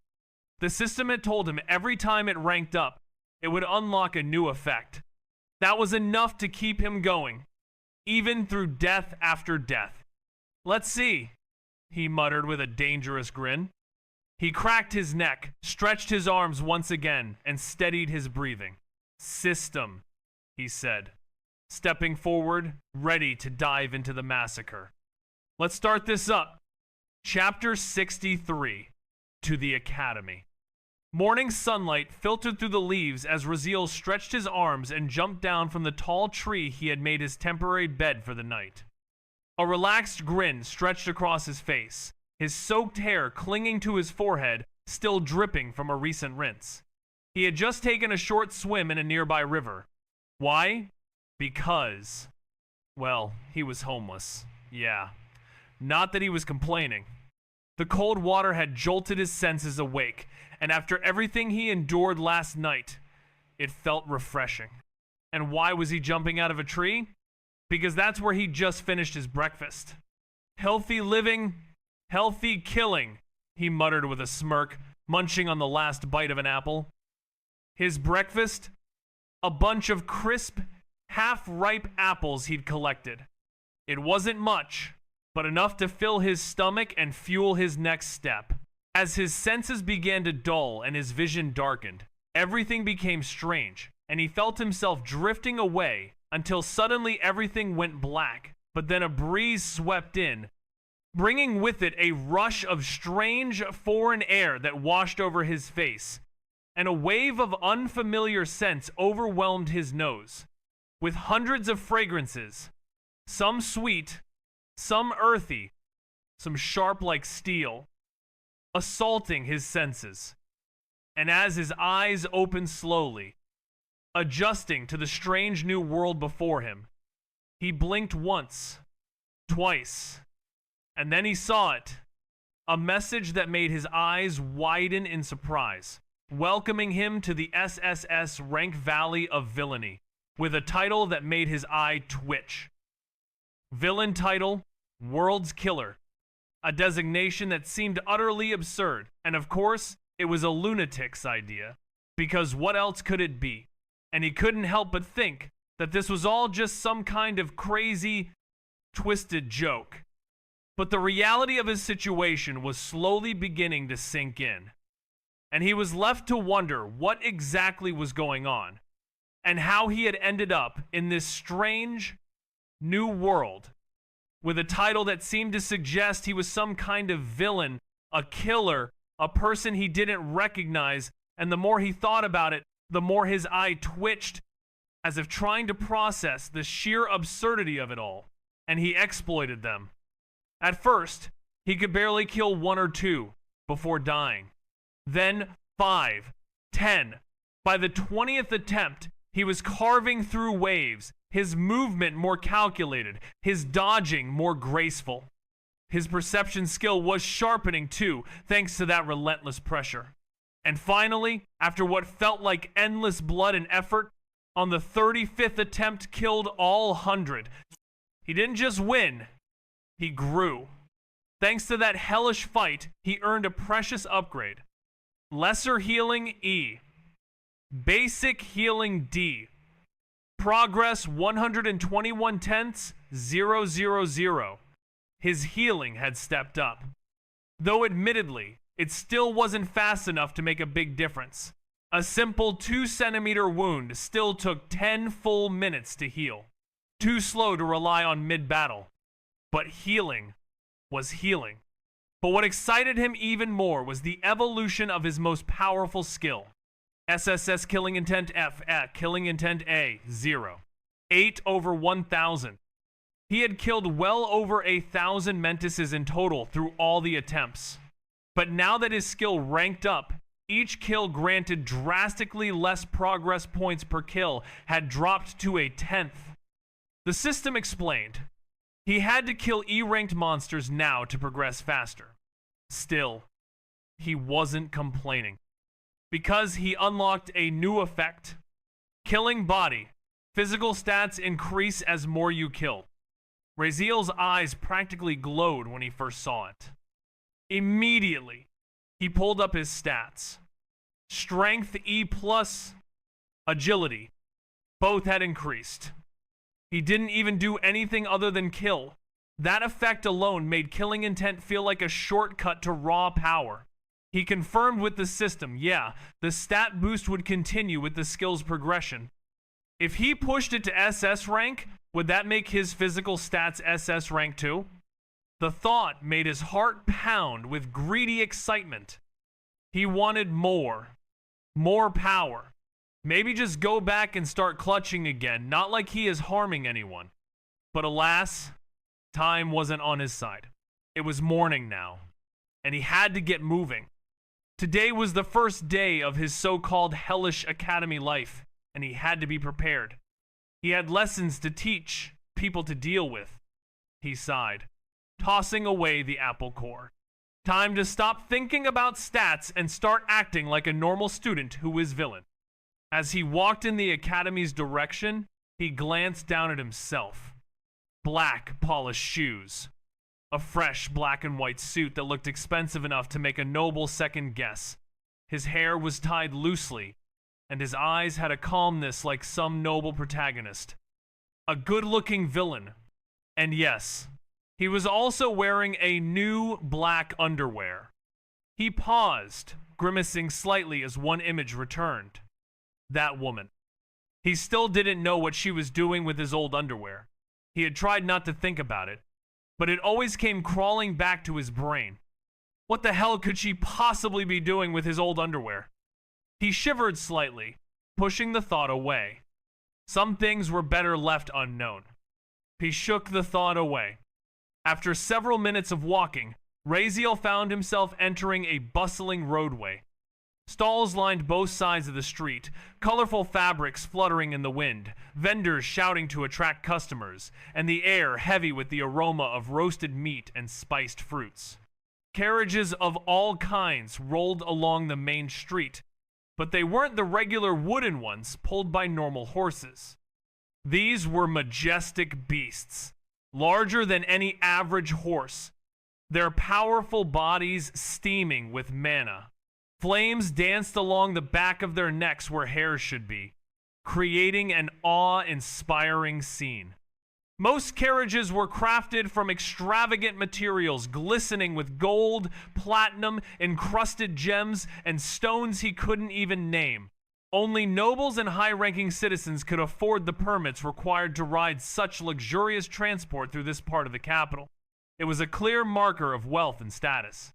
The system had told him every time it ranked up, it would unlock a new effect. That was enough to keep him going. even through death after death. Let's see, he muttered with a dangerous grin. He cracked his neck, stretched his arms once again, and steadied his breathing. System, he said, stepping forward, ready to dive into the massacre. Let's start this up. Chapter 63, To the Academy. Morning sunlight filtered through the leaves as Raziel stretched his arms and jumped down from the tall tree he had made his temporary bed for the night. A relaxed grin stretched across his face, his soaked hair clinging to his forehead, still dripping from a recent rinse. He had just taken a short swim in a nearby river. Why? Because, well, he was homeless. Yeah. Not that he was complaining. The cold water had jolted his senses awake, and after everything he endured last night, it felt refreshing. And why was he jumping out of a tree? Because that's where he just finished his breakfast. Healthy living, healthy killing, he muttered with a smirk, munching on the last bite of an apple. His breakfast? A bunch of crisp, half-ripe apples he'd collected. It wasn't much, but enough to fill his stomach and fuel his next step. As his senses began to dull and his vision darkened, everything became strange, and he felt himself drifting away until suddenly everything went black, but then a breeze swept in, bringing with it a rush of strange foreign air that washed over his face, and a wave of unfamiliar scents overwhelmed his nose, with hundreds of fragrances, some sweet, some earthy, some sharp like steel, assaulting his senses. And as his eyes opened slowly, adjusting to the strange new world before him, he blinked once, twice, and then he saw it, a message that made his eyes widen in surprise, welcoming him to the SSS rank valley of villainy, with a title that made his eye twitch. Villain title, World's Killer, a designation that seemed utterly absurd, and of course, it was a lunatic's idea, because what else could it be? And he couldn't help but think that this was all just some kind of crazy, twisted joke. But the reality of his situation was slowly beginning to sink in, and he was left to wonder what exactly was going on, and how he had ended up in this strange, new world, with a title that seemed to suggest he was some kind of villain, a killer, a person he didn't recognize, and the more he thought about it, the more his eye twitched, as if trying to process the sheer absurdity of it all, and he exploited them. At first, he could barely kill 1 or 2 before dying. Then 5, 10. By the 20th attempt, he was carving through waves, his movement more calculated, his dodging more graceful. His perception skill was sharpening too, thanks to that relentless pressure. And finally, after what felt like endless blood and effort, on the 35th attempt killed all 100. He didn't just win, he grew. Thanks to that hellish fight, he earned a precious upgrade. Lesser Healing E. Basic Healing D. Progress 121 tenths 000. His healing had stepped up. Though admittedly, it still wasn't fast enough to make a big difference. A simple 2-centimeter wound still took 10 full minutes to heal. Too slow to rely on mid-battle. But healing was healing. But what excited him even more was the evolution of his most powerful skill. SSS Killing Intent F, Killing Intent A, 0. 8/1000. He had killed well over 1,000 Mentises in total through all the attempts. But now that his skill ranked up, each kill granted drastically less progress points per kill had dropped to 1/10. The system explained. He had to kill E-ranked monsters now to progress faster. Still, he wasn't complaining. Because he unlocked a new effect. Killing body. Physical stats increase as more you kill. Raziel's eyes practically glowed when he first saw it. Immediately, he pulled up his stats. Strength E+, agility. Both had increased. He didn't even do anything other than kill. That effect alone made killing intent feel like a shortcut to raw power. He confirmed with the system, yeah, the stat boost would continue with the skill's progression. If he pushed it to SS rank, would that make his physical stats SS rank too? The thought made his heart pound with greedy excitement. He wanted more power. Maybe just go back and start clutching again, not like he is harming anyone. But alas, time wasn't on his side. It was morning now, and he had to get moving. Today was the first day of his so-called hellish academy life, and he had to be prepared. He had lessons to teach, people to deal with. He sighed, tossing away the apple core. Time to stop thinking about stats and start acting like a normal student who is villain. As he walked in the academy's direction, he glanced down at himself. Black, polished shoes. A fresh black and white suit that looked expensive enough to make a noble second guess. His hair was tied loosely, and his eyes had a calmness like some noble protagonist. A good-looking villain. And yes, he was also wearing a new black underwear. He paused, grimacing slightly as one image returned. That woman. He still didn't know what she was doing with his old underwear. He had tried not to think about it, but it always came crawling back to his brain. What the hell could she possibly be doing with his old underwear? He shivered slightly, pushing the thought away. Some things were better left unknown. He shook the thought away. After several minutes of walking, Raziel found himself entering a bustling roadway. Stalls lined both sides of the street, colorful fabrics fluttering in the wind, vendors shouting to attract customers, and the air heavy with the aroma of roasted meat and spiced fruits. Carriages of all kinds rolled along the main street, but they weren't the regular wooden ones pulled by normal horses. These were majestic beasts, larger than any average horse, their powerful bodies steaming with mana. Flames danced along the back of their necks where hair should be, creating an awe-inspiring scene. Most carriages were crafted from extravagant materials glistening with gold, platinum, encrusted gems, and stones he couldn't even name. Only nobles and high-ranking citizens could afford the permits required to ride such luxurious transport through this part of the capital. It was a clear marker of wealth and status.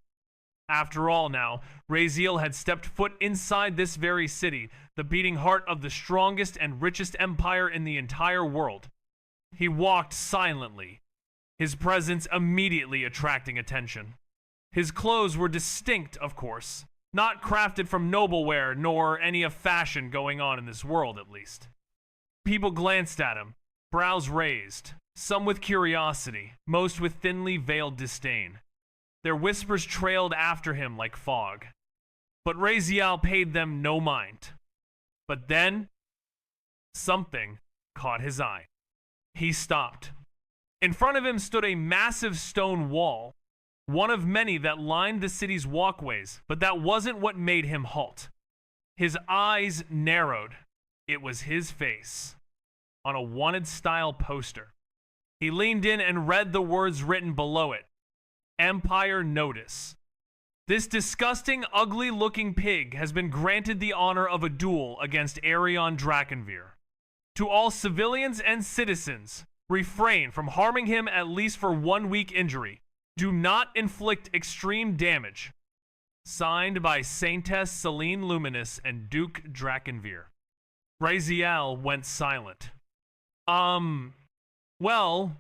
After all now, Raziel had stepped foot inside this very city, the beating heart of the strongest and richest empire in the entire world. He walked silently, his presence immediately attracting attention. His clothes were distinct, of course, not crafted from nobleware nor any of fashion going on in this world, at least. People glanced at him, brows raised, some with curiosity, most with thinly veiled disdain. Their whispers trailed after him like fog. But Raziel paid them no mind. But then, something caught his eye. He stopped. In front of him stood a massive stone wall, one of many that lined the city's walkways, but that wasn't what made him halt. His eyes narrowed. It was his face, on a wanted-style poster. He leaned in and read the words written below it. Empire Notice. This disgusting, ugly-looking pig has been granted the honor of a duel against Arion Drakenveer. To all civilians and citizens, refrain from harming him at least for 1 week injury. Do not inflict extreme damage. Signed by Saintess Celine Luminous and Duke Drakenveer. Raziel went silent. Well,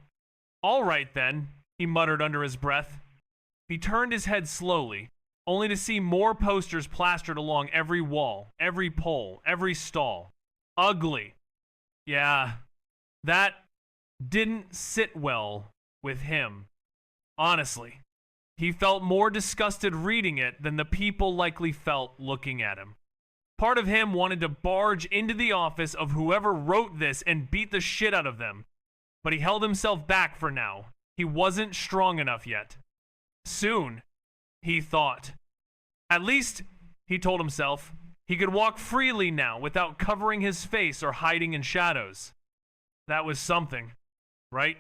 all right then, he muttered under his breath. He turned his head slowly, only to see more posters plastered along every wall, every pole, every stall. Ugly. Yeah, that didn't sit well with him. Honestly, he felt more disgusted reading it than the people likely felt looking at him. Part of him wanted to barge into the office of whoever wrote this and beat the shit out of them, but he held himself back for now. He wasn't strong enough yet. Soon, he thought. At least, he told himself, he could walk freely now without covering his face or hiding in shadows. That was something, right?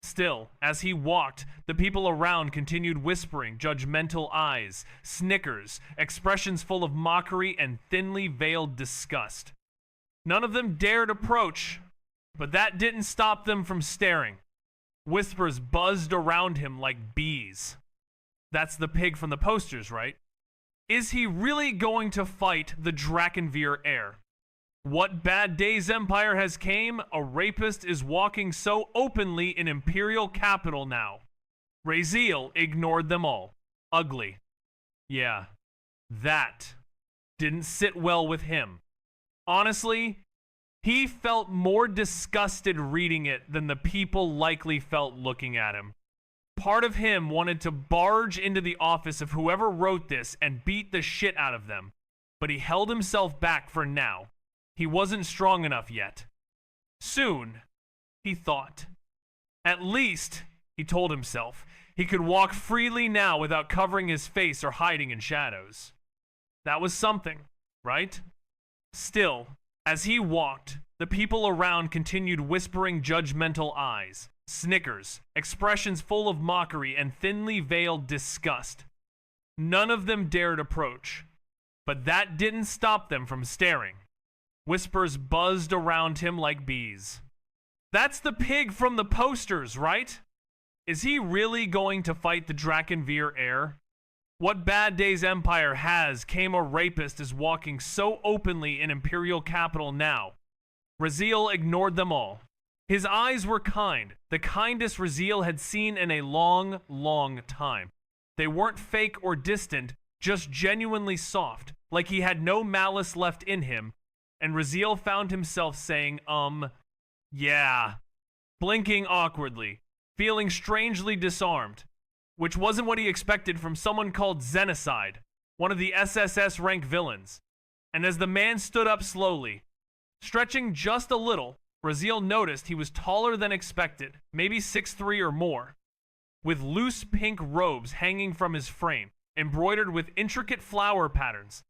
Still, as he walked, the people around continued whispering, judgmental eyes, snickers, expressions full of mockery and thinly veiled disgust. None of them dared approach, but that didn't stop them from staring. Whispers buzzed around him like bees. That's the pig from the posters, right? Is he really going to fight the Drakenveer heir? What bad day's empire has came? A rapist is walking so openly in imperial capital now. Raziel ignored them all. Ugly. Yeah, that didn't sit well with him. Honestly, he felt more disgusted reading it than the people likely felt looking at him. Part of him wanted to barge into the office of whoever wrote this and beat the shit out of them, but he held himself back for now. He wasn't strong enough yet. Soon, he thought. At least, he told himself, he could walk freely now without covering his face or hiding in shadows. That was something, right? Still, as he walked, the people around continued whispering judgmental eyes, snickers, expressions full of mockery and thinly veiled disgust. None of them dared approach, but that didn't stop them from staring. Whispers buzzed around him like bees. That's the pig from the posters, right? Is he really going to fight the Drakenveer heir? What bad day's empire has came a rapist is walking so openly in imperial capital now. Raziel ignored them all. His eyes were kind, the kindest Raziel had seen in a long, long time. They weren't fake or distant, just genuinely soft, like he had no malice left in him, and Raziel found himself saying, yeah, blinking awkwardly, feeling strangely disarmed, which wasn't what he expected from someone called Xenocide, one of the SSS rank villains. And as the man stood up slowly, stretching just a little, Raziel noticed he was taller than expected, maybe 6'3" or more, with loose pink robes hanging from his frame, embroidered with intricate flower patterns,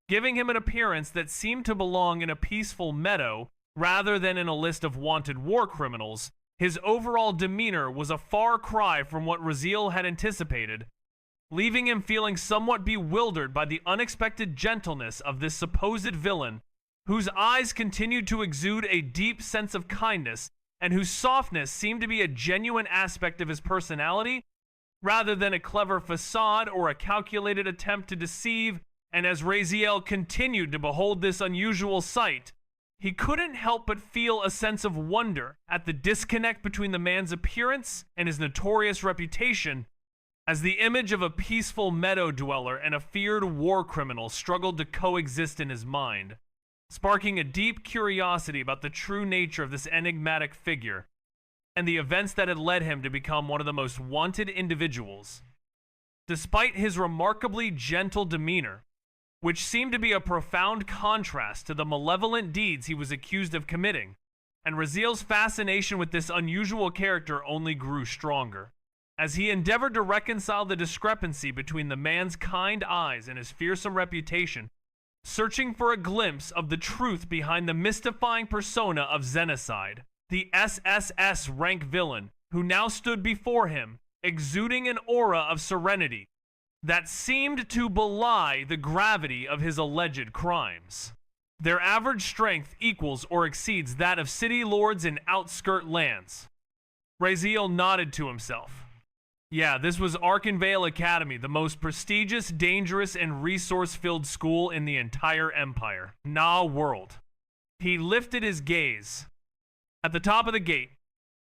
giving him an appearance that seemed to belong in a peaceful meadow rather than in a list of wanted war criminals. His overall demeanor was a far cry from what Raziel had anticipated, leaving him feeling somewhat bewildered by the unexpected gentleness of this supposed villain, whose eyes continued to exude a deep sense of kindness and whose softness seemed to be a genuine aspect of his personality rather than a clever facade or a calculated attempt to deceive. And as Raziel continued to behold this unusual sight, he couldn't help but feel a sense of wonder at the disconnect between the man's appearance and his notorious reputation, as the image of a peaceful meadow dweller and a feared war criminal struggled to coexist in his mind, sparking a deep curiosity about the true nature of this enigmatic figure and the events that had led him to become one of the most wanted individuals. Despite his remarkably gentle demeanor, which seemed to be a profound contrast to the malevolent deeds he was accused of committing, and Raziel's fascination with this unusual character only grew stronger. As he endeavored to reconcile the discrepancy between the man's kind eyes and his fearsome reputation, searching for a glimpse of the truth behind the mystifying persona of Xenocide, the SSS rank villain who now stood before him, exuding an aura of serenity that seemed to belie the gravity of his alleged crimes. Their average strength equals or exceeds that of city lords in outskirt lands. Raziel nodded to himself. Yeah, this was Arkenvale Academy, the most prestigious, dangerous, and resource-filled school in the entire empire. Nah world. He lifted his gaze. At the top of the gate,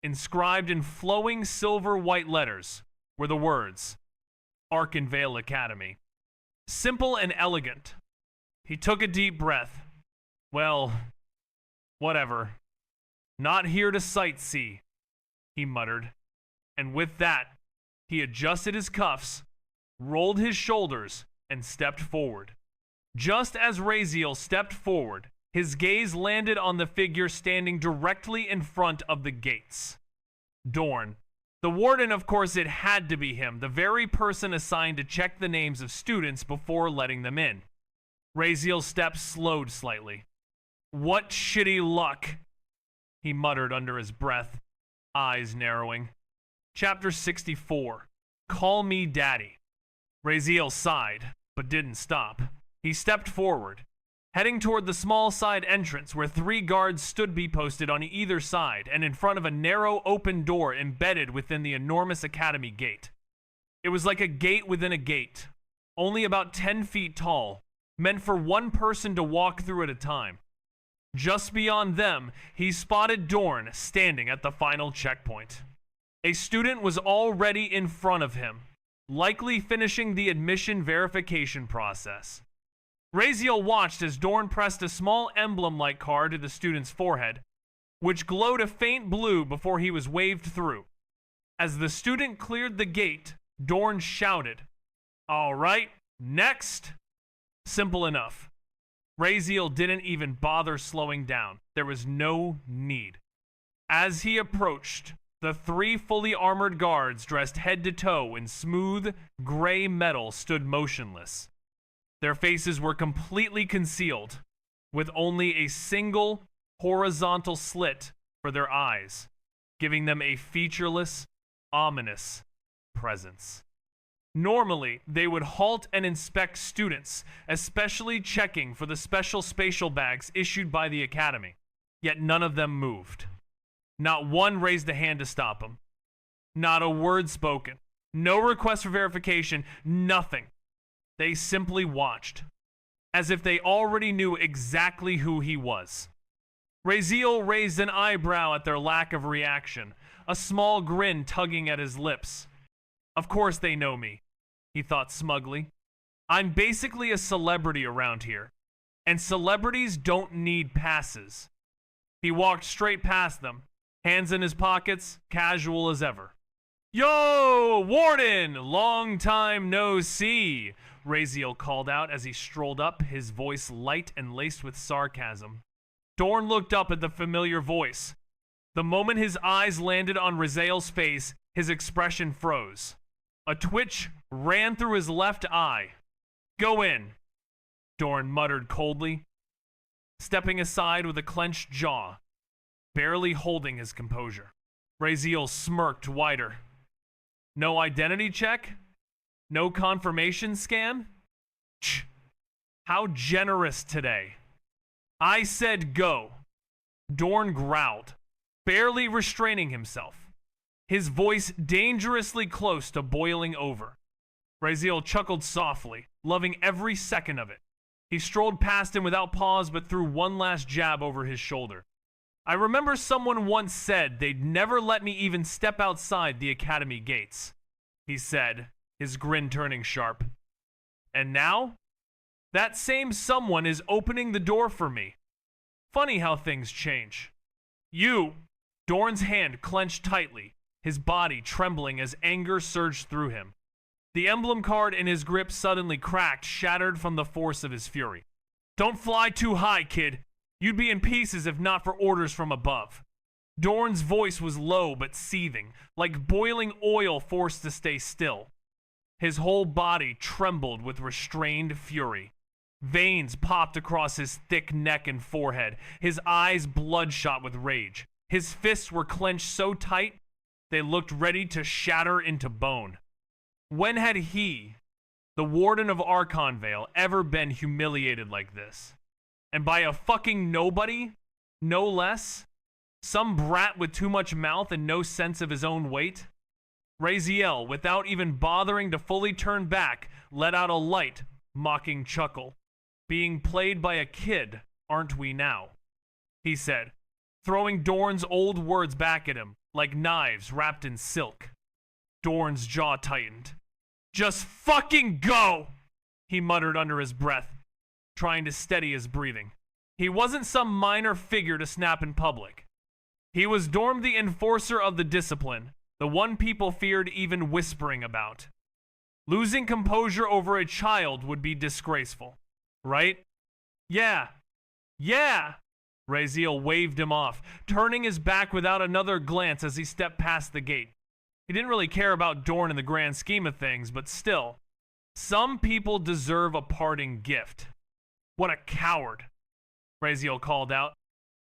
inscribed in flowing silver-white letters, were the words, Arkenvale Academy. Simple and elegant. He took a deep breath. Well, whatever. Not here to sightsee, he muttered. And with that, he adjusted his cuffs, rolled his shoulders, and stepped forward. Just as Raziel stepped forward, his gaze landed on the figure standing directly in front of the gates. Dorn. The warden, of course, it had to be him, the very person assigned to check the names of students before letting them in. Raziel's steps slowed slightly. What shitty luck. he muttered under his breath, eyes narrowing. Chapter 64. Call Me Daddy. Raziel sighed, but didn't stop. He stepped forward, heading toward the small side entrance where 3 guards stood posted on either side and in front of a narrow open door embedded within the enormous academy gate. It was like a gate within a gate, only about 10 feet tall, meant for one person to walk through at a time. Just beyond them, he spotted Dorn standing at the final checkpoint. A student was already in front of him, likely finishing the admission verification process. Raziel watched as Dorn pressed a small emblem-like card to the student's forehead, which glowed a faint blue before he was waved through. As the student cleared the gate, Dorn shouted, "All right, next." Simple enough. Raziel didn't even bother slowing down. There was no need. As he approached, the 3 fully armored guards dressed head to toe in smooth, gray metal stood motionless. Their faces were completely concealed, with only a single horizontal slit for their eyes, giving them a featureless, ominous presence. Normally, they would halt and inspect students, especially checking for the special spatial bags issued by the academy. Yet none of them moved. Not one raised a hand to stop them. Not a word spoken. No request for verification, nothing. They simply watched, as if they already knew exactly who he was. Raziel raised an eyebrow at their lack of reaction, a small grin tugging at his lips. Of course they know me, he thought smugly. I'm basically a celebrity around here, and celebrities don't need passes. He walked straight past them, hands in his pockets, casual as ever. "Yo, Warden! Long time no see!" Raziel called out as he strolled up, his voice light and laced with sarcasm. Dorn looked up at the familiar voice. The moment his eyes landed on Raziel's face, his expression froze. A twitch ran through his left eye. "Go in," Dorn muttered coldly, stepping aside with a clenched jaw, barely holding his composure. Raziel smirked wider. "No identity check? No confirmation scan? Ch! How generous today." "I said go," Dorn growled, barely restraining himself, his voice dangerously close to boiling over. Raziel chuckled softly, loving every second of it. He strolled past him without pause but threw one last jab over his shoulder. "I remember someone once said they'd never let me even step outside the academy gates," he said, his grin turning sharp. "And now? That same someone is opening the door for me. Funny how things change." "You!" Dorn's hand clenched tightly, his body trembling as anger surged through him. The emblem card in his grip suddenly cracked, shattered from the force of his fury. "Don't fly too high, kid. You'd be in pieces if not for orders from above." Dorn's voice was low but seething, like boiling oil forced to stay still. His whole body trembled with restrained fury. Veins popped across his thick neck and forehead, his eyes bloodshot with rage. His fists were clenched so tight, they looked ready to shatter into bone. When had he, the Warden of Archonvale, ever been humiliated like this? And by a fucking nobody? No less? Some brat with too much mouth and no sense of his own weight? Raziel, without even bothering to fully turn back, let out a light, mocking chuckle. "Being played by a kid, aren't we now?" he said, throwing Dorn's old words back at him, like knives wrapped in silk. Dorn's jaw tightened. "Just fucking go!" he muttered under his breath, trying to steady his breathing. He wasn't some minor figure to snap in public. He was Dorn the enforcer of the discipline, the one people feared even whispering about. Losing composure over a child would be disgraceful, right? Yeah. Raziel waved him off, turning his back without another glance as he stepped past the gate. He didn't really care about Dorn in the grand scheme of things, but still, some people deserve a parting gift. "What a coward," Raziel called out,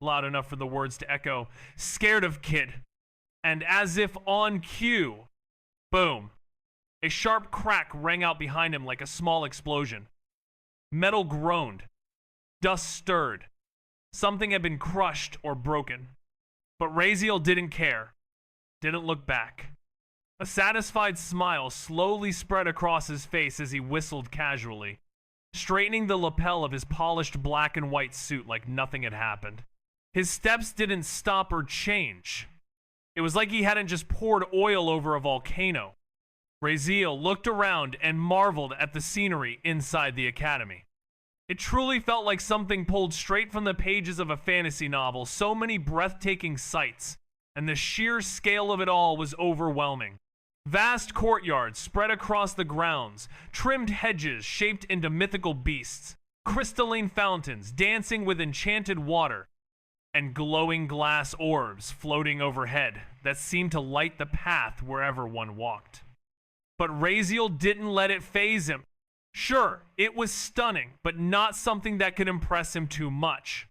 loud enough for the words to echo. Scared of kid. And as if on cue, boom. A sharp crack rang out behind him like a small explosion. Metal groaned. Dust stirred. Something had been crushed or broken. But Raziel didn't care. Didn't look back. A satisfied smile slowly spread across his face as he whistled casually, straightening the lapel of his polished black and white suit like nothing had happened. His steps didn't stop or change. It was like he hadn't just poured oil over a volcano. Raziel looked around and marveled at the scenery inside the academy. It truly felt like something pulled straight from the pages of a fantasy novel, so many breathtaking sights, and the sheer scale of it all was overwhelming. Vast courtyards spread across the grounds, trimmed hedges shaped into mythical beasts, crystalline fountains dancing with enchanted water, and glowing glass orbs floating overhead that seemed to light the path wherever one walked. But Raziel didn't let it faze him. Sure, it was stunning, but not something that could impress him too much.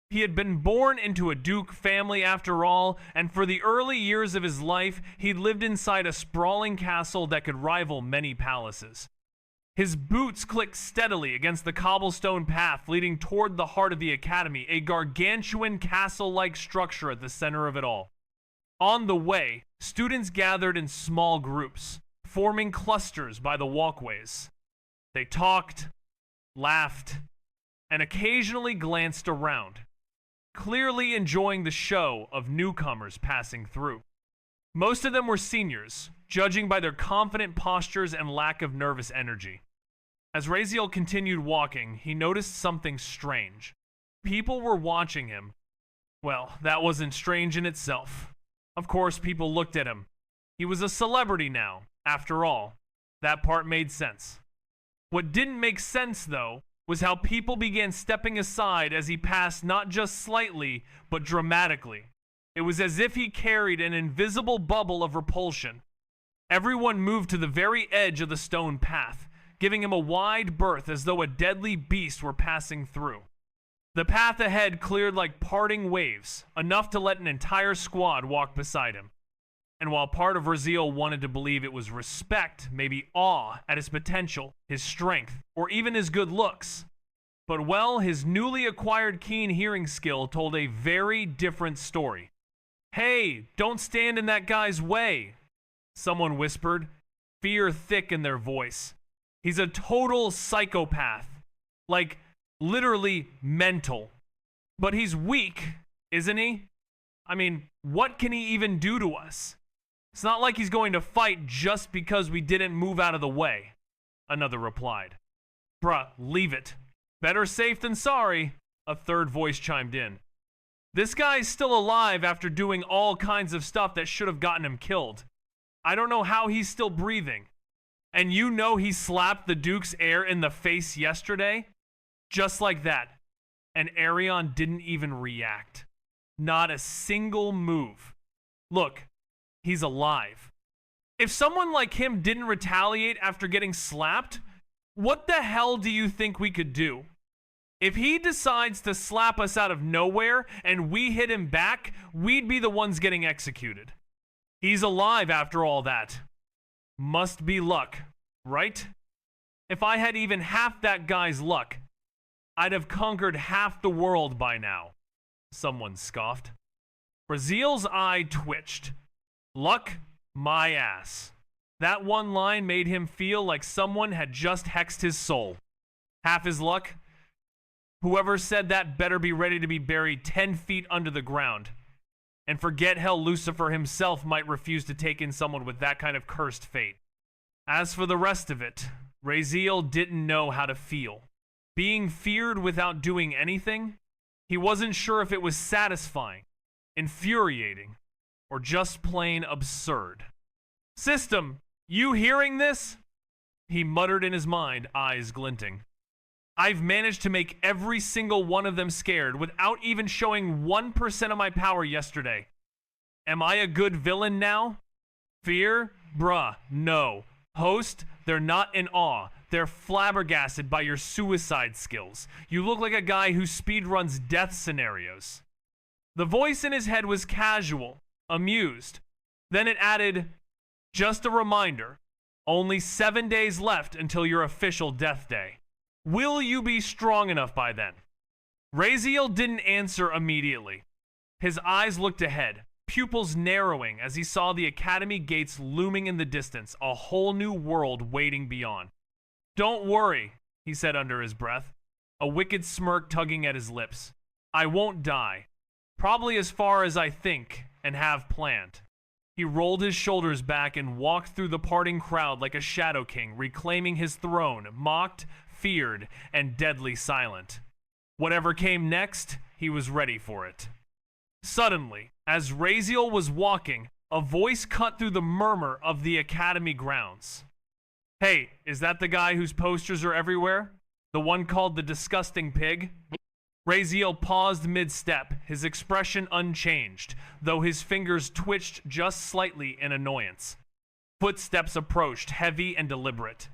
He had been born into a Duke family after all, and for the early years of his life, he'd lived inside a sprawling castle that could rival many palaces. His boots clicked steadily against the cobblestone path leading toward the heart of the academy, a gargantuan castle-like structure at the center of it all. On the way, students gathered in small groups, forming clusters by the walkways. They talked, laughed, and occasionally glanced around, clearly enjoying the show of newcomers passing through. Most of them were seniors, judging by their confident postures and lack of nervous energy. As Raziel continued walking, he noticed something strange. People were watching him. Well, that wasn't strange in itself. Of course, people looked at him. He was a celebrity now, after all. That part made sense. What didn't make sense, though, was how people began stepping aside as he passed not just slightly, but dramatically. It was as if he carried an invisible bubble of repulsion. Everyone moved to the very edge of the stone path, giving him a wide berth as though a deadly beast were passing through. The path ahead cleared like parting waves, enough to let an entire squad walk beside him. And while part of Raziel wanted to believe it was respect, maybe awe at his potential, his strength, or even his good looks, but well, his newly acquired keen hearing skill told a very different story. "Hey, don't stand in that guy's way," someone whispered, fear thick in their voice. "He's a total psychopath. Like, literally mental. But he's weak, isn't he? I mean, what can he even do to us? It's not like he's going to fight just because we didn't move out of the way," another replied. "Bruh, leave it. Better safe than sorry," a third voice chimed in. "This guy's still alive after doing all kinds of stuff that should have gotten him killed. I don't know how he's still breathing. And you know he slapped the Duke's heir in the face yesterday? Just like that. And Arion didn't even react. Not a single move. Look, he's alive. If someone like him didn't retaliate after getting slapped, what the hell do you think we could do? If he decides to slap us out of nowhere and we hit him back, we'd be the ones getting executed. He's alive after all that. Must be luck, right? If I had even half that guy's luck, I'd have conquered half the world by now," someone scoffed. Raziel's eye twitched. Luck, my ass. That one line made him feel like someone had just hexed his soul. Half his luck? Whoever said that better be ready to be buried 10 feet under the ground. And forget hell, Lucifer himself might refuse to take in someone with that kind of cursed fate. As for the rest of it, Raziel didn't know how to feel. Being feared without doing anything? He wasn't sure if it was satisfying, infuriating, or just plain absurd. "System, you hearing this?" he muttered in his mind, eyes glinting. "I've managed to make every single one of them scared without even showing 1% of my power yesterday. Am I a good villain now? Fear? Bruh, no. Host, they're not in awe. They're flabbergasted by your suicide skills. You look like a guy who speedruns death scenarios. The voice in his head was casual, amused. Then it added, just a reminder, only 7 days left until your official death day. Will you be strong enough by then? Raziel didn't answer immediately. His eyes looked ahead, pupils narrowing as he saw the academy gates looming in the distance, a whole new world waiting beyond. Don't worry, he said under his breath, a wicked smirk tugging at his lips. I won't die. Probably as far as I think and have planned. He rolled his shoulders back and walked through the parting crowd like a shadow king, reclaiming his throne, mocked, feared, and deadly silent. Whatever came next, he was ready for it. Suddenly, as Raziel was walking, a voice cut through the murmur of the academy grounds. Hey, is that the guy whose posters are everywhere? The one called the Disgusting Pig? Raziel paused mid-step, his expression unchanged, though his fingers twitched just slightly in annoyance. Footsteps approached, heavy and deliberate.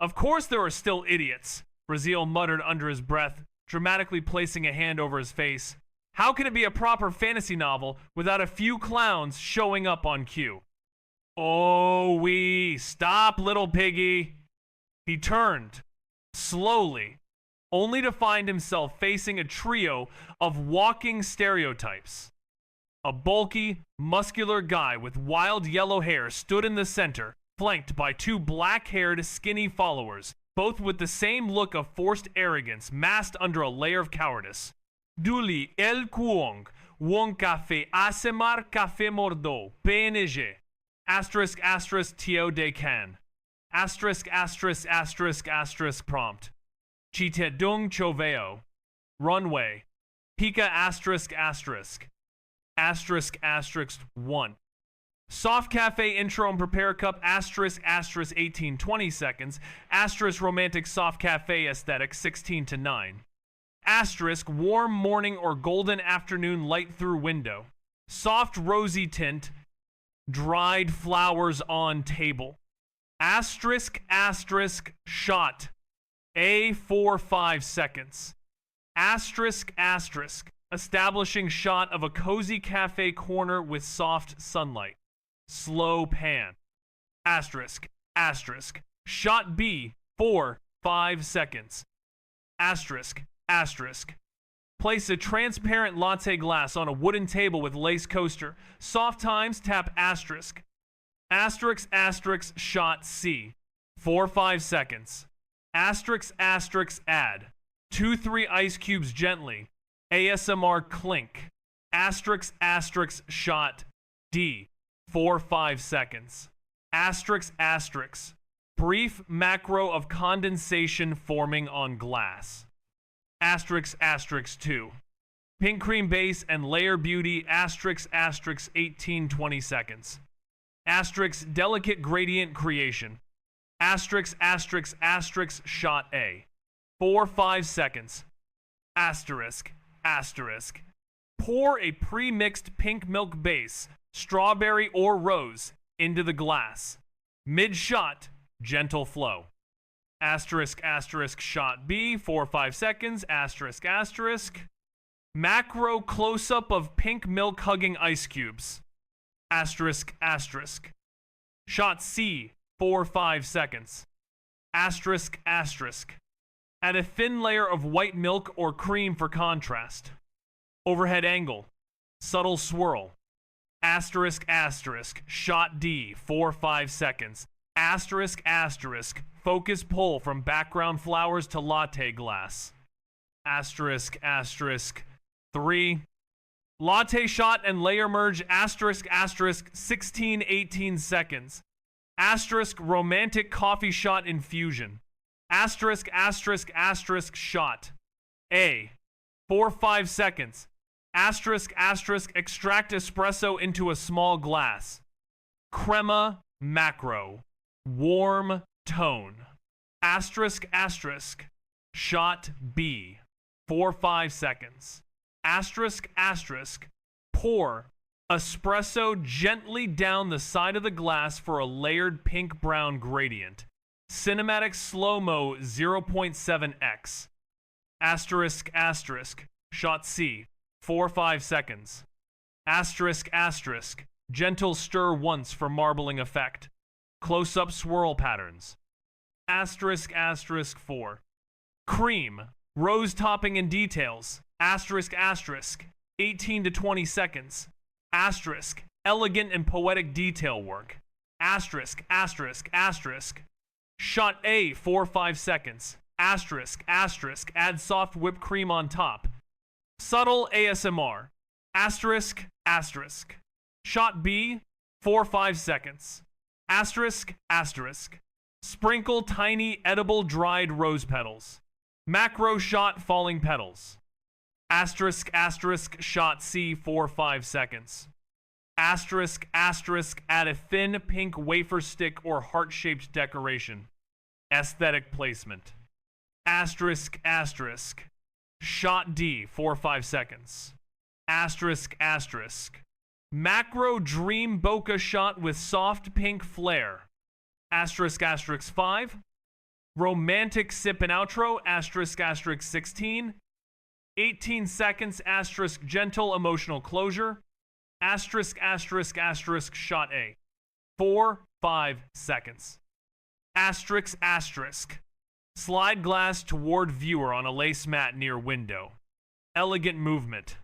Of course there are still idiots, Raziel muttered under his breath, dramatically placing a hand over his face. How can it be a proper fantasy novel without a few clowns showing up on cue? Oh, stop, little piggy. He turned, slowly, only to find himself facing a trio of walking stereotypes. A bulky, muscular guy with wild yellow hair stood in the center, flanked by two black-haired, skinny followers, both with the same look of forced arrogance masked under a layer of cowardice. Duli el kuong, won café asemar café mordo, PNG. Asterisk asterisk tio de can. Asterisk asterisk asterisk asterisk prompt. Chite dung choveo. Runway. Pika asterisk asterisk. Asterisk asterisk 1. Soft cafe intro and prepare cup asterisk asterisk 18-20 seconds. Asterisk romantic soft cafe aesthetic 16 to 9. Asterisk warm morning or golden afternoon light through window. Soft rosy tint. Dried flowers on table. Asterisk asterisk shot. A 4-5 seconds. Asterisk asterisk establishing shot of a cozy cafe corner with soft sunlight. Slow pan. Asterisk asterisk shot B 4-5 seconds. Asterisk asterisk place a transparent latte glass on a wooden table with lace coaster. Soft times tap asterisk. Asterisk asterisk shot C 4-5 seconds. Asterisk asterisk add 2-3 ice cubes gently. ASMR clink. Asterisk asterisk shot D 4-5 seconds. Asterisk asterisk brief macro of condensation forming on glass. Asterisk asterisk 2. Pink cream base and layer beauty asterisk asterisk 18-20 seconds. Asterisk delicate gradient creation. Asterisk asterisk asterisk shot A 4-5 seconds. Asterisk asterisk pour a pre-mixed pink milk base, strawberry or rose, into the glass. Mid-shot, gentle flow. Asterisk asterisk shot B 4-5 seconds. Asterisk asterisk macro close-up of pink milk hugging ice cubes. Asterisk asterisk shot C 4-5 seconds. Asterisk asterisk add a thin layer of white milk or cream for contrast. Overhead angle, subtle swirl. Asterisk asterisk shot D 4-5 seconds. Asterisk asterisk focus pull from background flowers to latte glass. Asterisk asterisk 3 latte shot and layer merge asterisk asterisk 16-18 seconds. Asterisk romantic coffee shot infusion. Asterisk asterisk asterisk shot A 4-5 seconds. Asterisk asterisk extract espresso into a small glass. Crema macro. Warm tone. Asterisk asterisk shot B 4-5 seconds. Asterisk asterisk pour espresso gently down the side of the glass for a layered pink brown gradient. Cinematic slow-mo 0.7x. Asterisk asterisk shot C 4-5 seconds. Asterisk asterisk. Gentle stir once for marbling effect. Close-up swirl patterns. Asterisk asterisk 4. Cream. Rose topping and details. Asterisk asterisk. 18 to 20 seconds. Asterisk. Elegant and poetic detail work. Asterisk asterisk asterisk. Shot A 4-5 seconds. Asterisk asterisk. Add soft whipped cream on top. Subtle ASMR. Asterisk asterisk. Shot B 4-5 seconds. Asterisk asterisk. Sprinkle tiny edible dried rose petals. Macro shot falling petals. Asterisk asterisk. Shot C 4-5 seconds. Asterisk asterisk. Add a thin pink wafer stick or heart-shaped decoration. Aesthetic placement. Asterisk asterisk. Shot D 4-5 seconds. Asterisk asterisk. Macro dream bokeh shot with soft pink flare. Asterisk asterisk 5. Romantic sip and outro. Asterisk asterisk 16. 18 seconds. Asterisk gentle emotional closure. Asterisk asterisk asterisk shot A. 4-5 seconds. Asterisk asterisk. Slide glass toward viewer on a lace mat near window. Elegant movement.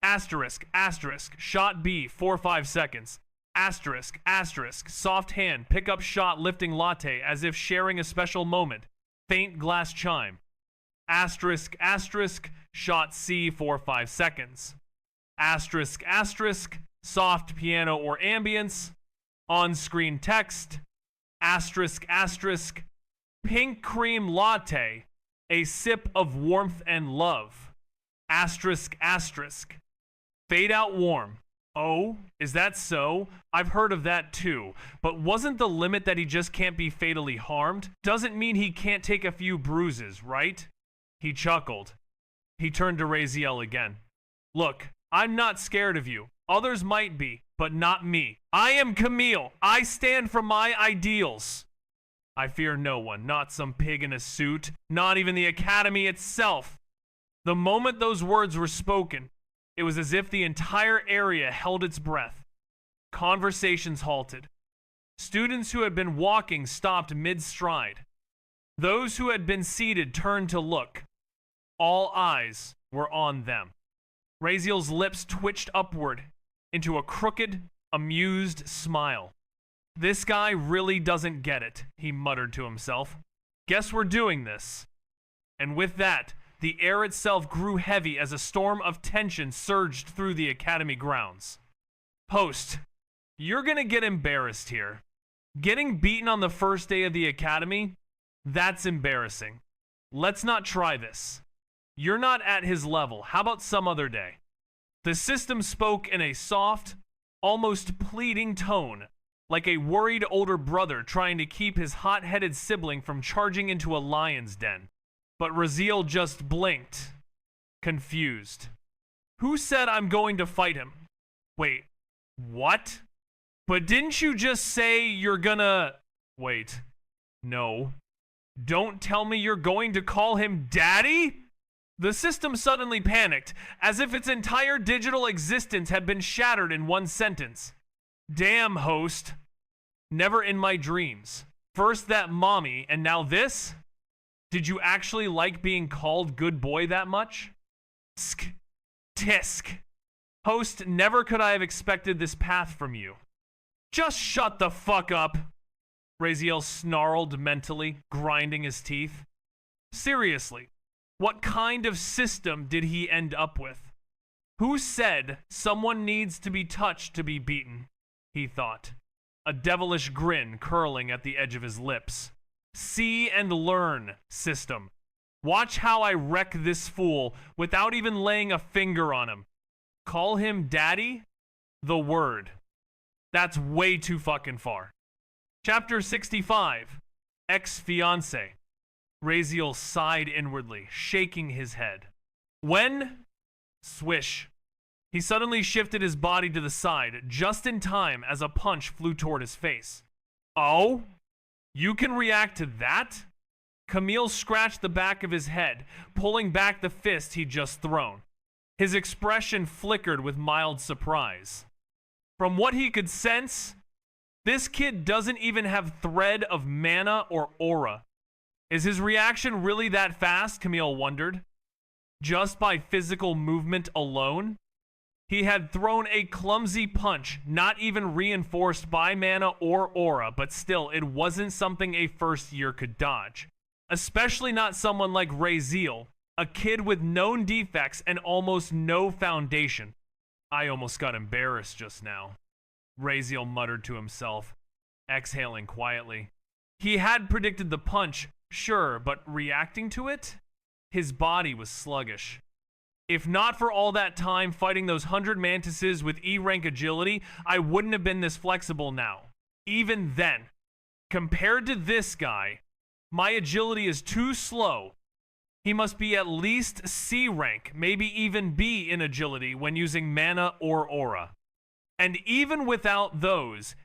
Asterisk asterisk. Shot B 4-5 seconds. Asterisk asterisk. Soft hand pickup shot lifting latte as if sharing a special moment. Faint glass chime. Asterisk asterisk. Shot C 4-5 seconds. Asterisk asterisk. Soft piano or ambience. On-screen text. Asterisk asterisk. Pink cream latte. A sip of warmth and love. Asterisk asterisk. Fade out warm. Oh, is that so? I've heard of that too. But wasn't the limit that he just can't be fatally harmed? Doesn't mean he can't take a few bruises, right? He chuckled. He turned to Raziel again. Look, I'm not scared of you. Others might be, but not me. I am Camille. I stand for my ideals. I fear no one, not some pig in a suit, not even the academy itself. The moment those words were spoken, it was as if the entire area held its breath. Conversations halted. Students who had been walking stopped mid-stride. Those who had been seated turned to look. All eyes were on them. Raziel's lips twitched upward into a crooked, amused smile. This guy really doesn't get it, he muttered to himself. Guess we're doing this. And with that, the air itself grew heavy as a storm of tension surged through the academy grounds. Host, you're gonna get embarrassed here. Getting beaten on the first day of the academy? That's embarrassing. Let's not try this. You're not at his level. How about some other day? The system spoke in a soft, almost pleading tone, like a worried older brother trying to keep his hot-headed sibling from charging into a lion's den. But Raziel just blinked, confused. Who said I'm going to fight him? Wait, what? But didn't you just say you're gonna... Wait, no. Don't tell me you're going to call him Daddy? The system suddenly panicked, as if its entire digital existence had been shattered in one sentence. Damn, host. Never in my dreams. First that mommy, and now this? Did you actually like being called good boy that much? Sk. Tisk. Host, never could I have expected this path from you. Just shut the fuck up. Raziel snarled mentally, grinding his teeth. Seriously, what kind of system did he end up with? Who said someone needs to be touched to be beaten? He thought, a devilish grin curling at the edge of his lips. See and learn, system. Watch how I wreck this fool without even laying a finger on him. Call him daddy? The word. That's way too fucking far. Chapter 65. Ex-fiancé. Raziel sighed inwardly, shaking his head. When? Swish. He suddenly shifted his body to the side, just in time as a punch flew toward his face. Oh? You can react to that? Camille scratched the back of his head, pulling back the fist he'd just thrown. His expression flickered with mild surprise. From what he could sense, this kid doesn't even have thread of mana or aura. Is his reaction really that fast, Camille wondered? Just by physical movement alone? He had thrown a clumsy punch, not even reinforced by mana or aura, but still, it wasn't something a first year could dodge. Especially not someone like Raziel, a kid with known defects and almost no foundation. I almost got embarrassed just now, Raziel muttered to himself, exhaling quietly. He had predicted the punch, sure, but reacting to it? His body was sluggish. If not for all that time fighting those 100 mantises with E-rank agility, I wouldn't have been this flexible now. Even then, compared to this guy, my agility is too slow. He must be at least C rank, maybe even B in agility when using mana or aura. And even without those,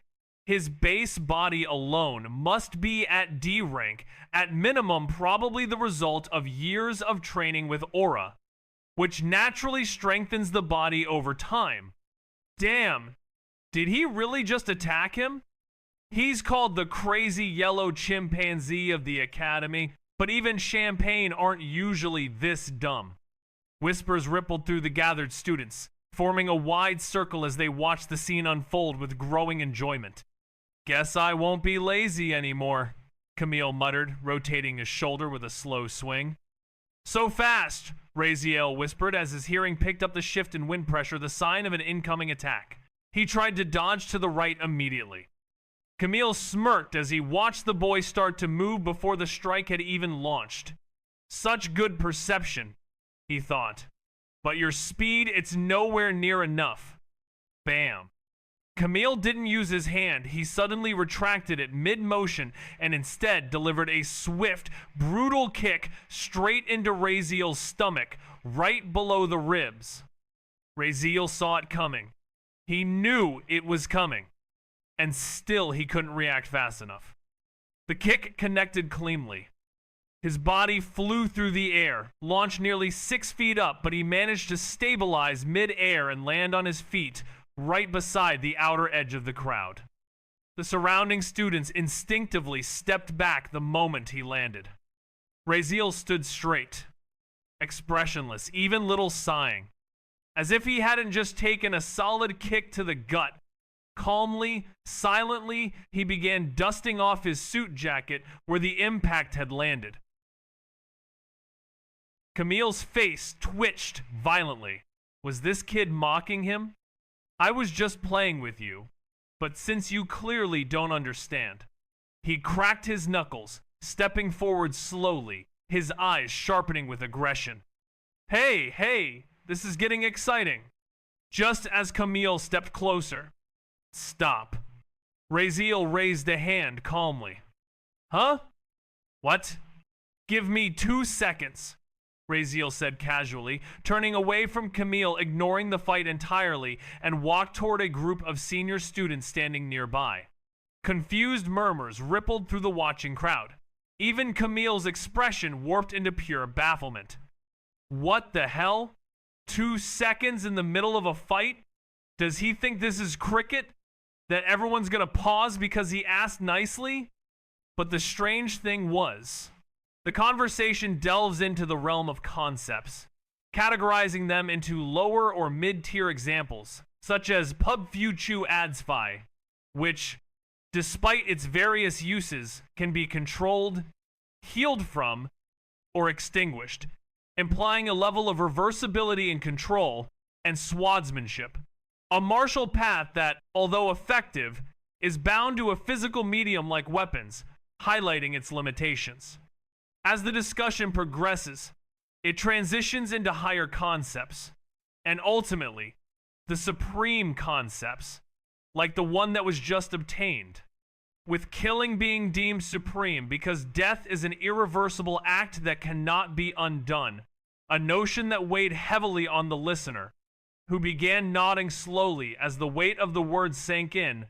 his base body alone must be at D rank, at minimum probably the result of years of training with aura, which naturally strengthens the body over time. Damn, did he really just attack him? He's called the crazy yellow chimpanzee of the academy, but even Champagne aren't usually this dumb. Whispers rippled through the gathered students, forming a wide circle as they watched the scene unfold with growing enjoyment. Guess I won't be lazy anymore, Camille muttered, rotating his shoulder with a slow swing. So fast, Raziel whispered as his hearing picked up the shift in wind pressure, the sign of an incoming attack. He tried to dodge to the right immediately. Camille smirked as he watched the boy start to move before the strike had even launched. Such good perception, he thought. But your speed, it's nowhere near enough. Bam. Camille didn't use his hand. He suddenly retracted it mid-motion and instead delivered a swift, brutal kick straight into Raziel's stomach, right below the ribs. Raziel saw it coming. He knew it was coming. And still he couldn't react fast enough. The kick connected cleanly. His body flew through the air, launched nearly 6 feet up, but he managed to stabilize mid-air and land on his feet, right beside the outer edge of the crowd. The surrounding students instinctively stepped back the moment he landed. Raziel stood straight, expressionless, even little sighing, as if he hadn't just taken a solid kick to the gut. Calmly, silently, he began dusting off his suit jacket where the impact had landed. Camille's face twitched violently. Was this kid mocking him? I was just playing with you, but since you clearly don't understand. He cracked his knuckles, stepping forward slowly, his eyes sharpening with aggression. Hey, this is getting exciting. Just as Camille stepped closer. Stop. Raziel raised a hand calmly. Huh? What? Give me 2 seconds, Raziel said casually, turning away from Camille, ignoring the fight entirely, and walked toward a group of senior students standing nearby. Confused murmurs rippled through the watching crowd. Even Camille's expression warped into pure bafflement. What the hell? 2 seconds in the middle of a fight? Does he think this is cricket? That everyone's gonna pause because he asked nicely? But the strange thing was, the conversation delves into the realm of concepts, categorizing them into lower or mid-tier examples, such as Pub Fuchu Adsfi, which, despite its various uses, can be controlled, healed from, or extinguished, implying a level of reversibility and control, and swordsmanship. A martial path that, although effective, is bound to a physical medium like weapons, highlighting its limitations. As the discussion progresses, it transitions into higher concepts, and ultimately, the supreme concepts, like the one that was just obtained, with killing being deemed supreme because death is an irreversible act that cannot be undone, a notion that weighed heavily on the listener, who began nodding slowly as the weight of the words sank in,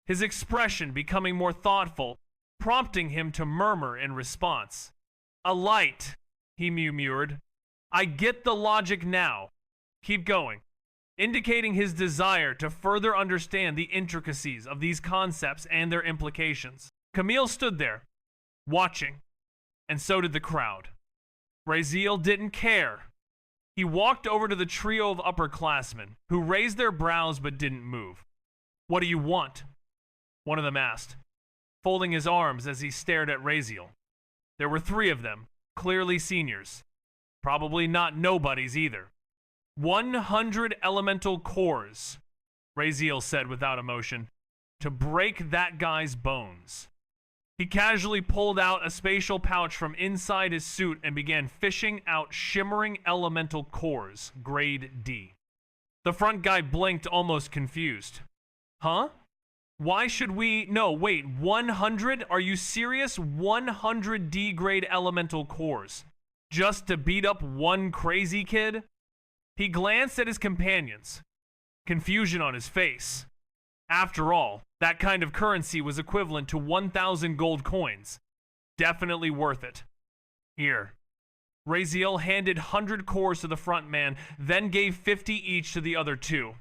his expression becoming more thoughtful, prompting him to murmur in response. A light, he murmured. I get the logic now. keep going, indicating his desire to further understand the intricacies of these concepts and their implications. Camille stood there, watching, and so did the crowd. Raziel didn't care. He walked over to the trio of upperclassmen, who raised their brows but didn't move. "What do you want?" one of them asked, folding his arms as he stared at Raziel. There were 3 of them, clearly seniors. Probably not nobodies either. 100 elemental cores, Raziel said without emotion, to break that guy's bones. He casually pulled out a spatial pouch from inside his suit and began fishing out shimmering elemental cores, grade D. The front guy blinked, almost confused. Huh? Why should we... No, wait, 100? Are you serious? 100 D grade elemental cores. Just to beat up one crazy kid? He glanced at his companions, confusion on his face. After all, that kind of currency was equivalent to 1,000 gold coins. Definitely worth it. Here. Raziel handed 100 cores to the front man, then gave 50 each to the other 2.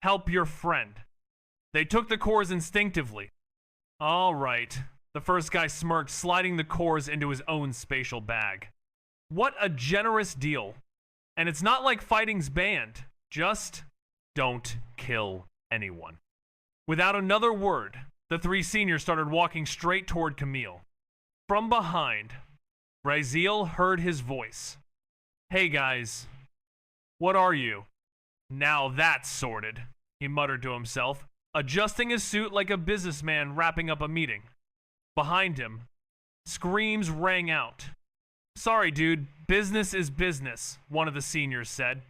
Help your friend. They took the cores instinctively. All right. The first guy smirked, sliding the cores into his own spatial bag. What a generous deal. And it's not like fighting's banned. Just don't kill anyone. Without another word, the 3 seniors started walking straight toward Camille. From behind, Raziel heard his voice. Hey guys, what are you? Now that's sorted, he muttered to himself, adjusting his suit like a businessman wrapping up a meeting. Behind him, screams rang out. Sorry, dude, business is business, one of the seniors said.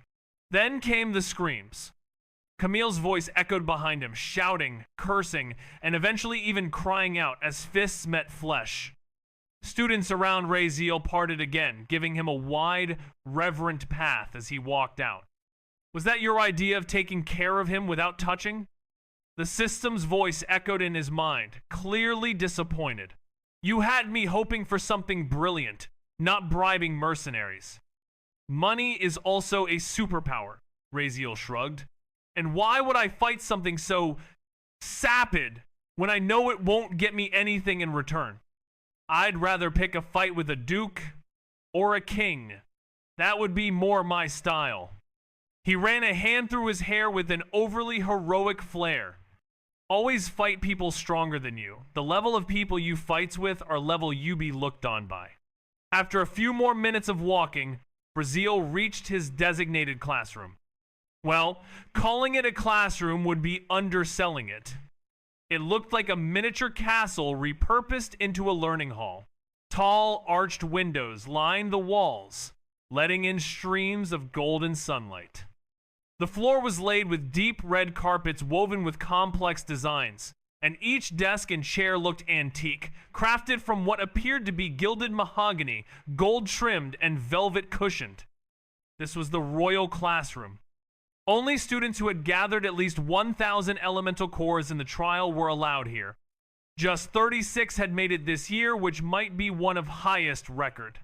Then came the screams. Camille's voice echoed behind him, shouting, cursing, and eventually even crying out as fists met flesh. Students around Raziel parted again, giving him a wide, reverent path as he walked out. Was that your idea of taking care of him without touching? The system's voice echoed in his mind, clearly disappointed. You had me hoping for something brilliant, not bribing mercenaries. Money is also a superpower, Raziel shrugged. And why would I fight something so sapid when I know it won't get me anything in return? I'd rather pick a fight with a duke or a king. That would be more my style. He ran a hand through his hair with an overly heroic flair. Always fight people stronger than you. The level of people you fights with are level you be looked on by. After a few more minutes of walking, Raziel reached his designated classroom. Well, calling it a classroom would be underselling it. It looked like a miniature castle repurposed into a learning hall. Tall, arched windows lined the walls, letting in streams of golden sunlight. The floor was laid with deep red carpets woven with complex designs, and each desk and chair looked antique, crafted from what appeared to be gilded mahogany, gold-trimmed, and velvet cushioned. This was the royal classroom. Only students who had gathered at least 1,000 elemental cores in the trial were allowed here. Just 36 had made it this year, which might be one of highest record.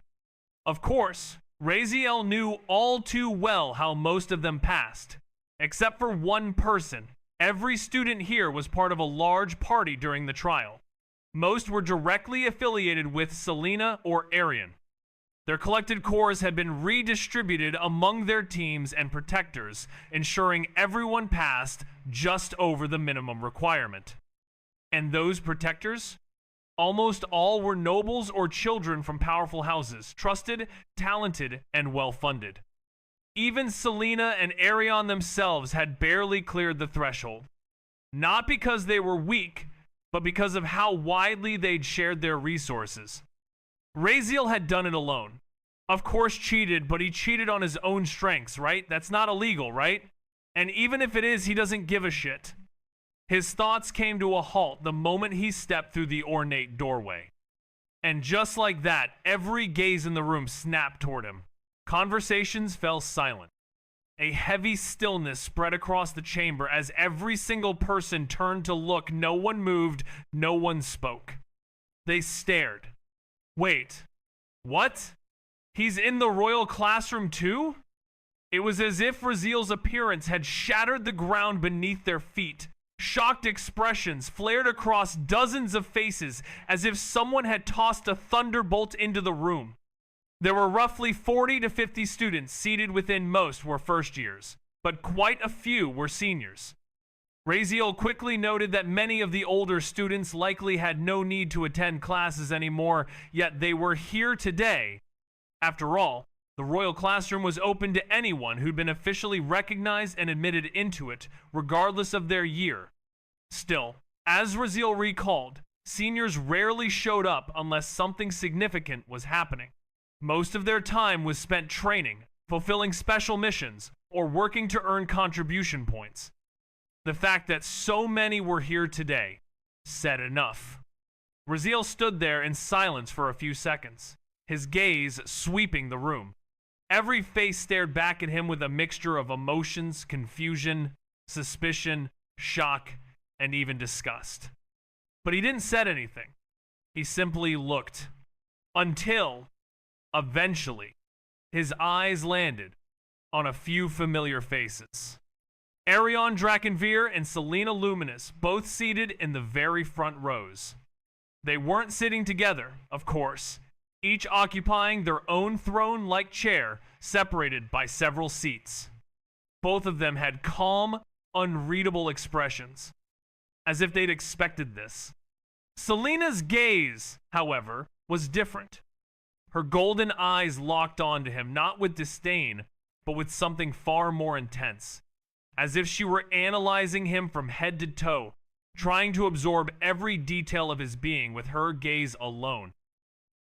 Of course, Raziel knew all too well how most of them passed. Except for one person, every student here was part of a large party during the trial. Most were directly affiliated with Selena or Arian. Their collected cores had been redistributed among their teams and protectors, ensuring everyone passed just over the minimum requirement. And those protectors? Almost all were nobles or children from powerful houses, trusted, talented, and well-funded. Even Selena and Arion themselves had barely cleared the threshold. Not because they were weak, but because of how widely they'd shared their resources. Raziel had done it alone. Of course cheated, but he cheated on his own strengths, right? That's not illegal, right? And even if it is, he doesn't give a shit. His thoughts came to a halt the moment he stepped through the ornate doorway. And just like that, every gaze in the room snapped toward him. Conversations fell silent. A heavy stillness spread across the chamber as every single person turned to look. No one moved, no one spoke. They stared. Wait, what? He's in the royal classroom too? It was as if Raziel's appearance had shattered the ground beneath their feet. Shocked expressions flared across dozens of faces as if someone had tossed a thunderbolt into the room. There were roughly 40 to 50 students seated within. Most were first years, but quite a few were seniors. Raziel quickly noted that many of the older students likely had no need to attend classes anymore, yet they were here today. After all, the royal classroom was open to anyone who'd been officially recognized and admitted into it, regardless of their year. Still, as Raziel recalled, seniors rarely showed up unless something significant was happening. Most of their time was spent training, fulfilling special missions, or working to earn contribution points. The fact that so many were here today said enough. Raziel stood there in silence for a few seconds, his gaze sweeping the room. Every face stared back at him with a mixture of emotions, confusion, suspicion, shock, and even disgust. But he didn't say anything. He simply looked. Until, eventually, his eyes landed on a few familiar faces. Arion Drakenveer and Selena Luminous, both seated in the very front rows. They weren't sitting together, of course, each occupying their own throne-like chair, separated by several seats. Both of them had calm, unreadable expressions, as if they'd expected this. Selena's gaze, however, was different. Her golden eyes locked onto him, not with disdain, but with something far more intense, as if she were analyzing him from head to toe, trying to absorb every detail of his being with her gaze alone.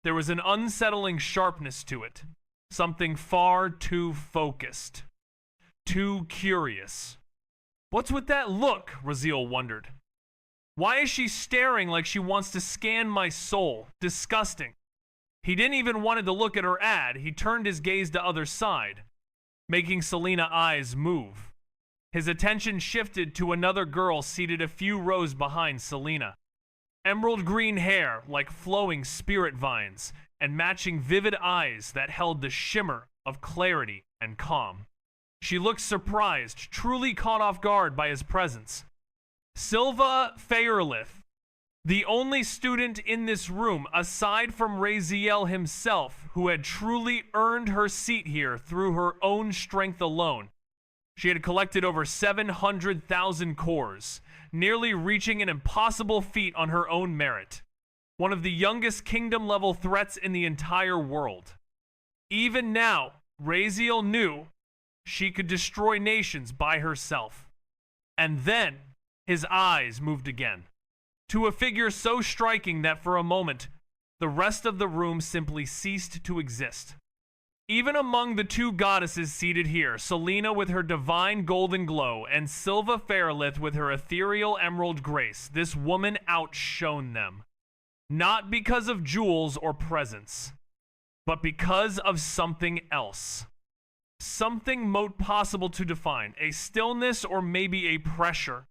There was an unsettling sharpness to it, something far too focused, too curious. What's with that look? Raziel wondered. Why is she staring like she wants to scan my soul? Disgusting. He didn't even want to look at her ad. He turned his gaze to other side, making Selena's eyes move. His attention shifted to another girl seated a few rows behind Selena. Emerald green hair like flowing spirit vines, and matching vivid eyes that held the shimmer of clarity and calm. She looked surprised, truly caught off guard by his presence. Silva Fairlith, the only student in this room, aside from Raziel himself, who had truly earned her seat here through her own strength alone. She had collected over 700,000 cores, nearly reaching an impossible feat on her own merit. One of the youngest kingdom-level threats in the entire world. Even now, Raziel knew she could destroy nations by herself. And then, his eyes moved again, to a figure so striking that for a moment, the rest of the room simply ceased to exist. Even among the two goddesses seated here, Selena with her divine golden glow and Silva Fairlith with her ethereal emerald grace, this woman outshone them. Not because of jewels or presents, but because of something else. Something mote possible to define, a stillness or maybe a pressure.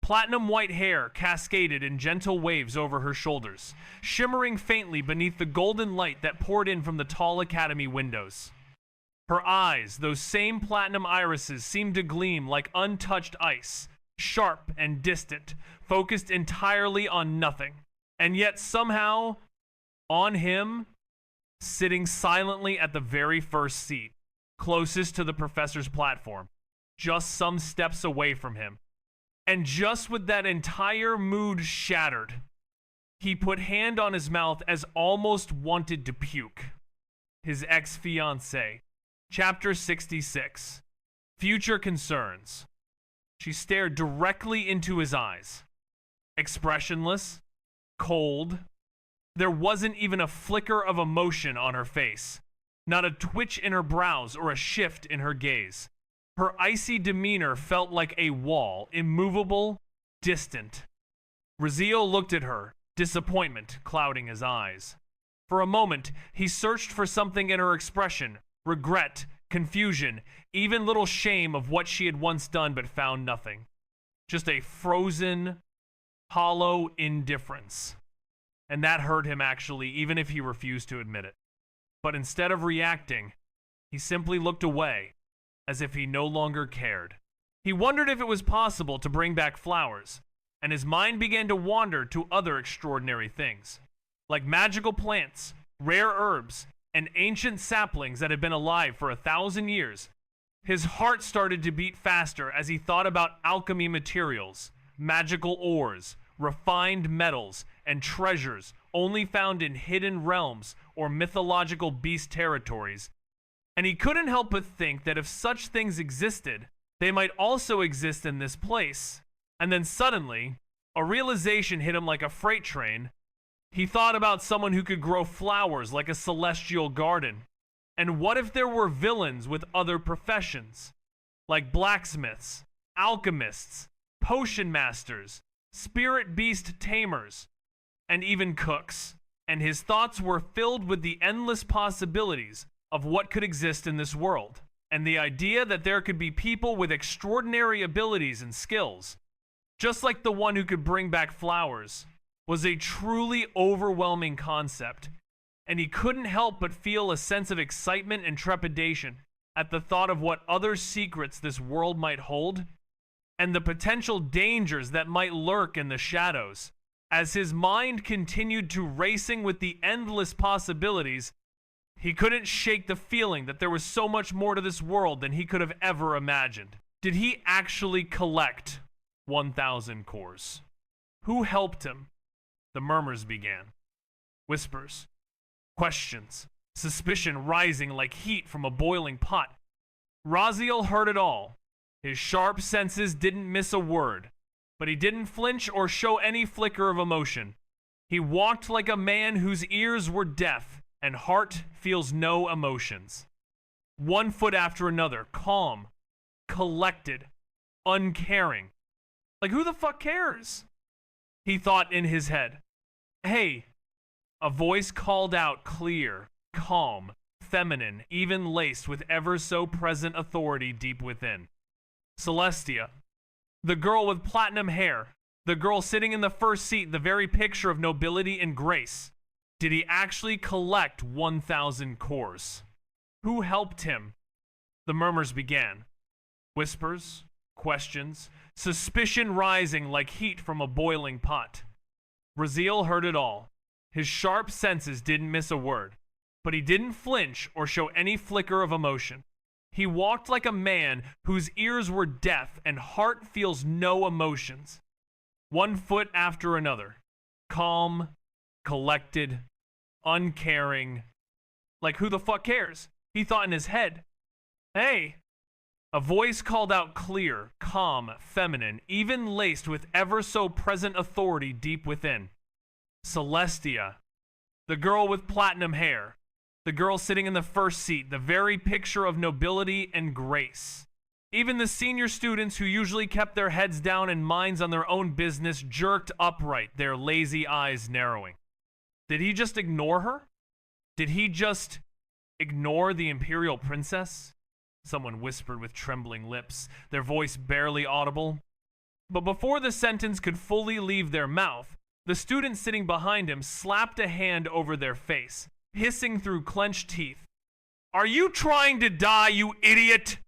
Platinum white hair cascaded in gentle waves over her shoulders, shimmering faintly beneath the golden light that poured in from the tall academy windows. Her eyes, those same platinum irises, seemed to gleam like untouched ice, sharp and distant, focused entirely on nothing. And yet somehow, on him, sitting silently at the very first seat, closest to the professor's platform, just some steps away from him. And just with that entire mood shattered, he put hand on his mouth as almost wanted to puke. His ex-fiancée. Chapter 66. Future Concerns. She stared directly into his eyes. Expressionless, cold. There wasn't even a flicker of emotion on her face. Not a twitch in her brows or a shift in her gaze. Her icy demeanor felt like a wall, immovable, distant. Raziel looked at her, disappointment clouding his eyes. For a moment, he searched for something in her expression, regret, confusion, even little shame of what she had once done, but found nothing. Just a frozen, hollow indifference. And that hurt him actually, even if he refused to admit it. But instead of reacting, he simply looked away, as if he no longer cared. He wondered if it was possible to bring back flowers, and his mind began to wander to other extraordinary things, like magical plants, rare herbs, and ancient saplings that had been alive for 1,000 years. His heart started to beat faster as he thought about alchemy materials, magical ores, refined metals, and treasures only found in hidden realms or mythological beast territories. And he couldn't help but think that if such things existed, they might also exist in this place. And then suddenly, a realization hit him like a freight train. He thought about someone who could grow flowers like a celestial garden. And what if there were villains with other professions, like blacksmiths, alchemists, potion masters, spirit beast tamers, and even cooks? And his thoughts were filled with the endless possibilities of what could exist in this world, and the idea that there could be people with extraordinary abilities and skills, just like the one who could bring back flowers, was a truly overwhelming concept. And he couldn't help but feel a sense of excitement and trepidation at the thought of what other secrets this world might hold, and the potential dangers that might lurk in the shadows. As his mind continued to racing with the endless possibilities, he couldn't shake the feeling that there was so much more to this world than he could have ever imagined. Did he actually collect 1,000 cores? Who helped him? The murmurs began. Whispers. Questions. Suspicion rising like heat from a boiling pot. Raziel heard it all. His sharp senses didn't miss a word, but he didn't flinch or show any flicker of emotion. He walked like a man whose ears were deaf and heart feels no emotions. One foot after another, calm, collected, uncaring. Like, who the fuck cares? He thought in his head. Hey, a voice called out, clear, calm, feminine, even laced with ever so present authority deep within. Celestia, the girl with platinum hair, the girl sitting in the first seat, the very picture of nobility and grace. Did he actually collect 1,000 cores? Who helped him? The murmurs began. Whispers, questions, suspicion rising like heat from a boiling pot. Raziel heard it all. His sharp senses didn't miss a word, but he didn't flinch or show any flicker of emotion. He walked like a man whose ears were deaf and heart feels no emotions. One foot after another, calm, collected, uncaring. Like, who the fuck cares? He thought in his head. Hey, a voice called out clear, calm, feminine, even laced with ever so present authority deep within. Celestia, the girl with platinum hair, the girl sitting in the first seat, the very picture of nobility and grace. Even the senior students who usually kept their heads down and minds on their own business jerked upright, their lazy eyes narrowing. Did he just ignore her? Did he just ignore the imperial princess? Someone whispered with trembling lips, their voice barely audible. But before the sentence could fully leave their mouth, the student sitting behind him slapped a hand over their face, hissing through clenched teeth. Are you trying to die, you idiot?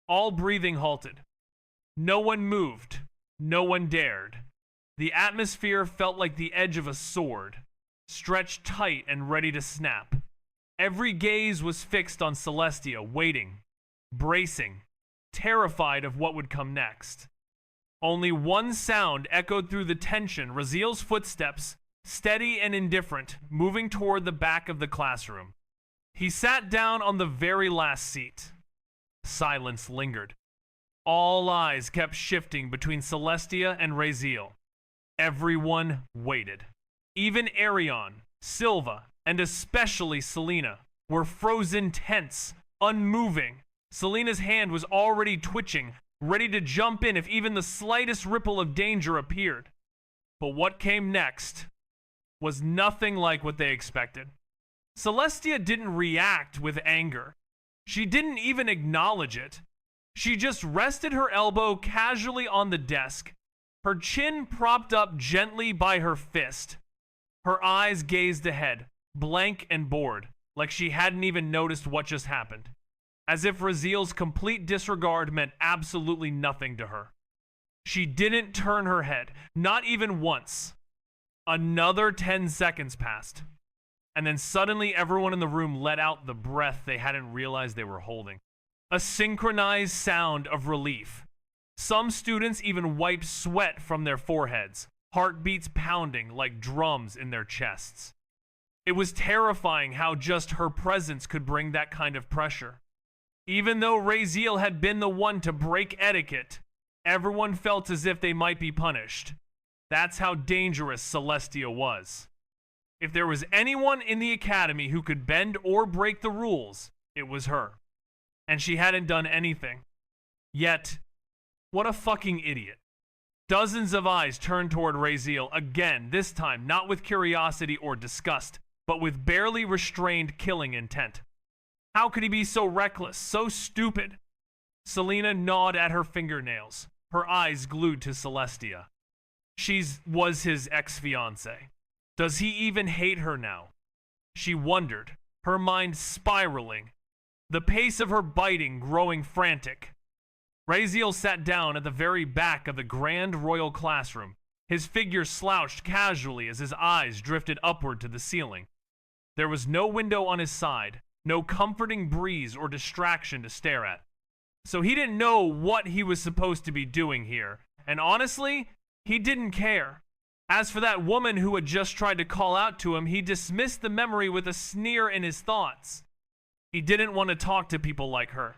All breathing halted. No one moved. No one dared. The atmosphere felt like the edge of a sword, stretched tight and ready to snap. Every gaze was fixed on Celestia, waiting, bracing, terrified of what would come next. Only one sound echoed through the tension, Raziel's footsteps, steady and indifferent, moving toward the back of the classroom. He sat down on the very last seat. Silence lingered. All eyes kept shifting between Celestia and Raziel. Everyone waited. Even Arion, Silva, and especially Selena were frozen tense, unmoving. Selena's hand was already twitching, ready to jump in if even the slightest ripple of danger appeared. But what came next was nothing like what they expected. Celestia didn't react with anger. She didn't even acknowledge it. She just rested her elbow casually on the desk, her chin propped up gently by her fist. Her eyes gazed ahead, blank and bored, like she hadn't even noticed what just happened. as if Raziel's complete disregard meant absolutely nothing to her. She didn't turn her head, not even once. Another 10 seconds passed, and then suddenly everyone in the room let out the breath they hadn't realized they were holding. A synchronized sound of relief. Some students even wiped sweat from their foreheads, heartbeats pounding like drums in their chests. It was terrifying how just her presence could bring that kind of pressure. Even though Raziel had been the one to break etiquette, everyone felt as if they might be punished. That's how dangerous Celestia was. If there was anyone in the academy who could bend or break the rules, it was her. And she hadn't done anything. Yet, what a fucking idiot. Dozens of eyes turned toward Raziel again, this time not with curiosity or disgust, but with barely restrained killing intent. How could he be so reckless, so stupid? Selena gnawed at her fingernails, her eyes glued to Celestia. She was his ex-fiancée. Does he even hate her now? She wondered, her mind spiraling, the pace of her biting growing frantic. Raziel sat down at the very back of the grand royal classroom, his figure slouched casually as his eyes drifted upward to the ceiling. There was no window on his side, no comforting breeze or distraction to stare at. So he didn't know what he was supposed to be doing here, and honestly, he didn't care. As for that woman who had just tried to call out to him, he dismissed the memory with a sneer in his thoughts. He didn't want to talk to people like her.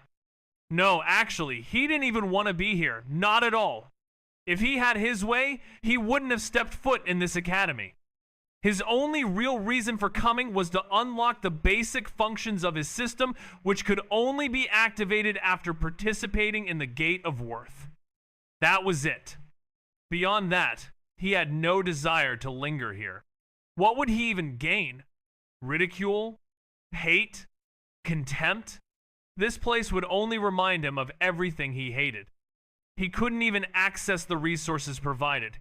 No, actually, he didn't even want to be here, not at all. If he had his way, he wouldn't have stepped foot in this academy. His only real reason for coming was to unlock the basic functions of his system, which could only be activated after participating in the Gate of Worth. That was it. Beyond that, he had no desire to linger here. What would he even gain? Ridicule? Hate? Contempt? This place would only remind him of everything he hated. He couldn't even access the resources provided,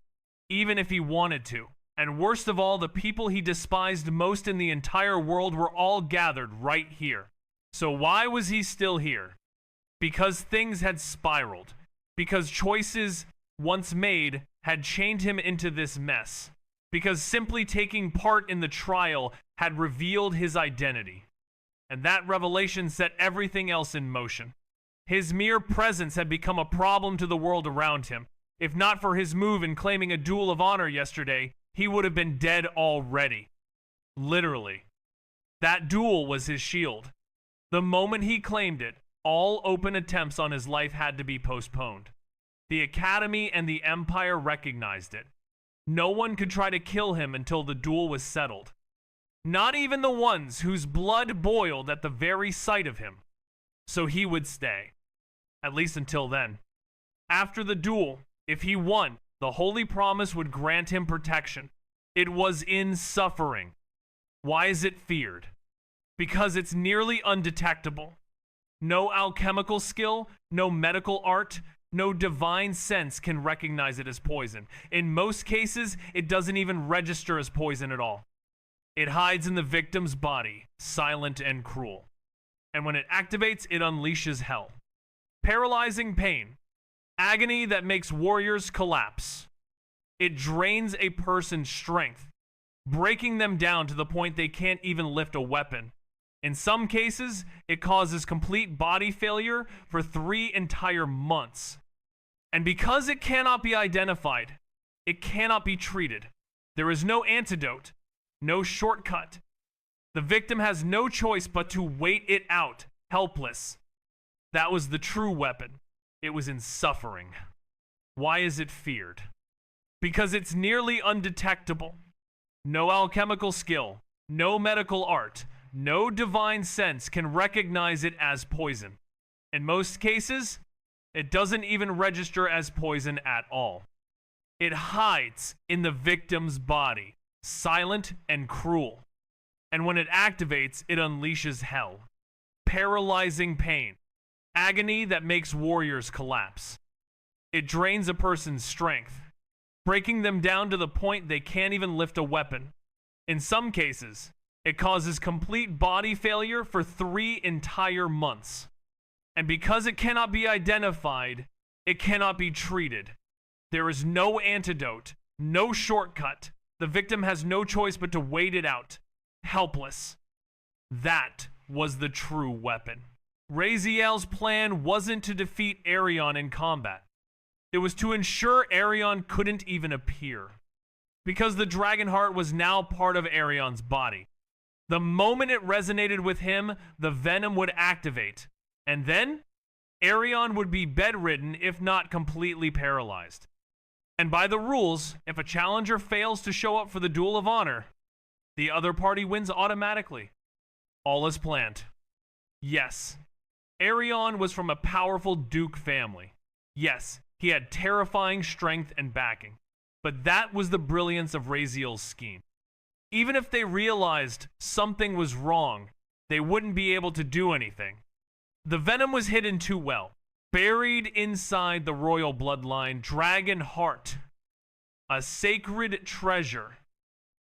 even if he wanted to. And worst of all, the people he despised most in the entire world were all gathered right here. So why was he still here? Because things had spiraled. Because choices once made had chained him into this mess. Because simply taking part in the trial had revealed his identity. And that revelation set everything else in motion. His mere presence had become a problem to the world around him. If not for his move in claiming a duel of honor yesterday, he would have been dead already. Literally. That duel was his shield. The moment he claimed it, all open attempts on his life had to be postponed. The Academy and the Empire recognized it. No one could try to kill him until the duel was settled. Not even the ones whose blood boiled at the very sight of him. So he would stay. At least until then. After the duel, if he won, the Holy Promise would grant him protection. It was in suffering. Why is it feared? Because it's nearly undetectable. No alchemical skill, no medical art, no divine sense can recognize it as poison. In most cases, it doesn't even register as poison at all. It hides in the victim's body, silent and cruel. And when it activates, it unleashes hell. Paralyzing pain. Agony that makes warriors collapse. It drains a person's strength, breaking them down to the point they can't even lift a weapon. In some cases, it causes complete body failure for 3 entire months. And because it cannot be identified, it cannot be treated. There is no antidote, no shortcut. The victim has no choice but to wait it out, helpless. That was the true weapon. It was in suffering. Why is it feared? Because it's nearly undetectable. No alchemical skill, no medical art, no divine sense can recognize it as poison. In most cases, it doesn't even register as poison at all. It hides in the victim's body, silent and cruel. And when it activates, it unleashes hell. Paralyzing pain. Agony that makes warriors collapse. It drains a person's strength, breaking them down to the point they can't even lift a weapon. In some cases, it causes complete body failure for 3 entire months. And because it cannot be identified, it cannot be treated. There is no antidote, no shortcut. The victim has no choice but to wait it out, helpless. That was the true weapon. Raziel's plan wasn't to defeat Arion in combat. It was to ensure Arion couldn't even appear. Because the dragon heart was now part of Arion's body. The moment it resonated with him, the venom would activate. And then, Arion would be bedridden if not completely paralyzed. And by the rules, if a challenger fails to show up for the Duel of Honor, the other party wins automatically. All as planned. Yes, Arion was from a powerful Duke family. Yes, he had terrifying strength and backing. But that was the brilliance of Raziel's scheme. Even if they realized something was wrong, they wouldn't be able to do anything. The venom was hidden too well. Buried inside the royal bloodline, dragon heart. A sacred treasure.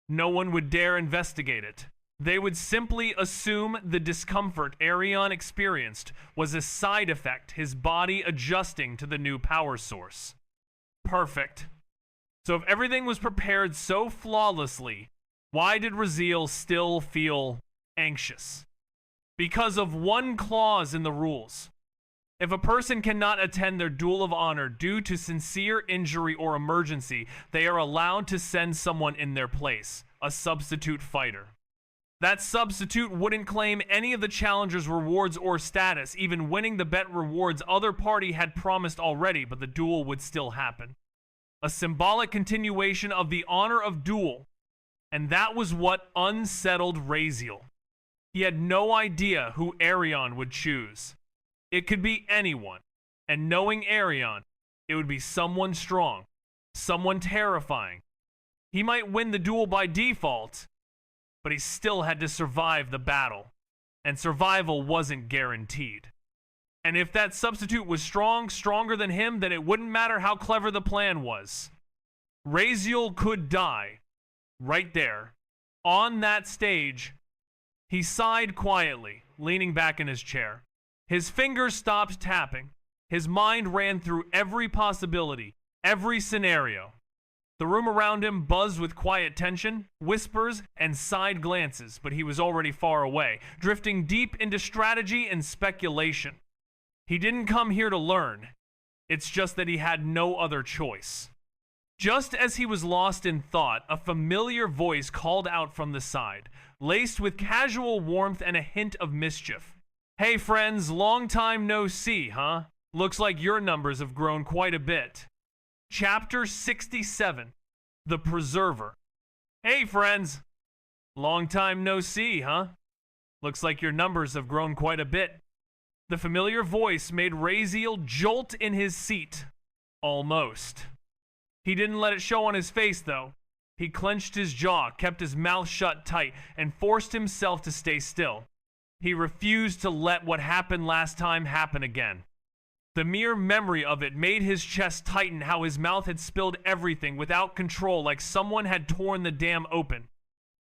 No one would dare investigate it. They would simply assume the discomfort Arion experienced was a side effect, his body adjusting to the new power source. Perfect. So if everything was prepared so flawlessly, why did Raziel still feel anxious? Because of one clause in the rules. If a person cannot attend their Duel of Honor due to sincere injury or emergency, they are allowed to send someone in their place, a substitute fighter. That substitute wouldn't claim any of the challenger's rewards or status, even winning the bet rewards other party had promised already, but the duel would still happen. A symbolic continuation of the honor of duel, and that was what unsettled Raziel. He had no idea who Arion would choose. It could be anyone, and knowing Arion, it would be someone strong, someone terrifying. He might win the duel by default, but he still had to survive the battle, and survival wasn't guaranteed. And if that substitute was stronger than him, then it wouldn't matter how clever the plan was. Raziel could die, right there, on that stage. He sighed quietly, leaning back in his chair. His fingers stopped tapping. His mind ran through every possibility, every scenario. The room around him buzzed with quiet tension, whispers, and side glances, but he was already far away, drifting deep into strategy and speculation. He didn't come here to learn. It's just that he had no other choice. Just as he was lost in thought, a familiar voice called out from the side, laced with casual warmth and a hint of mischief. "Hey friends, long time no see, huh? Looks like your numbers have grown quite a bit." Chapter 67, The Preserver. "Hey friends, long time no see, huh? Looks like your numbers have grown quite a bit." The familiar voice made Raziel jolt in his seat. Almost. He didn't let it show on his face, though. He clenched his jaw, kept his mouth shut tight, and forced himself to stay still. He refused to let what happened last time happen again. The mere memory of it made his chest tighten, how his mouth had spilled everything without control, like someone had torn the dam open.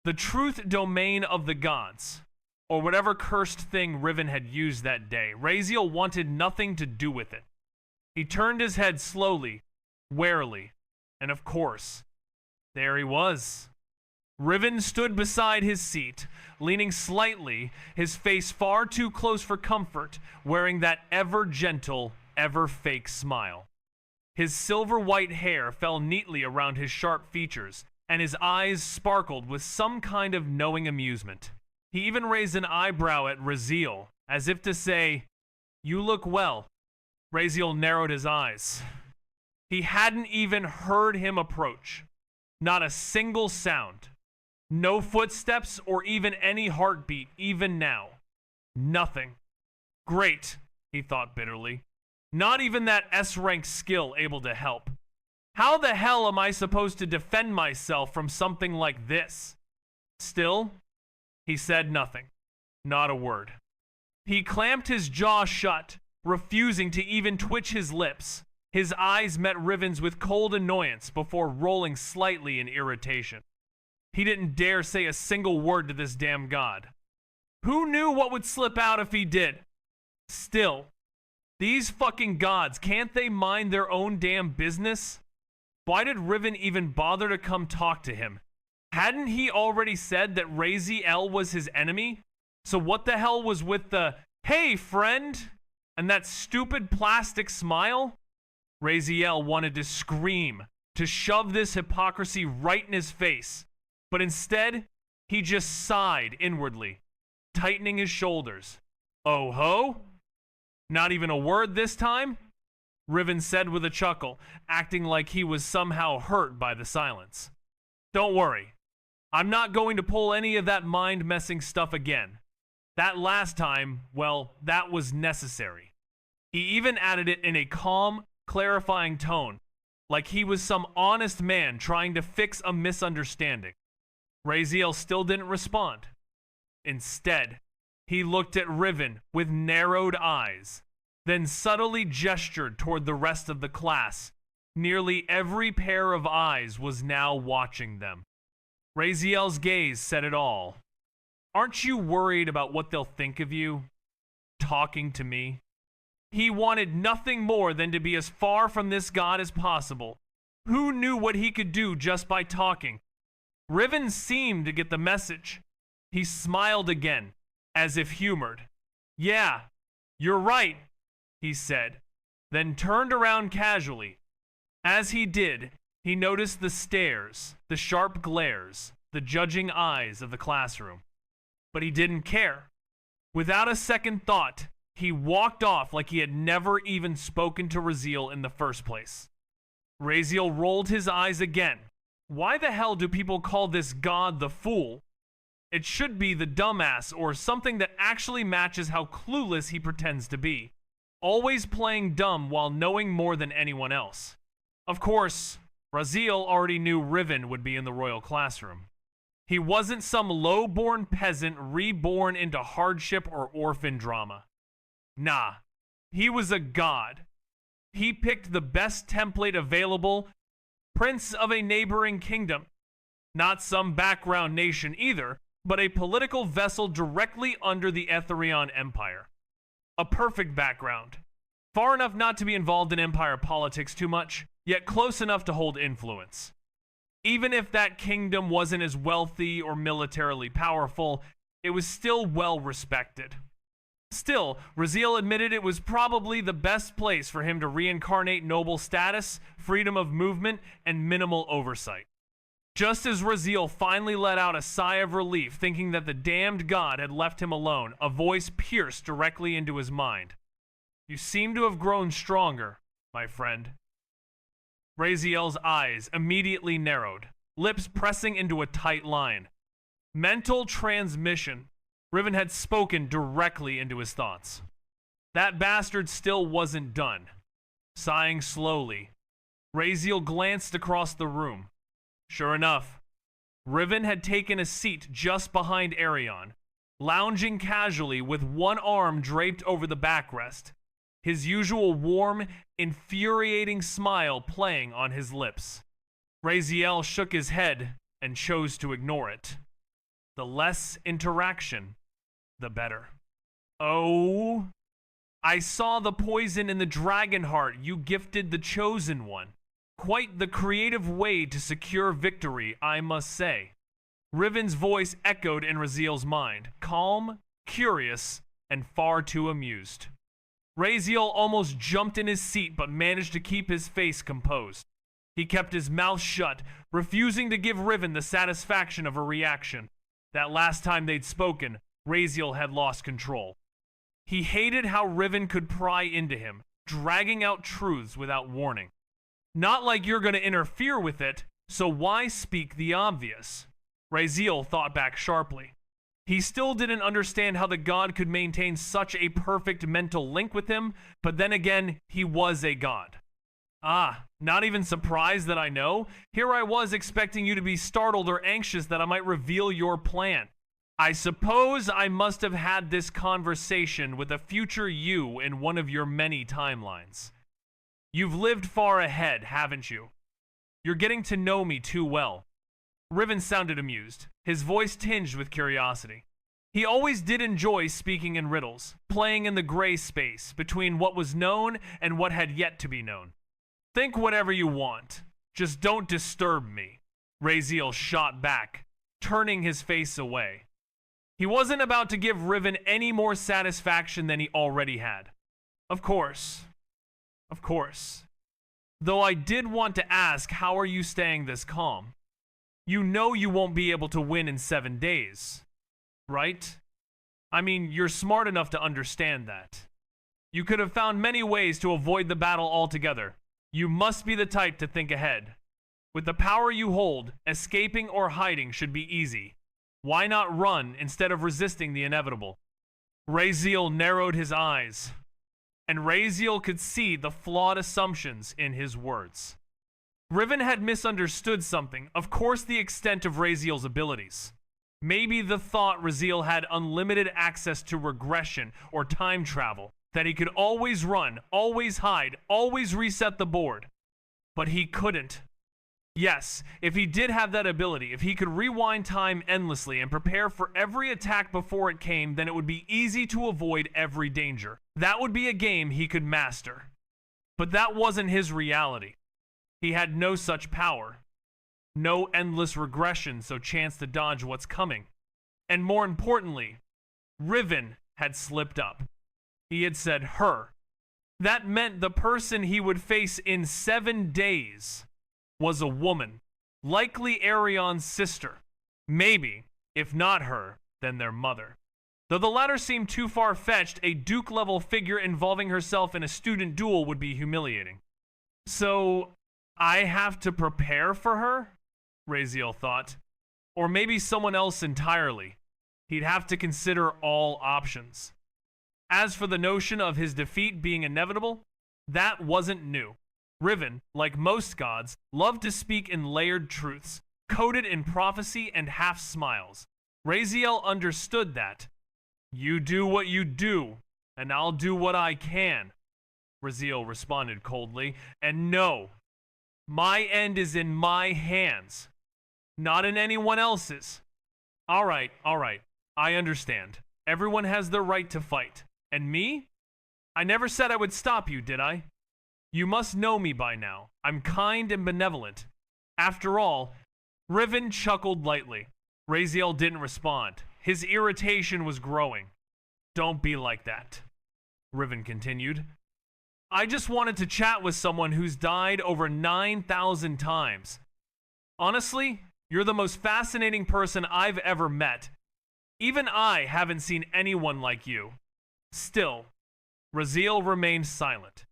The truth domain of the gods, or whatever cursed thing Riven had used that day. Raziel wanted nothing to do with it. He turned his head slowly, warily, and of course, there he was. Riven stood beside his seat, leaning slightly, his face far too close for comfort, wearing that ever-gentle, ever-fake smile. His silver-white hair fell neatly around his sharp features, and his eyes sparkled with some kind of knowing amusement. He even raised an eyebrow at Raziel, as if to say, "You look well." Raziel narrowed his eyes. He hadn't even heard him approach. Not a single sound. No footsteps or even any heartbeat, even now. Nothing. Great, he thought bitterly. Not even that S-rank skill able to help. How the hell am I supposed to defend myself from something like this? Still, he said nothing. Not a word. He clamped his jaw shut, refusing to even twitch his lips. His eyes met Riven's with cold annoyance before rolling slightly in irritation. He didn't dare say a single word to this damn god. Who knew what would slip out if he did? Still, These fucking gods, can't they mind their own damn business? Why did Riven even bother to come talk to him? Hadn't he already said that Raziel was his enemy? So what the hell was with the, hey friend, and that stupid plastic smile? Raziel wanted to scream, to shove this hypocrisy right in his face, but instead, he just sighed inwardly, tightening his shoulders. Oh ho? Not even a word this time? Riven said with a chuckle, acting like he was somehow hurt by the silence. Don't worry. I'm not going to pull any of that mind-messing stuff again. That last time, well, that was necessary. He even added it in a calm, clarifying tone, like he was some honest man trying to fix a misunderstanding. Raziel still didn't respond. Instead, he looked at Riven with narrowed eyes, then subtly gestured toward the rest of the class. Nearly every pair of eyes was now watching them. Raziel's gaze said it all. Aren't you worried about what they'll think of you? Talking to me? He wanted nothing more than to be as far from this god as possible. Who knew what he could do just by talking? Riven seemed to get the message. He smiled again, as if humored. Yeah, you're right, he said, then turned around casually. As he did, he noticed the stares, the sharp glares, the judging eyes of the classroom. But he didn't care. Without a second thought, he walked off like he had never even spoken to Raziel in the first place. Raziel rolled his eyes again. Why the hell do people call this god the fool? It should be the dumbass or something that actually matches how clueless he pretends to be. Always playing dumb while knowing more than anyone else. Of course, Raziel already knew Riven would be in the royal classroom. He wasn't some low-born peasant reborn into hardship or orphan drama. Nah, he was a god. He picked the best template available, prince of a neighboring kingdom. Not some background nation either, but a political vessel directly under the Etherion Empire. A perfect background. Far enough not to be involved in Empire politics too much, yet close enough to hold influence. Even if that kingdom wasn't as wealthy or militarily powerful, it was still well respected. Still, Raziel admitted it was probably the best place for him to reincarnate noble status, freedom of movement, and minimal oversight. Just as Raziel finally let out a sigh of relief, thinking that the damned god had left him alone, a voice pierced directly into his mind. You seem to have grown stronger, my friend. Raziel's eyes immediately narrowed, lips pressing into a tight line. Mental transmission. Riven had spoken directly into his thoughts. That bastard still wasn't done. Sighing slowly, Raziel glanced across the room. Sure enough, Riven had taken a seat just behind Arion, lounging casually with one arm draped over the backrest, his usual warm, infuriating smile playing on his lips. Raziel shook his head and chose to ignore it. The less interaction, the better. Oh, I saw the poison in the dragon heart you gifted the chosen one. Quite the creative way to secure victory, I must say. Riven's voice echoed in Raziel's mind, calm, curious, and far too amused. Raziel almost jumped in his seat but managed to keep his face composed. He kept his mouth shut, refusing to give Riven the satisfaction of a reaction. That last time they'd spoken, Raziel had lost control. He hated how Riven could pry into him, dragging out truths without warning. Not like you're going to interfere with it, so why speak the obvious? Raziel thought back sharply. He still didn't understand how the god could maintain such a perfect mental link with him, but then again, he was a god. Ah, not even surprised that I know? Here I was expecting you to be startled or anxious that I might reveal your plan. I suppose I must have had this conversation with a future you in one of your many timelines. You've lived far ahead, haven't you? You're getting to know me too well. Riven sounded amused, his voice tinged with curiosity. He always did enjoy speaking in riddles, playing in the gray space between what was known and what had yet to be known. Think whatever you want. Just don't disturb me, Raziel shot back, turning his face away. He wasn't about to give Riven any more satisfaction than he already had. Of course. Of course. Though I did want to ask, how are you staying this calm? You know you won't be able to win in 7 days, right? I mean, you're smart enough to understand that. You could have found many ways to avoid the battle altogether. You must be the type to think ahead. With the power you hold, escaping or hiding should be easy. Why not run instead of resisting the inevitable? Raziel narrowed his eyes, and Raziel could see the flawed assumptions in his words. Riven had misunderstood something, of course the extent of Raziel's abilities. Maybe the thought Raziel had unlimited access to regression or time travel, that he could always run, always hide, always reset the board. But he couldn't. Yes, if he did have that ability, if he could rewind time endlessly and prepare for every attack before it came, then it would be easy to avoid every danger. That would be a game he could master. But that wasn't his reality. He had no such power. No endless regression, so chance to dodge what's coming. And more importantly, Riven had slipped up. He had said her. That meant the person he would face in 7 days was a woman, likely Arion's sister. Maybe, if not her, then their mother. Though the latter seemed too far-fetched, a Duke-level figure involving herself in a student duel would be humiliating. So, I have to prepare for her? Raziel thought. Or maybe someone else entirely. He'd have to consider all options. As for the notion of his defeat being inevitable, that wasn't new. Riven, like most gods, loved to speak in layered truths, coated in prophecy and half-smiles. Raziel understood that. You do what you do, and I'll do what I can, Raziel responded coldly. And no, my end is in my hands, not in anyone else's. All right, I understand. Everyone has their right to fight. And me? I never said I would stop you, did I? You must know me by now. I'm kind and benevolent. After all, Riven chuckled lightly. Raziel didn't respond. His irritation was growing. Don't be like that, Riven continued. I just wanted to chat with someone who's died over 9,000 times. Honestly, you're the most fascinating person I've ever met. Even I haven't seen anyone like you. Still, Raziel remained silent.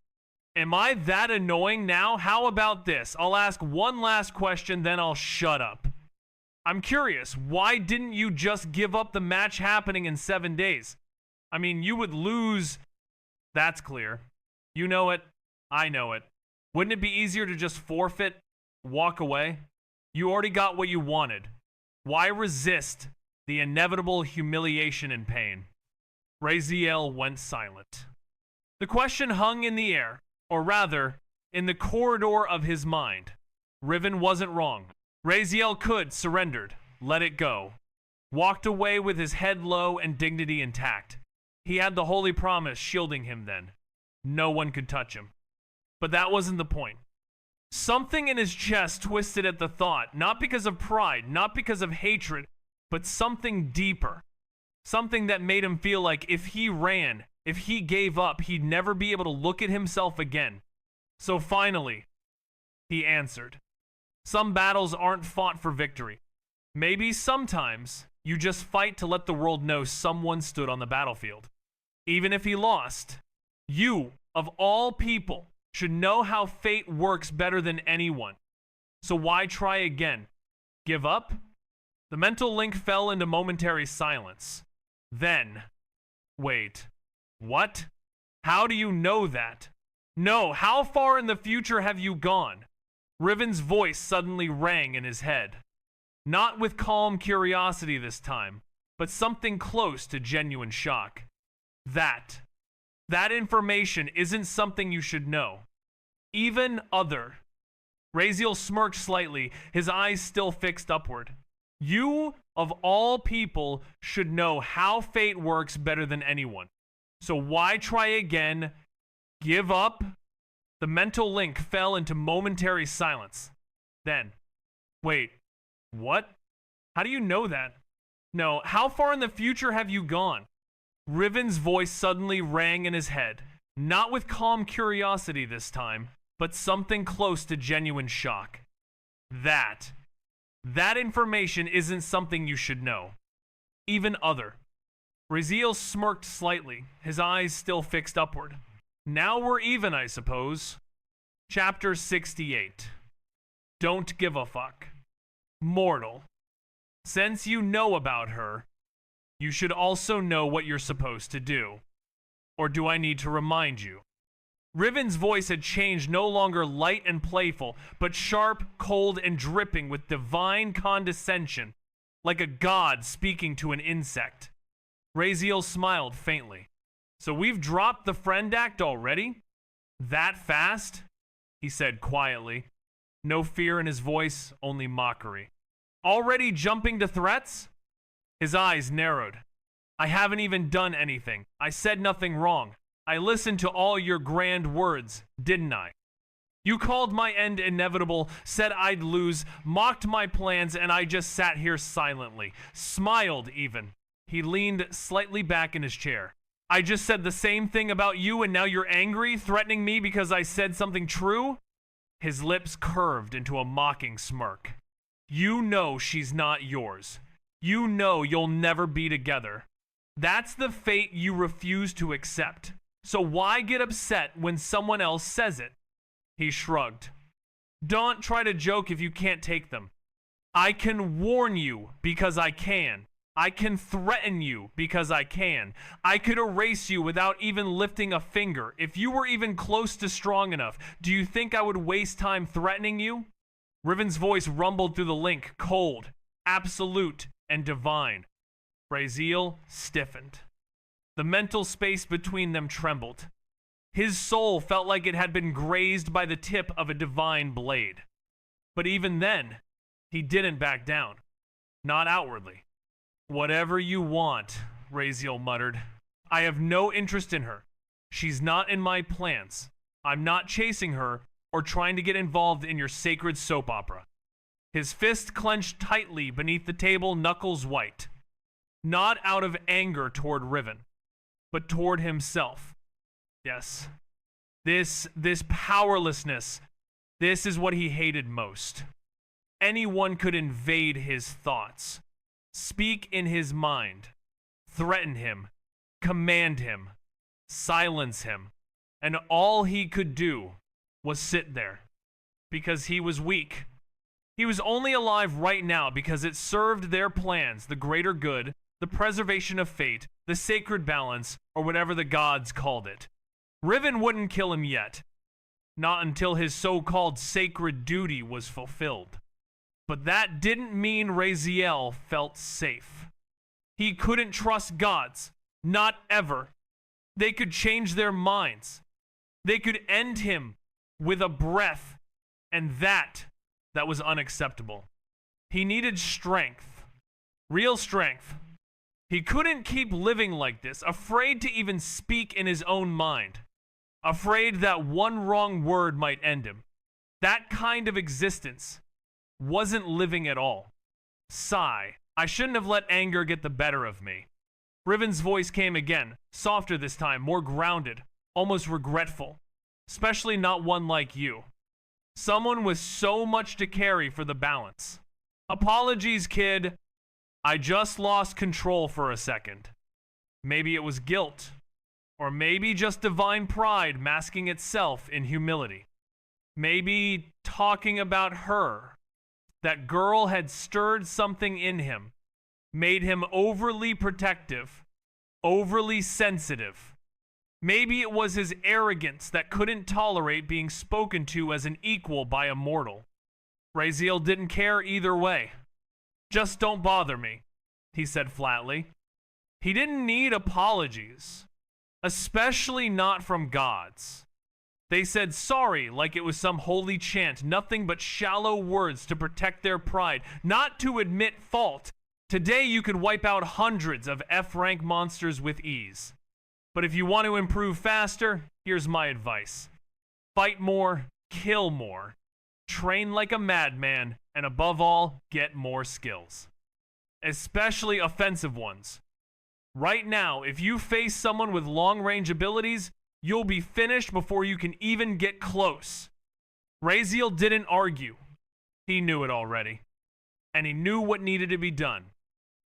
Am I that annoying now? How about this? I'll ask one last question, then I'll shut up. I'm curious, why didn't you just give up the match happening in 7 days? I mean, you would lose. That's clear. You know it. I know it. Wouldn't it be easier to just forfeit, walk away? You already got what you wanted. Why resist the inevitable humiliation and pain? Raziel went silent. The question hung in the air, or rather, in the corridor of his mind. Riven wasn't wrong. Raziel could, surrendered, let it go. Walked away with his head low and dignity intact. He had the holy promise shielding him then. No one could touch him. But that wasn't the point. Something in his chest twisted at the thought, not because of pride, not because of hatred, but something deeper. Something that made him feel like if he ran, if he gave up, he'd never be able to look at himself again. So finally, he answered. Some battles aren't fought for victory. Maybe sometimes you just fight to let the world know someone stood on the battlefield. Even if he lost, you, of all people, should know how fate works better than anyone. So why try again? Give up? The mental link fell into momentary silence. Then, wait, what? How do you know that? No, how far in the future have you gone? Riven's voice suddenly rang in his head. Not with calm curiosity this time, but something close to genuine shock. That information isn't something you should know. Even other. Raziel smirked slightly, his eyes still fixed upward. You of all people, should know how fate works better than anyone. So why try again? Give up? The mental link fell into momentary silence. Then, wait, what? How do you know that? No, how far in the future have you gone? Riven's voice suddenly rang in his head, not with calm curiosity this time, but something close to genuine shock. That information isn't something you should know. Even other. Raziel smirked slightly, his eyes still fixed upward. Now we're even, I suppose. Chapter 68. Don't give a fuck. Mortal. Since you know about her, you should also know what you're supposed to do. Or do I need to remind you? Riven's voice had changed, no longer light and playful, but sharp, cold, and dripping with divine condescension, like a god speaking to an insect. Raziel smiled faintly. So we've dropped the friend act already? That fast? He said quietly. No fear in his voice, only mockery. Already jumping to threats? His eyes narrowed. I haven't even done anything. I said nothing wrong. I listened to all your grand words, didn't I? You called my end inevitable, said I'd lose, mocked my plans, and I just sat here silently. Smiled even. He leaned slightly back in his chair. I just said the same thing about you and now you're angry, threatening me because I said something true? His lips curved into a mocking smirk. You know she's not yours. You know you'll never be together. That's the fate you refuse to accept. So why get upset when someone else says it? He shrugged. Don't try to joke if you can't take them. I can warn you because I can. I can threaten you because I can. I could erase you without even lifting a finger. If you were even close to strong enough, do you think I would waste time threatening you? Riven's voice rumbled through the link, cold, absolute, and divine. Raziel stiffened. The mental space between them trembled. His soul felt like it had been grazed by the tip of a divine blade. But even then, he didn't back down. Not outwardly. Whatever you want, Raziel muttered. I have no interest in her. She's not in my plans. I'm not chasing her or trying to get involved in your sacred soap opera. His fist clenched tightly beneath the table, knuckles white. Not out of anger toward Riven, but toward himself. Yes, this powerlessness, this is what he hated most. Anyone could invade his thoughts, speak in his mind, threaten him, command him, silence him, and all he could do was sit there, because he was weak. He was only alive right now because it served their plans, the greater good, the preservation of fate, the sacred balance, or whatever the gods called it. Riven wouldn't kill him yet, not until his so-called sacred duty was fulfilled. But that didn't mean Raziel felt safe. He couldn't trust gods, not ever. They could change their minds. They could end him with a breath, and that was unacceptable. He needed strength, real strength. He couldn't keep living like this, afraid to even speak in his own mind, afraid that one wrong word might end him. That kind of existence wasn't living at all. Sigh. I shouldn't have let anger get the better of me. Riven's voice came again, softer this time, more grounded, almost regretful. Especially not one like you. Someone with so much to carry for the balance. Apologies, kid. I just lost control for a second. Maybe it was guilt. Or maybe just divine pride masking itself in humility. Maybe talking about her. That girl had stirred something in him. Made him overly protective. Overly sensitive. Maybe it was his arrogance that couldn't tolerate being spoken to as an equal by a mortal. Raziel didn't care either way. Just don't bother me, he said flatly. He didn't need apologies, especially not from gods. They said sorry like it was some holy chant, nothing but shallow words to protect their pride, not to admit fault, Today you could wipe out hundreds of F-rank monsters with ease. But if you want to improve faster, here's my advice. Fight more, kill more, train like a madman, and above all, get more skills. Especially offensive ones. Right now, if you face someone with long-range abilities, you'll be finished before you can even get close. Raziel didn't argue. He knew it already. And he knew what needed to be done.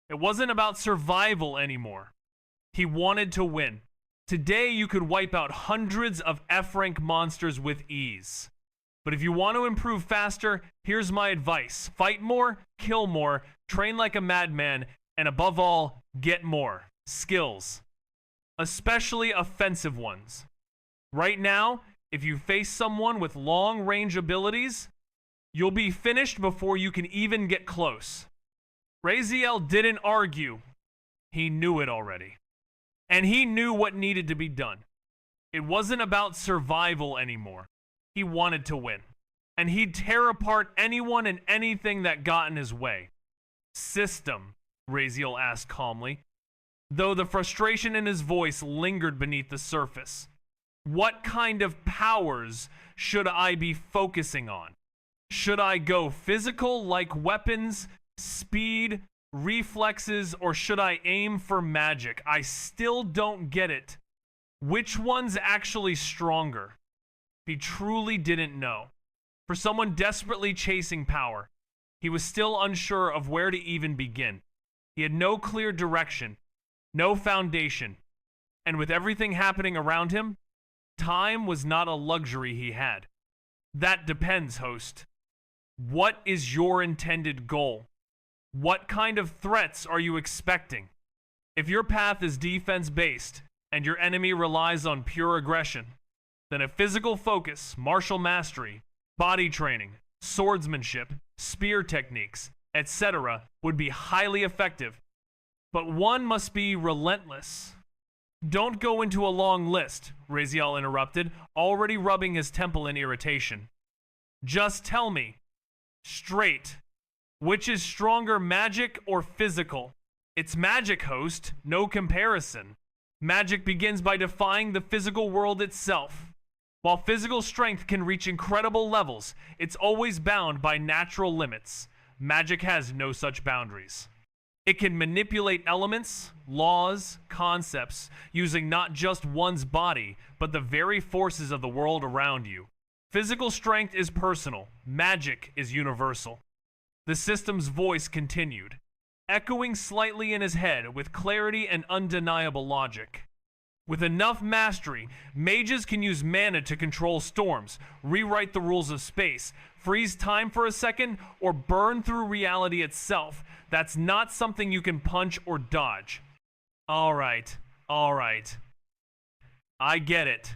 It wasn't about survival anymore. He wanted to win. Today you could wipe out hundreds of F-rank monsters with ease. But if you want to improve faster, here's my advice. Fight more, kill more, train like a madman, and above all, get more skills. Especially offensive ones. Right now, if you face someone with long-range abilities, you'll be finished before you can even get close. Raziel didn't argue. He knew it already. And he knew what needed to be done. It wasn't about survival anymore. He wanted to win. And he'd tear apart anyone and anything that got in his way. System, Raziel asked calmly, though the frustration in his voice lingered beneath the surface. What kind of powers should I be focusing on? Should I go physical like weapons, speed, reflexes, or should I aim for magic? I still don't get it. Which one's actually stronger? He truly didn't know. For someone desperately chasing power, he was still unsure of where to even begin. He had no clear direction, no foundation, and with everything happening around him, time was not a luxury he had. That depends, host. What is your intended goal? What kind of threats are you expecting? If your path is defense-based and your enemy relies on pure aggression, then a physical focus, martial mastery, body training, swordsmanship, spear techniques, etc. would be highly effective. But one must be relentless. Don't go into a long list, Raziel interrupted, already rubbing his temple in irritation. Just tell me, straight, which is stronger, magic or physical? It's magic, host, no comparison. Magic begins by defying the physical world itself. While physical strength can reach incredible levels, it's always bound by natural limits. Magic has no such boundaries. It can manipulate elements, laws, concepts, using not just one's body, but the very forces of the world around you. Physical strength is personal. Magic is universal. The system's voice continued, echoing slightly in his head with clarity and undeniable logic. With enough mastery, mages can use mana to control storms, rewrite the rules of space, freeze time for a second, or burn through reality itself. That's not something you can punch or dodge. All right. I get it,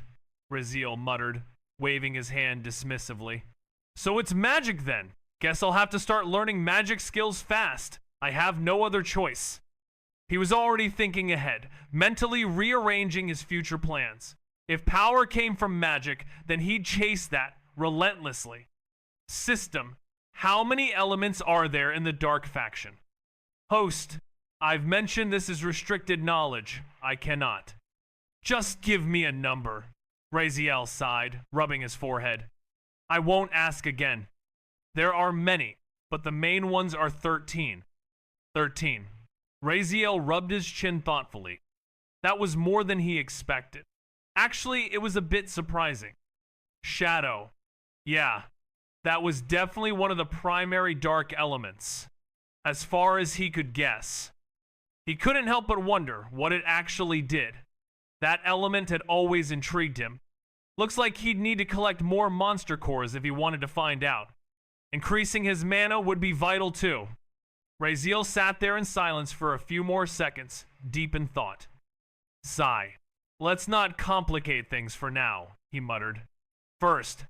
Raziel muttered, waving his hand dismissively. So it's magic then. Guess I'll have to start learning magic skills fast. I have no other choice. He was already thinking ahead, mentally rearranging his future plans. If power came from magic, then he'd chase that relentlessly. System, how many elements are there in the Dark Faction? Host, I've mentioned this is restricted knowledge. I cannot. Just give me a number, Raziel sighed, rubbing his forehead. I won't ask again. There are many, but the main ones are 13. 13. Raziel rubbed his chin thoughtfully. That was more than he expected. Actually, it was a bit surprising. Shadow. Yeah, that was definitely one of the primary dark elements, as far as he could guess. He couldn't help but wonder what it actually did. That element had always intrigued him. Looks like he'd need to collect more monster cores if he wanted to find out. Increasing his mana would be vital too. Raziel sat there in silence for a few more seconds, deep in thought. Sigh. Let's not complicate things for now, he muttered. First,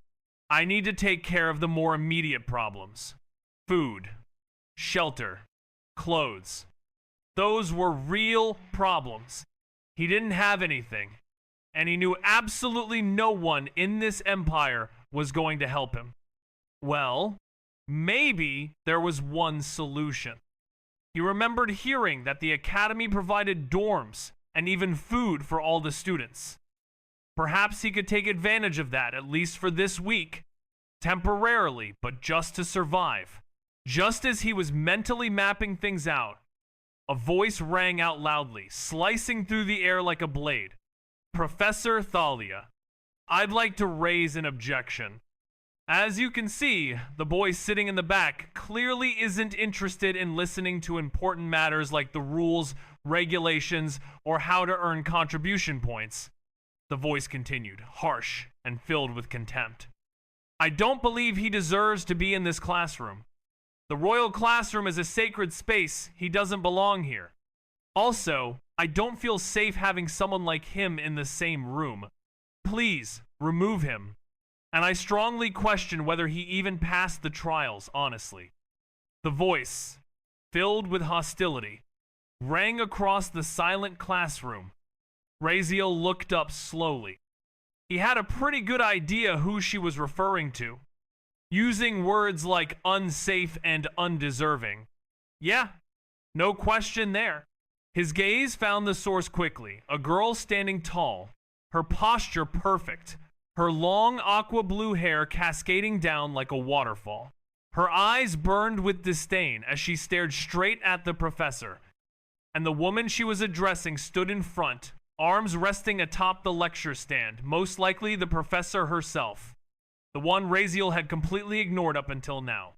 I need to take care of the more immediate problems. Food, shelter, clothes. Those were real problems. He didn't have anything, and he knew absolutely no one in this empire was going to help him. Well, maybe there was one solution. He remembered hearing that the academy provided dorms and even food for all the students. Perhaps he could take advantage of that, at least for this week, temporarily, but just to survive. Just as he was mentally mapping things out, a voice rang out loudly, slicing through the air like a blade. Professor Thalia, I'd like to raise an objection. As you can see, the boy sitting in the back clearly isn't interested in listening to important matters like the rules, regulations, or how to earn contribution points. The voice continued, harsh and filled with contempt. I don't believe he deserves to be in this classroom. The royal classroom is a sacred space. He doesn't belong here. Also, I don't feel safe having someone like him in the same room. Please, remove him. And I strongly question whether he even passed the trials, honestly. The voice, filled with hostility, rang across the silent classroom. Raziel looked up slowly. He had a pretty good idea who she was referring to, using words like unsafe and undeserving. Yeah, no question there. His gaze found the source quickly, a girl standing tall, her posture perfect, her long aqua blue hair cascading down like a waterfall. Her eyes burned with disdain as she stared straight at the professor, and the woman she was addressing stood in front, arms resting atop the lecture stand, most likely the professor herself, the one Raziel had completely ignored up until now.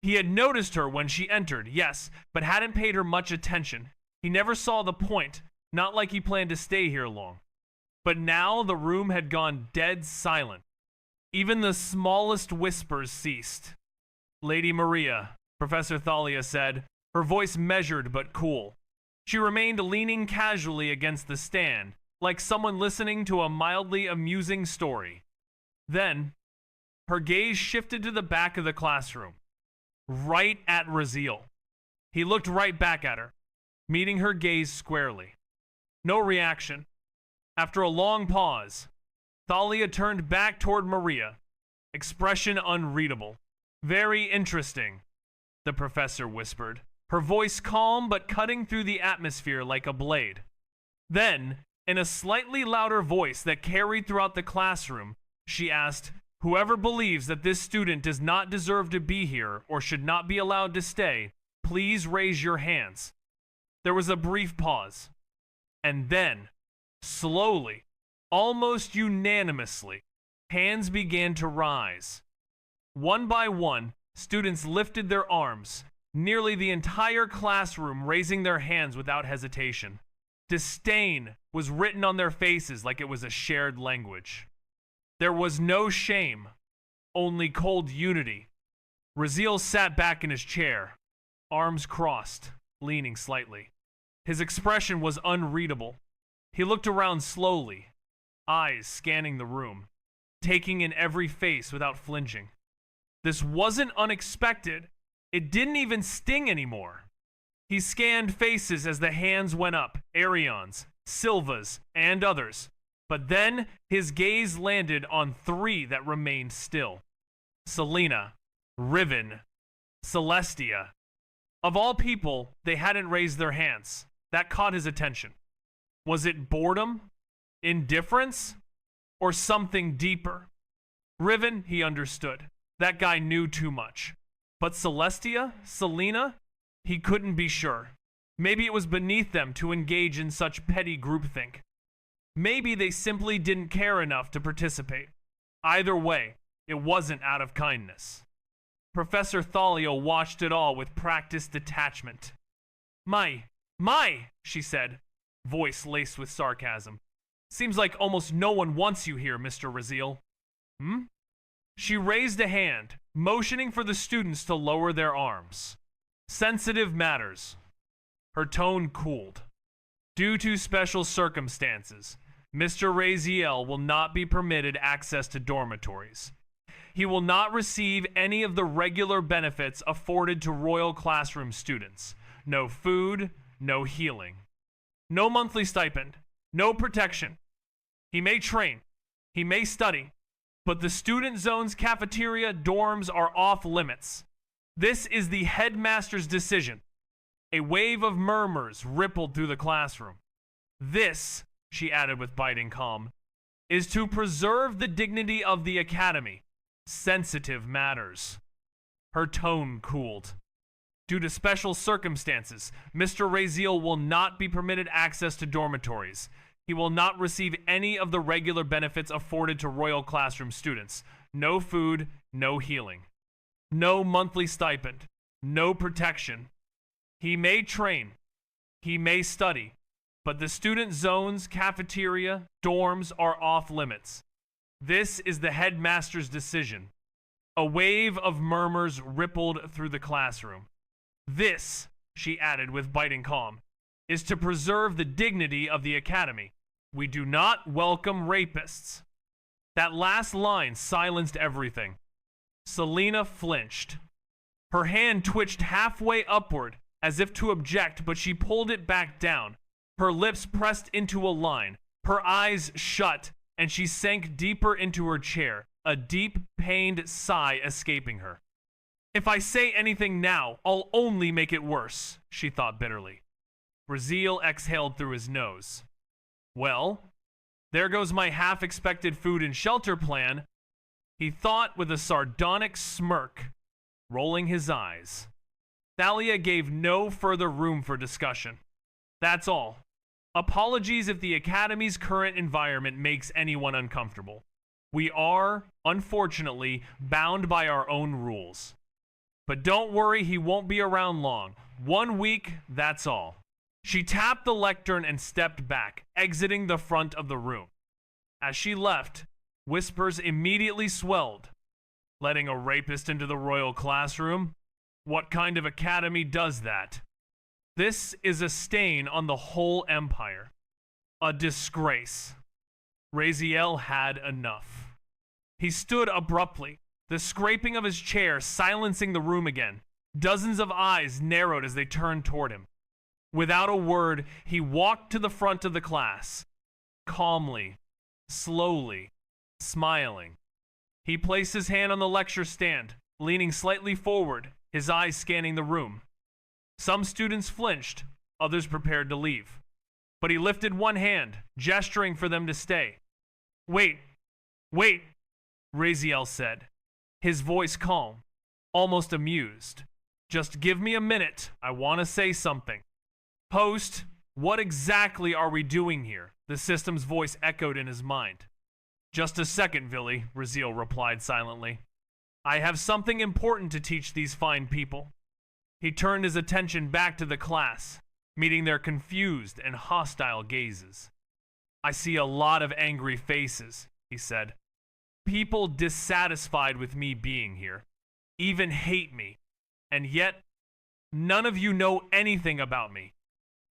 He had noticed her when she entered, yes, but hadn't paid her much attention. He never saw the point, not like he planned to stay here long. But now the room had gone dead silent. Even the smallest whispers ceased. Lady Maria, Professor Thalia said, her voice measured but cool. She remained leaning casually against the stand, like someone listening to a mildly amusing story. Then, her gaze shifted to the back of the classroom, right at Raziel. He looked right back at her, meeting her gaze squarely. No reaction. After a long pause, Thalia turned back toward Maria, expression unreadable. Very interesting, the professor whispered, her voice calm but cutting through the atmosphere like a blade. Then, in a slightly louder voice that carried throughout the classroom, she asked, whoever believes that this student does not deserve to be here or should not be allowed to stay, please raise your hands. There was a brief pause. And then, slowly, almost unanimously, hands began to rise. One by one, students lifted their arms, nearly the entire classroom raising their hands without hesitation. Disdain was written on their faces like it was a shared language. There was no shame, only cold unity. Raziel sat back in his chair, arms crossed, leaning slightly. His expression was unreadable. He looked around slowly, eyes scanning the room, taking in every face without flinching. This wasn't unexpected. It didn't even sting anymore. He scanned faces as the hands went up, Arion's, Silva's, and others. But then his gaze landed on three that remained still. Selena, Riven, Celestia. Of all people, they hadn't raised their hands. That caught his attention. Was it boredom, indifference, or something deeper? Riven, he understood. That guy knew too much. But Celestia, Selena, he couldn't be sure. Maybe it was beneath them to engage in such petty groupthink. Maybe they simply didn't care enough to participate. Either way, it wasn't out of kindness. Professor Thalia watched it all with practiced detachment. My, she said, voice laced with sarcasm. Seems like almost no one wants you here, Mr. Raziel. She raised a hand, motioning for the students to lower their arms. Sensitive matters. Her tone cooled. Due to special circumstances, Mr. Raziel will not be permitted access to dormitories. He will not receive any of the regular benefits afforded to royal classroom students. No food, no healing. No monthly stipend, no protection. He may train, he may study, but the student zone's cafeteria dorms are off limits. This is the headmaster's decision. A wave of murmurs rippled through the classroom. This, she added with biting calm, is to preserve the dignity of the academy. Sensitive matters. Her tone cooled. Due to special circumstances, Mr. Raziel will not be permitted access to dormitories. He will not receive any of the regular benefits afforded to Royal Classroom students. No food, no healing. No monthly stipend. No protection. He may train. He may study. But the student zones, cafeteria, dorms are off limits. This is the headmaster's decision. A wave of murmurs rippled through the classroom. This, she added with biting calm, is to preserve the dignity of the academy. We do not welcome rapists. That last line silenced everything. Selena flinched. Her hand twitched halfway upward as if to object, but she pulled it back down. Her lips pressed into a line, her eyes shut, and she sank deeper into her chair, a deep, pained sigh escaping her. If I say anything now, I'll only make it worse, she thought bitterly. Raziel exhaled through his nose. Well, there goes my half-expected food and shelter plan, he thought with a sardonic smirk, rolling his eyes. Thalia gave no further room for discussion. That's all. Apologies if the Academy's current environment makes anyone uncomfortable. We are, unfortunately, bound by our own rules. But don't worry, he won't be around long. 1 week, that's all. She tapped the lectern and stepped back, exiting the front of the room. As she left, whispers immediately swelled. Letting a rapist into the royal classroom? What kind of academy does that? This is a stain on the whole empire. A disgrace. Raziel had enough. He stood abruptly, the scraping of his chair silencing the room again. Dozens of eyes narrowed as they turned toward him. Without a word, he walked to the front of the class. Calmly, slowly, smiling. He placed his hand on the lecture stand, leaning slightly forward, his eyes scanning the room. Some students flinched, others prepared to leave. But he lifted one hand, gesturing for them to stay. Wait, Raziel said, his voice calm, almost amused. Just give me a minute, I want to say something. Host, what exactly are we doing here? The system's voice echoed in his mind. Just a second, Villy, Raziel replied silently. I have something important to teach these fine people. He turned his attention back to the class, meeting their confused and hostile gazes. I see a lot of angry faces, he said. People dissatisfied with me being here, even hate me, and yet none of you know anything about me.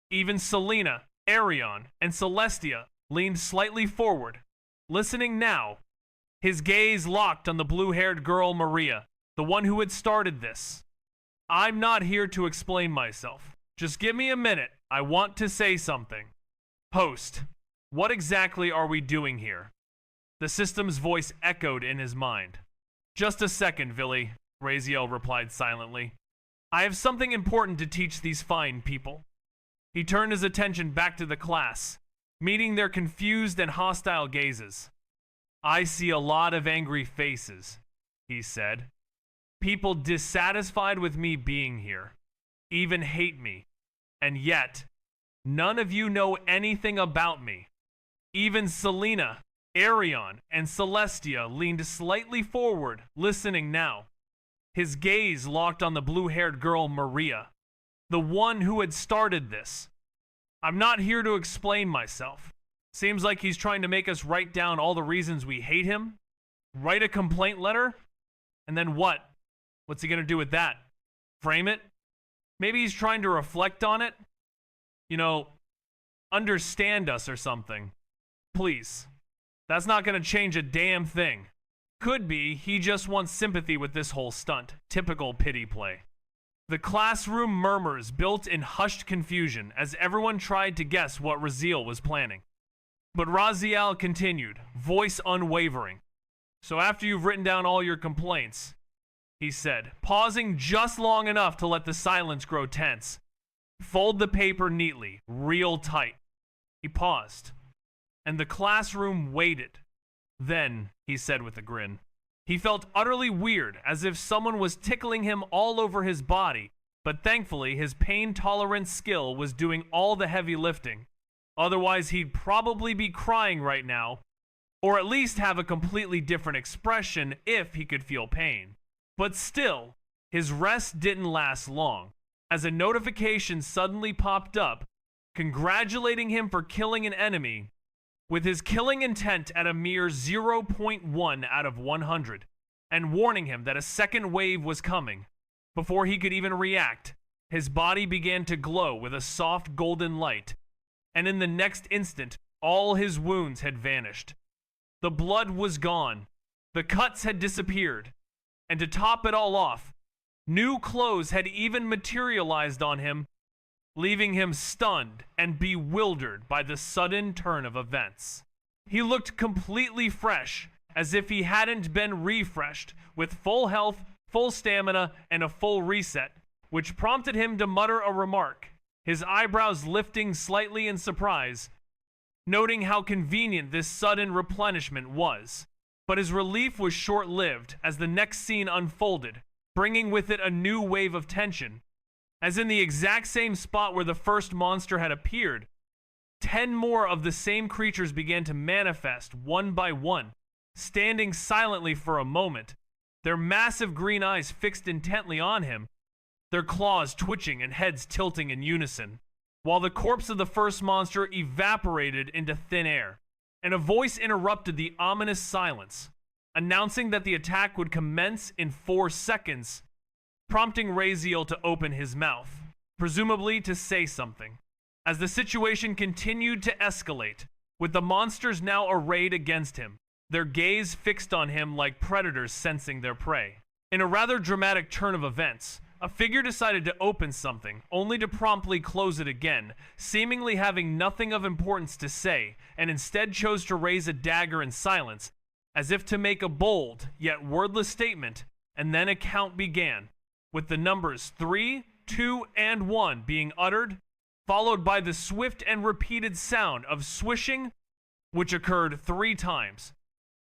Even Selena, Arion, and Celestia leaned slightly forward, listening now, his gaze locked on the blue-haired girl Maria, the one who had started this. I'm not here to explain myself. Just give me a minute. I want to say something. Host, what exactly are we doing here? The system's voice echoed in his mind. Just a second, Villy, Raziel replied silently. I have something important to teach these fine people. He turned his attention back to the class, meeting their confused and hostile gazes. I see a lot of angry faces, he said. People dissatisfied with me being here, even hate me, and yet none of you know anything about me. Even Selena, Arion, and Celestia leaned slightly forward, listening now. His gaze locked on the blue-haired girl Maria, the one who had started this. I'm not here to explain myself. Seems like he's trying to make us write down all the reasons we hate him, write a complaint letter, and then what? What's he going to do with that? Frame it? Maybe he's trying to reflect on it? You know, understand us or something. Please. That's not going to change a damn thing. Could be he just wants sympathy with this whole stunt. Typical pity play. The classroom murmurs built in hushed confusion as everyone tried to guess what Raziel was planning. But Raziel continued, voice unwavering. So after you've written down all your complaints, he said, pausing just long enough to let the silence grow tense. Fold the paper neatly, real tight. He paused, and the classroom waited. Then, he said with a grin, he felt utterly weird, as if someone was tickling him all over his body, but thankfully his pain tolerance skill was doing all the heavy lifting. Otherwise, he'd probably be crying right now, or at least have a completely different expression if he could feel pain. But still, his rest didn't last long, as a notification suddenly popped up, congratulating him for killing an enemy, with his killing intent at a mere 0.1 out of 100, and warning him that a second wave was coming. Before he could even react, his body began to glow with a soft golden light, and in the next instant, all his wounds had vanished. The blood was gone, the cuts had disappeared, and to top it all off, new clothes had even materialized on him, leaving him stunned and bewildered by the sudden turn of events. He looked completely fresh, as if he hadn't been refreshed, with full health, full stamina, and a full reset, which prompted him to mutter a remark, his eyebrows lifting slightly in surprise, noting how convenient this sudden replenishment was. But his relief was short-lived as the next scene unfolded, bringing with it a new wave of tension. As in the exact same spot where the first monster had appeared, 10 more of the same creatures began to manifest one by one, standing silently for a moment, their massive green eyes fixed intently on him, their claws twitching and heads tilting in unison, while the corpse of the first monster evaporated into thin air, and a voice interrupted the ominous silence, announcing that the attack would commence in 4 seconds, prompting Raziel to open his mouth, presumably to say something. As the situation continued to escalate, with the monsters now arrayed against him, their gaze fixed on him like predators sensing their prey. In a rather dramatic turn of events, a figure decided to open something, only to promptly close it again, seemingly having nothing of importance to say, and instead chose to raise a dagger in silence, as if to make a bold, yet wordless statement, and then a count began, with the numbers 3, 2, and 1 being uttered, followed by the swift and repeated sound of swishing, which occurred 3 times,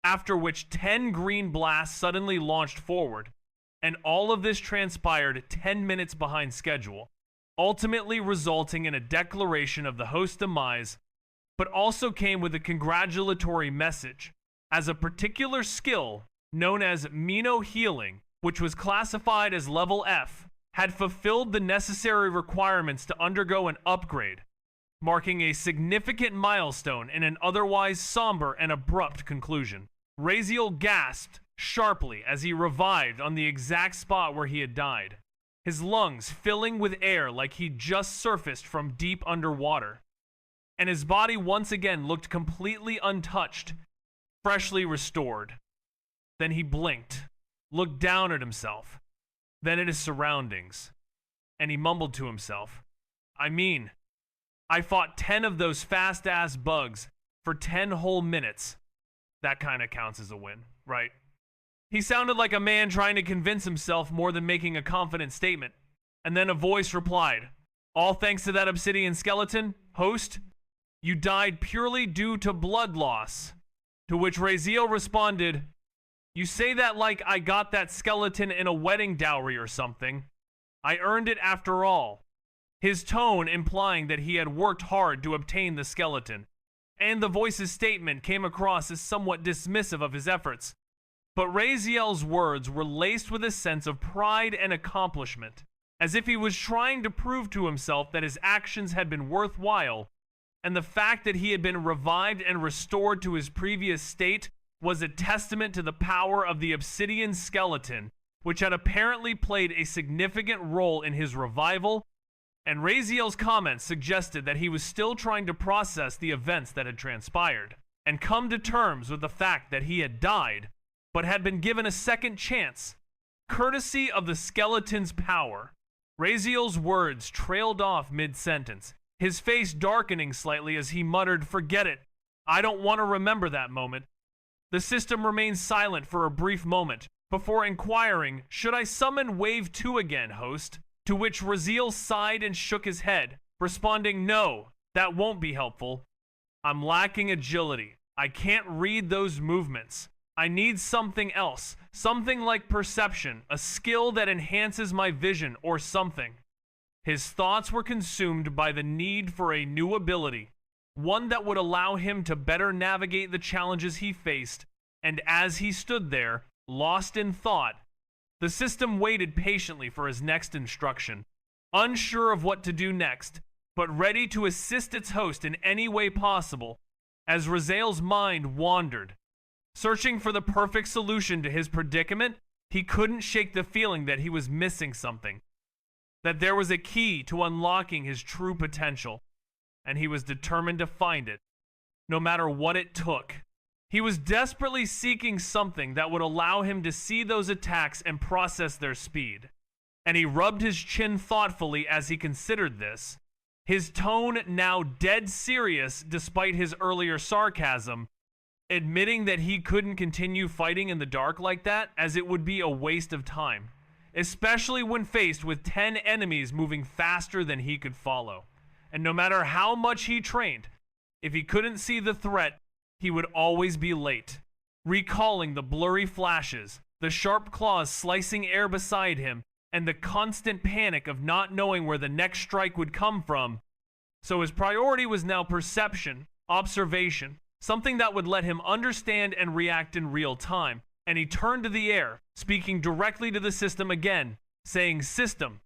after which 10 green blasts suddenly launched forward, and all of this transpired 10 minutes behind schedule, ultimately resulting in a declaration of the host's demise, but also came with a congratulatory message, as a particular skill known as Mino Healing, which was classified as level F, had fulfilled the necessary requirements to undergo an upgrade, marking a significant milestone in an otherwise somber and abrupt conclusion. Raziel gasped sharply as he revived on the exact spot where he had died, his lungs filling with air like he'd just surfaced from deep underwater, and his body once again looked completely untouched, freshly restored. Then he blinked, looked down at himself, then at his surroundings, and he mumbled to himself, I fought 10 of those fast-ass bugs for 10 whole minutes. That kind of counts as a win, right? He sounded like a man trying to convince himself more than making a confident statement. And then a voice replied, all thanks to that obsidian skeleton, host, you died purely due to blood loss. To which Raziel responded, you say that like I got that skeleton in a wedding dowry or something. I earned it after all. His tone implying that he had worked hard to obtain the skeleton, and the voice's statement came across as somewhat dismissive of his efforts. But Raziel's words were laced with a sense of pride and accomplishment, as if he was trying to prove to himself that his actions had been worthwhile, and the fact that he had been revived and restored to his previous state was a testament to the power of the obsidian skeleton, which had apparently played a significant role in his revival, and Raziel's comments suggested that he was still trying to process the events that had transpired, and come to terms with the fact that he had died, but had been given a second chance, courtesy of the skeleton's power. Raziel's words trailed off mid-sentence, his face darkening slightly as he muttered, forget it, I don't want to remember that moment. The system remained silent for a brief moment, before inquiring, should I summon Wave 2 again, host? to which Raziel sighed and shook his head, responding, "No, that won't be helpful. I'm lacking agility. I can't read those movements. I need something else, something like perception, a skill that enhances my vision or something." His thoughts were consumed by the need for a new ability, one that would allow him to better navigate the challenges he faced, and as he stood there, lost in thought, the system waited patiently for his next instruction, unsure of what to do next, but ready to assist its host in any way possible, as Raziel's mind wandered. Searching for the perfect solution to his predicament, he couldn't shake the feeling that he was missing something, that there was a key to unlocking his true potential, and he was determined to find it, no matter what it took. He was desperately seeking something that would allow him to see those attacks and process their speed, and he rubbed his chin thoughtfully as he considered this, his tone now dead serious despite his earlier sarcasm, admitting that he couldn't continue fighting in the dark like that, as it would be a waste of time, especially when faced with 10 enemies moving faster than he could follow. And no matter how much he trained, if he couldn't see the threat, he would always be late. Recalling the blurry flashes, the sharp claws slicing air beside him, and the constant panic of not knowing where the next strike would come from. So his priority was now perception, observation, something that would let him understand and react in real time. And he turned to the air, speaking directly to the system again, saying, "System,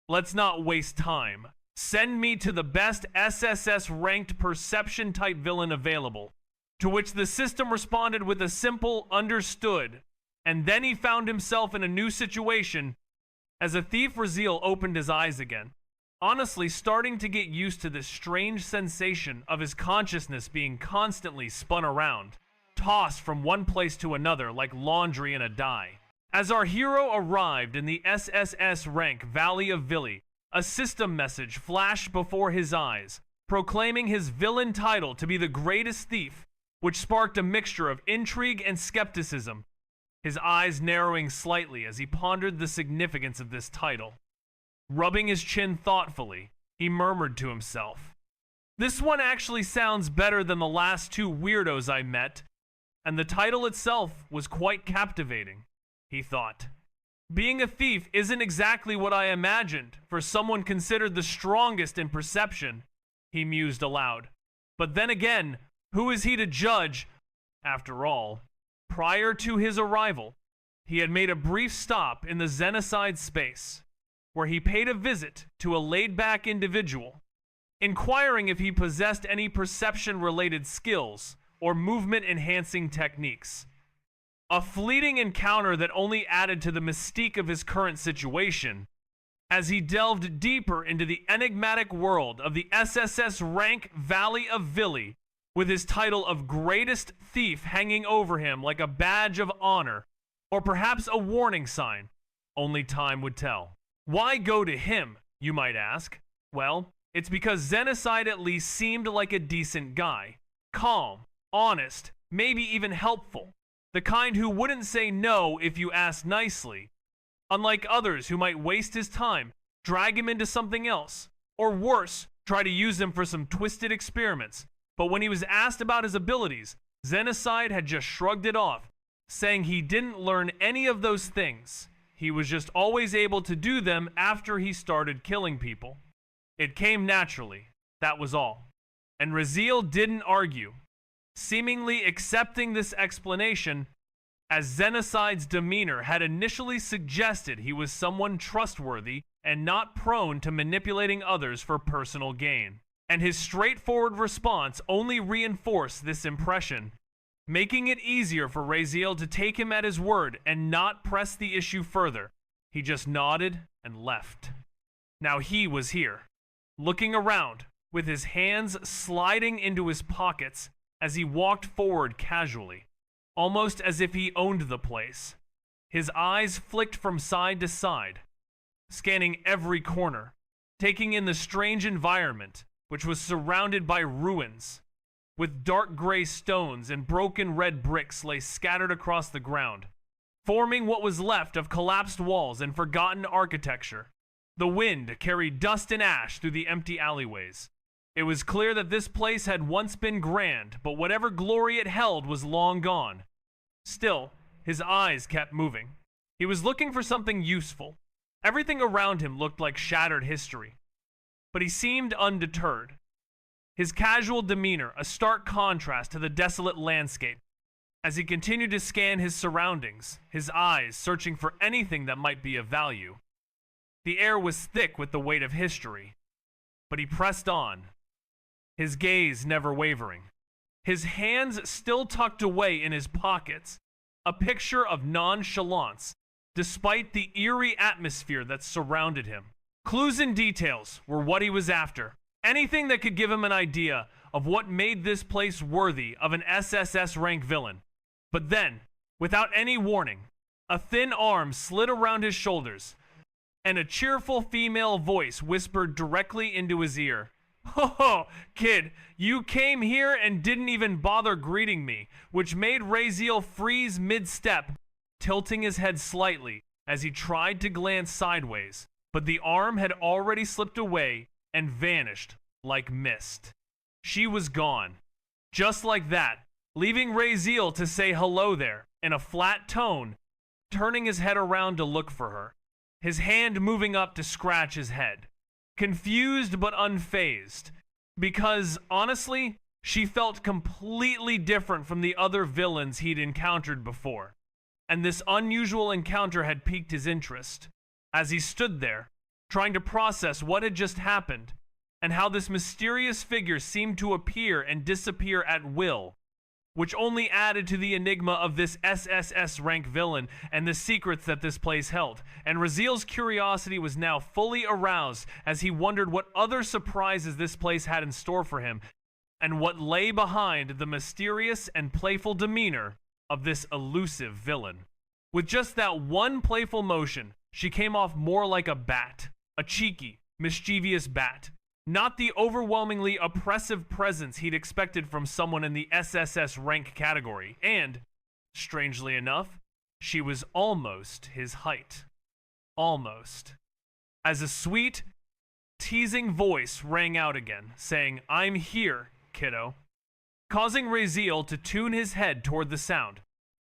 let's not waste time. Send me to the best SSS ranked perception type villain available." To which the system responded with a simple "understood." And then he found himself in a new situation as a thief. Raziel opened his eyes again, honestly starting to get used to this strange sensation of his consciousness being constantly spun around, tossed from one place to another like laundry in a dye. As our hero arrived in the SSS rank Valley of Villi, a system message flashed before his eyes, proclaiming his villain title to be the greatest thief, which sparked a mixture of intrigue and skepticism, his eyes narrowing slightly as he pondered the significance of this title. Rubbing his chin thoughtfully, he murmured to himself, "This one actually sounds better than the last two weirdos I met," and the title itself was quite captivating, he thought. Being a thief isn't exactly what I imagined for someone considered the strongest in perception, he mused aloud. But then again, who is he to judge? After all, prior to his arrival, he had made a brief stop in the Xenocide space, where he paid a visit to a laid-back individual, inquiring if he possessed any perception-related skills or movement-enhancing techniques. A fleeting encounter that only added to the mystique of his current situation, as he delved deeper into the enigmatic world of the SSS rank Valley of Villi, with his title of greatest thief hanging over him like a badge of honor, or perhaps a warning sign. Only time would tell. Why go to him, you might ask? Well, it's because Xenocide at least seemed like a decent guy. Calm, honest, maybe even helpful. The kind who wouldn't say no if you asked nicely. Unlike others who might waste his time, drag him into something else, or worse, try to use him for some twisted experiments. But when he was asked about his abilities, Xenocide had just shrugged it off, saying he didn't learn any of those things. He was just always able to do them after he started killing people. It came naturally, that was all. And Raziel didn't argue, seemingly accepting this explanation, as Xenocide's demeanor had initially suggested he was someone trustworthy and not prone to manipulating others for personal gain. And his straightforward response only reinforced this impression, making it easier for Raziel to take him at his word and not press the issue further. He just nodded and left. Now he was here, looking around, with his hands sliding into his pockets as he walked forward casually, almost as if he owned the place. His eyes flicked from side to side, scanning every corner, taking in the strange environment, which was surrounded by ruins, with dark gray stones and broken red bricks lay scattered across the ground, forming what was left of collapsed walls and forgotten architecture. The wind carried dust and ash through the empty alleyways. It was clear that this place had once been grand, but whatever glory it held was long gone. Still, his eyes kept moving. He was looking for something useful. Everything around him looked like shattered history. But he seemed undeterred. His casual demeanor, a stark contrast to the desolate landscape. As he continued to scan his surroundings, his eyes searching for anything that might be of value. The air was thick with the weight of history, but he pressed on, his gaze never wavering. His hands still tucked away in his pockets, a picture of nonchalance, despite the eerie atmosphere that surrounded him. Clues and details were what he was after. Anything that could give him an idea of what made this place worthy of an SSS rank villain. But then, without any warning, a thin arm slid around his shoulders, and a cheerful female voice whispered directly into his ear. "Ho ho, kid, you came here and didn't even bother greeting me," which made Raziel freeze mid-step, tilting his head slightly as he tried to glance sideways, but the arm had already slipped away and vanished like mist. She was gone. Just like that, leaving Raziel to say hello there in a flat tone, turning his head around to look for her, his hand moving up to scratch his head. Confused but unfazed, because honestly, she felt completely different from the other villains he'd encountered before, and this unusual encounter had piqued his interest. As he stood there, trying to process what had just happened, and how this mysterious figure seemed to appear and disappear at will, which only added to the enigma of this SSS rank villain and the secrets that this place held. And Raziel's curiosity was now fully aroused as he wondered what other surprises this place had in store for him, and what lay behind the mysterious and playful demeanor of this elusive villain. With just that one playful motion, she came off more like a bat, a cheeky, mischievous bat. Not the overwhelmingly oppressive presence he'd expected from someone in the SSS rank category, and, strangely enough, she was almost his height. Almost. As a sweet, teasing voice rang out again, saying, "I'm here, kiddo," causing Raziel to tune his head toward the sound,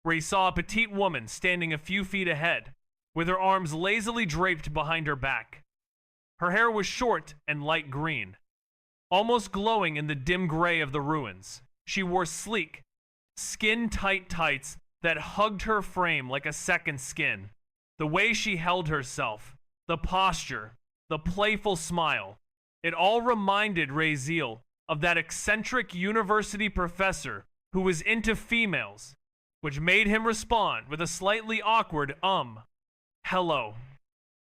where he saw a petite woman standing a few feet ahead, with her arms lazily draped behind her back. Her hair was short and light green, almost glowing in the dim gray of the ruins. She wore sleek, skin-tight tights that hugged her frame like a second skin. The way she held herself, the posture, the playful smile, it all reminded Raziel of that eccentric university professor who was into females, which made him respond with a slightly awkward hello,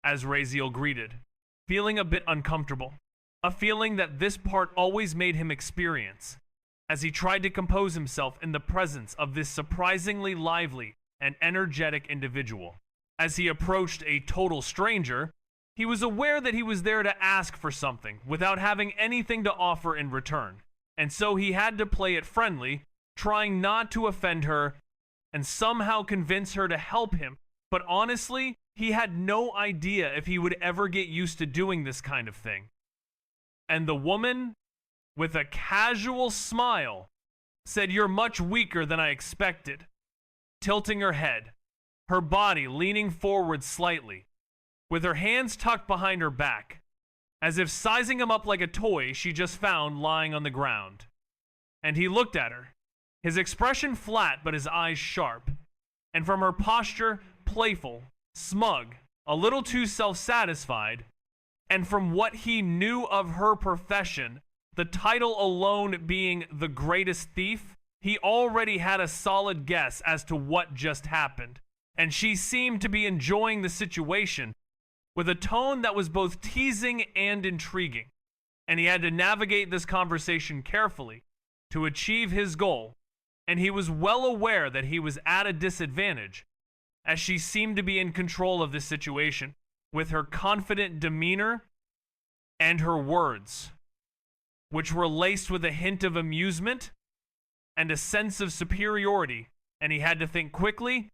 as Raziel greeted, feeling a bit uncomfortable, a feeling that this part always made him experience, as he tried to compose himself in the presence of this surprisingly lively and energetic individual. As he approached a total stranger, he was aware that he was there to ask for something without having anything to offer in return, and so he had to play it friendly, trying not to offend her and somehow convince her to help him. But honestly, he had no idea if he would ever get used to doing this kind of thing. And the woman, with a casual smile, said, "You're much weaker than I expected," tilting her head, her body leaning forward slightly, with her hands tucked behind her back, as if sizing him up like a toy she just found lying on the ground. And he looked at her, his expression flat but his eyes sharp, and from her posture, playful, smug, a little too self-satisfied, and from what he knew of her profession, the title alone being the greatest thief, he already had a solid guess as to what just happened, and she seemed to be enjoying the situation with a tone that was both teasing and intriguing, and he had to navigate this conversation carefully to achieve his goal, and he was well aware that he was at a disadvantage, as she seemed to be in control of this situation, with her confident demeanor and her words, which were laced with a hint of amusement and a sense of superiority, and he had to think quickly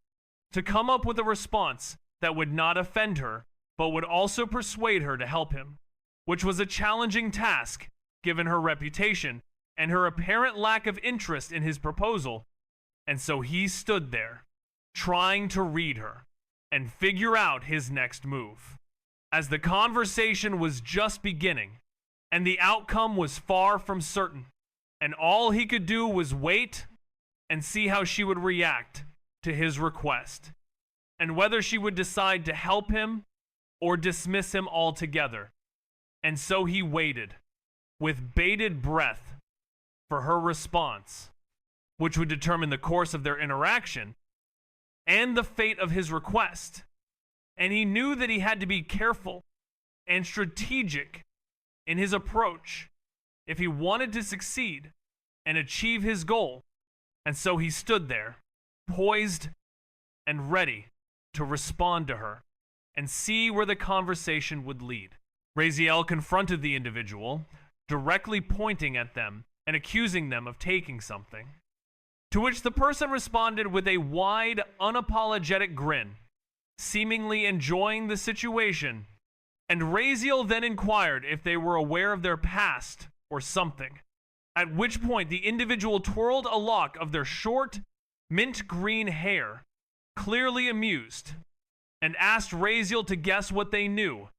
to come up with a response that would not offend her, but would also persuade her to help him, which was a challenging task given her reputation and her apparent lack of interest in his proposal. And so he stood there, trying to read her and figure out his next move. As the conversation was just beginning, and the outcome was far from certain, and all he could do was wait and see how she would react to his request, and whether she would decide to help him or dismiss him altogether. And so he waited, with bated breath, for her response, which would determine the course of their interaction and the fate of his request. And he knew that he had to be careful and strategic in his approach if he wanted to succeed and achieve his goal. And so he stood there, poised and ready to respond to her and see where the conversation would lead. Raziel confronted the individual, directly pointing at them and accusing them of taking something. To which the person responded with a wide, unapologetic grin, seemingly enjoying the situation, and Raziel then inquired if they were aware of their past or something, at which point the individual twirled a lock of their short, mint green hair, clearly amused, and asked Raziel to guess what they knew,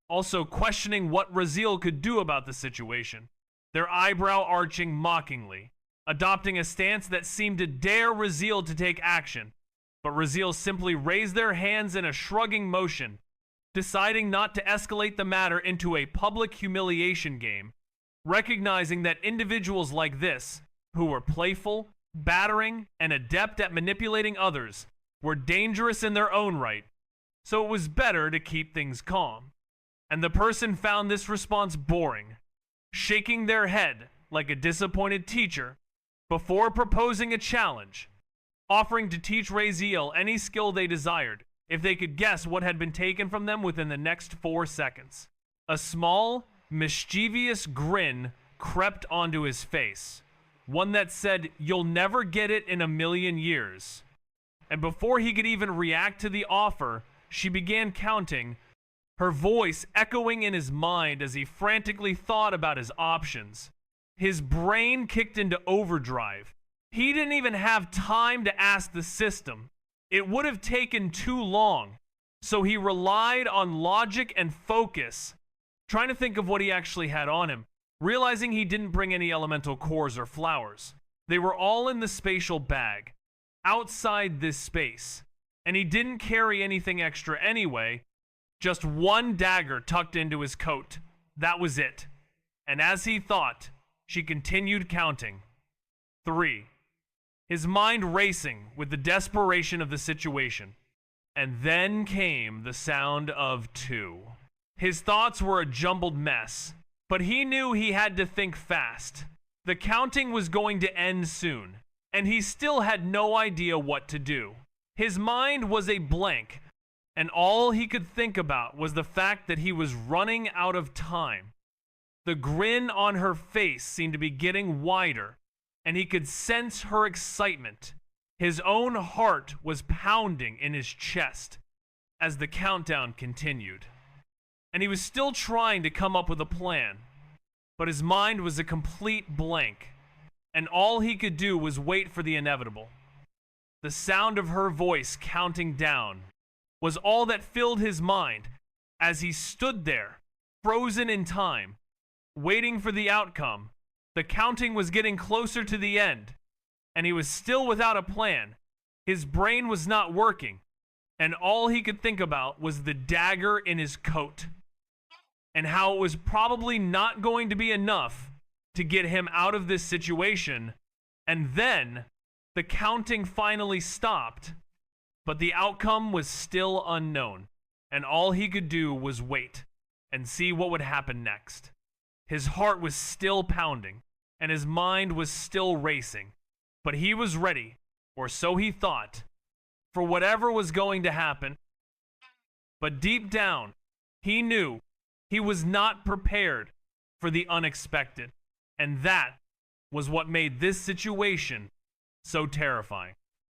also questioning what Raziel could do about the situation, their eyebrow arching mockingly, adopting a stance that seemed to dare Raziel to take action, but Raziel simply raised their hands in a shrugging motion, deciding not to escalate the matter into a public humiliation game, recognizing that individuals like this, who were playful, battering, and adept at manipulating others, were dangerous in their own right, so it was better to keep things calm. And the person found this response boring, shaking their head like a disappointed teacher before proposing a challenge, offering to teach Raziel any skill they desired if they could guess what had been taken from them within the next 4 seconds. A small, mischievous grin crept onto his face, one that said, "You'll never get it in a million years." And before he could even react to the offer, she began counting, her voice echoing in his mind as he frantically thought about his options. His brain kicked into overdrive. He didn't even have time to ask the system. It would have taken too long. So he relied on logic and focus, trying to think of what he actually had on him, realizing he didn't bring any elemental cores or flowers. They were all in the spatial bag, outside this space, and he didn't carry anything extra anyway, just one dagger tucked into his coat. That was it. And as he thought, she continued counting. 3. His mind racing with the desperation of the situation. And then came the sound of 2. His thoughts were a jumbled mess, but he knew he had to think fast. The counting was going to end soon, and he still had no idea what to do. His mind was a blank, and all he could think about was the fact that he was running out of time. The grin on her face seemed to be getting wider, and he could sense her excitement. His own heart was pounding in his chest as the countdown continued. And he was still trying to come up with a plan, but his mind was a complete blank, and all he could do was wait for the inevitable. The sound of her voice counting down was all that filled his mind as he stood there, frozen in time, waiting for the outcome. The counting was getting closer to the end, and he was still without a plan. His brain was not working, and all he could think about was the dagger in his coat, and how it was probably not going to be enough to get him out of this situation. And then the counting finally stopped, but the outcome was still unknown, and all he could do was wait and see what would happen next. His heart was still pounding, and his mind was still racing, but he was ready, or so he thought, for whatever was going to happen. But deep down, he knew he was not prepared for the unexpected, and that was what made this situation so terrifying.